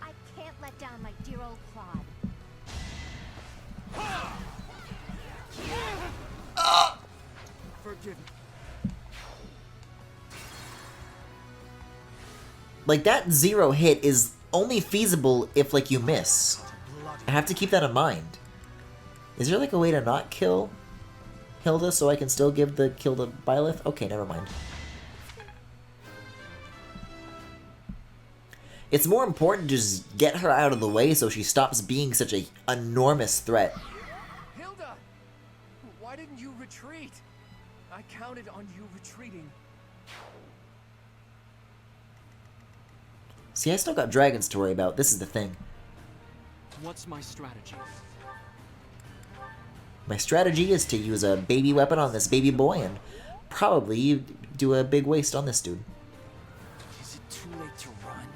I can't let down my dear old Claude. Forgive me. Like, that 0 hit is only feasible if, like, you miss. I have to keep that in mind. Is there, like, a way to not kill Hilda so I can still give the kill to Byleth? Okay, never mind. It's more important to just get her out of the way so she stops being such a enormous threat. Hilda! Why didn't you retreat? I counted on you retreating. See, I still got dragons to worry about. This is the thing. What's my strategy? My strategy is to use a baby weapon on this baby boy and probably do a big waste on this dude. Is it too late to run?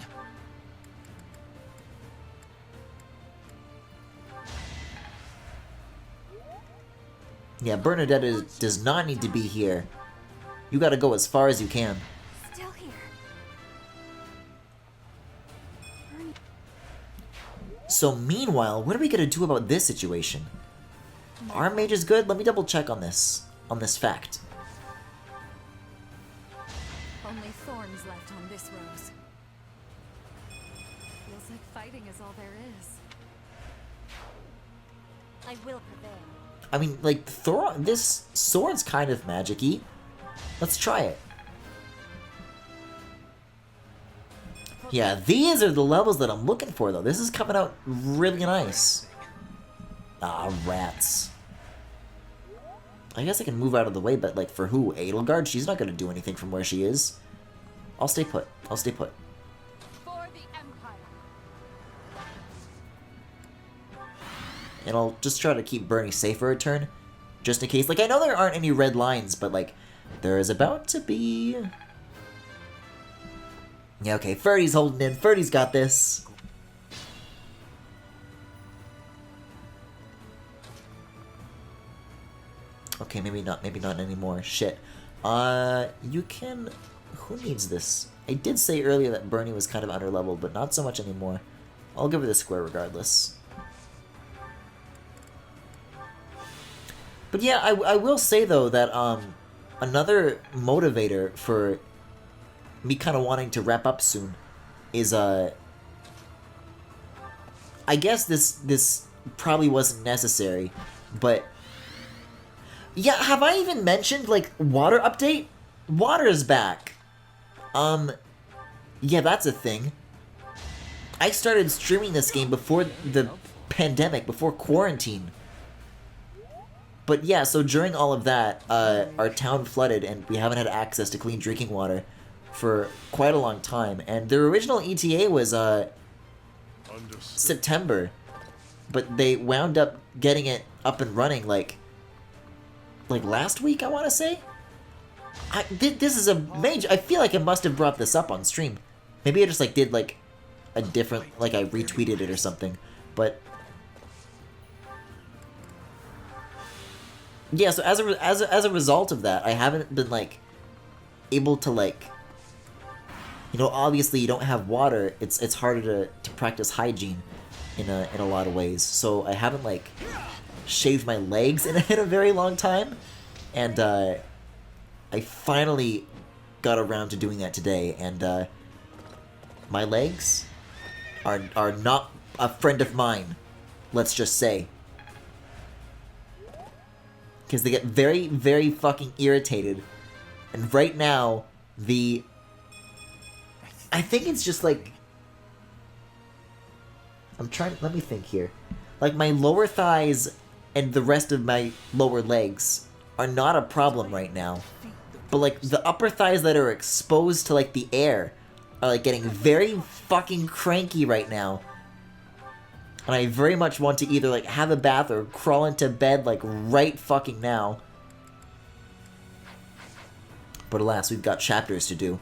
Yeah, Bernadette does not need to be here. You gotta go as far as you can. Still here. So meanwhile, what are we gonna do about this situation? Our mage is good? Let me double check on this fact. Only thorns left on this rose. Feels like fighting is all there is. I will prevail. I mean, like, this sword's kind of magic-y. Let's try it. Yeah, these are the levels that I'm looking for, though. This is coming out really nice. Ah, rats. I guess I can move out of the way, but, like, for who? Edelgard? She's not gonna do anything from where she is. I'll stay put. I'll stay put. For the Empire. And I'll just try to keep Bernie safe for a turn. Just in case. Like, I know there aren't any red lines, but, like, there is about to be... Yeah, okay, Ferdy's holding in. Ferdy's got this. Okay, maybe not anymore. Shit. You can... Who needs this? I did say earlier that Bernie was kind of underleveled, but not so much anymore. I'll give her the square regardless. But yeah, I will say, though, that another motivator for me kind of wanting to wrap up soon is, I guess this probably wasn't necessary, but... Yeah, have I even mentioned, like, water update? Water is back. Yeah, that's a thing. I started streaming this game before the pandemic, before quarantine. But yeah, so during all of that, our town flooded and we haven't had access to clean drinking water for quite a long time. And their original ETA was, September. But they wound up getting it up and running, like last week, I want to say? This is a major... I feel like I must have brought this up on stream. Maybe I just, like, did, like, a different... Like, I retweeted it or something. But... Yeah, so as a result of that, I haven't been, like, able to, like... You know, obviously you don't have water. It's harder to practice hygiene in a lot of ways. So I haven't, like... shaved my legs in a very long time, and I finally got around to doing that today, and my legs are not a friend of mine, let's just say. Because they get very, very fucking irritated. And right now, I think it's just like... let me think here. Like, my lower thighs and the rest of my lower legs are not a problem right now. But, like, the upper thighs that are exposed to, like, the air are, like, getting very fucking cranky right now. And I very much want to either, like, have a bath or crawl into bed, like, right fucking now. But alas, we've got chapters to do.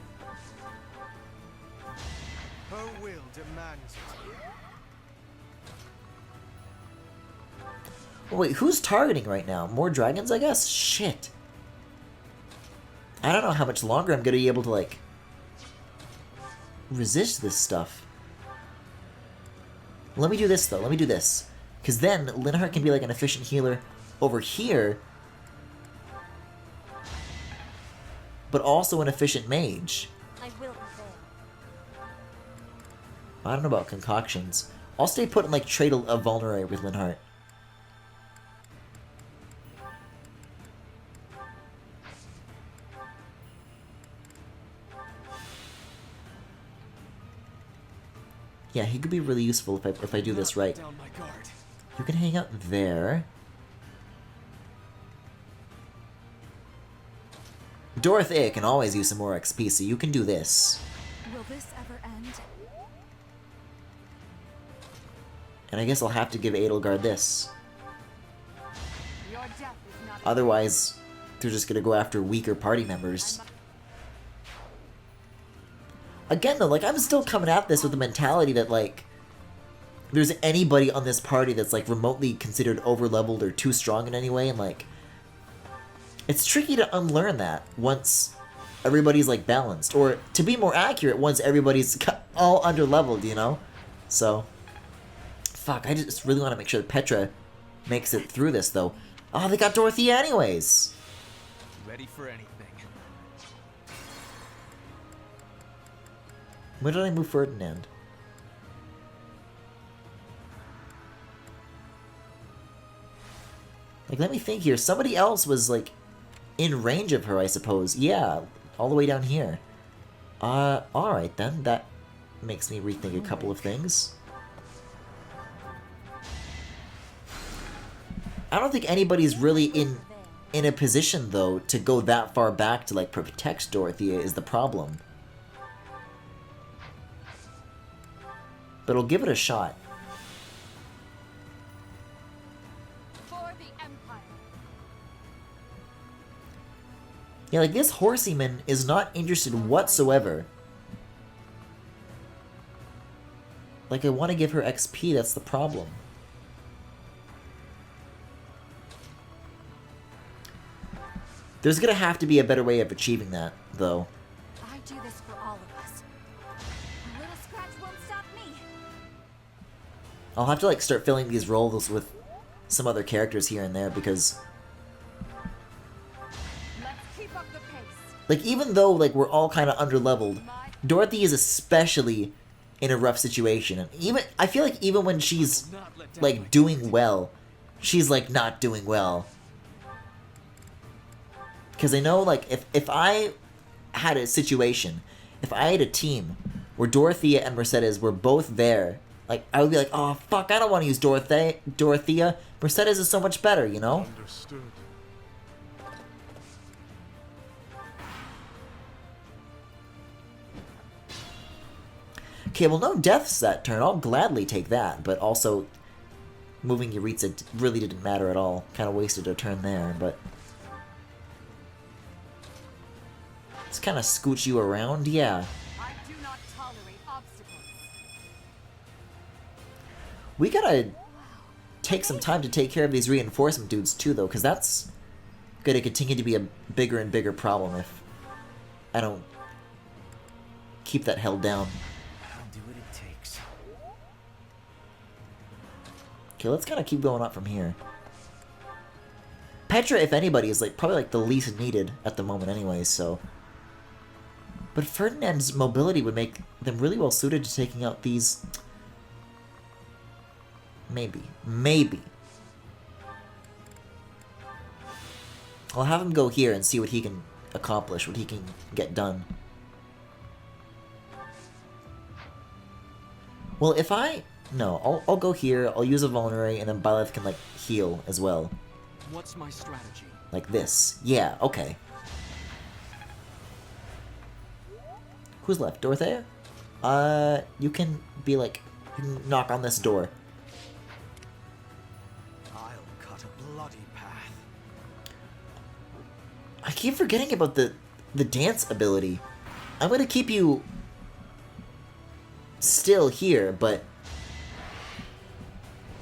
Her will demands it. Oh, wait, who's targeting right now? More dragons, I guess? Shit. I don't know how much longer I'm gonna be able to, like, resist this stuff. Let me do this, though. Let me do this. Because then, Linhardt can be, like, an efficient healer over here. But also an efficient mage. I will prevail. I don't know about concoctions. I'll stay put in, like, trade a vulnerary with Linhardt. Yeah, he could be really useful if I do this right. You can hang out there. Dorothea can always use some more XP, so you can do this. Will this ever end? And I guess I'll have to give Edelgard this. Your death is not Otherwise, they're just gonna go after weaker party members. Again, though, like, I'm still coming at this with the mentality that, like, there's anybody on this party that's, like, remotely considered over-leveled or too strong in any way, and, like, it's tricky to unlearn that once everybody's, like, balanced. Or, to be more accurate, once everybody's all under-leveled, you know? So, fuck, I just really want to make sure that Petra makes it through this, though. Oh, they got Dorothea anyways! Ready for anything. When did I move Ferdinand? Like, let me think here. Somebody else was, like, in range of her, I suppose. Yeah, all the way down here. Alright then. That makes me rethink a couple of things. I don't think anybody's really in a position, though, to go that far back to, like, protect Dorothea is the problem. But I'll give it a shot. for the Empire. Yeah, like, this Horseman is not interested whatsoever. Like, I want to give her XP, that's the problem. There's gonna have to be a better way of achieving that, though. I do this for all of us. A little scratch won't stop me. I'll have to, like, start filling these roles with some other characters here and there, because... Let's keep up the pace. like, even though, like, we're all kind of under-leveled, Dorothy is especially in a rough situation. And even, I feel like even when she's, like, doing well, she's, like, not doing well. Because I know, like, if I had a situation, if I had a team where Dorothea and Mercedes were both there, like, I would be like, oh, fuck, I don't want to use Dorothea. Mercedes is so much better, you know? Understood. Okay, well, no deaths that turn. I'll gladly take that, but also moving Yuritsa really didn't matter at all. Kind of wasted a turn there, but... let's kind of scooch you around, yeah. I do not tolerate obstacles. We gotta take some time to take care of these reinforcement dudes too, though, because that's gonna continue to be a bigger and bigger problem if I don't keep that held down. I'll do what it takes. Okay, let's kind of keep going up from here. Petra, if anybody, is like probably like the least needed at the moment anyways, so... but Ferdinand's mobility would make them really well suited to taking out these... maybe. Maybe. I'll have him go here and see what he can accomplish, what he can get done. Well, if I... No, I'll go here, I'll use a vulnerary, and then Byleth can, like, heal as well. What's my strategy? Like this. Yeah, okay. Who's left? Dorothea? You can be like... You can knock on this door. I'll cut a bloody path. I keep forgetting about the dance ability. I'm gonna keep you... still here, but...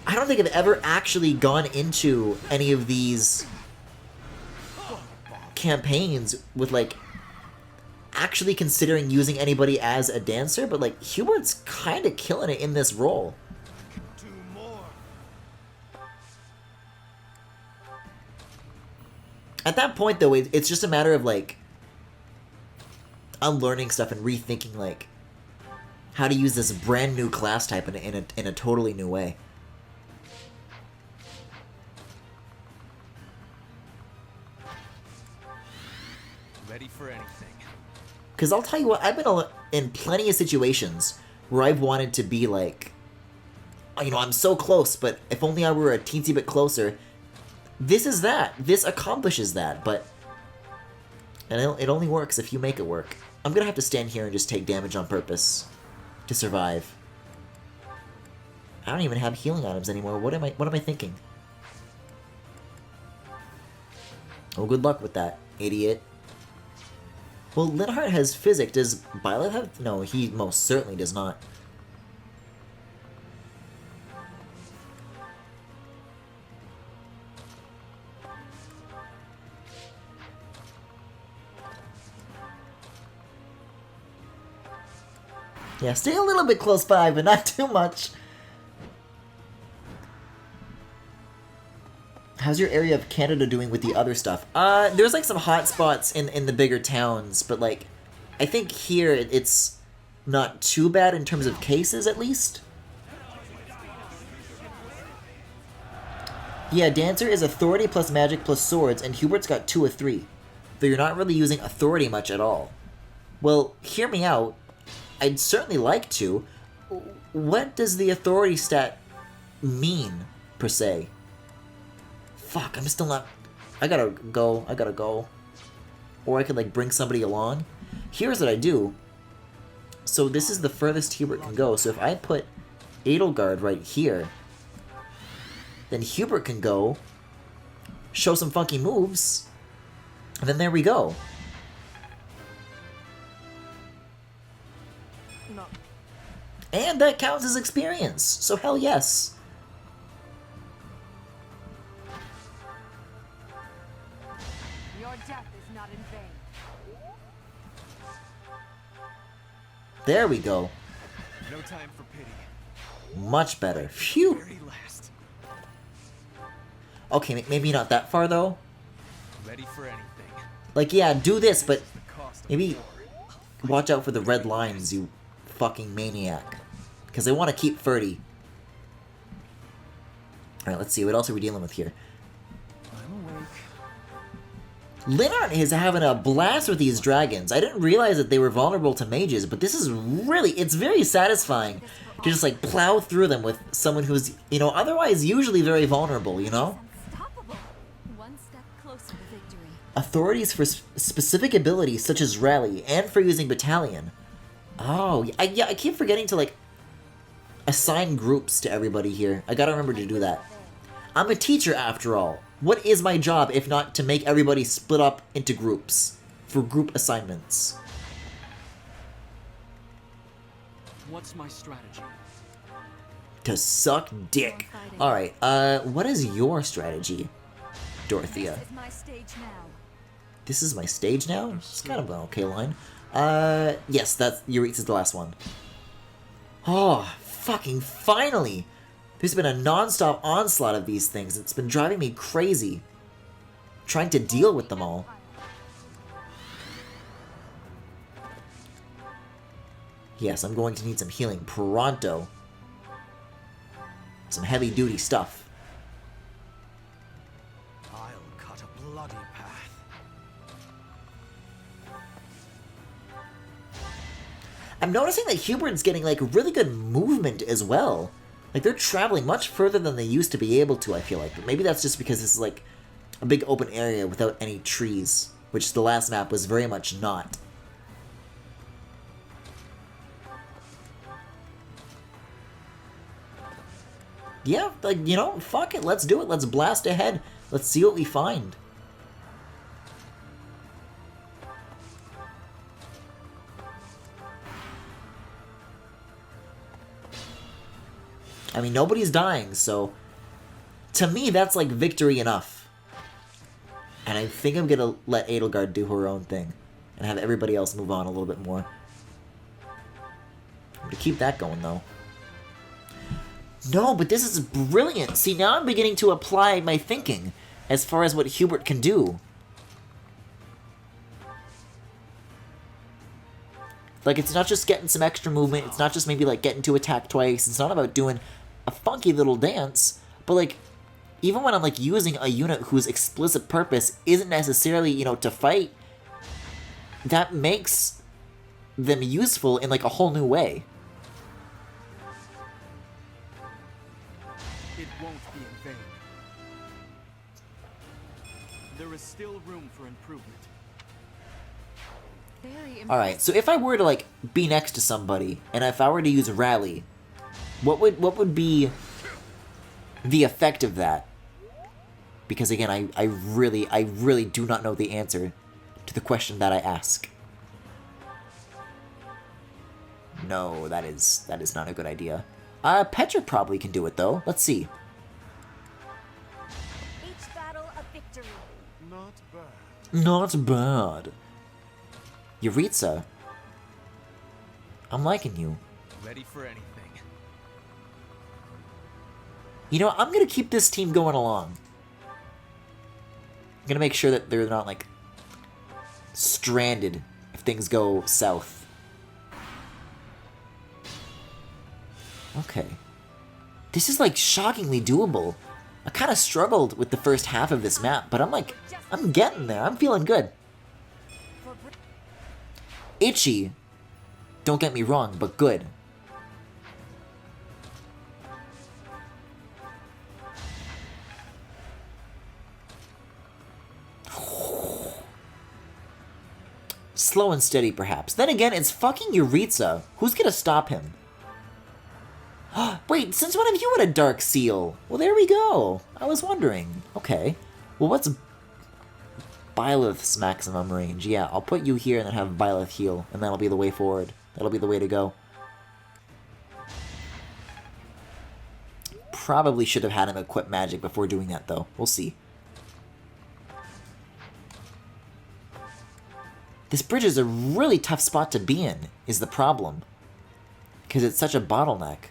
I don't think I've ever actually gone into any of these campaigns with, like, actually considering using anybody as a dancer, but, like, Hubert's kind of killing it in this role. At that point, though, it's just a matter of, like, unlearning stuff and rethinking, like, how to use this brand new class type in a totally new way. Ready for anything. Because I'll tell you what, I've been in plenty of situations where I've wanted to be like, oh, you know, I'm so close, but if only I were a teensy bit closer. This is that. This accomplishes that, but... And it only works if you make it work. I'm gonna have to stand here and just take damage on purpose to survive. I don't even have healing items anymore. What am I thinking? Oh, good luck with that, idiot. Well, Linhardt has physic. Does Byleth have? No, he most certainly does not. Yeah, stay a little bit close by, but not too much. How's your area of Canada doing with the other stuff? There's like some hot spots in the bigger towns, but like, I think here it's not too bad in terms of cases, at least. Yeah, Dancer is authority plus magic plus swords, and Hubert's got 2 of 3. Though you're not really using authority much at all. Well, hear me out. I'd certainly like to. What does the authority stat mean, per se? Fuck, I'm still not... I gotta go. Or I could, like, bring somebody along. Here's what I do. So this is the furthest Hubert can go. So if I put Edelgard right here, then Hubert can go, show some funky moves, and then there we go. And that counts as experience, so hell yes. Your death is not in vain. There we go. No time for pity. Much better. Phew. Okay, maybe not that far though. Ready for anything. Like, yeah, do this, but maybe watch out for the red lines, you fucking maniac. Because I want to keep 30. Alright, let's see. What else are we dealing with here? Linhardt is having a blast with these dragons. I didn't realize that they were vulnerable to mages, but this is really... It's very satisfying to just, like, plow through them with someone who's, you know, otherwise usually very vulnerable, you know? One step closer to victory. Authorities for specific abilities such as Rally, and for using Battalion. Oh, yeah, I keep forgetting to, like, assign groups to everybody here. I gotta remember to do that. I'm a teacher, after all. What is my job if not to make everybody split up into groups for group assignments? What's my strategy? To suck dick. Alright, what is your strategy, Dorothea? This is my stage now. This is my stage now? It's kind of an okay line. Yes, that's Eurit's is the last one. Oh, fucking finally! There's been a non-stop onslaught of these things. It's been driving me crazy. Trying to deal with them all. Yes, I'm going to need some healing pronto. Some heavy-duty stuff. I'll cut a bloody path. I'm noticing that Hubert's getting, like, really good movement as well. Like, they're traveling much further than they used to be able to, I feel like. But maybe that's just because this is, like, a big open area without any trees, which the last map was very much not. Yeah, like, you know, fuck it, let's do it. Let's blast ahead. Let's see what we find. I mean, nobody's dying, so to me, that's like victory enough. And I think I'm gonna let Edelgard do her own thing and have everybody else move on a little bit more. I'm gonna keep that going, though. No, but this is brilliant. See, now I'm beginning to apply my thinking as far as what Hubert can do. Like, it's not just getting some extra movement. It's not just maybe, like, getting to attack twice. It's not about doing a funky little dance. But, like, even when I'm, like, using a unit whose explicit purpose isn't necessarily, you know, to fight, that makes them useful in, like, a whole new way. It won't be in vain. There is still room for improvement. Alright, so if I were to, like, be next to somebody, and if I were to use Rally, what would be the effect of that? Because, again, I really do not know the answer to the question that I ask. No, that is not a good idea. Petra probably can do it, though. Let's see. Each battle a victory. Not bad. Not bad. Yuritsa, I'm liking you. Ready for anything. You know, I'm gonna keep this team going along. I'm gonna make sure that they're not, like, stranded if things go south. Okay. This is, like, shockingly doable. I kind of struggled with the first half of this map, but I'm getting there. I'm feeling good. Itchy. Don't get me wrong, but good. Slow and steady, perhaps. Then again, it's fucking Yuritsa. Who's gonna stop him? Wait, since when have you had a Dark Seal? Well, there we go. I was wondering. Okay. Well, what's Byleth's maximum range? Yeah, I'll put you here and then have Byleth heal, and that'll be the way forward. That'll be the way to go. Probably should have had him equip magic before doing that, though. We'll see. This bridge is a really tough spot to be in, is the problem. Because it's such a bottleneck.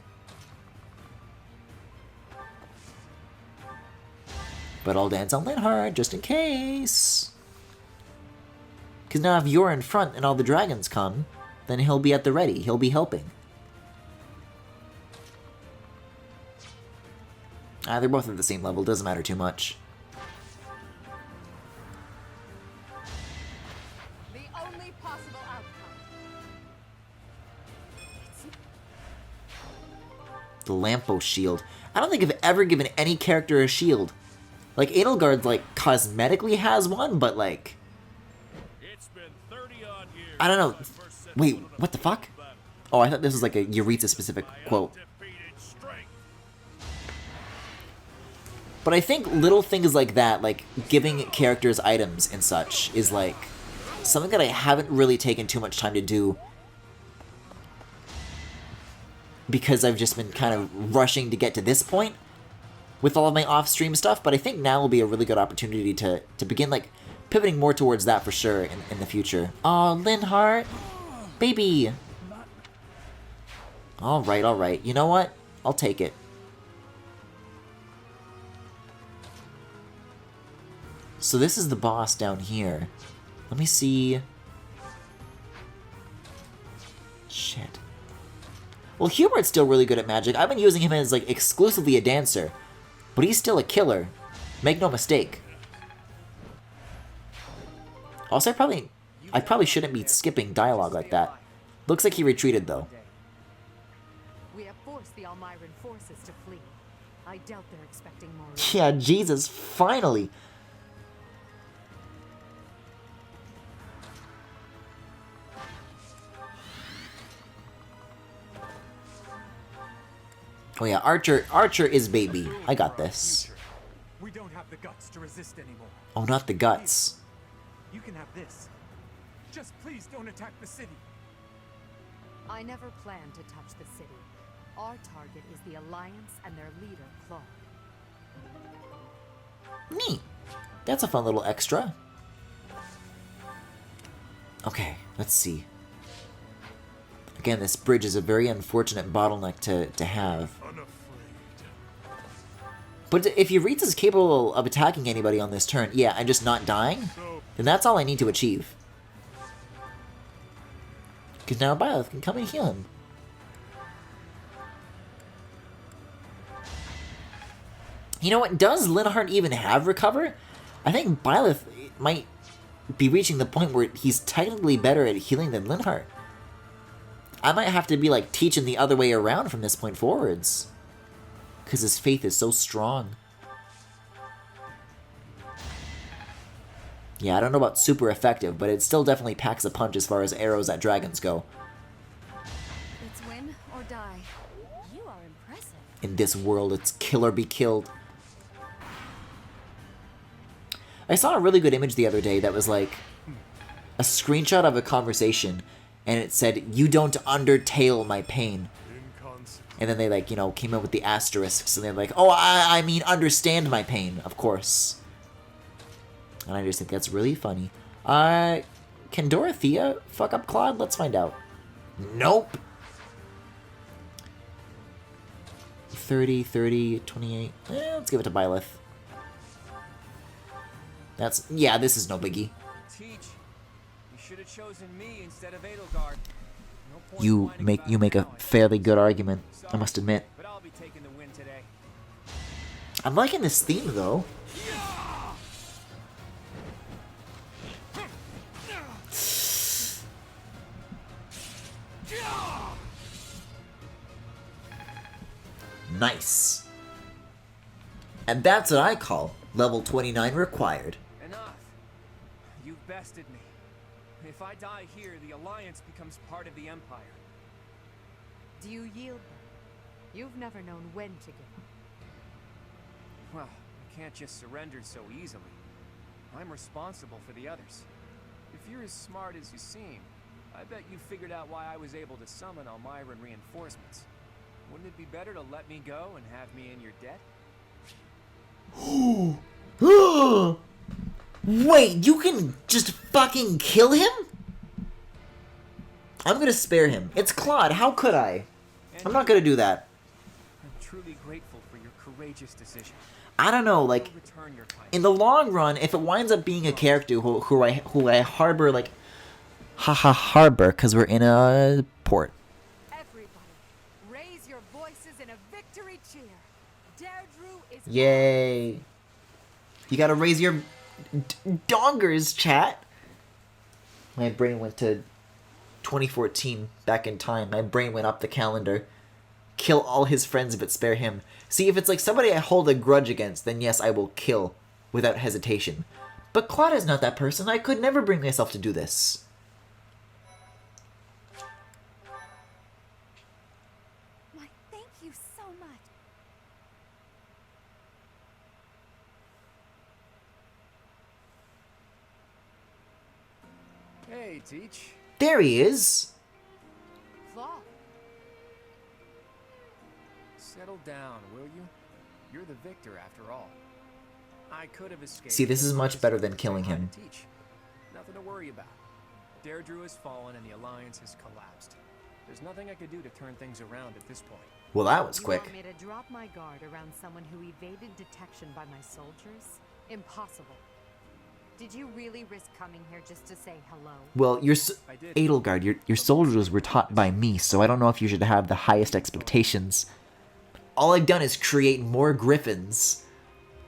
But I'll dance on Linhardt, just in case. Because now if you're in front and all the dragons come, then he'll be at the ready. He'll be helping. They're both at the same level. Doesn't matter too much. The only possible outcome. The Lampo shield. I don't think I've ever given any character a shield. Like, Edelgard, like, cosmetically has one, but, like... I don't know. Wait, what the fuck? Oh, I thought this was, like, a Yuritsa-specific quote. But I think little things like that, like, giving characters items and such, is, like, something that I haven't really taken too much time to do. Because I've just been kind of rushing to get to this point with all of my off-stream stuff, but I think now will be a really good opportunity to begin, like, pivoting more towards that for sure in the future. Aw, Linhardt! Baby! Alright, alright. You know what? I'll take it. So this is the boss down here. Let me see... Shit. Well, Hubert's still really good at magic. I've been using him as, like, exclusively a dancer. But he's still a killer. Make no mistake. Also, I probably shouldn't be skipping dialogue like that. Looks like he retreated, though. We have forced the Almiran forces to flee. I doubt they're expecting more. Yeah, Jesus, finally. Oh yeah, Archer is baby. I got this. We don't have the guts to resist anymore. Oh, not the guts. You can have this. Just please don't attack the city. I never planned to touch the city. Our target is the Alliance and their leader, Claude. Neat. That's a fun little extra. Okay, let's see. Again, this bridge is a very unfortunate bottleneck to have. But if Yaritza is capable of attacking anybody on this turn, yeah, and just not dying, then that's all I need to achieve. Because now Byleth can come and heal him. You know what? Does Linhardt even have Recover? I think Byleth might be reaching the point where he's technically better at healing than Linhardt. I might have to be like teaching the other way around from this point forwards. Because his faith is so strong. Yeah, I don't know about super effective, but it still definitely packs a punch as far as arrows at dragons go. It's win or die. You are impressive. In this world, it's kill or be killed. I saw a really good image the other day that was like a screenshot of a conversation, and it said, "You don't undertale my pain." And then they, like, you know, came in with the asterisks, and they're like, "Oh, I mean understand my pain, of course." And I just think that's really funny. Can Dorothea fuck up Claude? Let's find out. Nope. 30, 30, 28. Let's give it to Byleth. That's, yeah, this is no biggie. Teach. You should have chosen me instead of Edelgard. No You make a fairly good argument, I must admit. But I'll be taking the win today. I'm liking this theme though. Nice. And that's what I call level 29 required. Enough. You've bested me. If I die here, the Alliance becomes part of the Empire. Do you yield then? You've never known when to give up. Well, I can't just surrender so easily. I'm responsible for the others. If you're as smart as you seem, I bet you figured out why I was able to summon Almiran reinforcements. Wouldn't it be better to let me go and have me in your debt? Wait, you can just fucking kill him? I'm gonna spare him. It's Claude, how could I? I'm not gonna do that. I'm truly grateful for your courageous decision. I don't know, like, in the long run, if it winds up being a character who I harbor, like, harbor, because we're in a port. Everybody, raise your voices in a victory cheer. Deirdre is Yay. You gotta raise your dongers, chat. My brain went to 2014, back in time. My brain went up the calendar. Kill all his friends but spare him. See, if it's like somebody I hold a grudge against, then yes, I will kill without hesitation. But Claude is not that person. I could never bring myself to do this. Why, thank you so much. Hey, Teach. There he is. Claude. Settle down, will you? You're the victor after all. I could have escaped. See, this is much better than killing him. Teach. Nothing to worry about. Deirdre has fallen and the Alliance has collapsed. There's nothing I could do to turn things around at this point. Well, that was You quick. want me to drop my guard around someone who evaded detection by my soldiers? Impossible. Did you really risk coming here just to say hello? Well, Edelgard, your soldiers were taught by me, so I don't know if you should have the highest expectations. All I've done is create more griffins.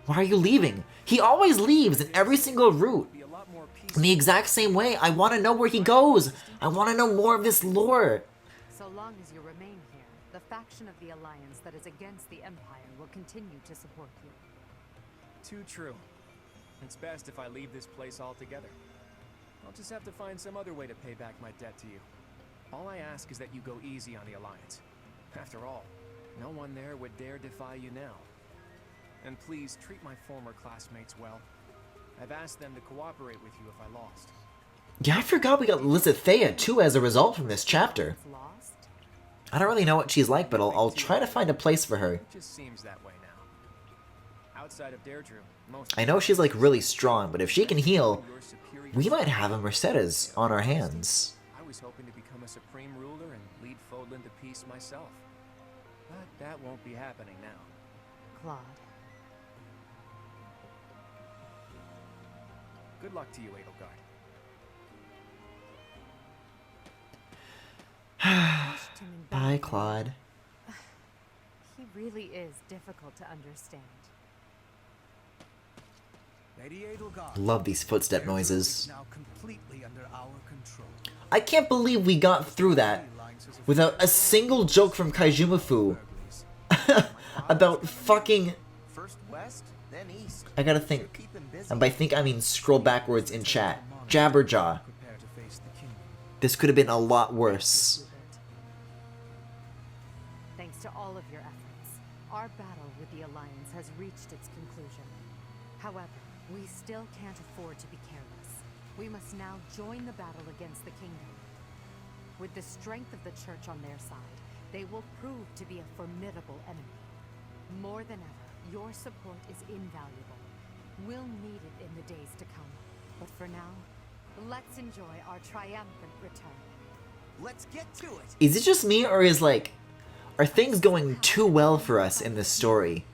Why are you leaving? He always leaves in every single route. Be a lot more In the exact same way, I want to know where he goes. I want to know more of this lore. So long as you remain here, the faction of the Alliance that is against the Empire will continue to support you. Too true. It's best if I leave this place altogether. I'll just have to find some other way to pay back my debt to you. All I ask is that you go easy on the Alliance. After all, no one there would dare defy you now. And please treat my former classmates well. I've asked them to cooperate with you if I lost. Yeah, I forgot we got Lizithea too as a result from this chapter. I don't really know what she's like, but I'll try to find a place for her. It just seems that way now. Outside of Deirdre, most I know she's like really strong, but if she can heal, we might have a Mercedes on our hands. I was hoping to become a supreme ruler and lead Fodlan to peace myself. But that won't be happening now. Claude. Good luck to you, Edelgard. Bye, Claude. He really is difficult to understand. Lady Edelgard, Love these footstep Deirdre is noises. now completely under our control. I can't believe we got through that without a single joke from Kaijumafu about fucking... First west, then east. I gotta think. And by think, I mean scroll backwards in chat. Jabberjaw. This could have been a lot worse. Thanks to all of your efforts, our battle with the Alliance has reached its conclusion. However, we still can't afford to be careless. We must now join the battle against the Kingdom. With the strength of the Church on their side, they will prove to be a formidable enemy. More than ever, your support is invaluable. We'll need it in the days to come. But for now, let's enjoy our triumphant return. Let's get to it. Is it just me, or is like... Are things going too well for us in this story?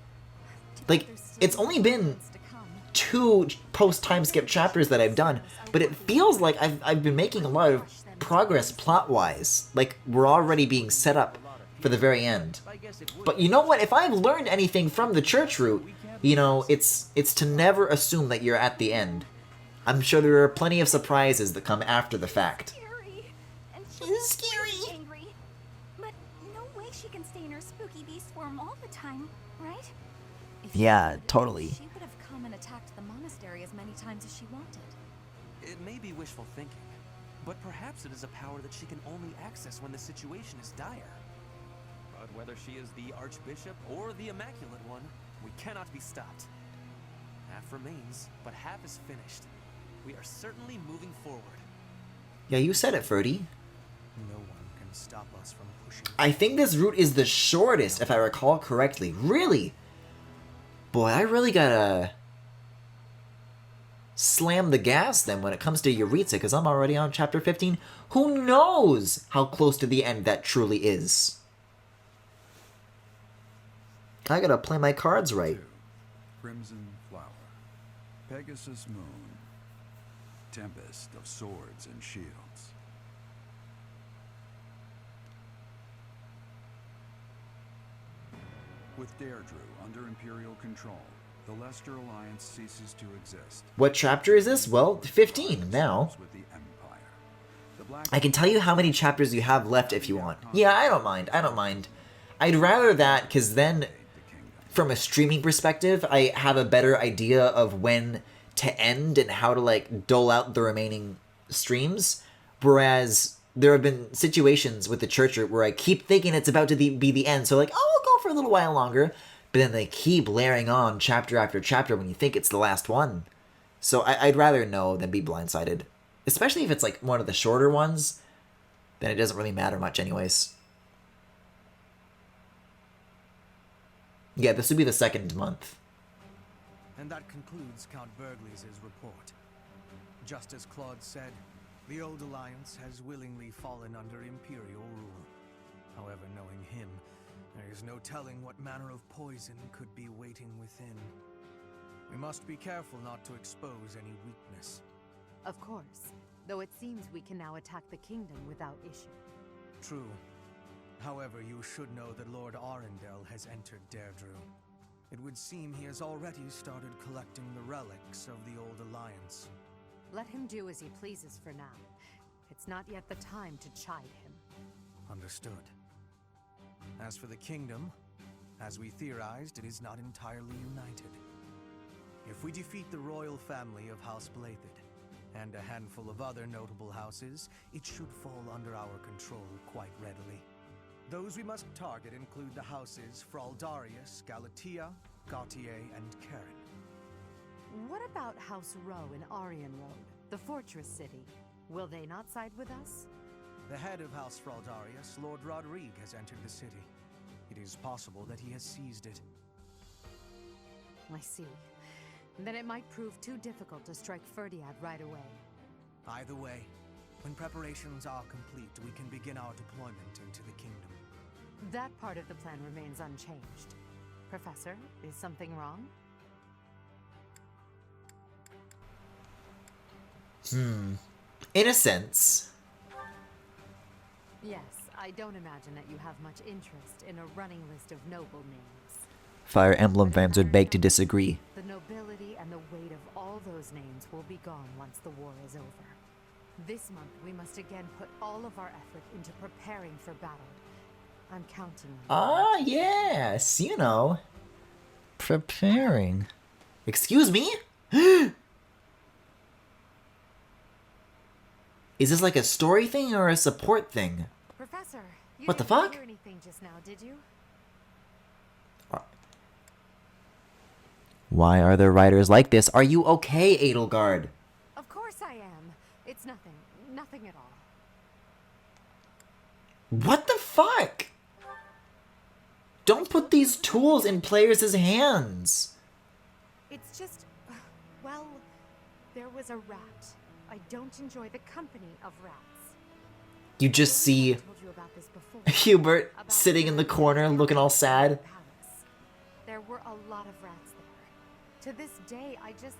Like, it's only been 2 post-time skip chapters that I've done, but it feels like I've been making a lot of progress plot-wise. Like, we're already being set up for the very end. But you know what? If I've learned anything from the church route, you know, it's to never assume that you're at the end. I'm sure there are plenty of surprises that come after the fact. It's scary. Angry. But no way she can stay in her spooky beast form all the time, right? Yeah, totally. She would have come and attacked the monastery as many times as she wanted. It may be wishful thinking, but perhaps it is a power that she can only access when the situation is dire. But whether she is the Archbishop or the Immaculate One, we cannot be stopped. Half remains, but half is finished. We are certainly moving forward. Yeah, you said it, Ferdy. No one can stop us from pushing. I think this route is the shortest, if I recall correctly. Really? Boy, I really gotta slam the gas then when it comes to Yuritsa, because I'm already on chapter 15. Who knows how close to the end that truly is? I gotta play my cards right. Crimson Flower, Pegasus Moon, Tempest of Swords and Shields. With Deirdre under Imperial control, the Leicester Alliance ceases to exist. What chapter is this? Well, 15 now. With the Empire. I can tell you how many chapters you have left if you want. Yeah, I don't mind. I don't mind. I'd rather that, because then, from a streaming perspective, I have a better idea of when to end and how to, like, dole out the remaining streams. Whereas there have been situations with the church where I keep thinking it's about to be the end, so like, oh, I'll go for a little while longer. But then they keep layering on chapter after chapter when you think it's the last one. So I'd rather know than be blindsided. Especially if it's like one of the shorter ones, then it doesn't really matter much anyways. Yeah, this would be the 2nd month. And that concludes Count Burgley's report. Just as Claude said, the old alliance has willingly fallen under Imperial rule. However, knowing him, there is no telling what manner of poison could be waiting within. We must be careful not to expose any weakness. Of course, though it seems we can now attack the kingdom without issue. True. However, you should know that Lord Arundel has entered Deirdre. It would seem he has already started collecting the relics of the old alliance. Let him do as he pleases for now. It's not yet the time to chide him. Understood. As for the kingdom, as we theorized, it is not entirely united. If we defeat the royal family of House Blathed, and a handful of other notable houses, it should fall under our control quite readily. Those we must target include the houses Fraldarius, Galatea, Gautier, and Karen. What about House Row in Aryan Road, the fortress city? Will they not side with us? The head of House Fraldarius, Lord Rodrigue, has entered the city. It is possible that he has seized it. I see. Then it might prove too difficult to strike Ferdiad right away. Either way, when preparations are complete, we can begin our deployment into the kingdom. That part of the plan remains unchanged. Professor, is something wrong? In a sense. Yes, I don't imagine that you have much interest in a running list of noble names. Fire Emblem fans would beg to disagree. The nobility and the weight of all those names will be gone once the war is over. This month, we must again put all of our effort into preparing for battle. I'm counting on you. Yes, you know. Preparing. Excuse me? Is this like a story thing or a support thing? Professor, you What the didn't fuck? hear anything just now, did you? Why are there writers like this? Are you okay, Edelgard? Of course I am. It's nothing. Nothing at all. What the fuck? Don't put these tools in players' hands. It's just, well, there was a rat. I don't enjoy the company of rats. You just see I told you about this before. Hubert sitting in the corner looking all sad. There were a lot of rats there. To this day, I just...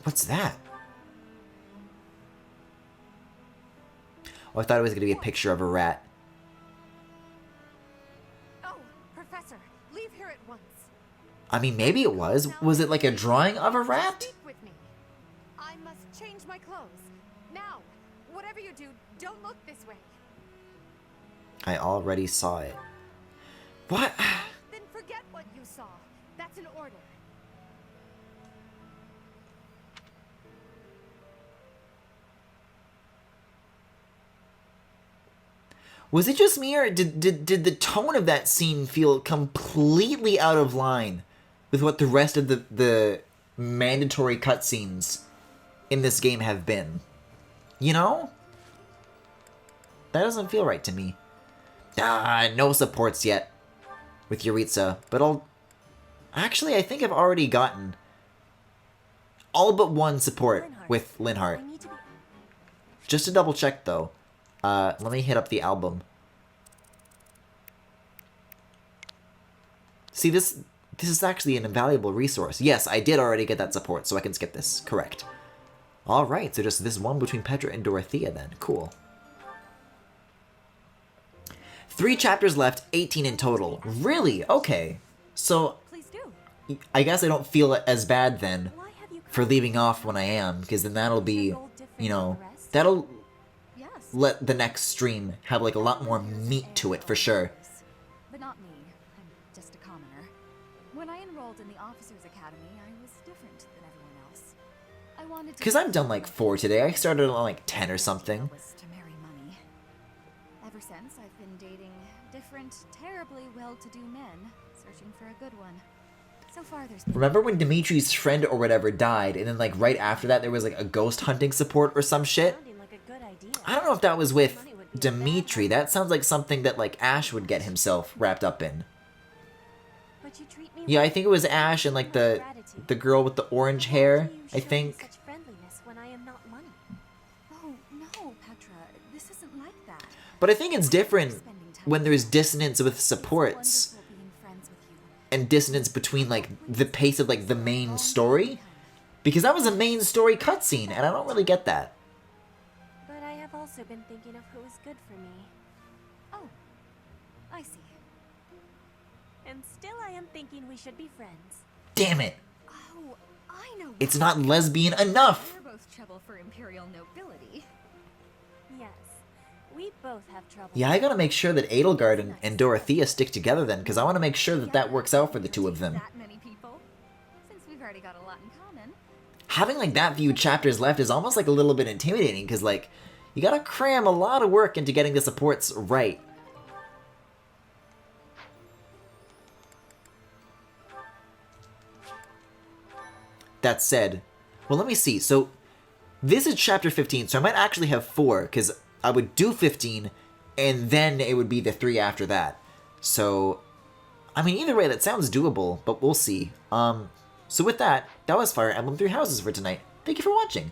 What's that? Oh, I thought it was going to be a picture of a rat. Oh, Professor, leave here at once. I mean, maybe it was. Was it like a drawing of a rat? Speak with me. I must change my clothes. Now, whatever you do, don't look this way. I already saw it. What? Then forget what you saw. That's an order. Was it just me, or did the tone of that scene feel completely out of line with what the rest of the mandatory cutscenes in this game have been? You know? That doesn't feel right to me. No supports yet with Yuritsa, but I'll... Actually, I think I've already gotten all but one support with Linhardt. Just to double check, though. Let me hit up the album. See, this is actually an invaluable resource. Yes, I did already get that support, so I can skip this. Correct. Alright, so just this one between Petra and Dorothea then. Cool. 3 chapters left, 18 in total. Really? Okay. So, I guess I don't feel as bad then for leaving off when I am, because then that'll be, you know, that'll let the next stream have like a lot more meat to it for sure. But not me. I'm just a commoner. When I enrolled in the Officers Academy, I was different than everyone else. I wanted to... Because I've done like 4 today. I started on like 10 or something. ...to marry money. Ever since, I've been dating different, terribly well-to-do men, searching for a good one. So far, there's been... Remember when Dimitri's friend or whatever died, and then like right after that there was like a ghost hunting support or some shit? I don't know if that was with Dimitri. That sounds like something that like Ash would get himself wrapped up in. Yeah, I think it was Ash and like the girl with the orange hair, I think. Oh, no, Petra. This isn't like that. But I think it's different when there's dissonance with supports and dissonance between like the pace of like the main story, because that was a main story cutscene and I don't really get that. But I have also been thinking of who is good for me. Oh, I see. And still I am thinking we should be friends. Damn it. Oh, I know. It's not lesbian enough. We're both trouble for Imperial nobility. Yes, we both have trouble. Yeah, I gotta make sure that Edelgard and Dorothea stick together then, because I want to make sure that that works out for the two of them. That many people? Since we've already got a lot in common. Having like that few chapters left is almost like a little bit intimidating, because like, you gotta cram a lot of work into getting the supports right. That said, well, let me see. So, this is chapter 15, so I might actually have 4, because I would do 15, and then it would be the 3 after that. So, I mean, either way, that sounds doable, but we'll see. So with that, that was Fire Emblem Three Houses for tonight. Thank you for watching.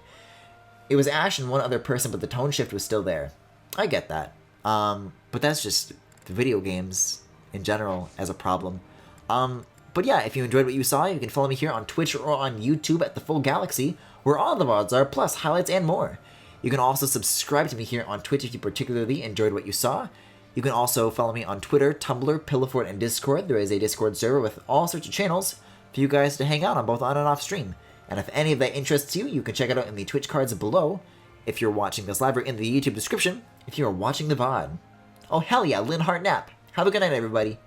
It was Ash and one other person, but the tone shift was still there. I get that. But that's just the video games in general as a problem. But yeah, if you enjoyed what you saw, you can follow me here on Twitch or on YouTube at The Full Galaxy, where all the VODs are, plus highlights and more. You can also subscribe to me here on Twitch if you particularly enjoyed what you saw. You can also follow me on Twitter, Tumblr, Pillowfort, and Discord. There is a Discord server with all sorts of channels for you guys to hang out on both on and off stream. And if any of that interests you, you can check it out in the Twitch cards below if you're watching this live, or in the YouTube description if you're watching the VOD. Oh hell yeah, Lynn Hartnap. Have a good night, everybody.